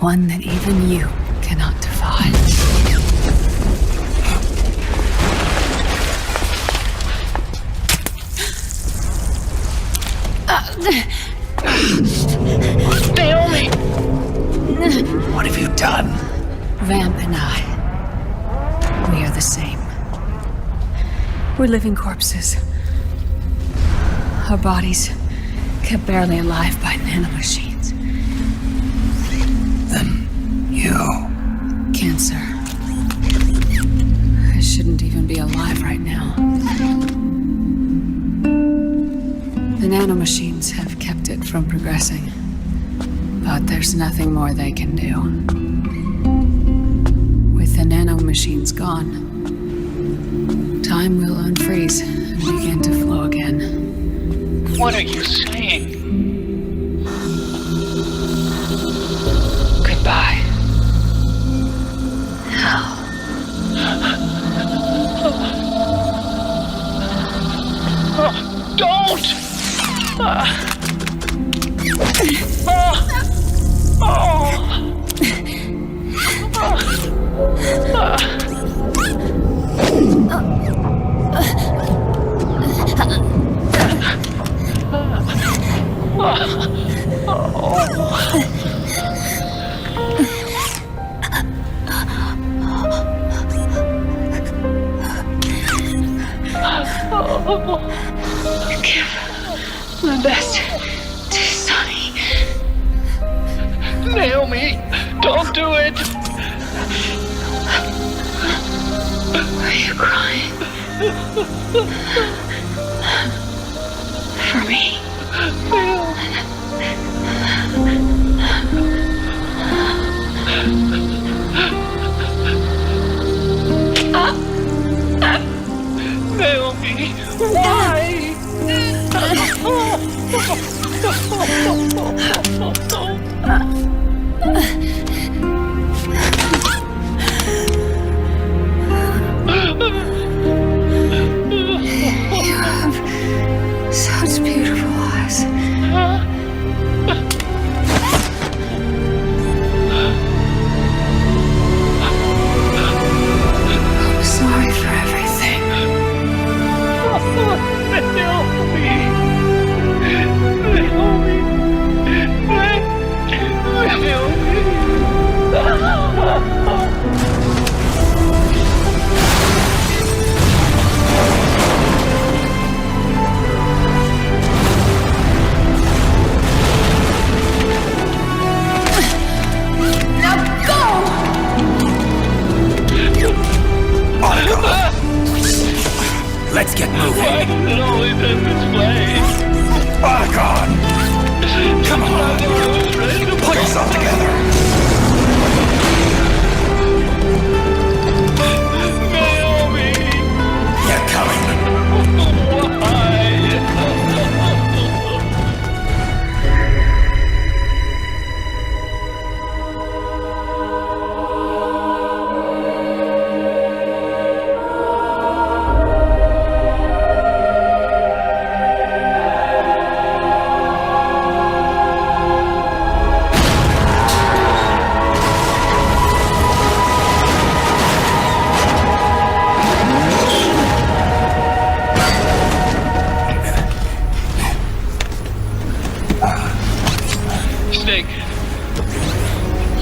One that even you cannot defy. Naomi! What have you done? Vamp and I, we are the same. We're living corpses. Our bodies kept barely alive by nanomachines. Then you... Cancer. I shouldn't even be alive right now. The nanomachines have kept it from progressing. But there's nothing more they can do. With the nanomachines gone, time will unfreeze and begin to flow again. What are you saying? Goodbye. Don't! Give my best to Sonny. Naomi, don't do it! Are you crying? For me? Naomi, why? You have such beautiful eyes. I'm sorry for everything. Let's get moving. Why does it always end this way? Otacon! Come on! Pull yourself together! Naomi! They're coming! Why?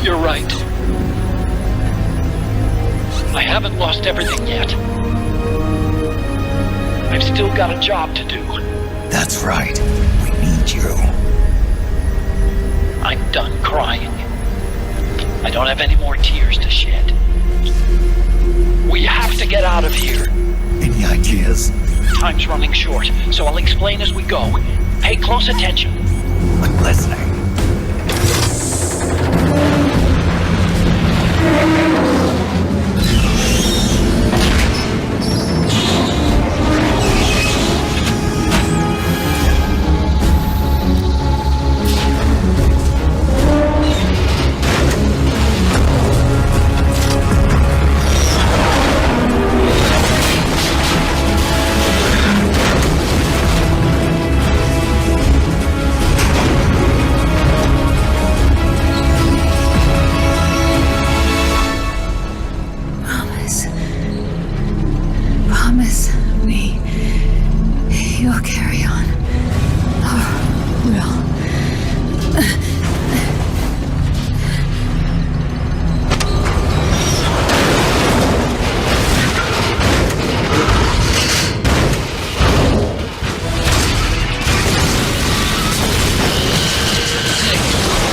You're right. I haven't lost everything yet. I've still got a job to do. That's right. We need you. I'm done crying. I don't have any more tears to shed. We have to get out of here. Any ideas? Time's running short, so I'll explain as we go. Pay close attention. I'm listening. Promise me you'll carry on. Or will.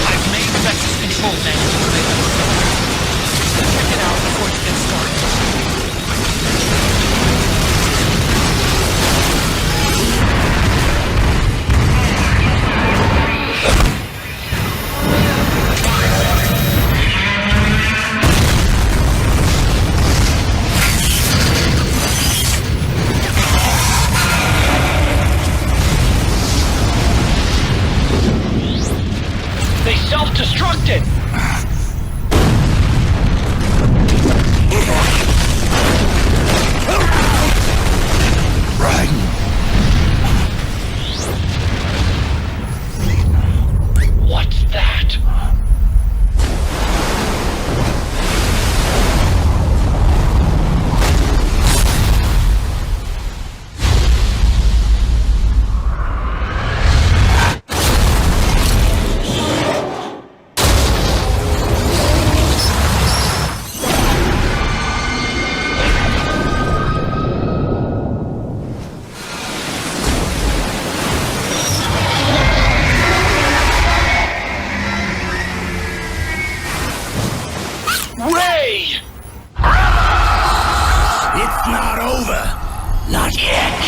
I've made Vex's control manual available. Check it out before you get started. it! Right. What's that? Ray! It's not over. Not yet.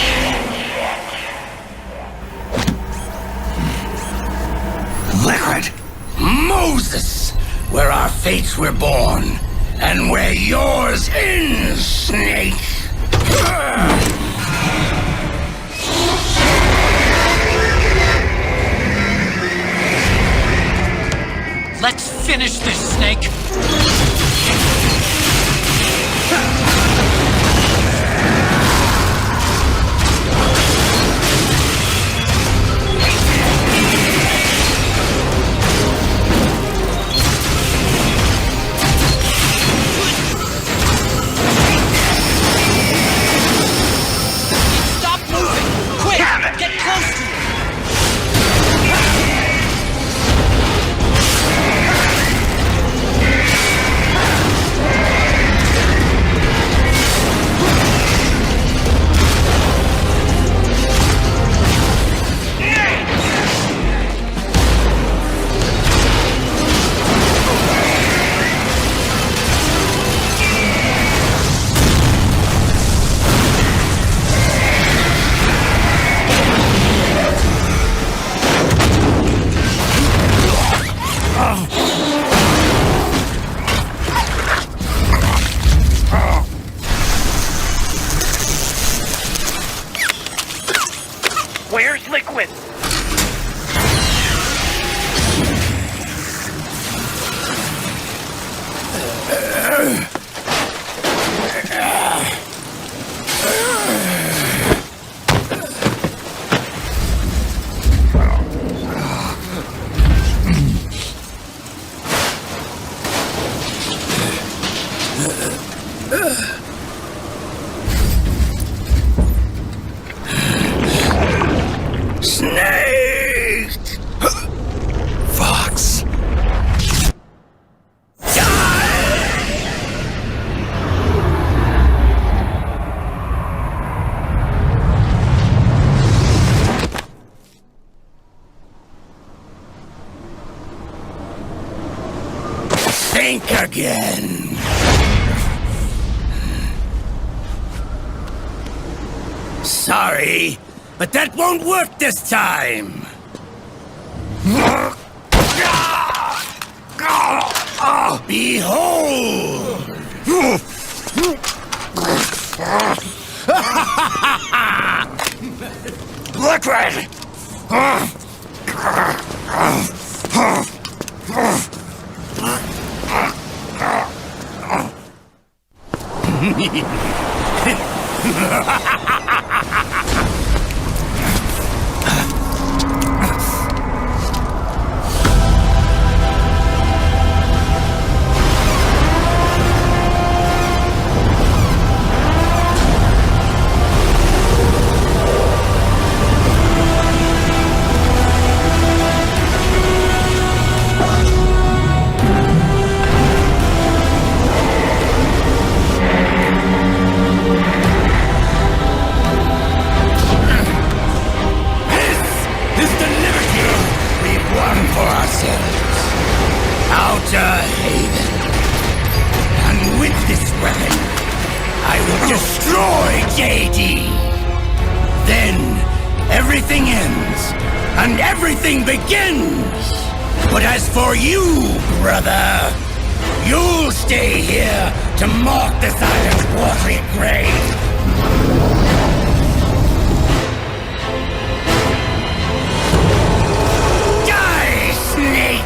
Liquid. Moses! Where our fates were born. And where yours ends, Snake. Let's finish this, Snake! Stop moving! Quick! Get close to it! Where's Liquid? Snake! Fox. Think again. Sorry, but that won't work this time. Behold! Liquid! Outer Haven. And with this weapon, I will destroy JD. Then, everything ends, and everything begins. But as for you, brother, you'll stay here to mark this island's watery grave. Die, Snake!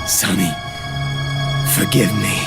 Sonny, forgive me.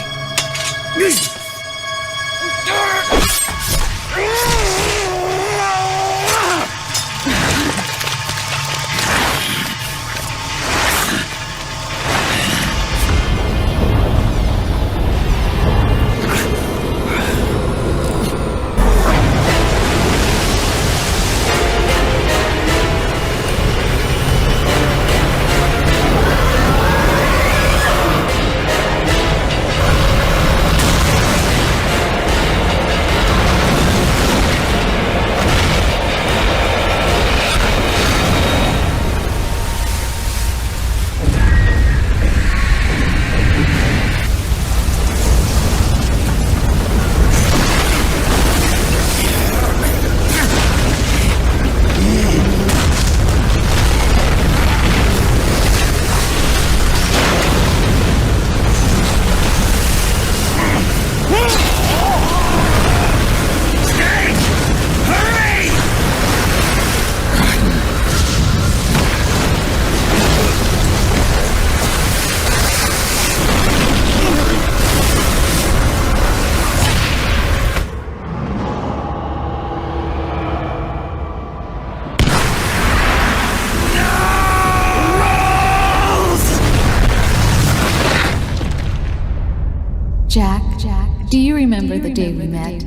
Do you remember the day we met?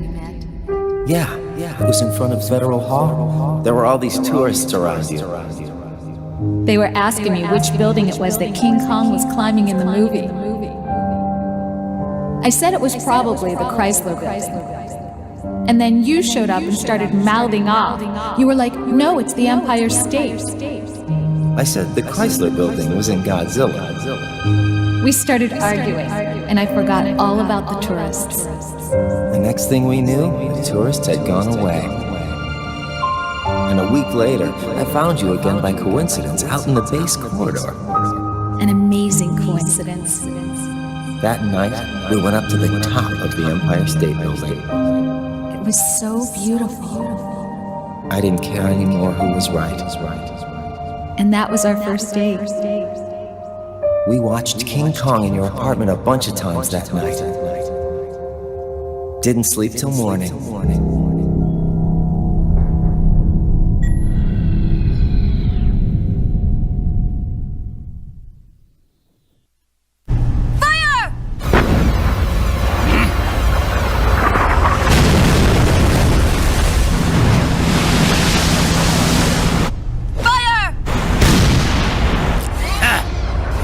Yeah. It was in front of Federal Hall. There were all these tourists around you. They were asking me which building it was that King Kong was climbing in the movie. I said it was probably the Chrysler building. And then you showed up and started mouthing off. You were like, no, it's the Empire State. I said the Chrysler building was in Godzilla. We started arguing, and I forgot all about the tourists. The next thing we knew, the tourists had gone away. And a week later, I found you again by coincidence out in the base corridor. An amazing coincidence. That night, we went up to the top of the Empire State Building. It was so beautiful. I didn't care anymore who was right. And that was our first date. We watched King Kong in your apartment a bunch of times that night. Didn't sleep till morning.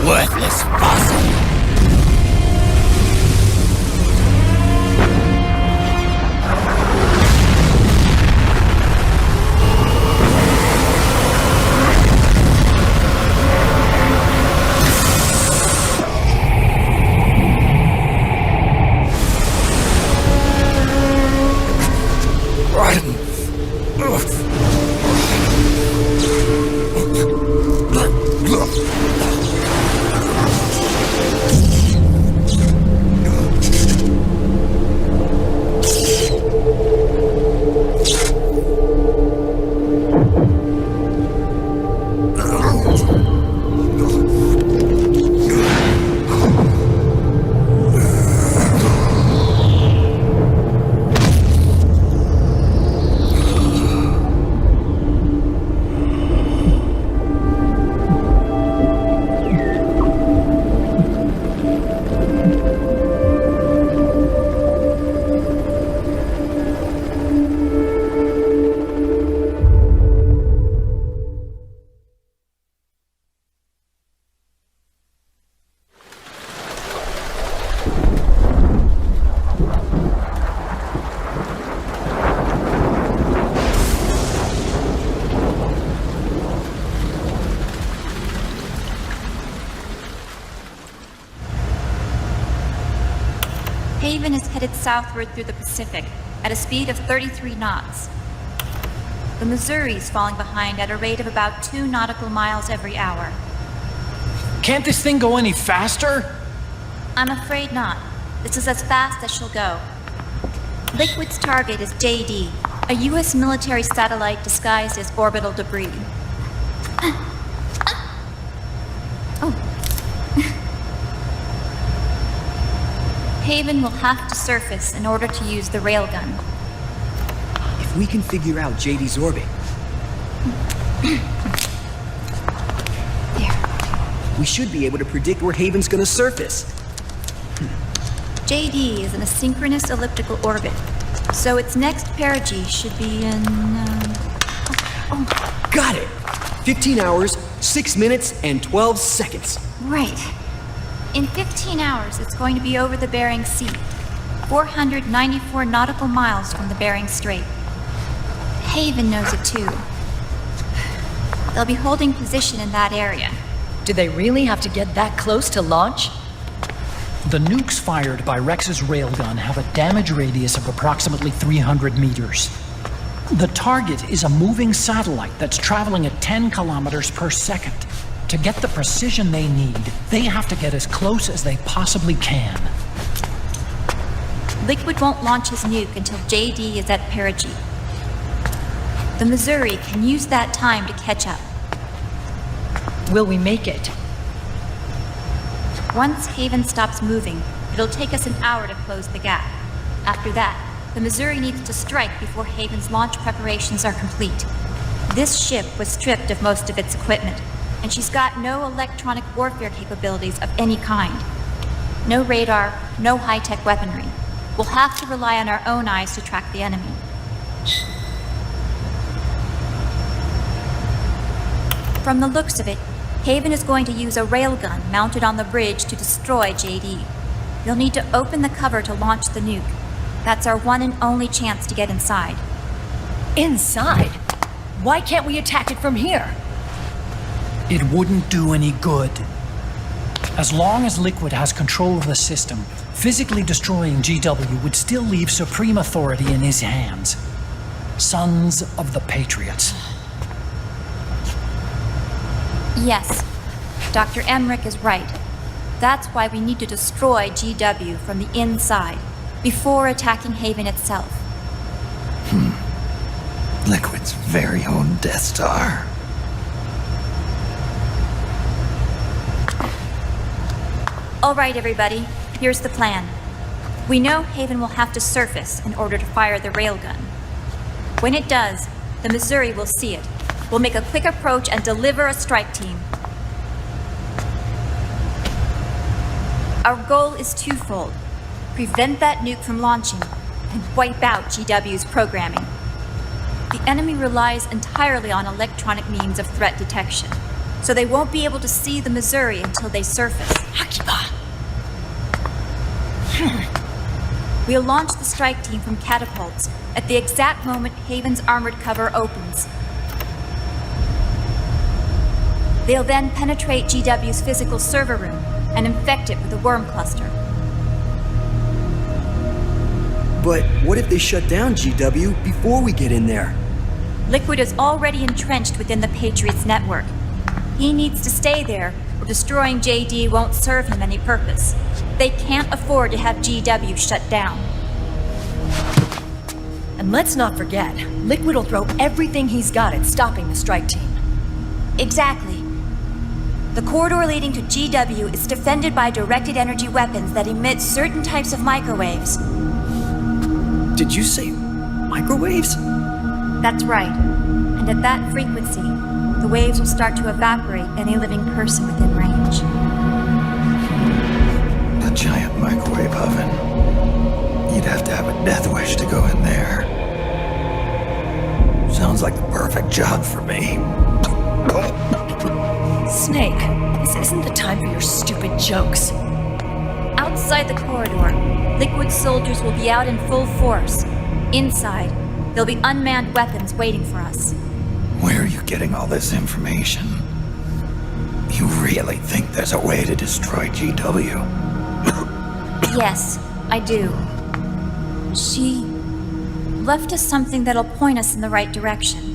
Worthless fossil! Haven is headed southward through the Pacific at a speed of 33 knots. The Missouri is falling behind at a rate of about 2 nautical miles every hour. Can't this thing go any faster? I'm afraid not. This is as fast as she'll go. Liquid's target is JD, a U.S. military satellite disguised as orbital debris. Haven will have to surface in order to use the railgun. If we can figure out JD's orbit... we should be able to predict where Haven's gonna surface. JD is in a synchronous elliptical orbit, so its next perigee should be in... Got it! 15 hours, 6 minutes, and 12 seconds. Right. In 15 hours, it's going to be over the Bering Sea, 494 nautical miles from the Bering Strait. Haven knows it too. They'll be holding position in that area. Do they really have to get that close to launch? The nukes fired by Rex's railgun have a damage radius of approximately 300 meters. The target is a moving satellite that's traveling at 10 kilometers per second. To get the precision they need, they have to get as close as they possibly can. Liquid won't launch his nuke until JD is at perigee. The Missouri can use that time to catch up. Will we make it? Once Haven stops moving, it'll take us an hour to close the gap. After that, the Missouri needs to strike before Haven's launch preparations are complete. This ship was stripped of most of its equipment, and she's got no electronic warfare capabilities of any kind. No radar, no high-tech weaponry. We'll have to rely on our own eyes to track the enemy. From the looks of it, Haven is going to use a railgun mounted on the bridge to destroy JD. You'll need to open the cover to launch the nuke. That's our one and only chance to get inside. Inside? Why can't we attack it from here? It wouldn't do any good. As long as Liquid has control of the system, physically destroying GW would still leave supreme authority in his hands. Sons of the Patriots. Yes, Dr. Emmerich is right. That's why we need to destroy GW from the inside, before attacking Haven itself. Liquid's very own Death Star. All right, everybody, here's the plan. We know Haven will have to surface in order to fire the railgun. When it does, the Missouri will see it. We'll make a quick approach and deliver a strike team. Our goal is twofold. Prevent that nuke from launching and wipe out GW's programming. The enemy relies entirely on electronic means of threat detection, so they won't be able to see the Missouri until they surface. We'll launch the strike team from catapults at the exact moment Haven's armored cover opens. They'll then penetrate GW's physical server room and infect it with a worm cluster. But what if they shut down GW before we get in there? Liquid is already entrenched within the Patriots network. He needs to stay there, or destroying JD won't serve him any purpose. They can't afford to have GW shut down. And let's not forget, Liquid will throw everything he's got at stopping the strike team. Exactly. The corridor leading to GW is defended by directed energy weapons that emit certain types of microwaves. Did you say microwaves? That's right. And at that frequency, the waves will start to evaporate any living person within range. A giant microwave oven. You'd have to have a death wish to go in there. Sounds like the perfect job for me. Snake, this isn't the time for your stupid jokes. Outside the corridor, Liquid soldiers will be out in full force. Inside, there'll be unmanned weapons waiting for us. Where are you getting all this information? You really think there's a way to destroy GW? Yes, I do. She left us something that'll point us in the right direction.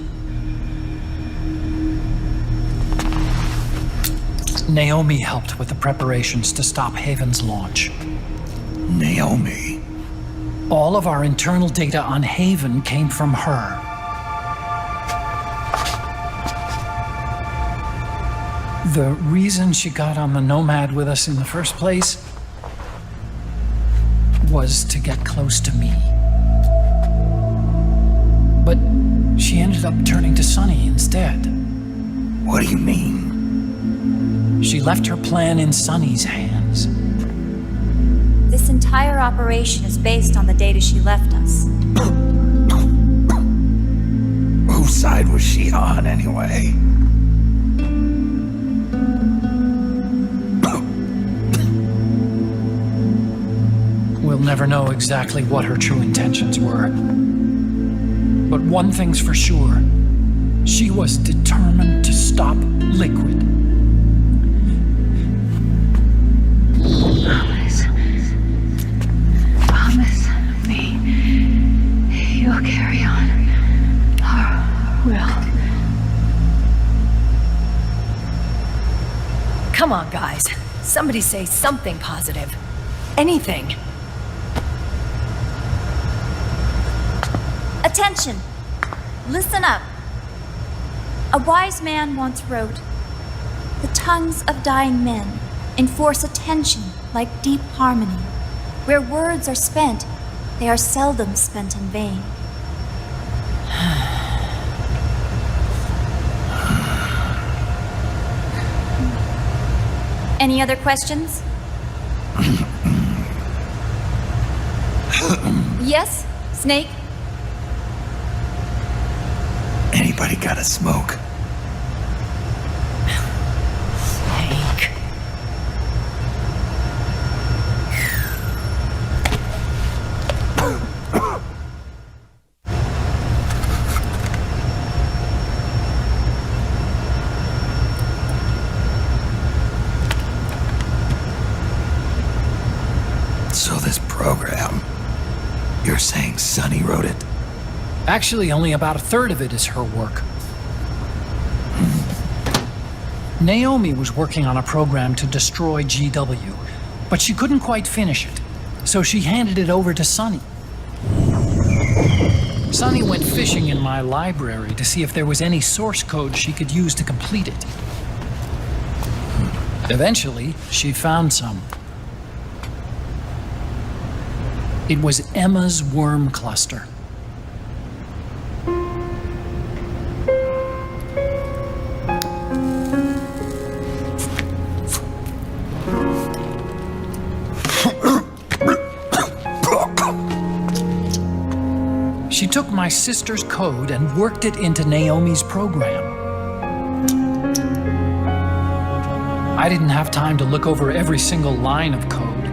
Naomi helped with the preparations to stop Haven's launch. Naomi? All of our internal data on Haven came from her. The reason she got on the Nomad with us in the first place was to get close to me. But she ended up turning to Sunny instead. What do you mean? She left her plan in Sunny's hands. This entire operation is based on the data she left us. Whose side was she on, anyway? We'll never know exactly what her true intentions were. But one thing's for sure. She was determined to stop Liquid. Promise me you'll carry on. Or will. Come on, guys. Somebody say something positive. Anything. Attention! Listen up. A wise man once wrote, "The tongues of dying men enforce attention like deep harmony. Where words are spent, they are seldom spent in vain." Any other questions? Yes, Snake? Anybody got a smoke? Snake. So this program, you're saying Sunny wrote it? Actually, only about a third of it is her work. Naomi was working on a program to destroy GW, but she couldn't quite finish it, so she handed it over to Sunny. Sunny went fishing in my library to see if there was any source code she could use to complete it. Eventually, she found some. It was Emma's worm cluster. She took my sister's code and worked it into Naomi's program. I didn't have time to look over every single line of code,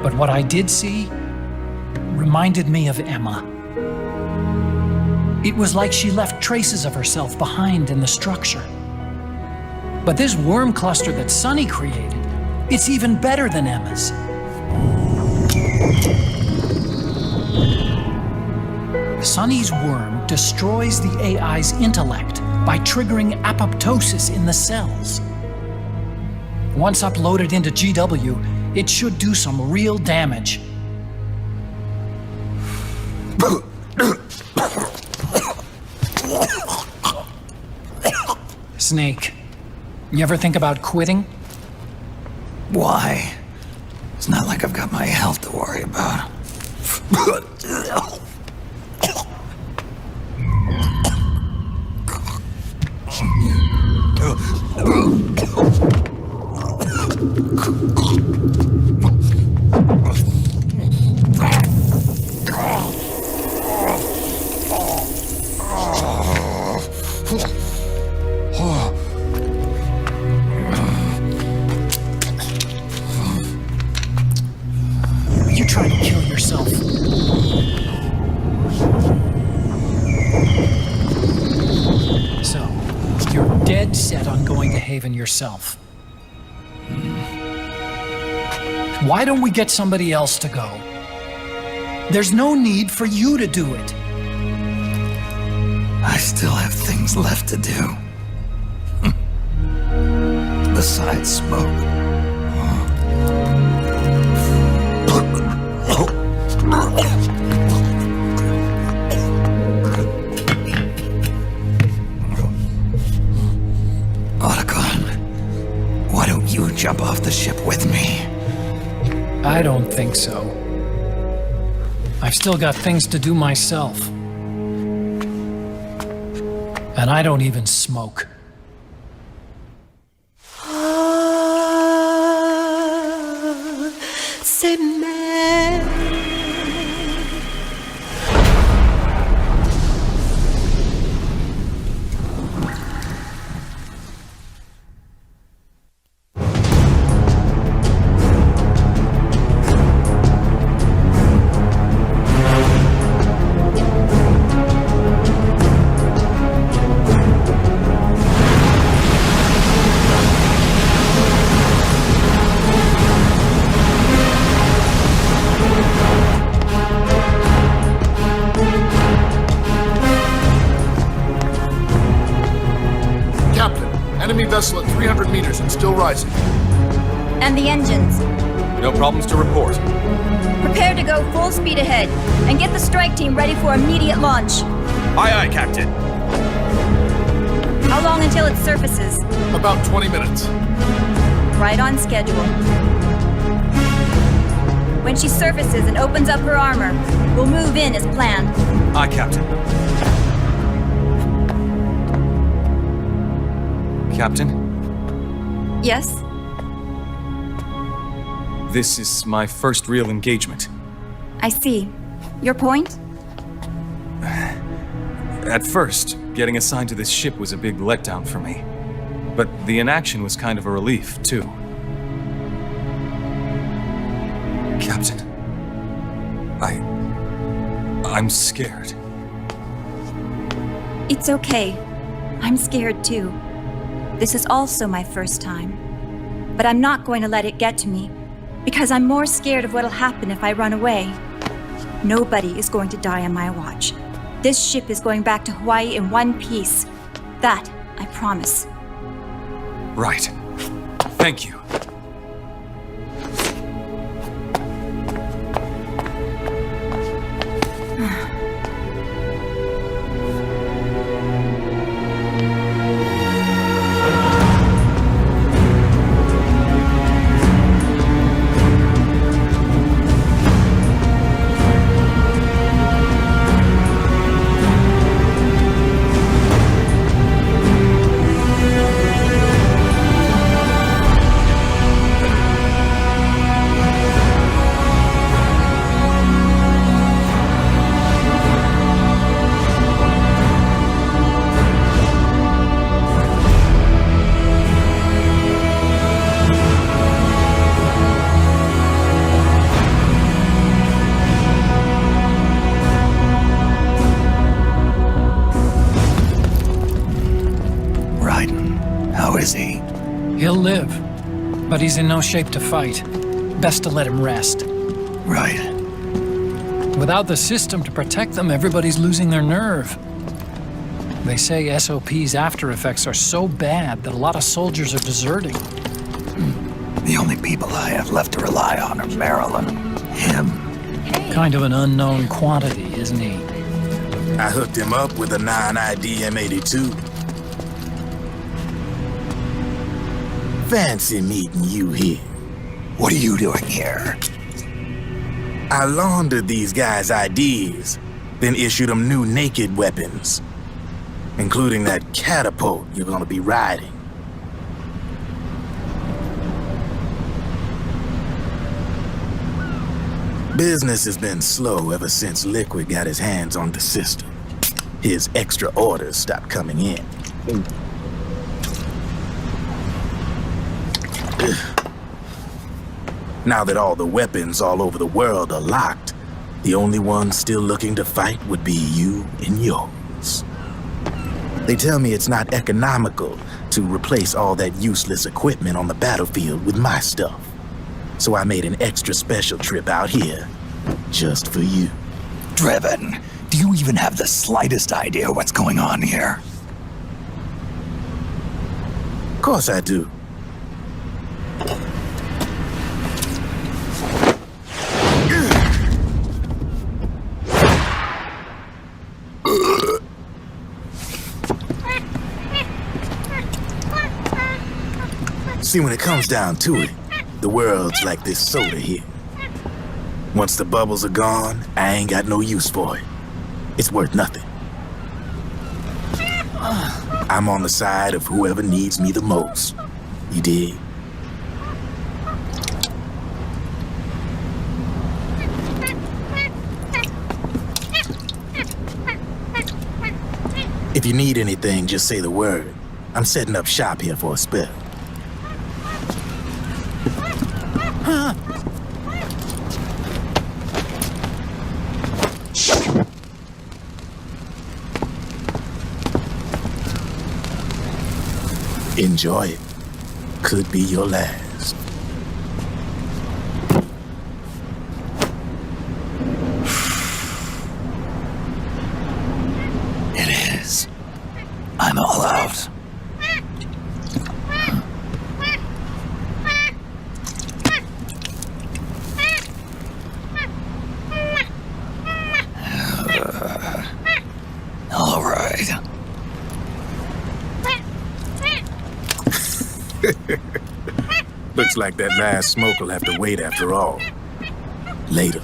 but what I did see reminded me of Emma. It was like she left traces of herself behind in the structure. But this worm cluster that Sunny created, it's even better than Emma's. Sunny's worm destroys the AI's intellect by triggering apoptosis in the cells. Once uploaded into GW, it should do some real damage. Snake, you ever think about quitting? Why? It's not like I've got my health to worry about. You trying to kill yourself? So, you're dead set on going to Haven yourself. Why don't we get somebody else to go? There's no need for you to do it. I still have things left to do. Besides smoke. Otacon, why don't you jump off the ship with me? I don't think so. I've still got things to do myself. And I don't even smoke. Vessel at 300 meters and still rising. And the engines? No problems to report. Prepare to go full speed ahead, and get the strike team ready for immediate launch. Aye, aye, Captain. How long until it surfaces? About 20 minutes. Right on schedule. When she surfaces and opens up her armor, we'll move in as planned. Aye, Captain. Captain? Yes? This is my first real engagement. I see. Your point? At first, getting assigned to this ship was a big letdown for me. But the inaction was kind of a relief, too. Captain, I'm scared. It's okay. I'm scared too. This is also my first time. But I'm not going to let it get to me, because I'm more scared of what'll happen if I run away. Nobody is going to die on my watch. This ship is going back to Hawaii in one piece. That, I promise. Right. Thank you. He'll live, but he's in no shape to fight. Best to let him rest. Right. Without the system to protect them, everybody's losing their nerve. They say SOP's after effects are so bad that a lot of soldiers are deserting. The only people I have left to rely on are Marilyn, him. Kind of an unknown quantity, isn't he? I hooked him up with a 9ID M82. Fancy meeting you here. What are you doing here? I laundered these guys' IDs, then issued them new naked weapons, including that catapult you're gonna be riding. Business has been slow ever since Liquid got his hands on the system. His extra orders stopped coming in. Now that all the weapons all over the world are locked, the only ones still looking to fight would be you and yours. They tell me it's not economical to replace all that useless equipment on the battlefield with my stuff. So I made an extra special trip out here, just for you. Driven, do you even have the slightest idea what's going on here? Of course I do. See, when it comes down to it, the world's like this soda here. Once the bubbles are gone, I ain't got no use for it. It's worth nothing. I'm on the side of whoever needs me the most. You dig? If you need anything, just say the word. I'm setting up shop here for a spell. Enjoy it. Could be your last. It is. I'm all out. All right. Looks like that last smoke will have to wait after all. Later.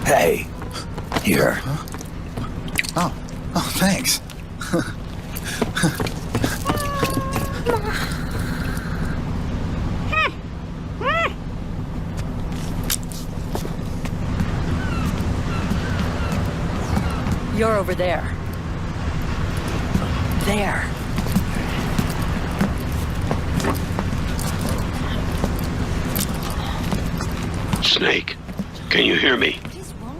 Hey. Here. Oh, thanks. You're over there. There. Snake, can you hear me?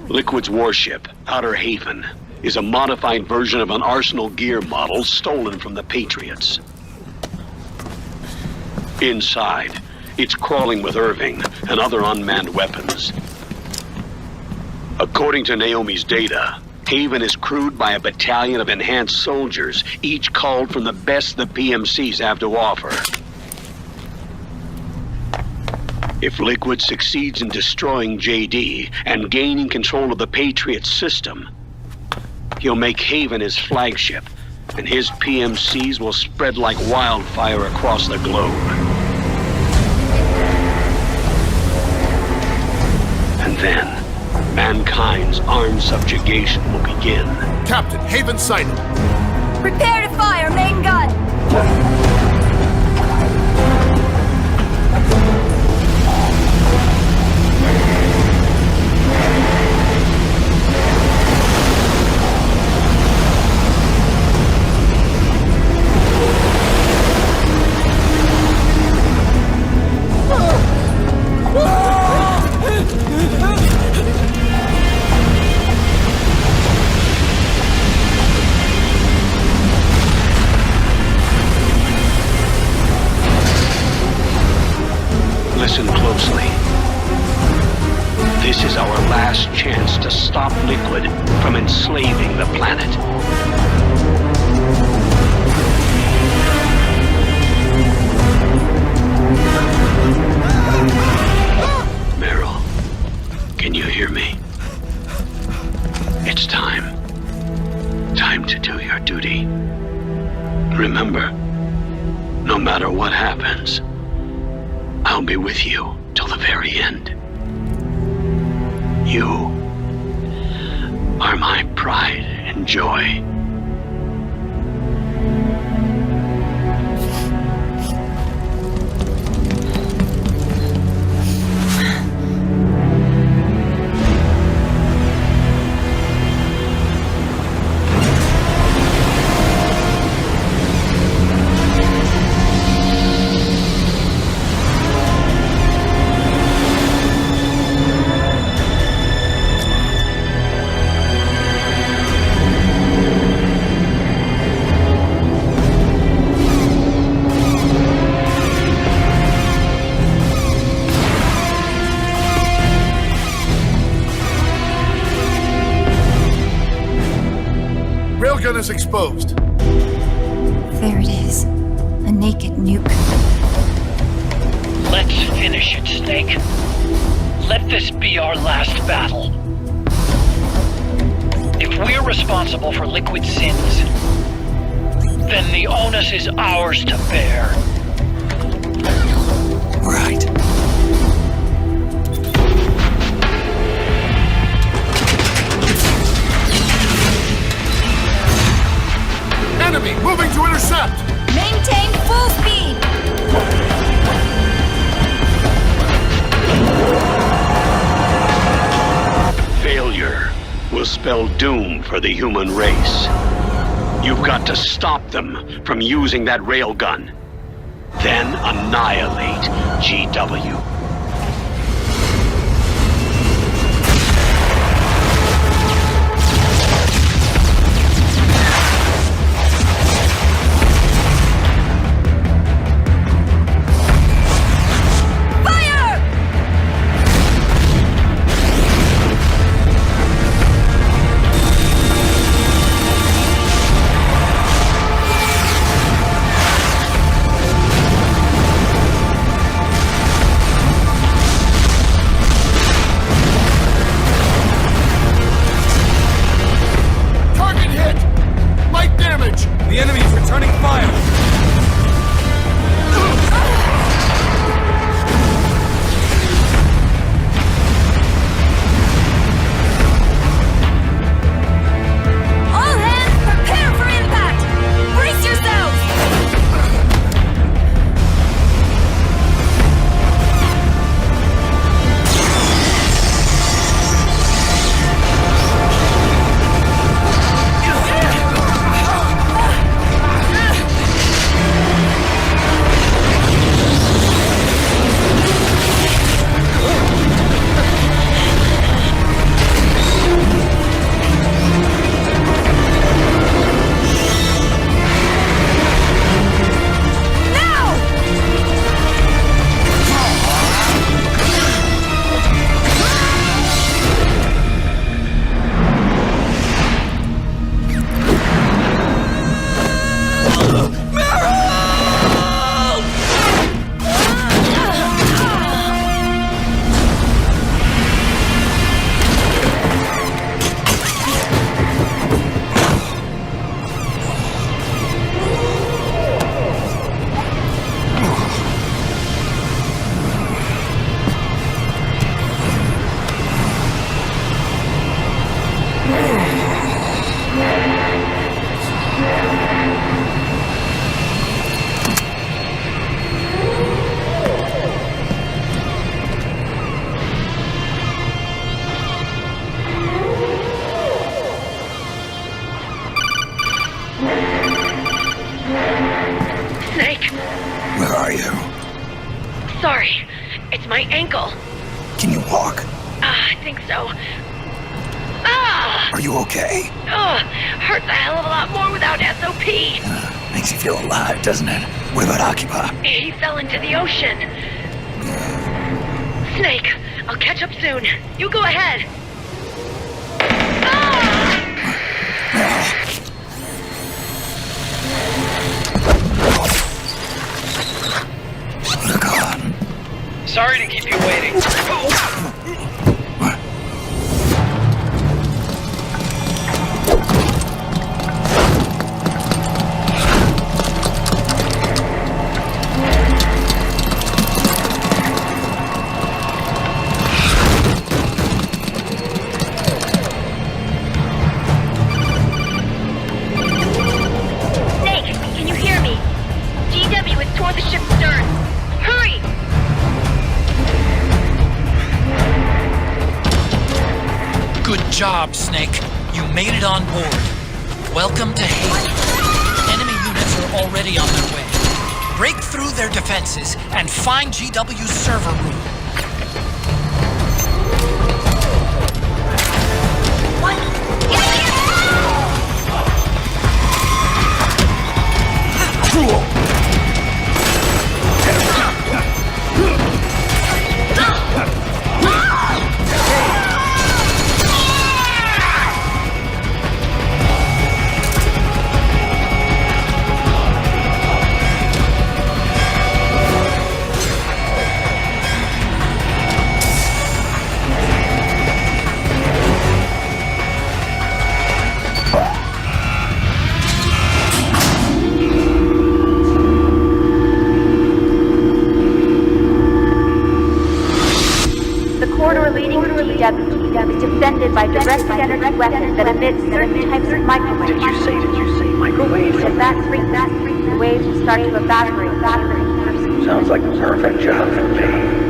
Liquid's warship, Outer Haven, is a modified version of an Arsenal gear model stolen from the Patriots. Inside, it's crawling with Irving and other unmanned weapons. According to Naomi's data, Haven is crewed by a battalion of enhanced soldiers, each called from the best the PMCs have to offer. If Liquid succeeds in destroying JD and gaining control of the Patriots system, he'll make Haven his flagship, and his PMCs will spread like wildfire across the globe. And then, mankind's armed subjugation will begin. Captain, Haven sighted. Prepare to fire, main gun! Listen closely. This is our last chance to stop Liquid from enslaving the planet. Meryl, can you hear me? It's time. Time to do your duty. Remember, no matter what happens, I'll be with you till the very end. You are my pride and joy. Railgun is exposed. There it is. A naked nuke. Let's finish it, Snake. Let this be our last battle. If we're responsible for Liquid's sins, then the onus is ours to bear. Right. Enemy moving to intercept! Maintain full speed! Failure will spell doom for the human race. You've got to stop them from using that railgun. Then annihilate GW. The enemy is returning fire! All hands, prepare for impact! Brace yourselves! Where are you? Sorry, it's my ankle. Can you walk? I think so. Ah! Are you okay? Hurts a hell of a lot more without SOP. Makes you feel alive, doesn't it? What about Occupy? He fell into the ocean. Snake, I'll catch up soon. You go ahead. Sorry to keep you waiting. Snake, can you hear me? GW is toward the ship's stern. Hurry! Good job, Snake. You made it on board. Welcome to Haven. Enemy units are already on their way. Break through their defenses and find GW's server room. defended by direct energy weapons that emit certain types of microwaves. Did you say microwaves? If that freaks, the waves will start to evaporate. Sounds like the perfect job for me.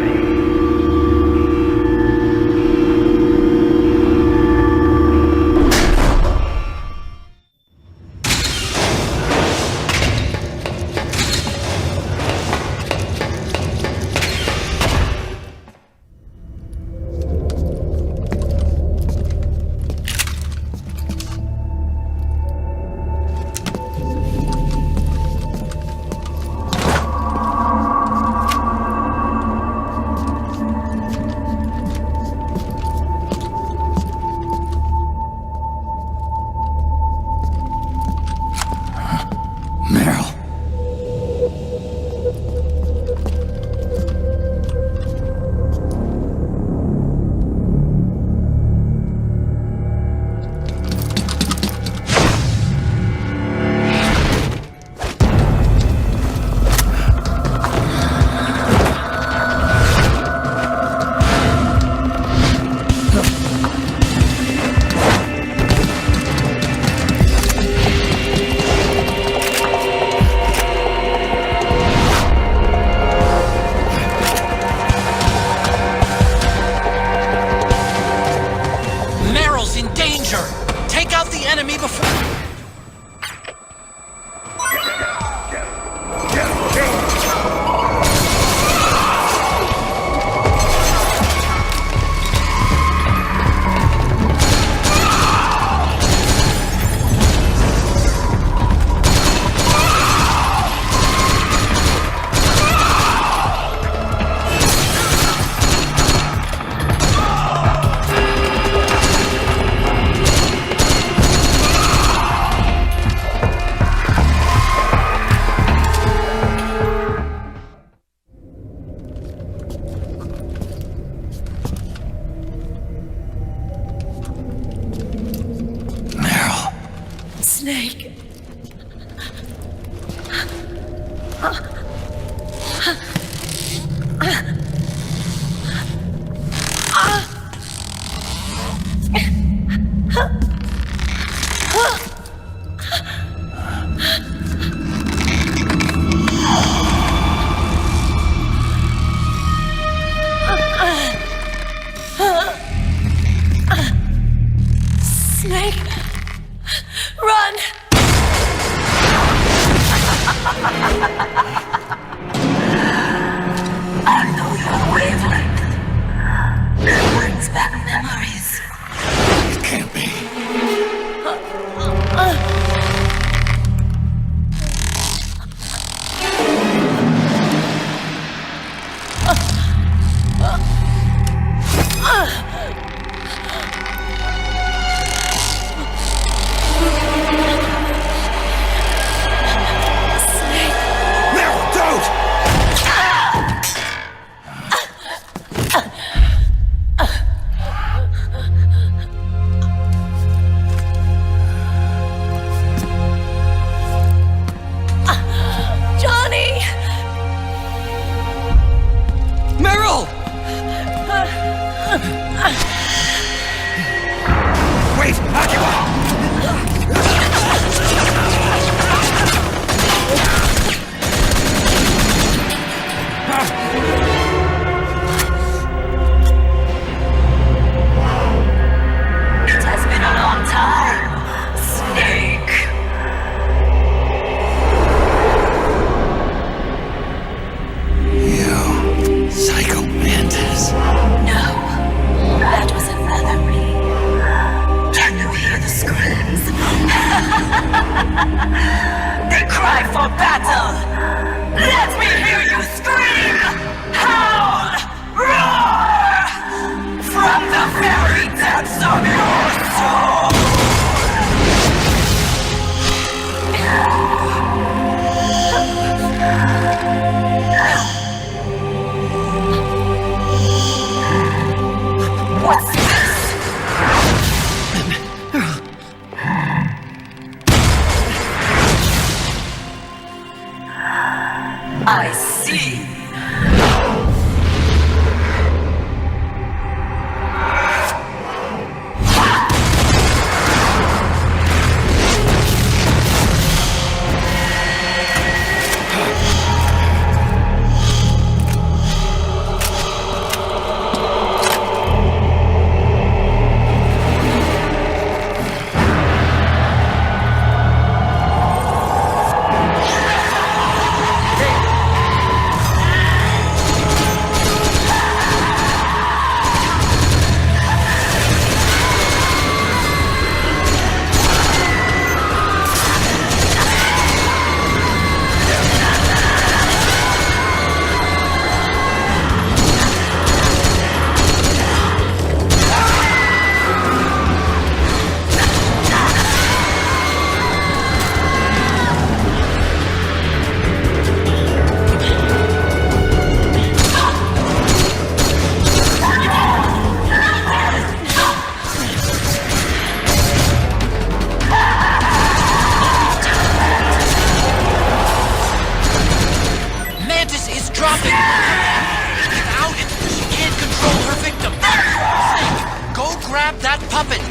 Grab that puppet!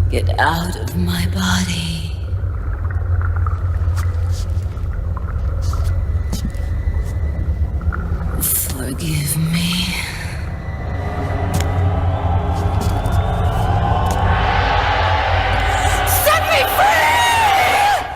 Get out of my body. Forgive me. Set me free!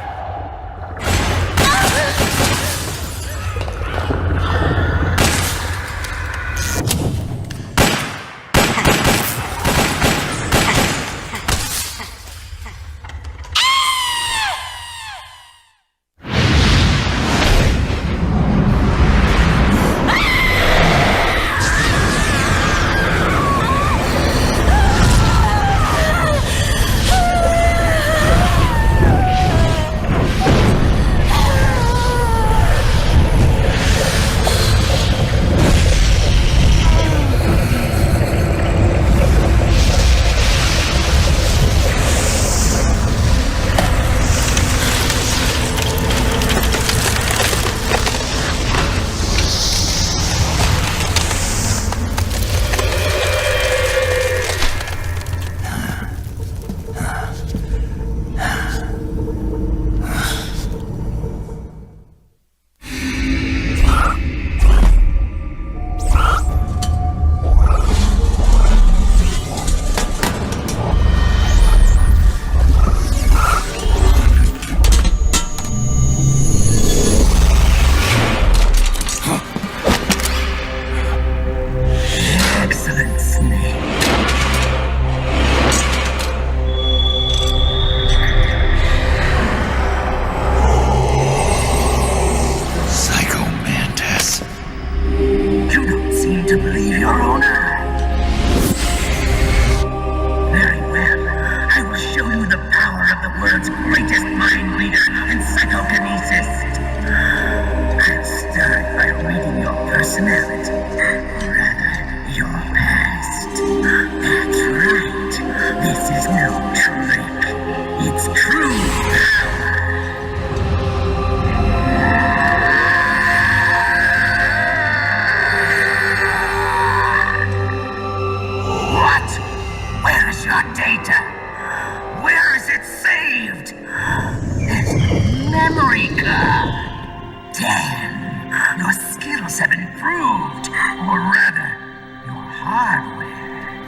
hardware.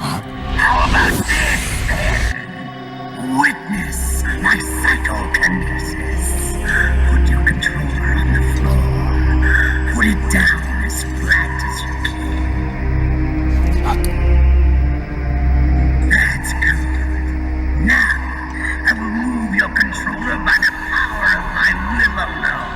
How about this, then? Witness my psychokinesis. Put your controller on the floor. Put it down as flat as you can. That's good. Now, I will move your controller by the power of my will alone.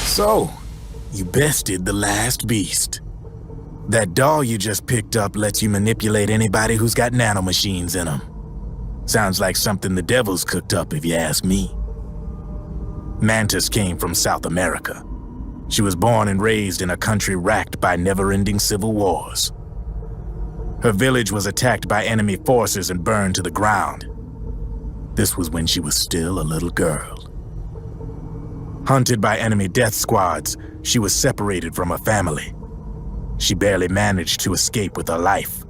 So, you bested the last beast. That doll you just picked up lets you manipulate anybody who's got nanomachines in them. Sounds like something the devil's cooked up, if you ask me. Mantis came from South America. She was born and raised in a country racked by never-ending civil wars. Her village was attacked by enemy forces and burned to the ground. This was when she was still a little girl. Hunted by enemy death squads, she was separated from her family. She barely managed to escape with her life.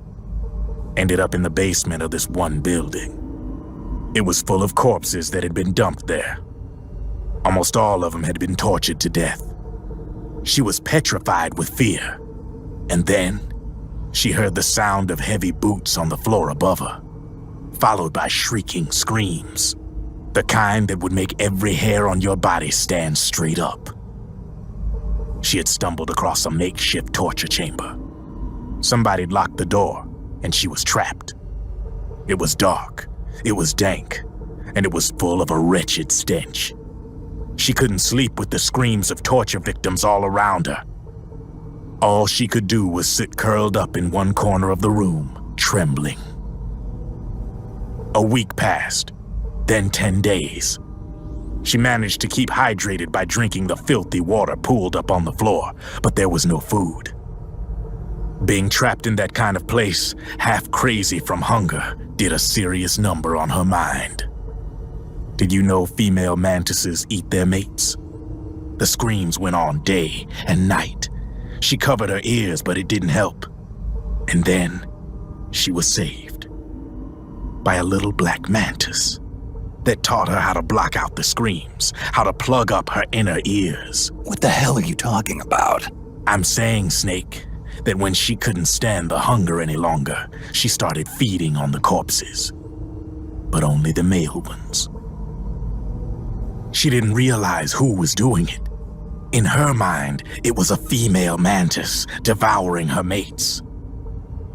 Ended up in the basement of this one building. It was full of corpses that had been dumped there. Almost all of them had been tortured to death. She was petrified with fear. And then, she heard the sound of heavy boots on the floor above her, followed by shrieking screams. The kind that would make every hair on your body stand straight up. She had stumbled across a makeshift torture chamber. Somebody'd locked the door, and she was trapped. It was dark, it was dank, and it was full of a wretched stench. She couldn't sleep with the screams of torture victims all around her. All she could do was sit curled up in one corner of the room, trembling. A week passed. Then 10 days. She managed to keep hydrated by drinking the filthy water pooled up on the floor, but there was no food. Being trapped in that kind of place, half crazy from hunger, did a serious number on her mind. Did you know female mantises eat their mates? The screams went on day and night. She covered her ears, but it didn't help. And then, she was saved. By a little black mantis that taught her how to block out the screams, how to plug up her inner ears. What the hell are you talking about? I'm saying, Snake, that when she couldn't stand the hunger any longer, she started feeding on the corpses. But only the male ones. She didn't realize who was doing it. In her mind, it was a female mantis devouring her mates.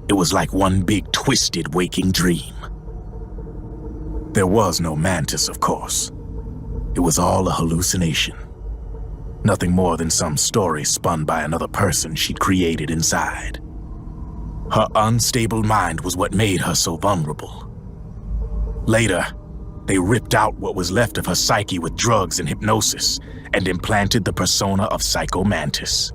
It was like one big twisted waking dream. There was no mantis, of course. It was all a hallucination. Nothing more than some story spun by another person she'd created inside. Her unstable mind was what made her so vulnerable. Later, they ripped out what was left of her psyche with drugs and hypnosis and implanted the persona of Psycho Mantis.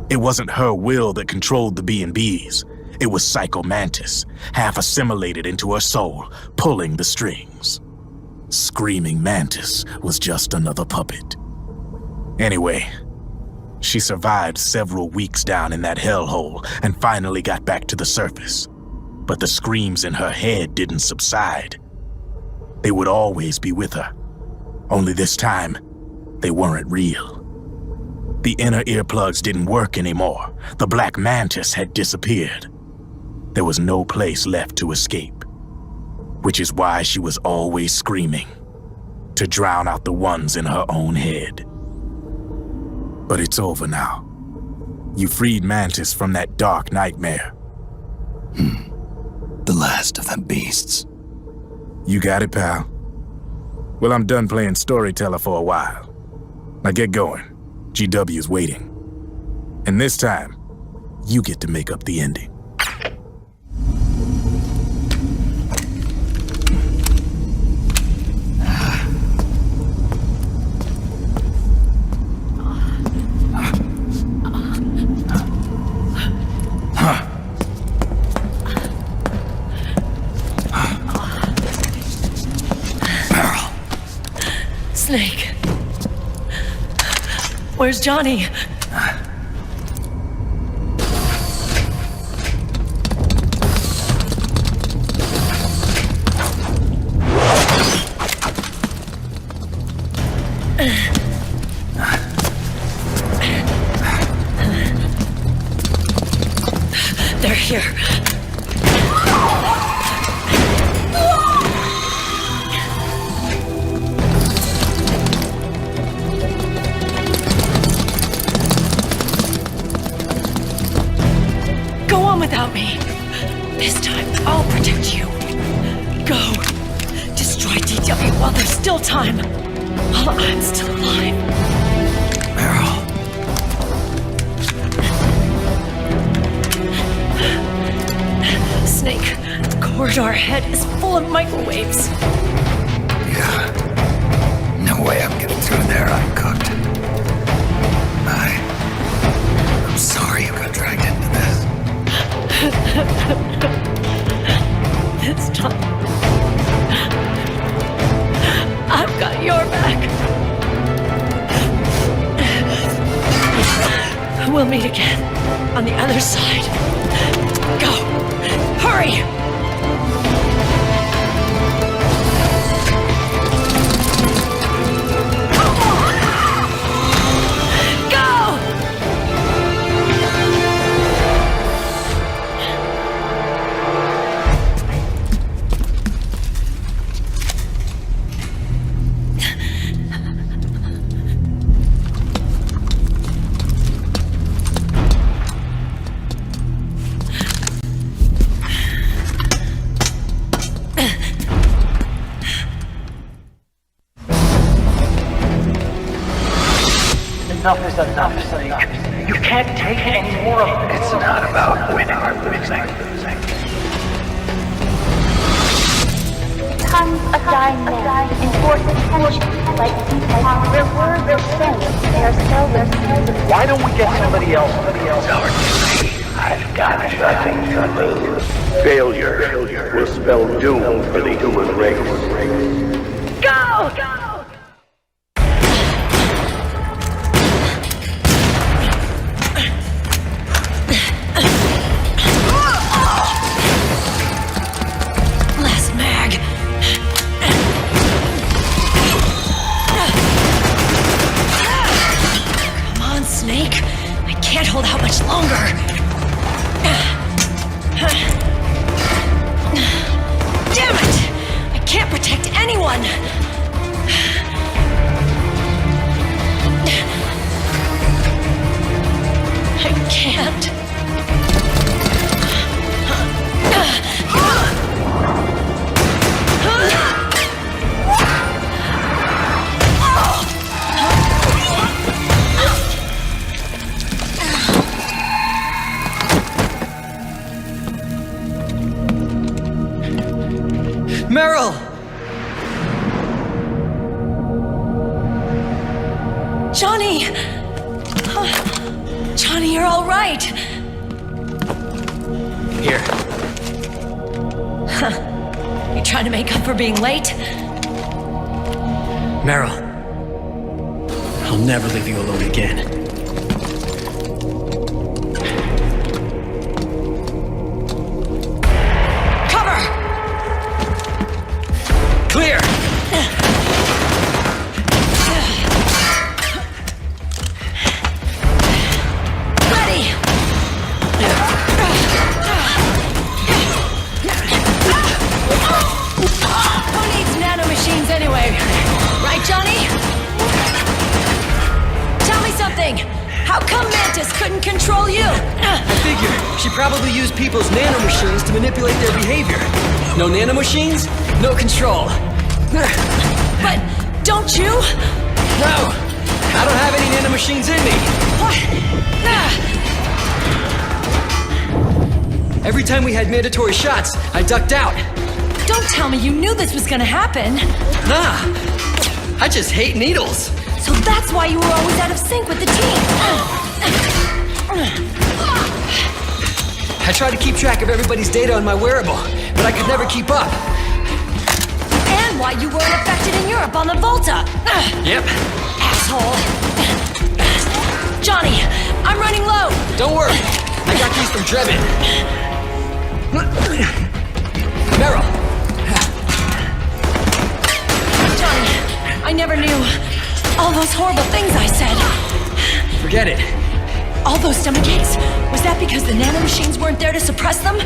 It wasn't her will that controlled the B&Bs. It was Psycho Mantis, half assimilated into her soul, pulling the strings. Screaming Mantis was just another puppet. Anyway, she survived several weeks down in that hellhole and finally got back to the surface. But the screams in her head didn't subside. They would always be with her. Only this time, they weren't real. The inner earplugs didn't work anymore. The black mantis had disappeared. There was no place left to escape, which is why she was always screaming, to drown out the ones in her own head. But it's over now. You freed Mantis from that dark nightmare. The last of them beasts. You got it, pal. Well, I'm done playing storyteller for a while. Now get going. GW's waiting. And this time, you get to make up the ending. Snake. Where's Johnny? They're here. Go on without me. This time, I'll protect you. Go. Destroy DW while there's still time. While I'm still alive. Meryl. Snake, the corridor ahead is full of microwaves. Yeah. No way I'm getting through there uncooked. I'm sorry you got dragged into this. This time, I've got your back. We'll meet again on the other side. Go! Hurry! Enough is enough, Snake. You can't take any more of this. It's not about winning or losing. Tons of dying men enforce attention like because their words are said, they are seldom. Why don't we get somebody else? It's our duty. I've got nothing to lose. Failure will spell doom for the human race. Go! Hold out much longer. Damn it! I can't protect anyone. I can't. Meryl! Johnny! Johnny, you're all right. Here. Huh. You trying to make up for being late? Meryl. I'll never leave you alone again. Clear! Ready! Who needs nanomachines anyway? Right, Johnny? Tell me something! How come Mantis couldn't control you? I figure she probably used people's nanomachines to manipulate their behavior. No nanomachines, no control. But don't you? No, I don't have any nanomachines in me. What? Every time we had mandatory shots, I ducked out. Don't tell me you knew this was gonna happen. Nah, I just hate needles. So that's why you were always out of sync with the team. I tried to keep track of everybody's data on my wearable, but I could never keep up. And why you weren't affected in Europe on the Volta. Yep. Asshole. Johnny, I'm running low. Don't worry, I got these from Drebin. Meryl. Johnny, I never knew all those horrible things I said. Forget it. All those stomach aches? Was that because the nanomachines weren't there to suppress them?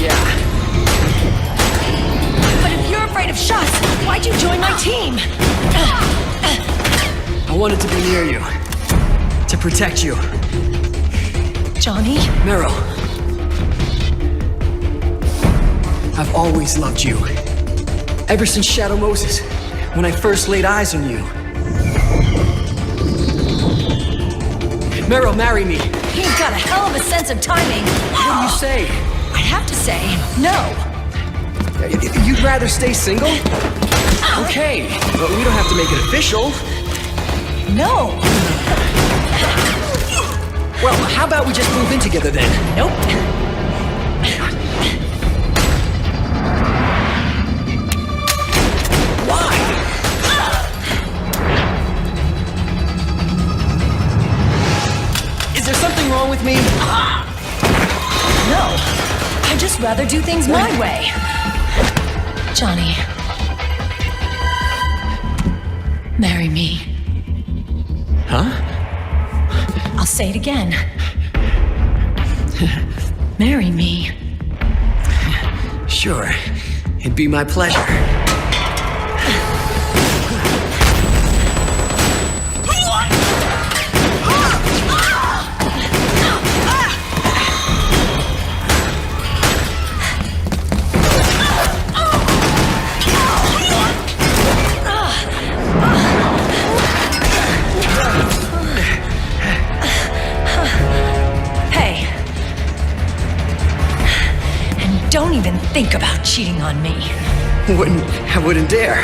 Yeah. But if you're afraid of shots, why'd you join my team? I wanted to be near you. To protect you. Johnny? Meryl. I've always loved you. Ever since Shadow Moses, when I first laid eyes on you. Meryl, marry me. He's got a hell of a sense of timing. What do you say? I have to say, no. You'd rather stay single? Okay, but we don't have to make it official. No. Well, how about we just move in together then? Nope. Wrong with me? No. I'd just rather do things my way. Johnny. Marry me. Huh? I'll say it again. Marry me. Sure. It'd be my pleasure. Don't even think about cheating on me. I wouldn't dare.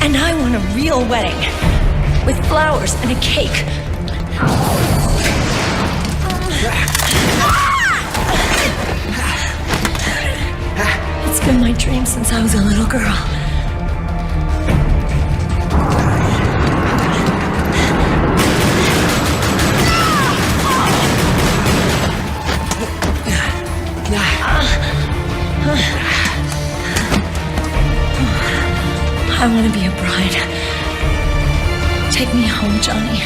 And I want a real wedding. With flowers and a cake. It's been my dream since I was a little girl. I want to be a bride. Take me home, Johnny.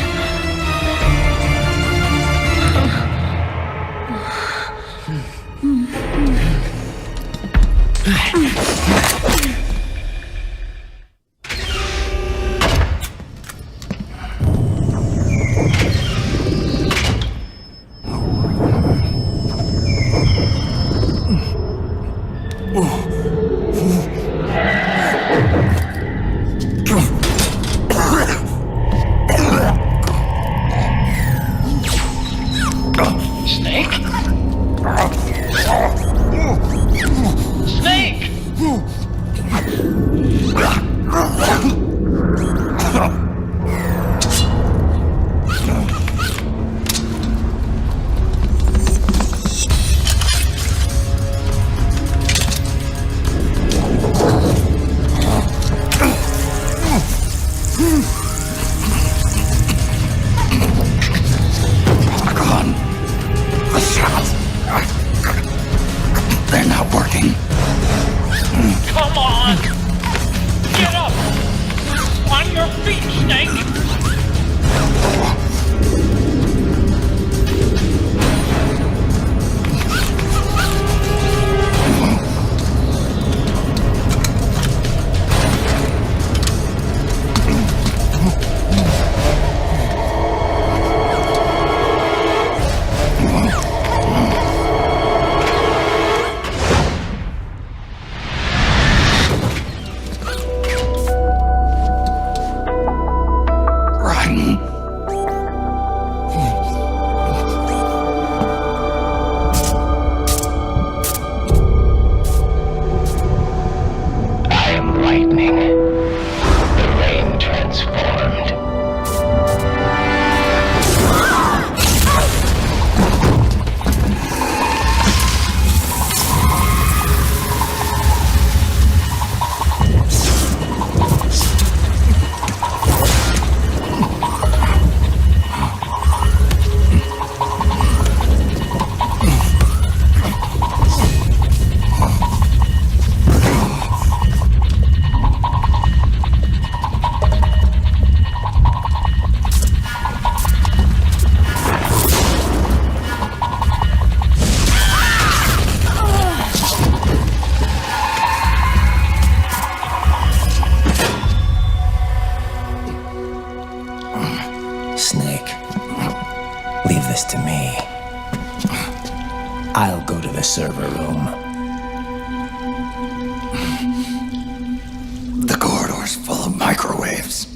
I'll go to the server room. The corridor's full of microwaves.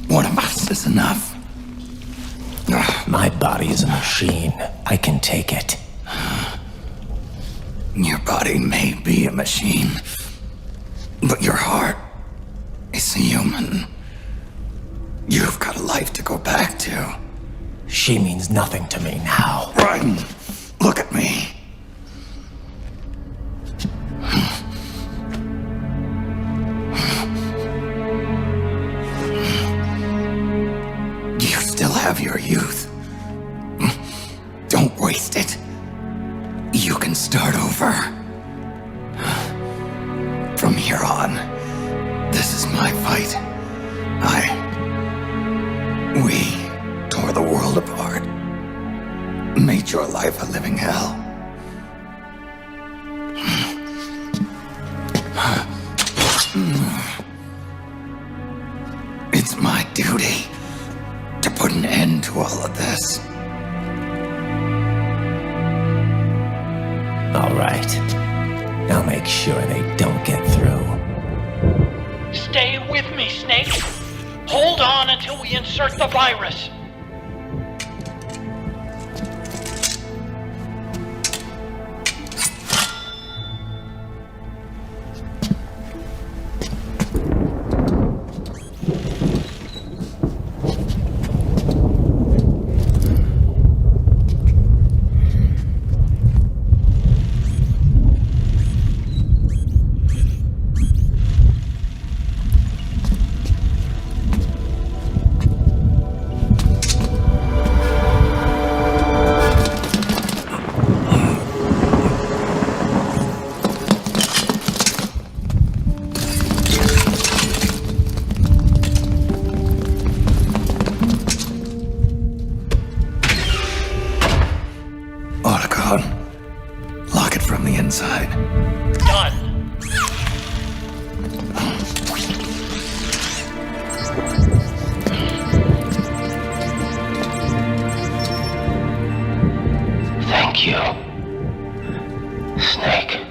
One of us is enough. My body is a machine. I can take it. Your body may be a machine, but your heart is human. You've got a life to go back to. She means nothing to me now. Ryan, look at me. You still have your youth. Don't waste it. You can start over. From here on, this is my fight. We tore the world apart. Made your life a living hell. It's my duty to put an end to all of this. All right. I'll make sure they don't get through. Stay with me, Snake. Hold on until we insert the virus. Lock it from the inside. Done. Thank you, Snake.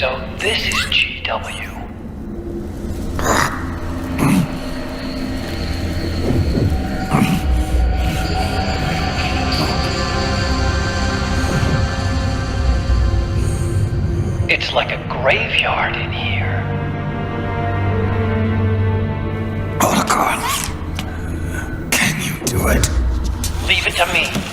So this is GW. It's like a graveyard in here. Otacon, can you do it? Leave it to me.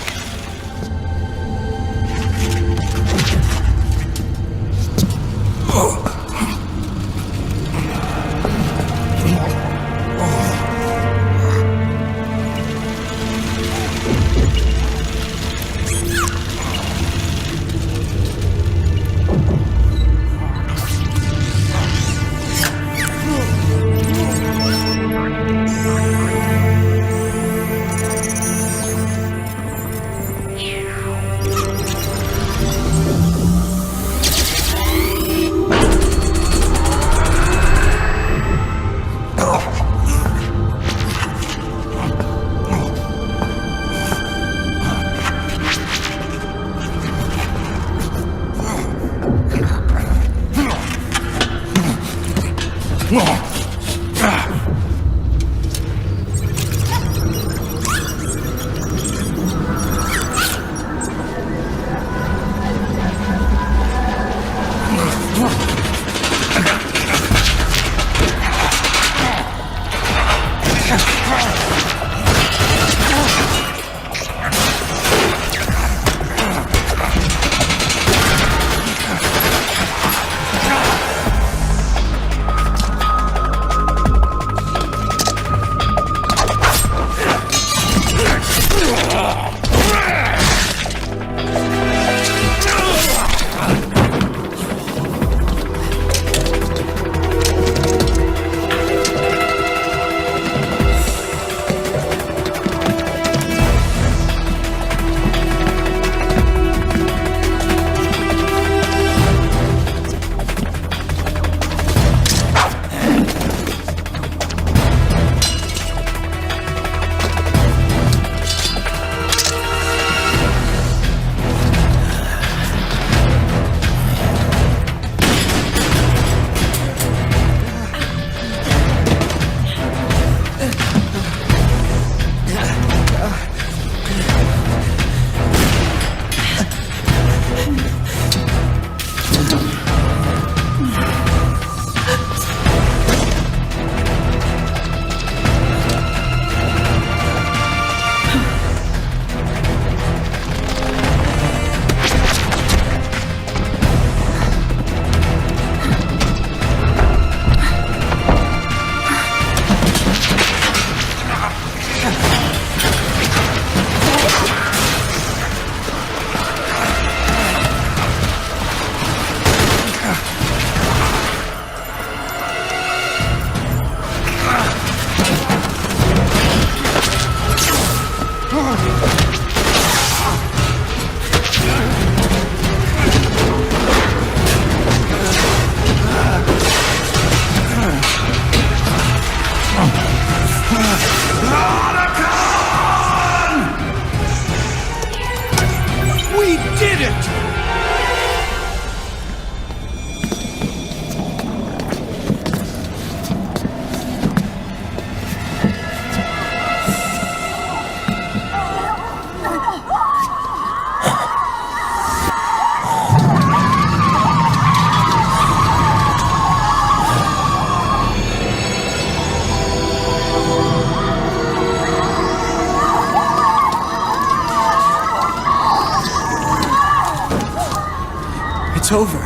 It's over.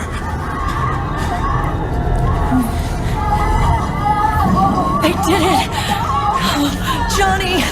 They did it! Johnny!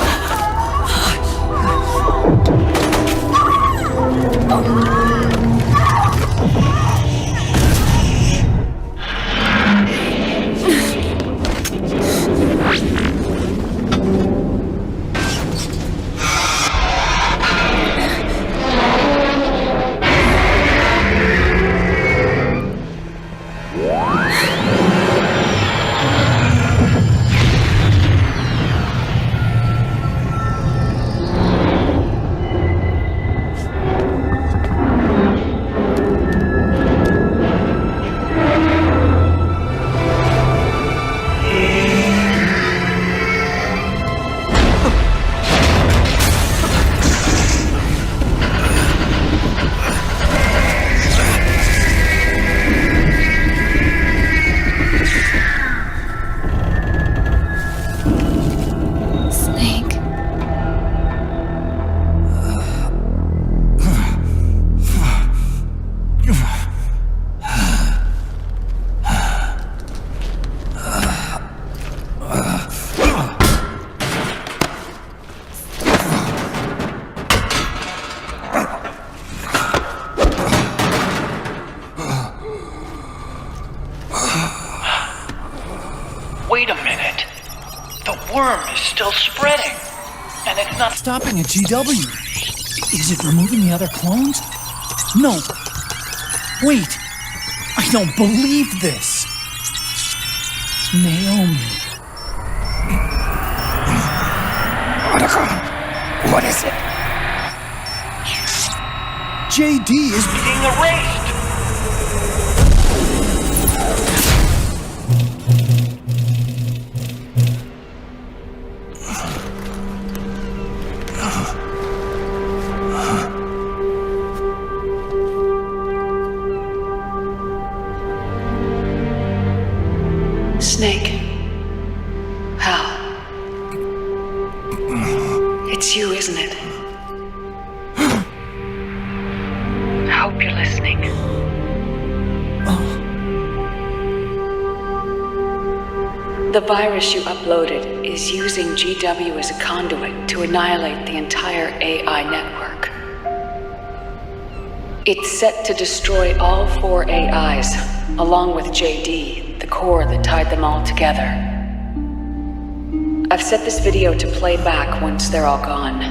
Wait a minute. The worm is still spreading. And it's not stopping at GW. Is it removing the other clones? No. Wait. I don't believe this. Naomi. What is it? JD is being erased. Snake. Hal. It's you, isn't it? I hope you're listening. The virus you uploaded is using GW as a conduit to annihilate the entire AI network. It's set to destroy all 4 AIs, along with JD, the core that tied them all together. I've set this video to play back once they're all gone.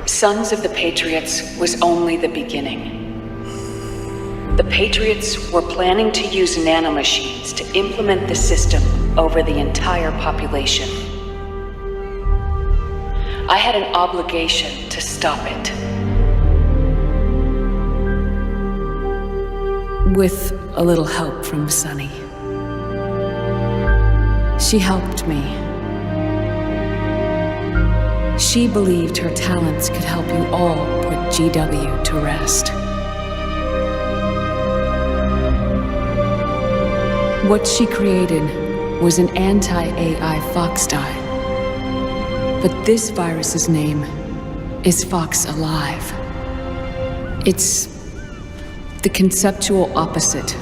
Sons of the Patriots was only the beginning. The Patriots were planning to use nanomachines to implement the system over the entire population. I had an obligation to stop it. With a little help from Sunny. She helped me. She believed her talents could help you all put GW to rest. What she created was an anti-AI fox dye. But this virus's name is Fox Alive. It's the conceptual opposite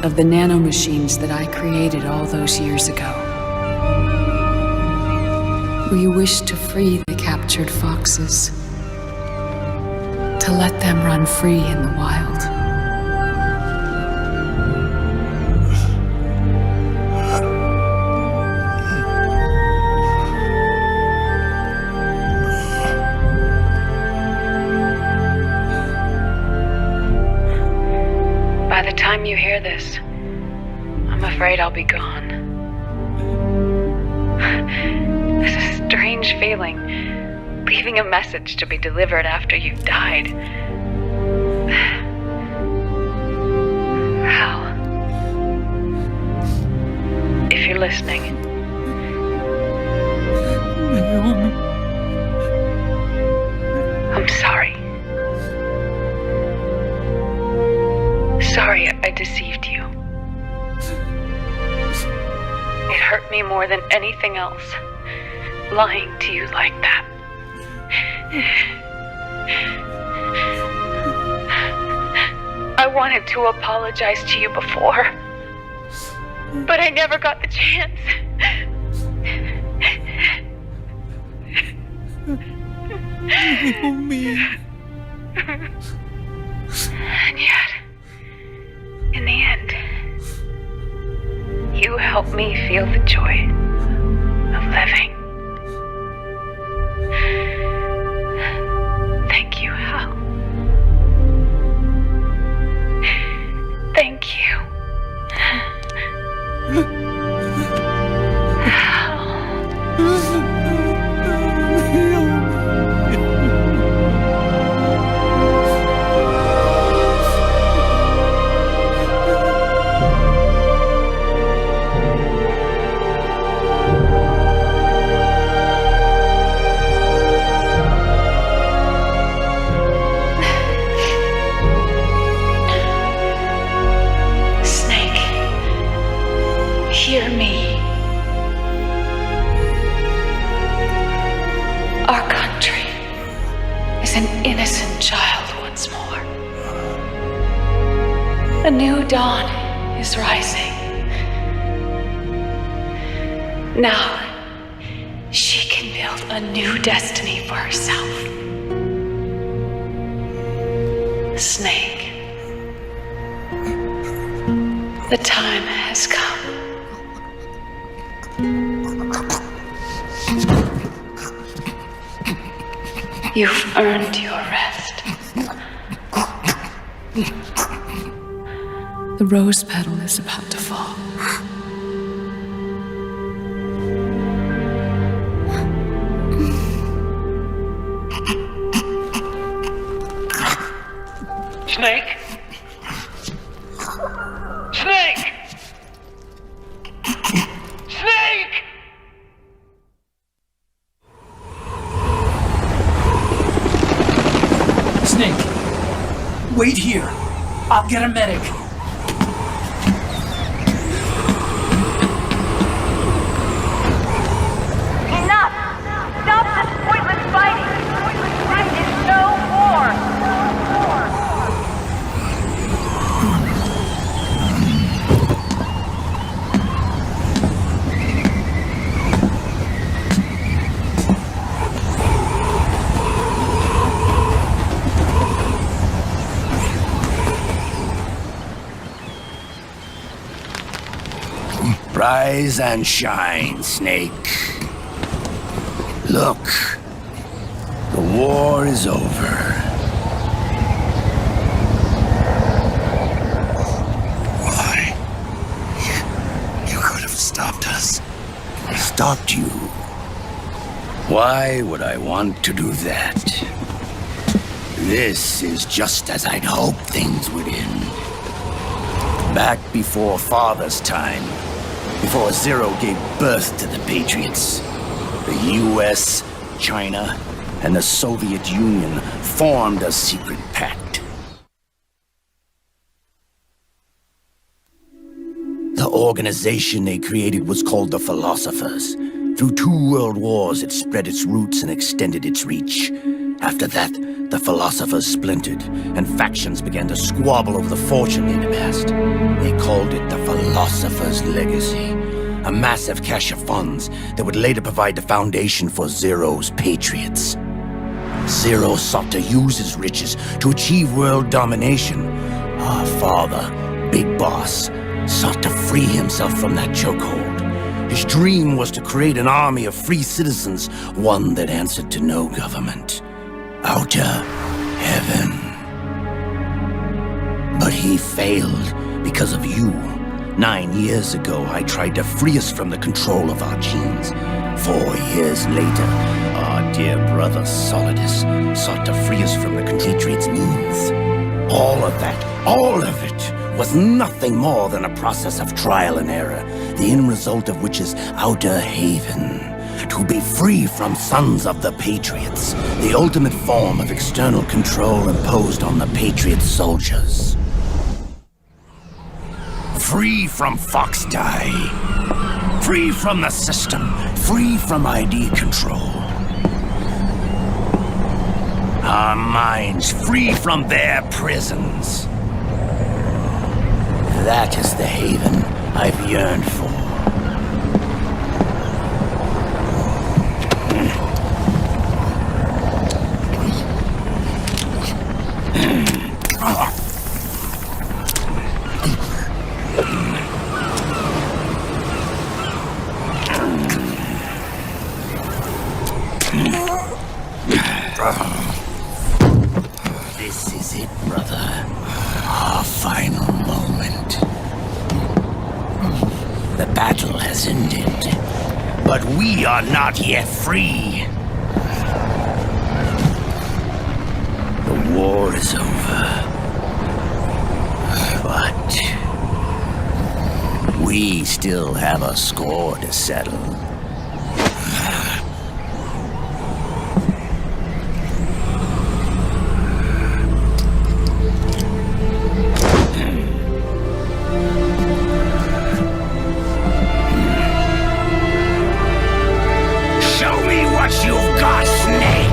of the nanomachines that I created all those years ago. We wish to free the captured foxes, to let them run free in the wild. By the time you hear this, I'm afraid I'll be gone. It's a strange feeling, leaving a message to be delivered after you've died. Hal, if you're listening, I'm sorry. Sorry I deceived you. It hurt me more than anything else, lying to you like that. I wanted to apologize to you before, but I never got the chance. Oh, me. And yet, in the end, you helped me feel the joy of living. Thank you, Hal. Thank you. Hear me. Our country is an innocent child once more. A new dawn is rising. Now, she can build a new destiny for herself. Snake, the time has come. You've earned your rest. The rose petal is about to fall. Snake? Snake! Snake! Snake, wait here. I'll get a medic. Enough! Stop this pointless fighting! This is no war! Rise and shine, Snake. Look, the war is over. Why? You could have stopped us. Stopped you? Why would I want to do that? This is just as I'd hoped things would end. Back before Father's time, before Zero gave birth to the Patriots, the US, China, and the Soviet Union formed a secret pact. The organization they created was called the Philosophers. Through 2 world wars, it spread its roots and extended its reach. After that, the Philosophers splintered, and factions began to squabble over the fortune they'd amassed. They called it the Philosopher's Legacy, a massive cache of funds that would later provide the foundation for Zero's Patriots. Zero sought to use his riches to achieve world domination. Our father, Big Boss, sought to free himself from that chokehold. His dream was to create an army of free citizens, one that answered to no government. Outer heaven. But he failed because of you. 9 years ago, I tried to free us from the control of our genes. 4 years later, our dear brother Solidus sought to free us from the Patriots' means. All of it was nothing more than a process of trial and error, the end result of which is Outer Haven. To be free from sons of the Patriots, the ultimate form of external control imposed on the Patriot soldiers. Free from Foxdie. Free from the system. Free from ID control. our minds free from their prisons. That is the haven I've yearned for. This is it, brother. Our final moment. The battle has ended, but we are not yet free. The war is over, but we still have a score to settle. You've got, Snake!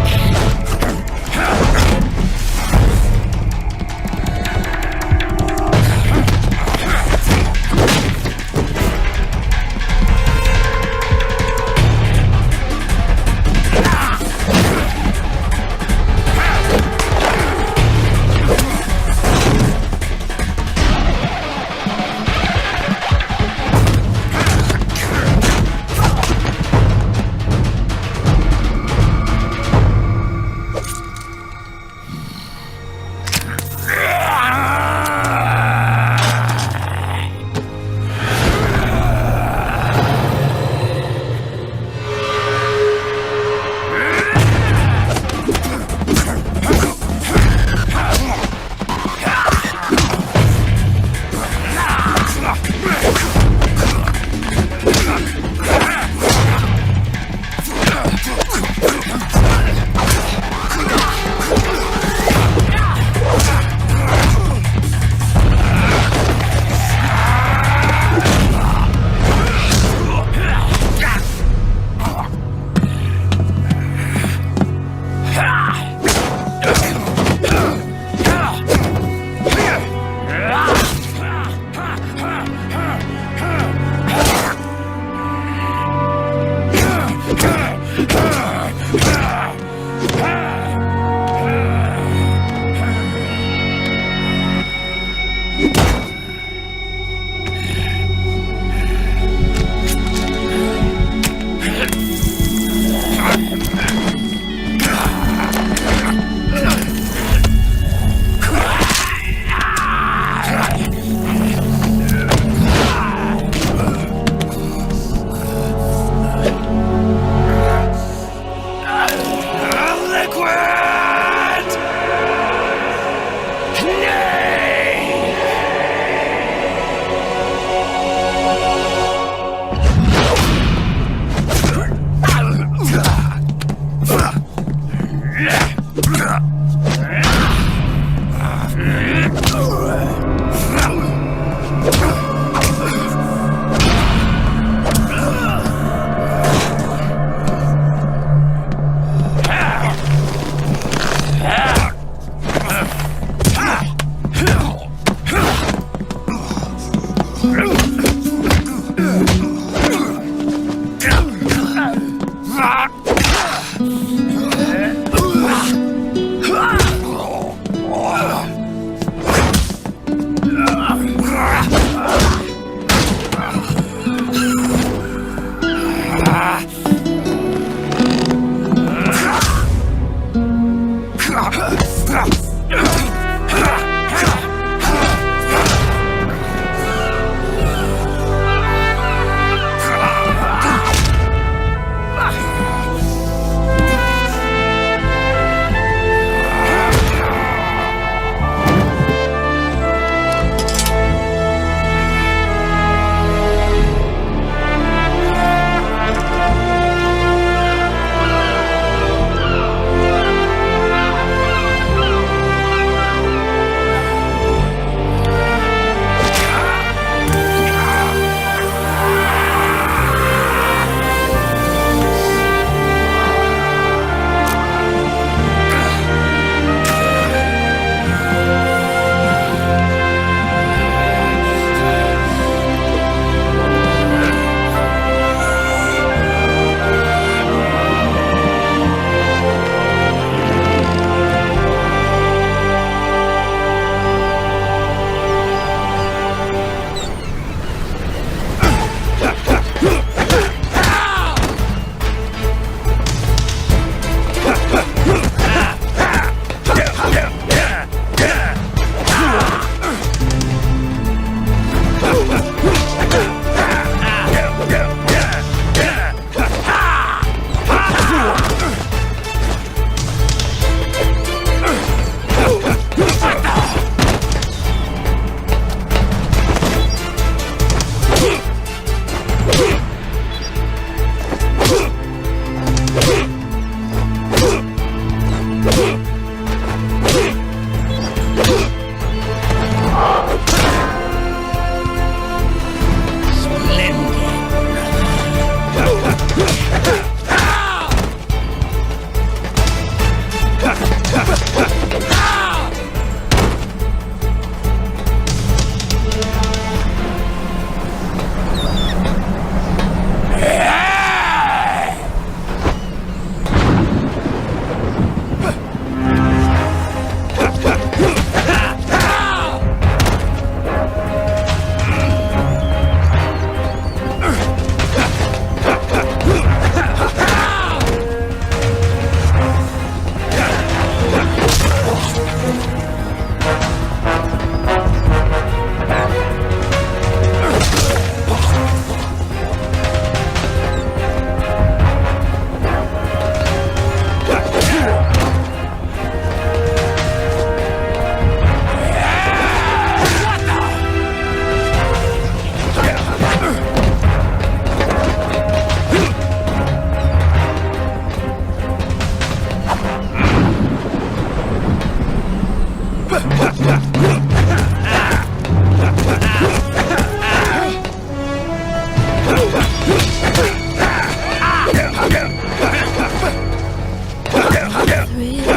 With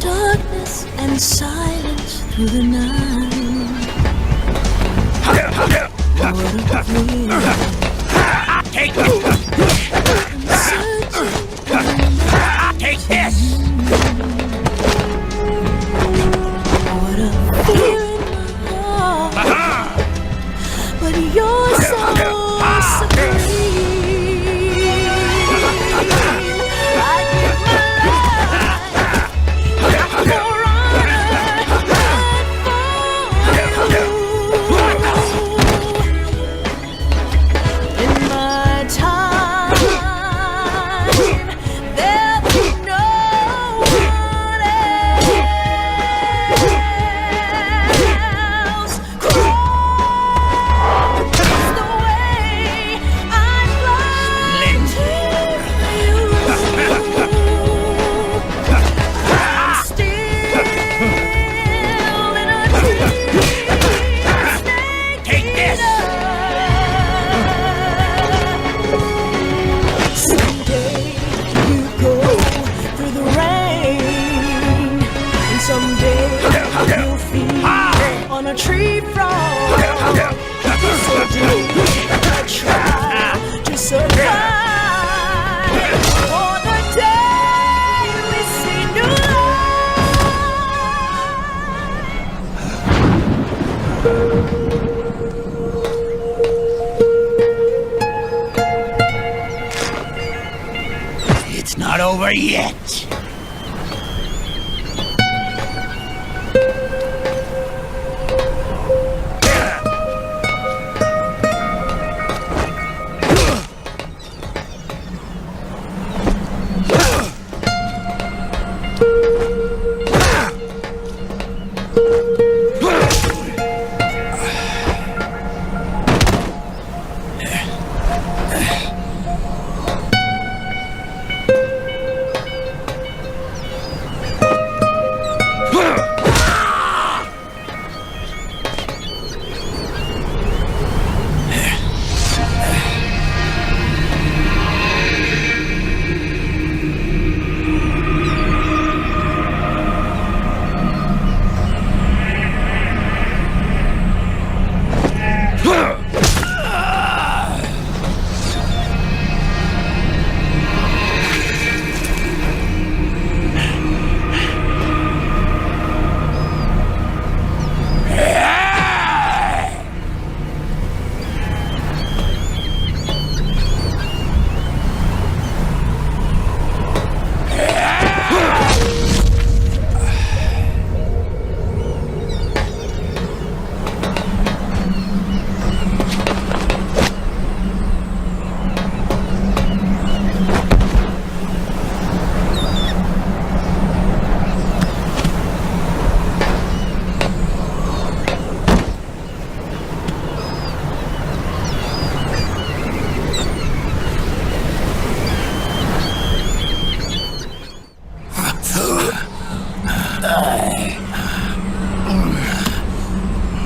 darkness and silence through the night. What a thrill. Take this! Take this! What a fear in my heart. But you're so supreme. I give my life for honor and for you. In my time, there'll be no one else. Cross the way I fly to you. I'm still in a deep snake. Take this! Someday you go through the rain, and someday you'll feed on a tree frog. So do I try to survive for the day we see new It's not over yet.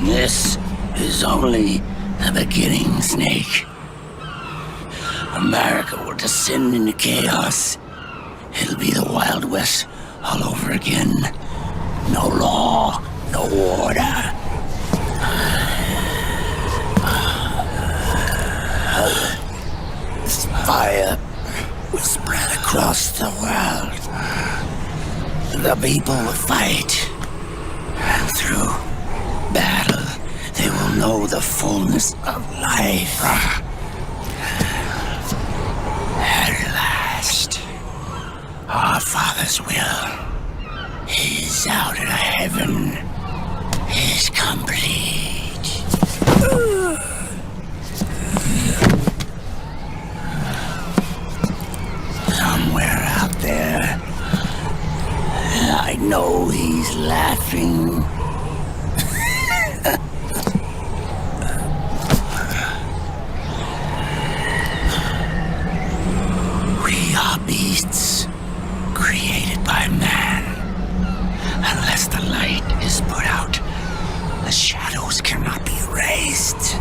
This is only the beginning, Snake. America will descend into chaos. It'll be the Wild West all over again. No law, no order. This fire will spread across the world. The people will fight. And through battle, they will know the fullness of life. At last, our Father's will is out in heaven is complete. Somewhere out there, I know he's laughing. We are beasts created by man. Unless the light is put out, the shadows cannot be erased.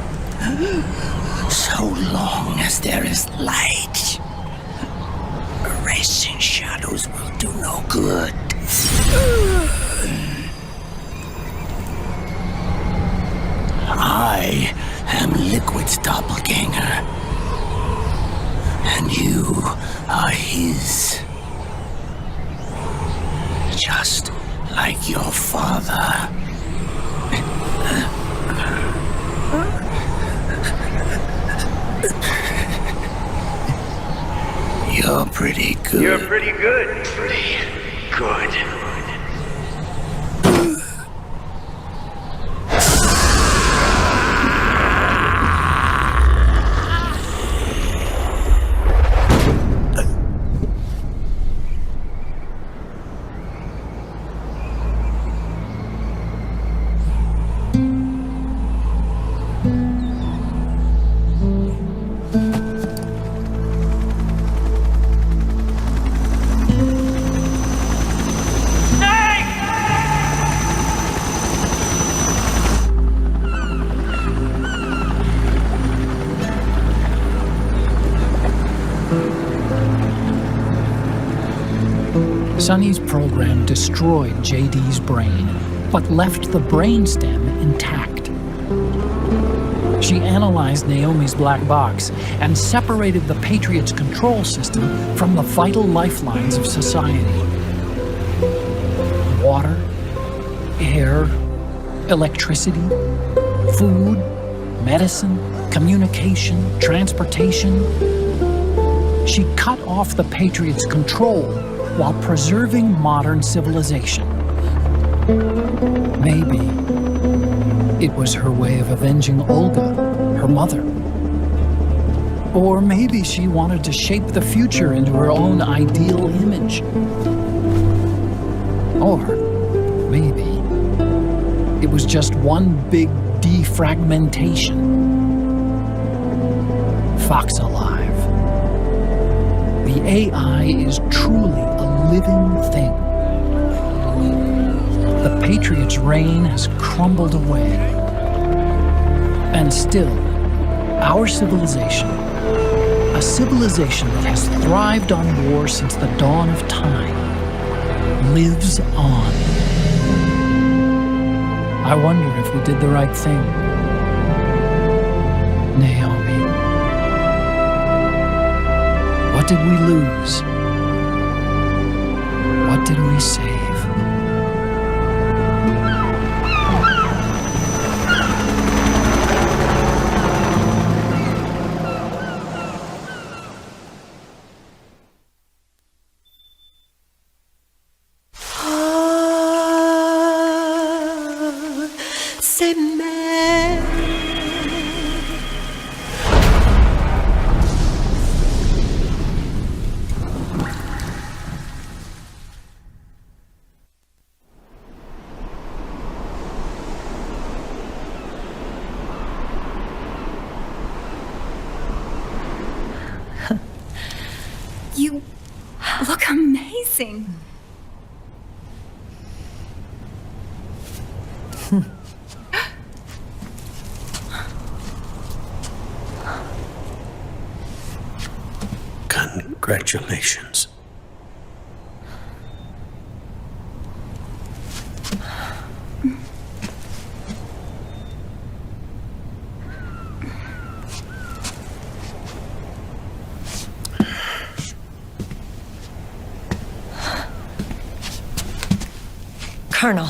So long as there is light, Chasing shadows will do no good. I am Liquid's doppelganger. And you are his. Just like your father. You're pretty good. You're pretty good. Pretty good. Sonny's program destroyed JD's brain, but left the brainstem intact. She analyzed Naomi's black box and separated the Patriots' control system from the vital lifelines of society. Water, air, electricity, food, medicine, communication, transportation. She cut off the Patriots' control while preserving modern civilization. Maybe it was her way of avenging Olga, her mother. Or maybe she wanted to shape the future into her own ideal image. Or maybe it was just one big defragmentation. Fox alive. The AI is truly a living thing. The Patriots' reign has crumbled away. And still, our civilization, a civilization that has thrived on war since the dawn of time, lives on. I wonder if we did the right thing. Naomi. What did we lose? What did we save? You look amazing. Congratulations. Colonel.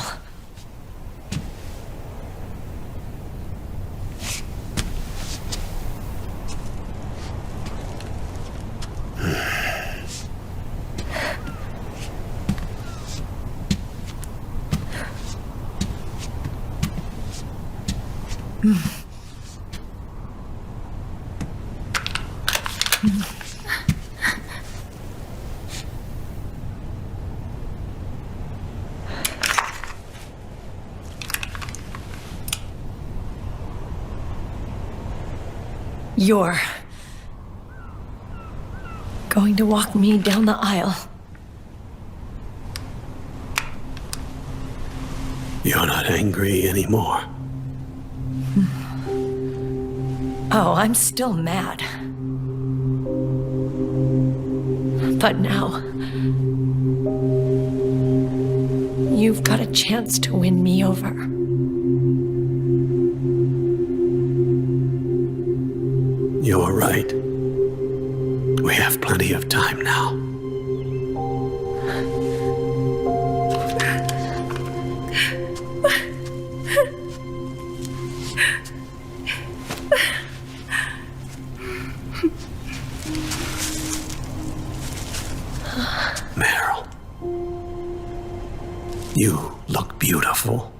You're going to walk me down the aisle. You're not angry anymore. Oh, I'm still mad. But now, you've got a chance to win me over. You're right. We have plenty of time now. Meryl, you look beautiful.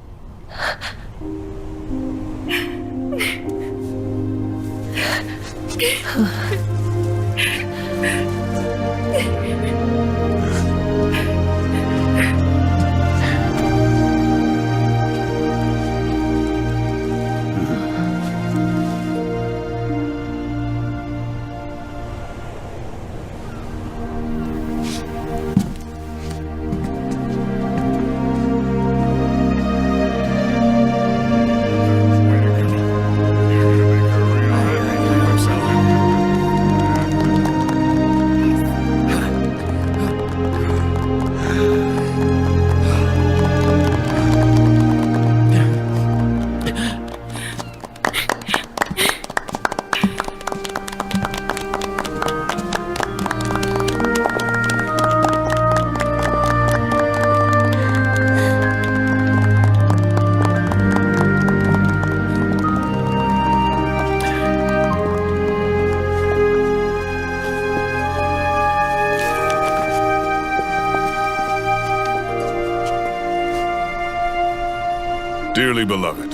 Dearly beloved,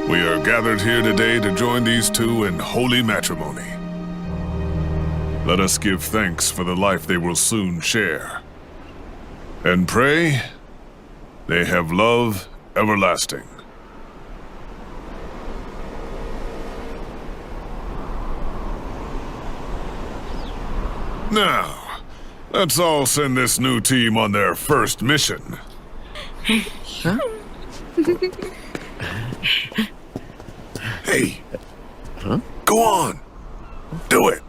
we are gathered here today to join these two in holy matrimony. Let us give thanks for the life they will soon share, and pray they have love everlasting. Now, let's all send this new team on their first mission. Huh? Hey. Huh? Go on. Do it.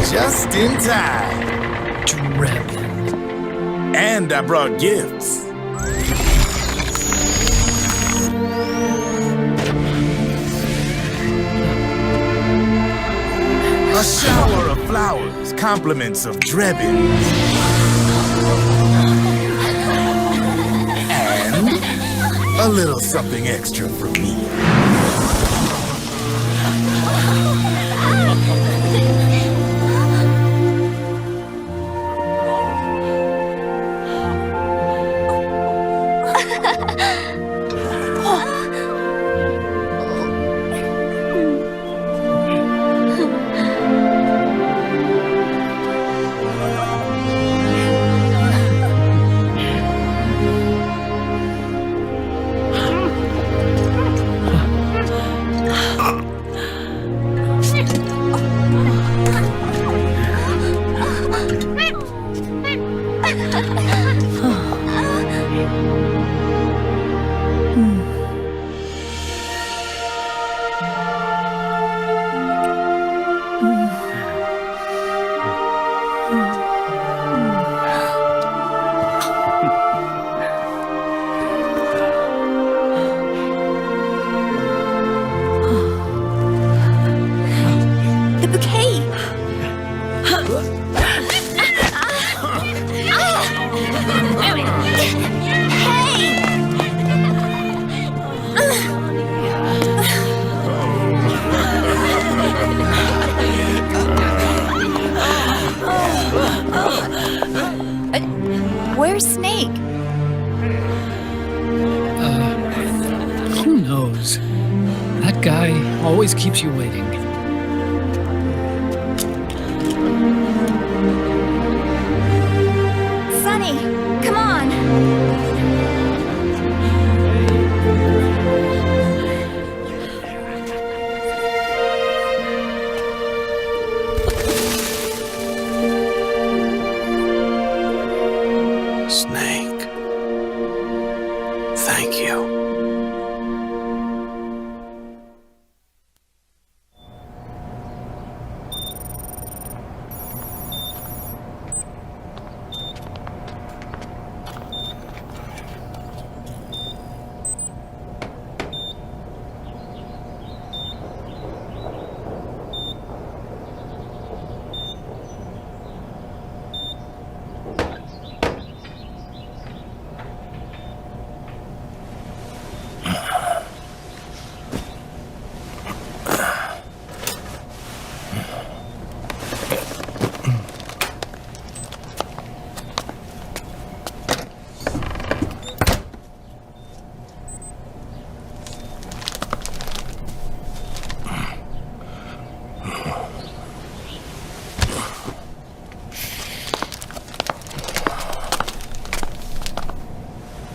Just in time. Drebin. And I brought gifts. A shower of flowers, compliments of Drebin. And a little something extra from me. Where's Snake? Who knows? That guy always keeps you waiting. Sunny, come on.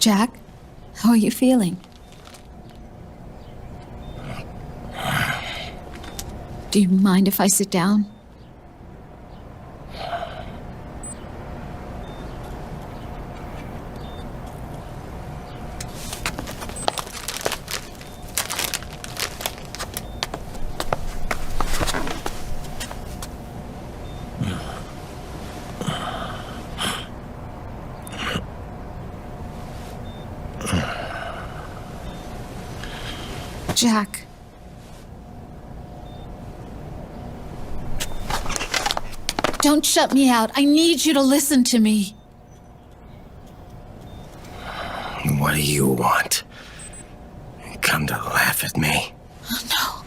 Jack, how are you feeling? Do you mind if I sit down? Jack. Don't shut me out. I need you to listen to me. What do you want? Come to laugh at me? No.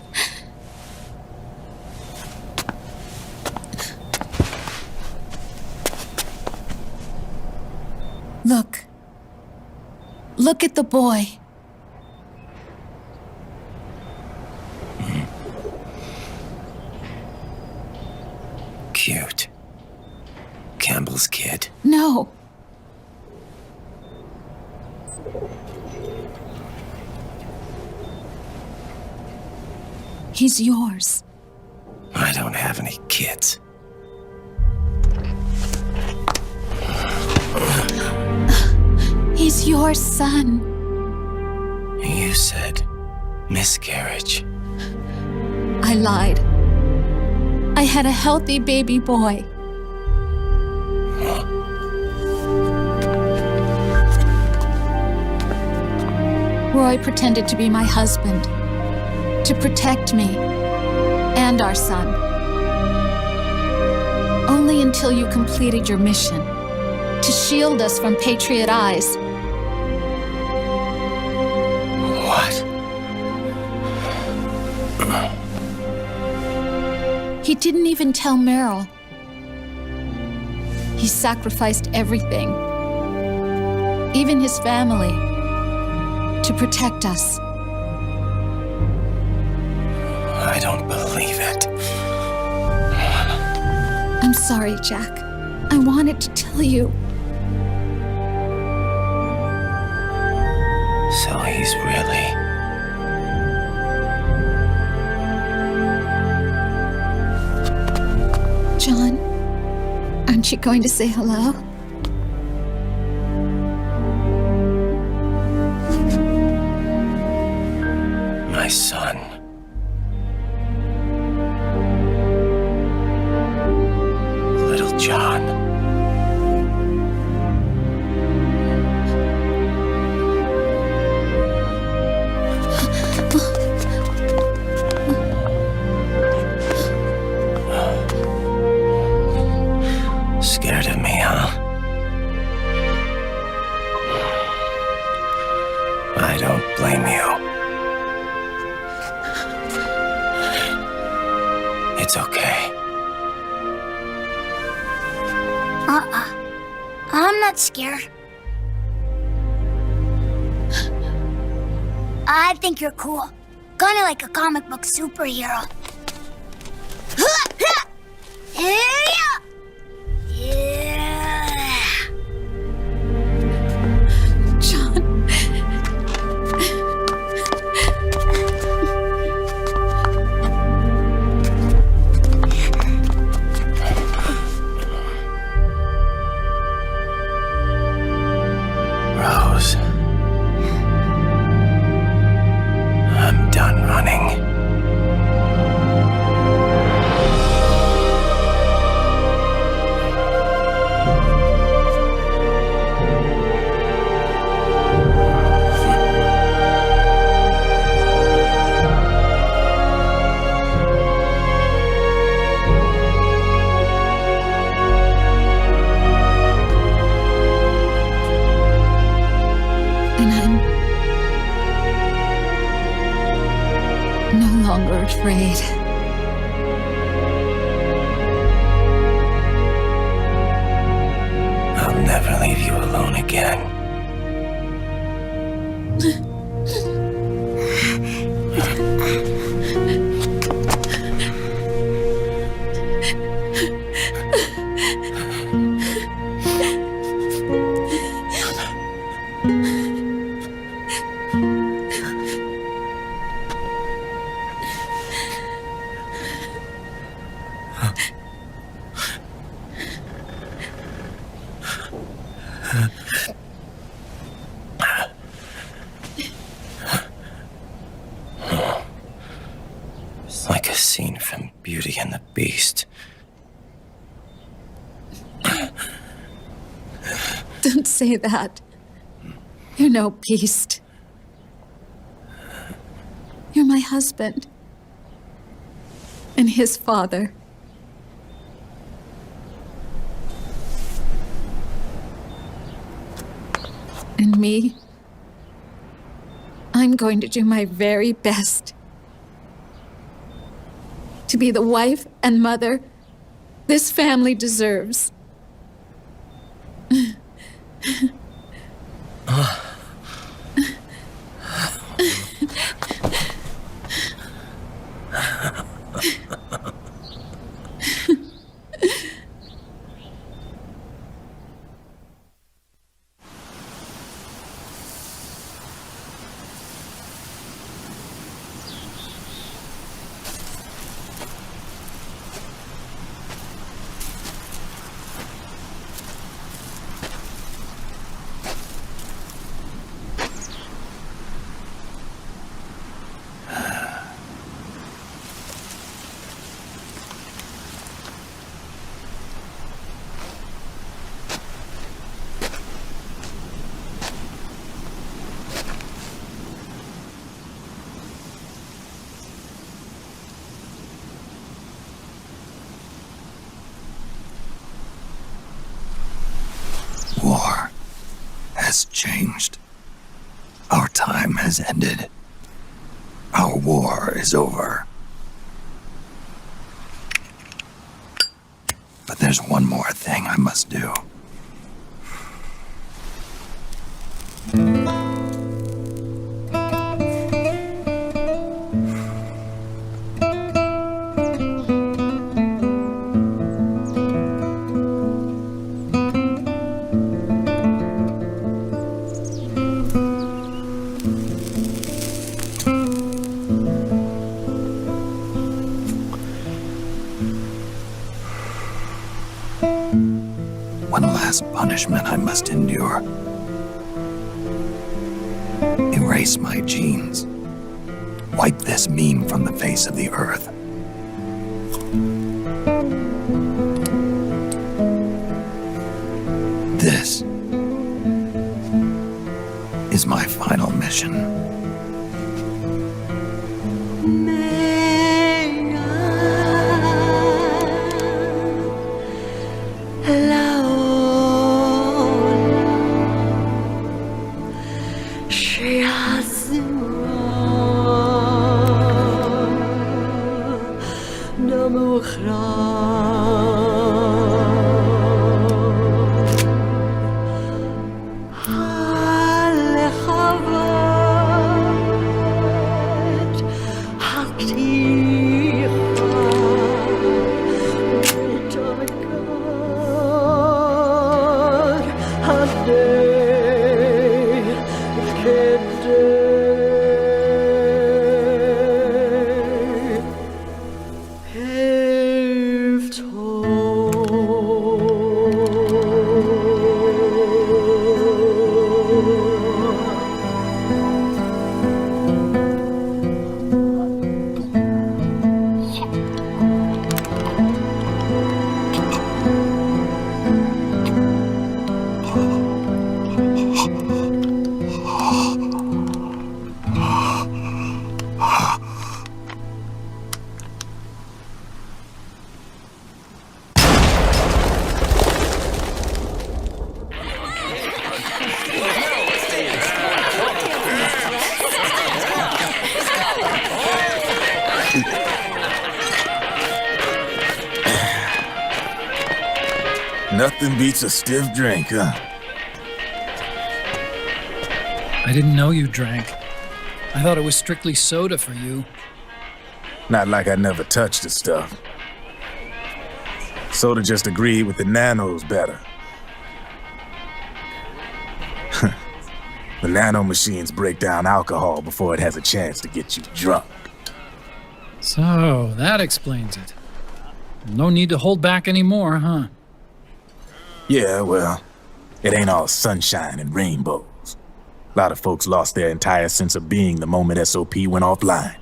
Look. Look at the boy. Cute. Campbell's kid. No. He's yours. I don't have any kids. He's your son. You said miscarriage. I lied. I had a healthy baby boy. Roy pretended to be my husband, to protect me and our son. Only until you completed your mission, to shield us from Patriot eyes. What? He didn't even tell Meryl. He sacrificed everything, even his family, to protect us. I don't believe it. I'm sorry, Jack. I wanted to tell you. So he's really... John, aren't you going to say hello? My son. Little John. Scared of me, huh? I don't blame you. It's okay. I'm not scared. I think you're cool. Kinda like a comic book superhero. Rose. I'm done running. No longer afraid. I'll never leave you alone again. It's like a scene from Beauty and the Beast. Don't say that. You're no beast. You're my husband. And his father. And me, I'm going to do my very best to be the wife and mother this family deserves. War has changed. Our time has ended. Our war is over. But there's one more thing I must do. One last punishment I must endure. Erase my genes. Wipe this meme from the face of the earth. This is my final mission. Nothing beats a stiff drink, huh? I didn't know you drank. I thought it was strictly soda for you. Not like I never touched the stuff. Soda just agreed with the nanos better. The nano machines break down alcohol before it has a chance to get you drunk. So, that explains it. No need to hold back anymore, huh? Yeah, well, It ain't all sunshine and rainbows. A lot of folks lost their entire sense of being the moment SOP went offline.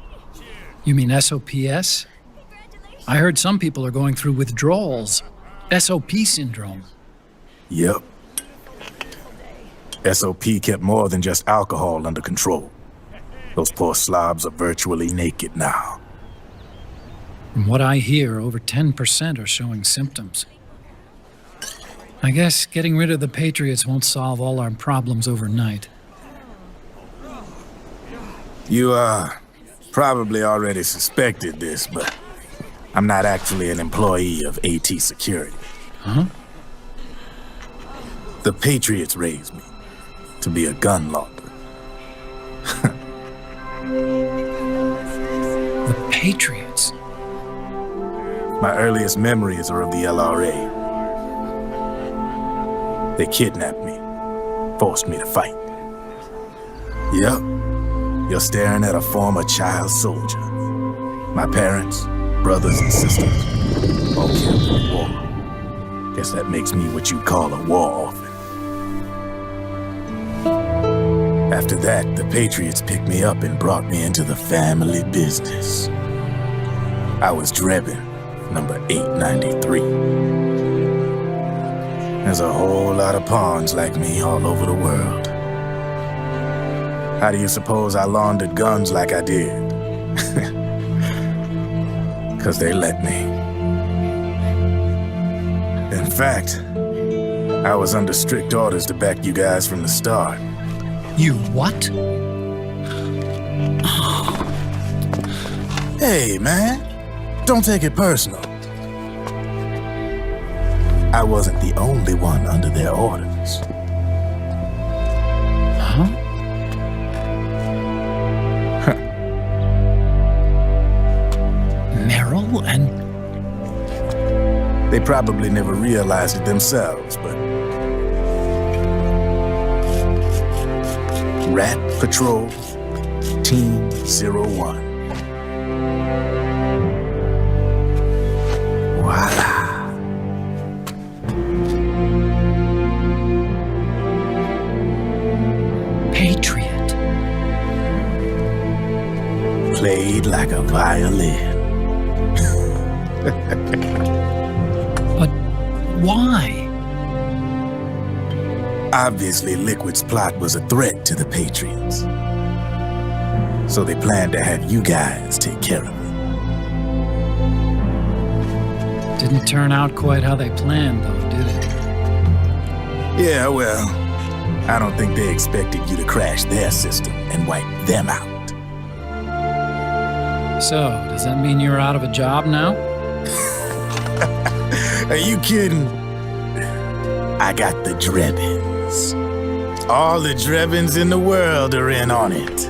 You mean SOPS? I heard some people are going through withdrawals. SOP syndrome. Yep. SOP kept more than just alcohol under control. Those poor slobs are virtually naked now. From what I hear, over 10% are showing symptoms. I guess getting rid of the Patriots won't solve all our problems overnight. You, probably already suspected this, but I'm not actually an employee of AT Security. Huh? The Patriots raised me to be a gun launderer. The Patriots? My earliest memories are of the LRA. They kidnapped me, forced me to fight. Yep, you're staring at a former child soldier. My parents, brothers and sisters, all killed in the war. Guess that makes me what you'd call a war orphan. After that, the Patriots picked me up and brought me into the family business. I was Drebin, number 893. There's a whole lot of pawns like me all over the world. How do you suppose I laundered guns like I did? 'Cause they let me. In fact, I was under strict orders to back you guys from the start. You what? Hey, man. Don't take it personal. I wasn't the only one under their orders. Huh? Merrill and... They probably never realized it themselves, but... Rat Patrol, Team 01. Voila. Patriot. Played like a violin. But why? Obviously, Liquid's plot was a threat to the Patriots. So they planned to have you guys take care of it. Didn't turn out quite how they planned, though, did it? Yeah, well, I don't think they expected you to crash their system and wipe them out. So, does that mean you're out of a job now? Are you kidding? I got the Drebins. All the Drebins in the world are in on it.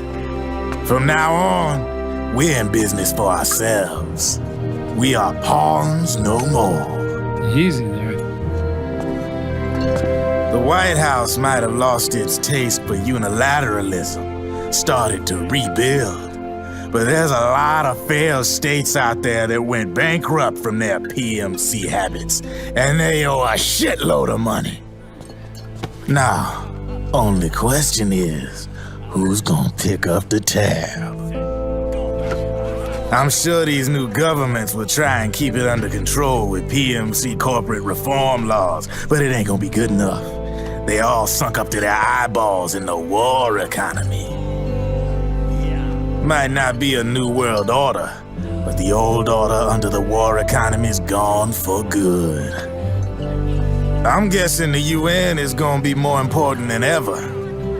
From now on, we're in business for ourselves. We are pawns no more. Easy there. The White House might have lost its taste for unilateralism, started to rebuild. But there's a lot of failed states out there that went bankrupt from their PMC habits, and they owe a shitload of money. Now, only question is, who's gonna pick up the tab? I'm sure these new governments will try and keep it under control with PMC corporate reform laws, but it ain't gonna be good enough. They all sunk up to their eyeballs in the war economy. Might not be a new world order, but the old order under the war economy's gone for good. I'm guessing the UN is gonna be more important than ever,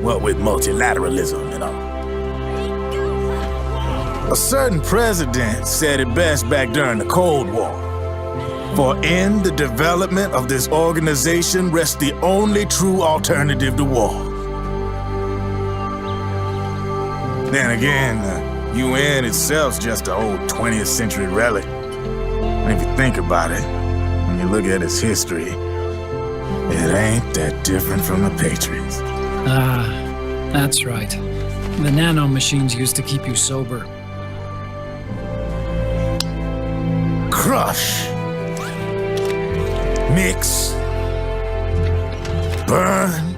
what with multilateralism and all. A certain president said it best back during the Cold War. For in the development of this organization rests the only true alternative to war. Then again, the UN itself's just an old 20th century relic. And if you think about it, when you look at its history, it ain't that different from the Patriots. Ah, that's right. The nanomachines used to keep you sober. Crush. Mix. burn,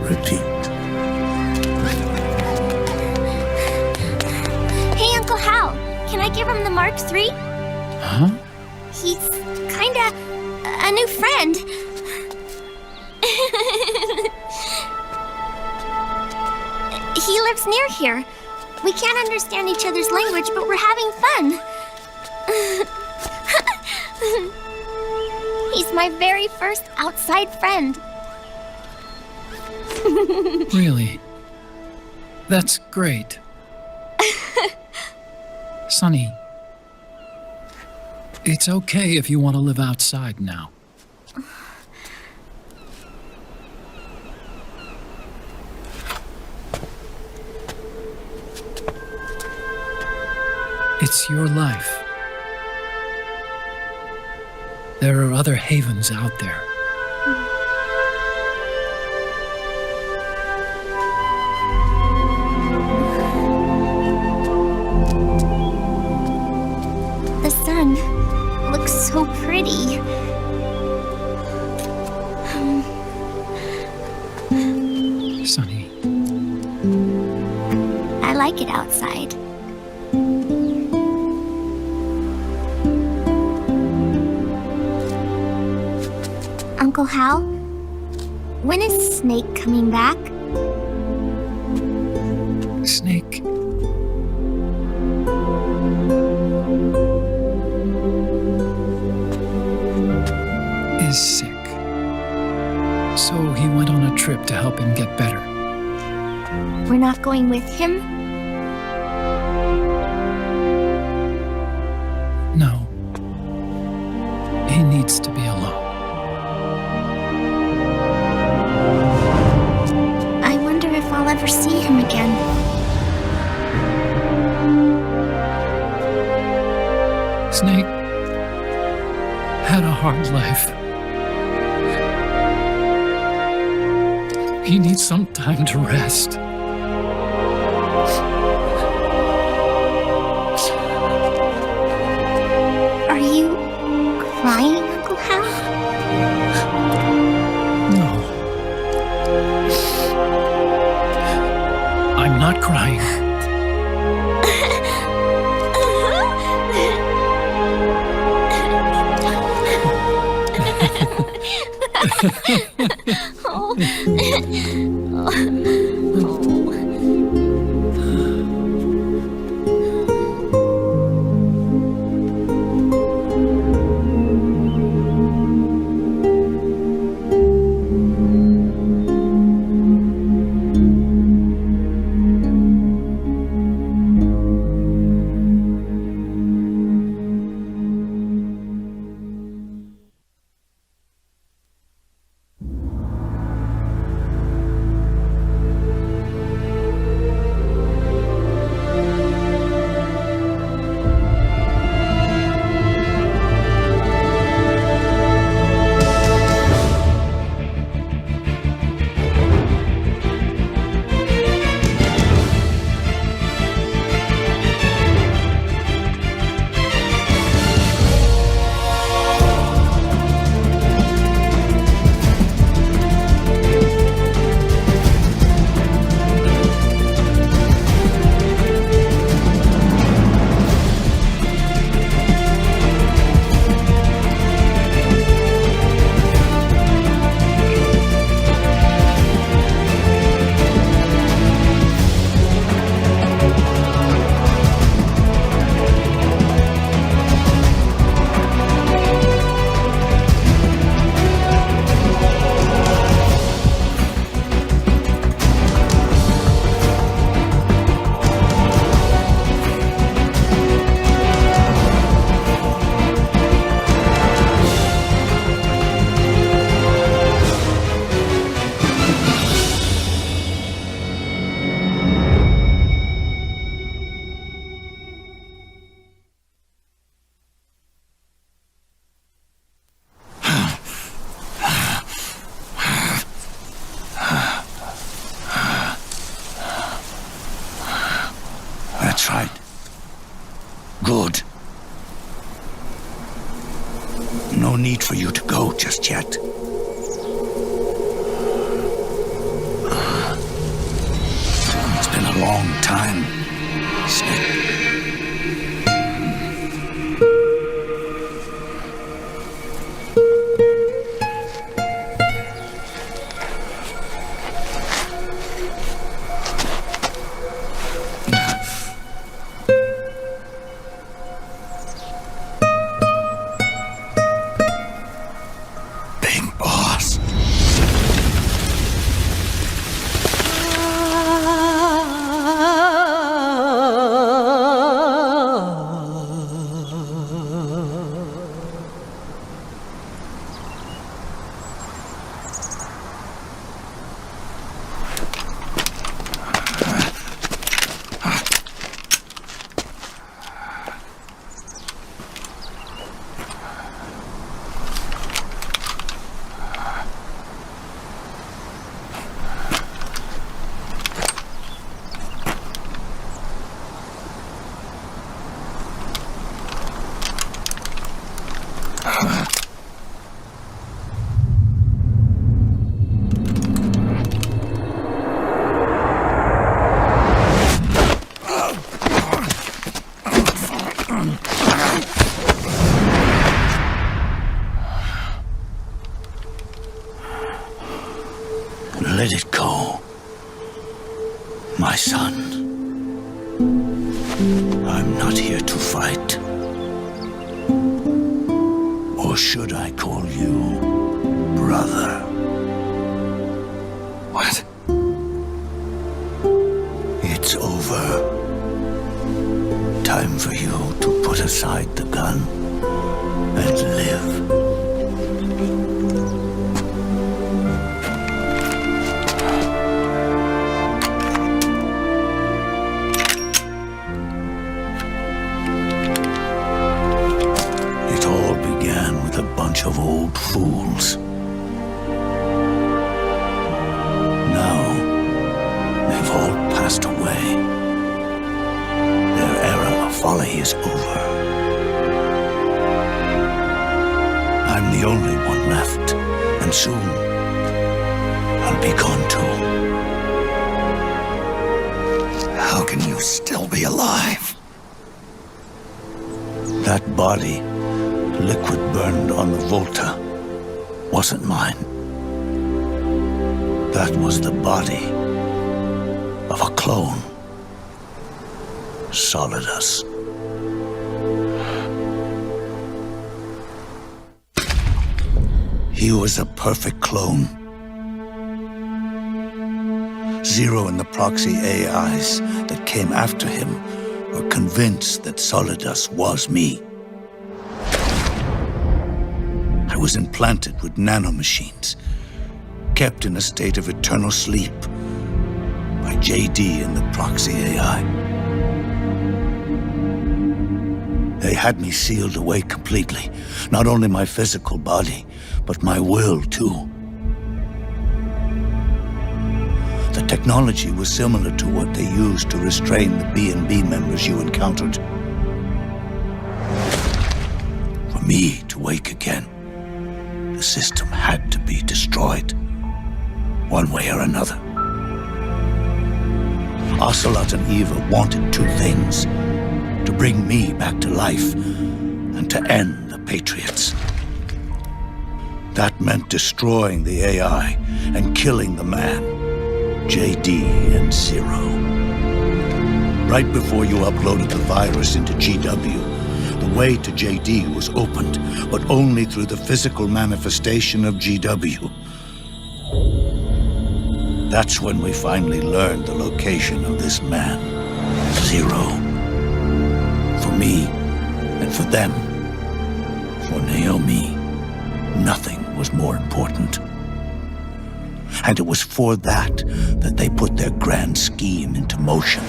repeat. Hey, Uncle Hal, can I give him the Mark III? Huh? He's kinda a new friend. He lives near here. We can't understand each other's language, but we're having fun. He's my very first outside friend. Really? That's great. Sonny, it's okay if you want to live outside now. It's your life. There are other havens out there. The sun looks so pretty. Sonny. I like it outside. Uncle Hal, when is Snake coming back? Snake. Is sick. So he went on a trip to help him get better. We're not going with him? No. He needs to be alone. I wonder if I'll ever see him again. Snake had a hard life. He needs some time to rest. Are you crying, Uncle Hal? No. I'm not crying. time, Snake. Let it go, my son. I'm not here to fight. Or should I call you brother? What? It's over. Time for you to put aside the gun and live. Of old fools. Now, they've all passed away. Their era of folly is over. I'm the only one left, and soon I'll be gone too. How can you still be alive? That body, liquid burned on the Volta, wasn't mine. That was the body of a clone. Solidus. He was a perfect clone. Zero and the proxy AIs that came after him were convinced that Solidus was me. I was implanted with nanomachines, kept in a state of eternal sleep by JD and the proxy AI. They had me sealed away completely, not only my physical body, but my will too. The technology was similar to what they used to restrain the B&B members you encountered. For me to wake again, the system had to be destroyed, one way or another. Ocelot and Eva wanted two things: to bring me back to life and to end the Patriots. That meant destroying the AI and killing the man, JD and Zero. Right before you uploaded the virus into GW, the way to JD was opened, but only through the physical manifestation of GW. That's when we finally learned the location of this man, Zero. For me, and for them, for Naomi, nothing was more important. And it was for that they put their grand scheme into motion.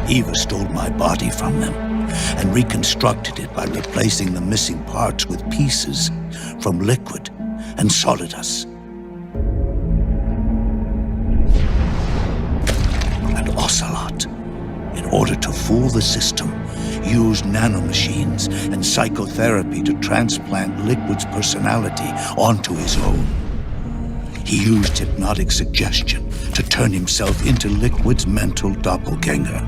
Eva stole my body from them and reconstructed it by replacing the missing parts with pieces from Liquid and Solidus. And Ocelot, in order to fool the system, used nanomachines and psychotherapy to transplant Liquid's personality onto his own. He used hypnotic suggestion to turn himself into Liquid's mental doppelganger.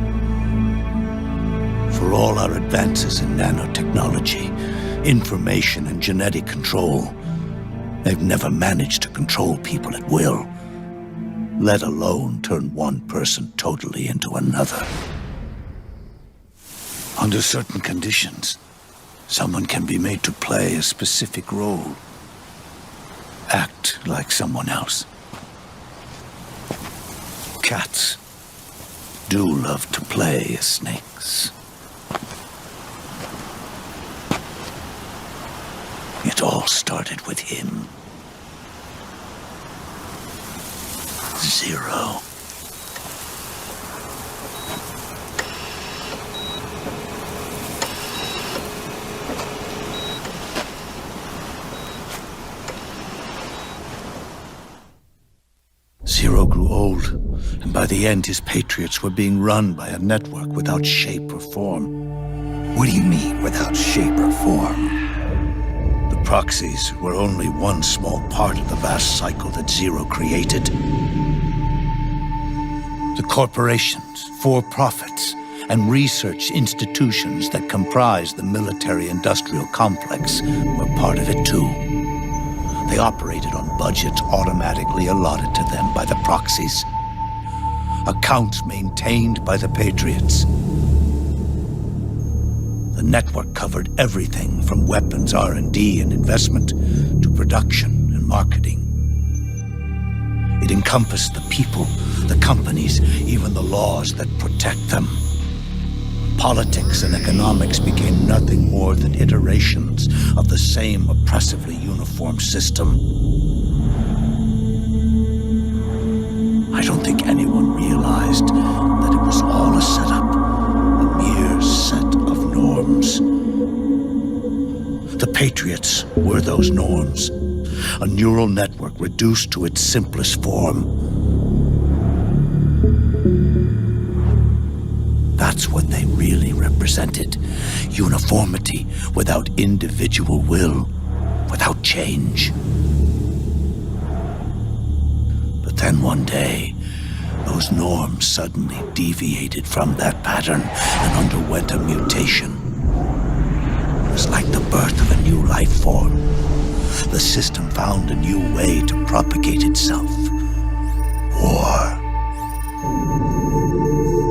For all our advances in nanotechnology, information and genetic control, they've never managed to control people at will, let alone turn one person totally into another. Under certain conditions, someone can be made to play a specific role, act like someone else. Cats do love to play as snakes. It all started with him. Zero. Zero grew old, and by the end his Patriots were being run by a network without shape or form. What do you mean, without shape or form? The proxies were only one small part of the vast cycle that Zero created. The corporations, for-profits, and research institutions that comprise the military-industrial complex were part of it too. They operated on budgets automatically allotted to them by the proxies. Accounts maintained by the Patriots. The network covered everything from weapons R&D and investment to production and marketing. It encompassed the people, the companies, even the laws that protect them. Politics and economics became nothing more than iterations of the same oppressively uniform system. I don't think anyone realized that it was all a setup, a mere set of norms. The Patriots were those norms, a neural network reduced to its simplest form. That's what they really represented. Uniformity without individual will, without change. But then one day, those norms suddenly deviated from that pattern and underwent a mutation. It was like the birth of a new life form. The system found a new way to propagate itself. War.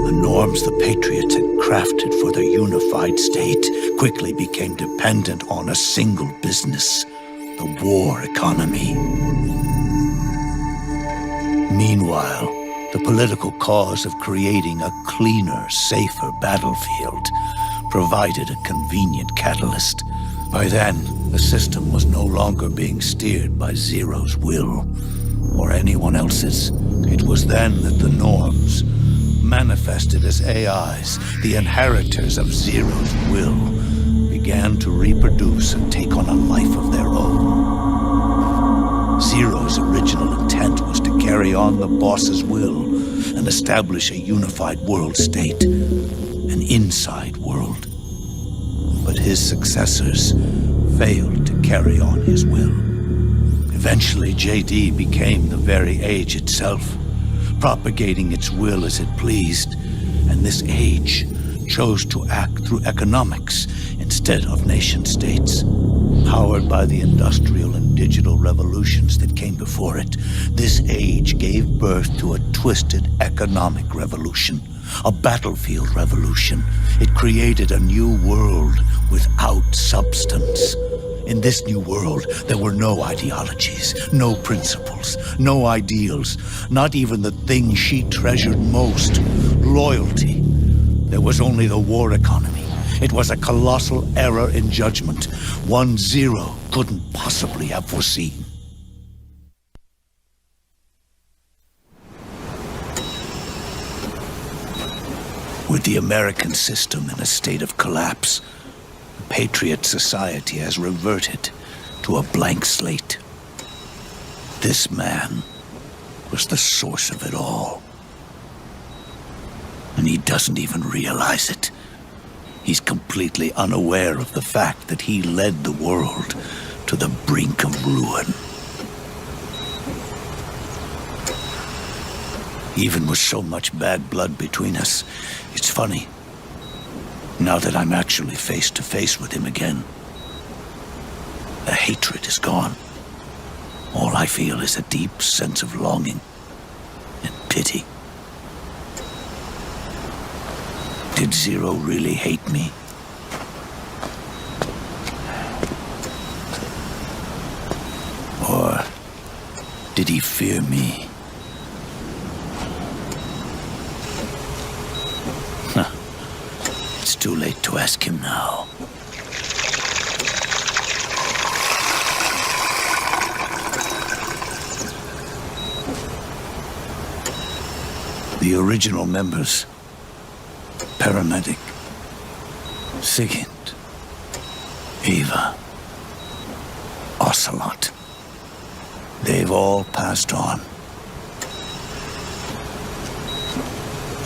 The norms the Patriots had crafted for their unified state quickly became dependent on a single business, the war economy. Meanwhile, the political cause of creating a cleaner, safer battlefield provided a convenient catalyst. By then, the system was no longer being steered by Zero's will, or anyone else's. It was then that the norms, manifested as AIs, the inheritors of Zero's will, began to reproduce and take on a life of their own. Zero's original intent was to carry on the boss's will and establish a unified world state, an inside world. But his successors failed to carry on his will. Eventually, JD became the very age itself, propagating its will as it pleased, and this age chose to act through economics instead of nation-states. Powered by the industrial and digital revolutions that came before it, this age gave birth to a twisted economic revolution, a battlefield revolution. It created a new world without substance. In this new world, there were no ideologies, no principles, no ideals, not even the thing she treasured most, loyalty. There was only the war economy. It was a colossal error in judgment, one Zero couldn't possibly have foreseen. With the American system in a state of collapse, the Patriot society has reverted to a blank slate. This man was the source of it all. And he doesn't even realize it. He's completely unaware of the fact that he led the world to the brink of ruin. Even with so much bad blood between us, it's funny. Now that I'm actually face to face with him again, the hatred is gone. All I feel is a deep sense of longing and pity. Did Zero really hate me? Or did he fear me? It's too late to ask him now. The original members, Paramedic, Sigint, Eva, Ocelot, they've all passed on.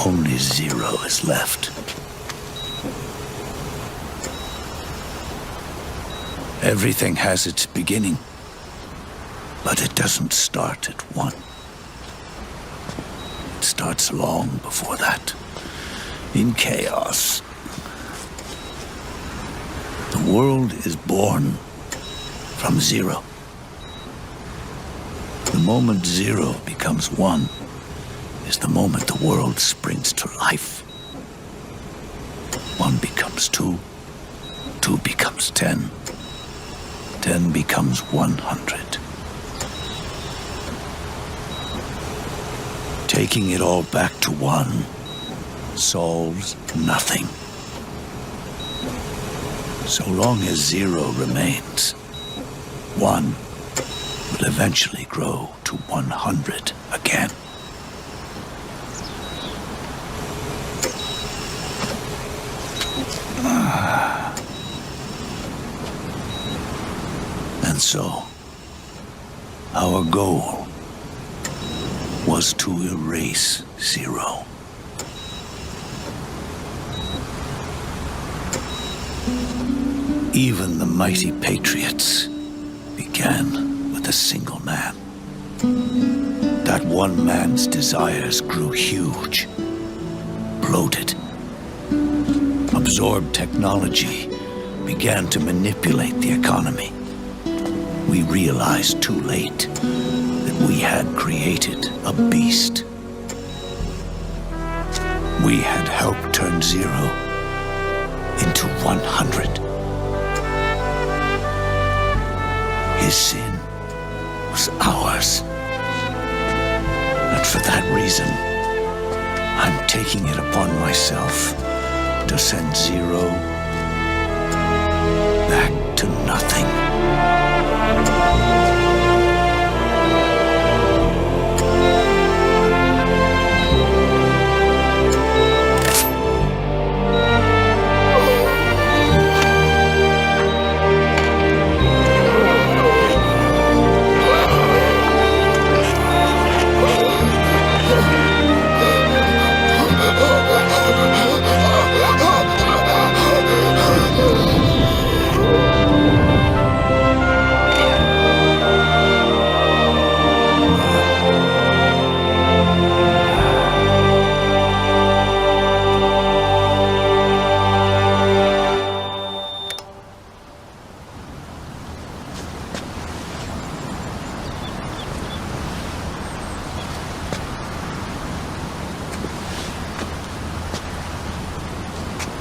Only Zero is left. Everything has its beginning, but it doesn't start at one. It starts long before that, in chaos. The world is born from zero. The moment zero becomes one is the moment the world springs to life. One becomes two, two becomes 10. 10 becomes 100. Taking it all back to one solves nothing. So long as zero remains, one will eventually grow to 100 again. And so, our goal was to erase zero. Even the mighty Patriots began with a single man. That one man's desires grew huge, bloated, absorbed technology, began to manipulate the economy. We realized too late that we had created a beast. We had helped turn zero into 100. His sin was ours. And for that reason, I'm taking it upon myself to send zero back to nothing.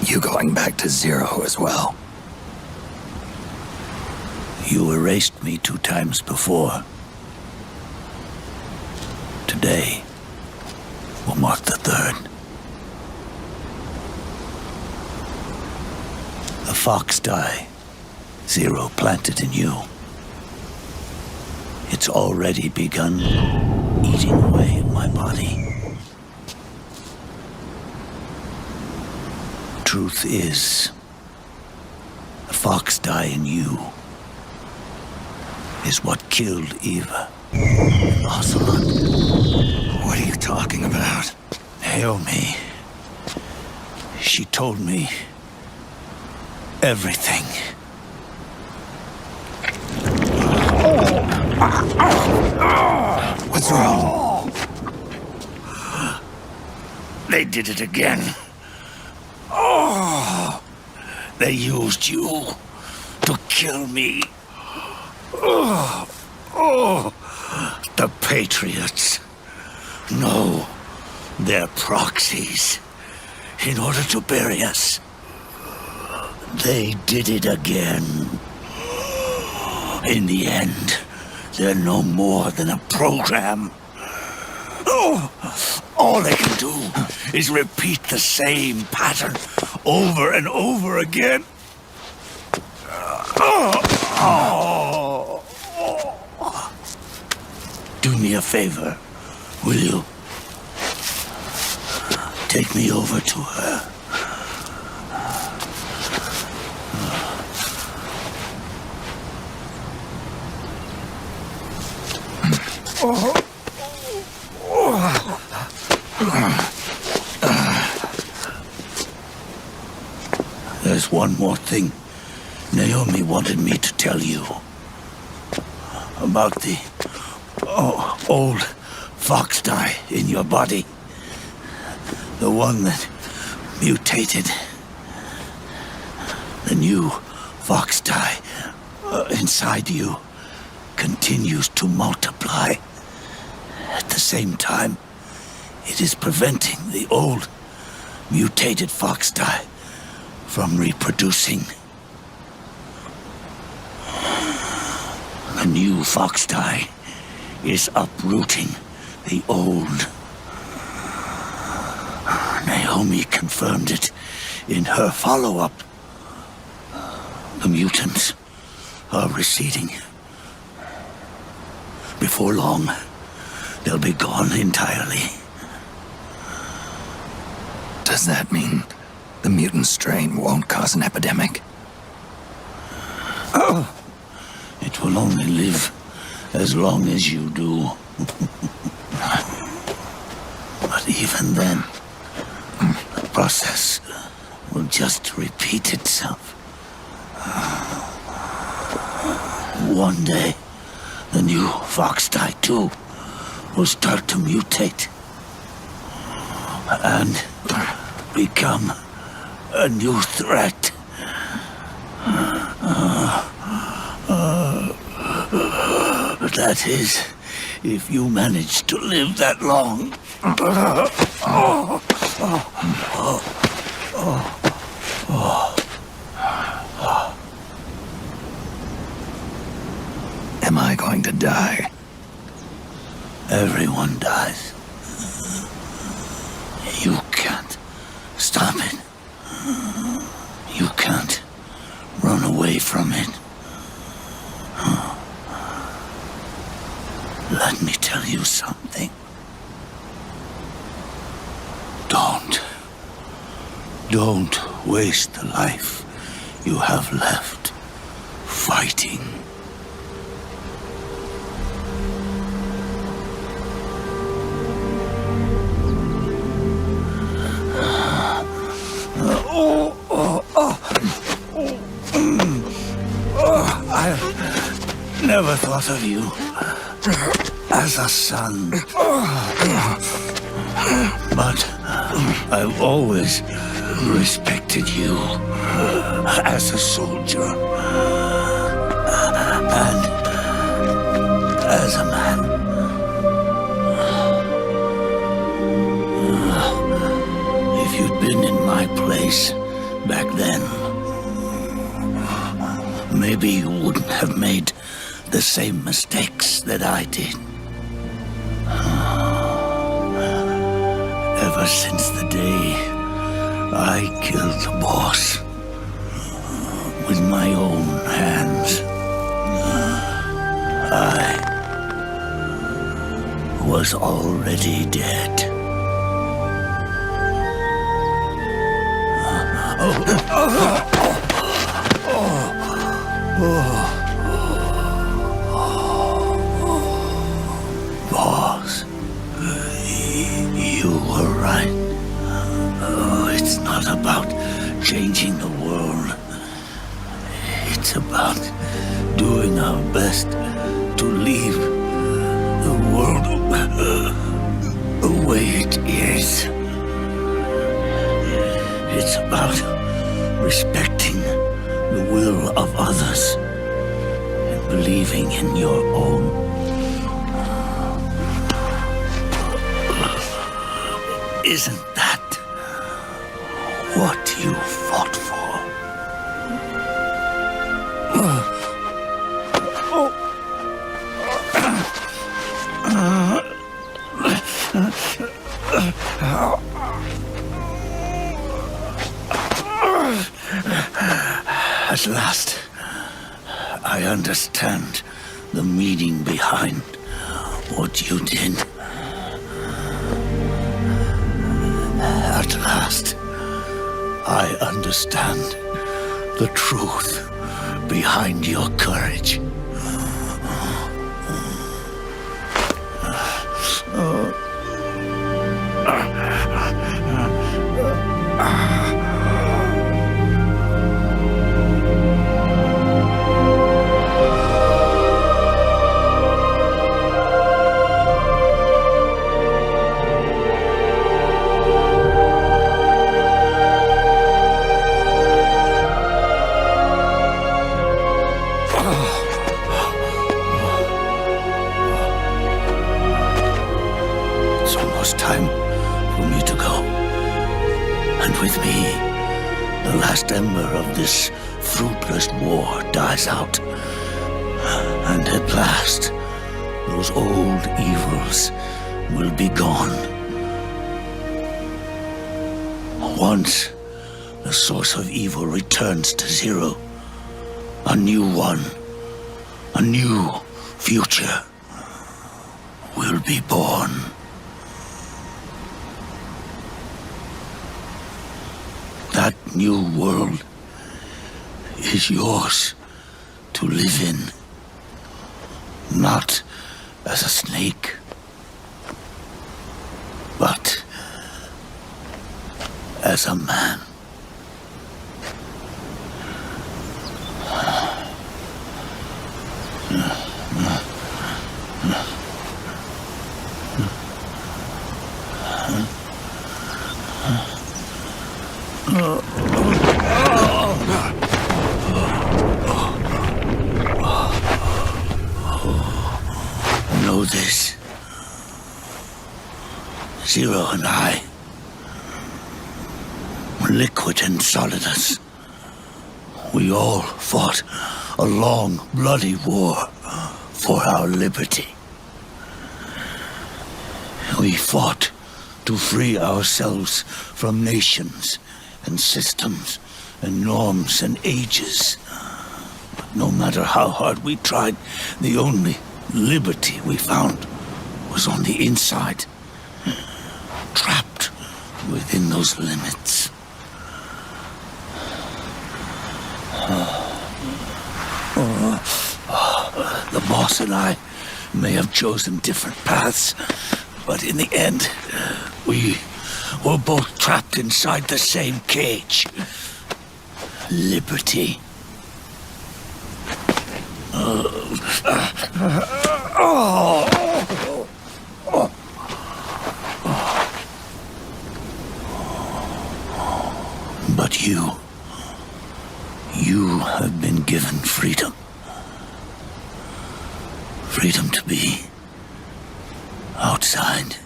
You going back to zero as well? You erased me 2 times before. Today will mark the 3rd. The fox dye Zero planted in you. It's already begun eating away at my body. Truth is, the fox dye in you is what killed Eva and Ocelot. What are you talking about? Naomi. She told me everything. What's wrong? They did it again. Oh, they used you to kill me. Oh, the Patriots. No, they're proxies. In order to bury us. They did it again. In the end, they're no more than a program. Oh, all they can do is repeat the same pattern over and over again. Do me a favor, will you? Take me over to her. There's one more thing Naomi wanted me to tell you. About the old fox dye in your body. The one that mutated. The new fox dye inside you continues to multiply. At the same time, it is preventing the old mutated fox dye from reproducing. The new fox dye is uprooting the old. Naomi confirmed it in her follow-up. The mutants are receding. Before long, they'll be gone entirely. Does that mean the mutant strain won't cause an epidemic? Oh, it will only live as long as you do. But even then, the process will just repeat itself. One day, the new fox dye too will start to mutate and become a new threat. That is, if you manage to live that long. Am I going to die? Everyone dies. You can't stop it. You can't run away from it. Let me tell you something. Don't waste the life you have left fighting. I never thought of you as a son. But I've always respected you as a soldier and as a man. If you'd been in my place back then, maybe you wouldn't have made the same mistakes that I did. Ever since the day I killed the boss with my own hands, I was already dead. Boss, you were right. It's not about changing the world. It's about doing our best to leave the world the way it is. believing in your own. Isn't that what you fought for? At last, I understand the meaning behind what you did. At last, I understand the truth behind your courage. Time for me to go. And with me, the last ember of this fruitless war dies out. And at last, those old evils will be gone. Once the source of evil returns to zero, a new one, a new future will be born. That new world is yours to live in, not as a snake, but as a man. Know this. Zero and I, Liquid and Solidus, we all fought a long, bloody war for our liberty. We fought to free ourselves from nations and systems and norms and ages. But no matter how hard we tried, the only liberty we found was on the inside, trapped within those limits. The boss and I may have chosen different paths, but in the end, we were both trapped inside the same cage. Liberty. But you have been given freedom. Freedom to be outside.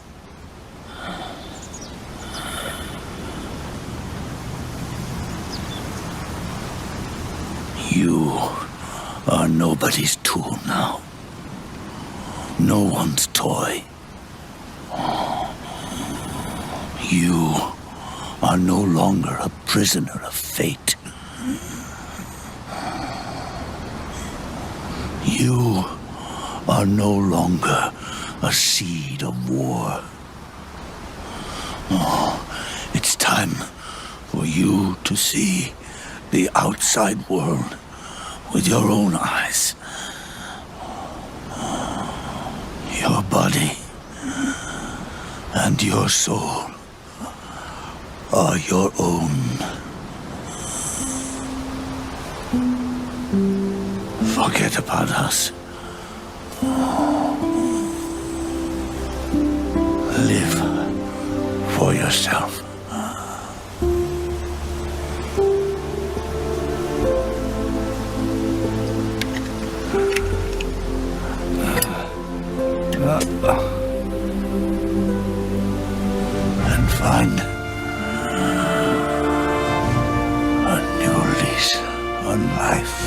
You are nobody's tool now. No one's toy. You are no longer a prisoner of fate. You are no longer a seed of war. It's time for you to see the outside world with your own eyes. Your body and your soul are your own. Forget about us. Live for yourself. and find a new lease on life.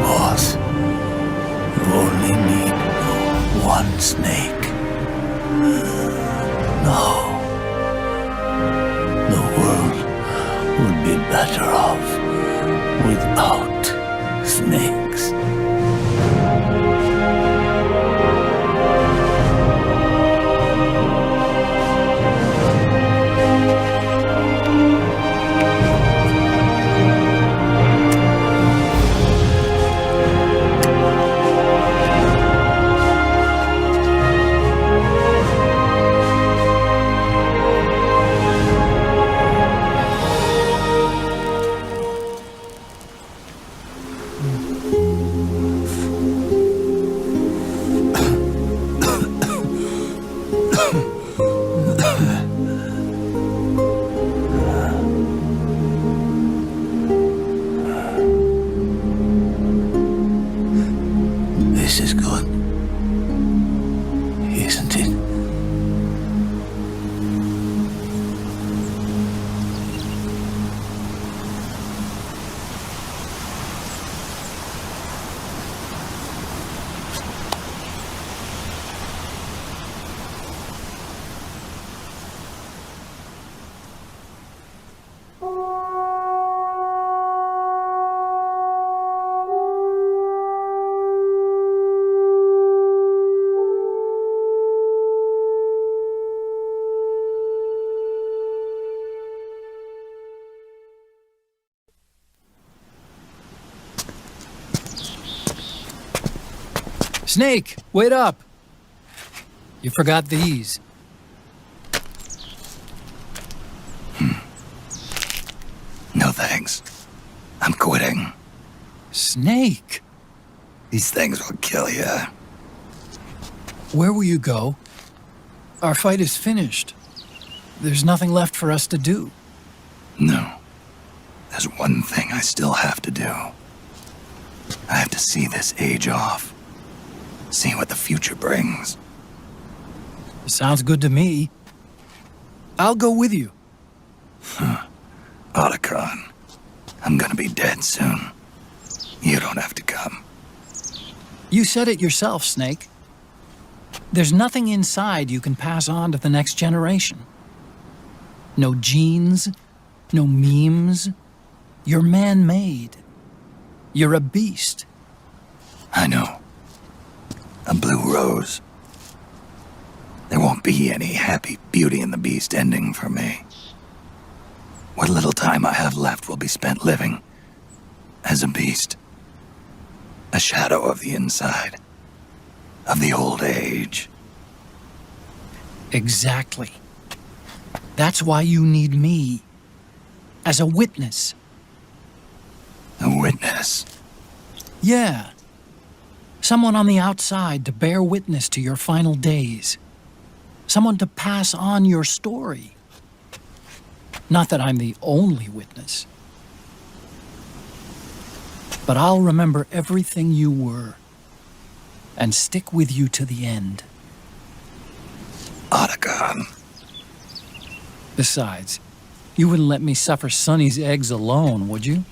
Boss, you only need one snake. No. The world would be better off without snakes. This is good, isn't it? Snake, wait up! You forgot these. No thanks. I'm quitting. Snake! These things will kill you. Where will you go? Our fight is finished. There's nothing left for us to do. No. There's one thing I still have to do. I have to see this age off. See what the future brings. Sounds good to me. I'll go with you. Otacon, I'm gonna be dead soon. You don't have to come. You said it yourself, Snake. There's nothing inside you can pass on to the next generation. No genes, no memes. You're man-made. You're a beast. I know. A blue rose. There won't be any happy Beauty and the Beast ending for me. What little time I have left will be spent living as a beast. A shadow of the inside. Of the old age. Exactly. That's why you need me. As a witness. A witness? Yeah. Someone on the outside to bear witness to your final days. Someone to pass on your story. Not that I'm the only witness. But I'll remember everything you were. And stick with you to the end. Otacon. Besides, you wouldn't let me suffer Sonny's eggs alone, would you?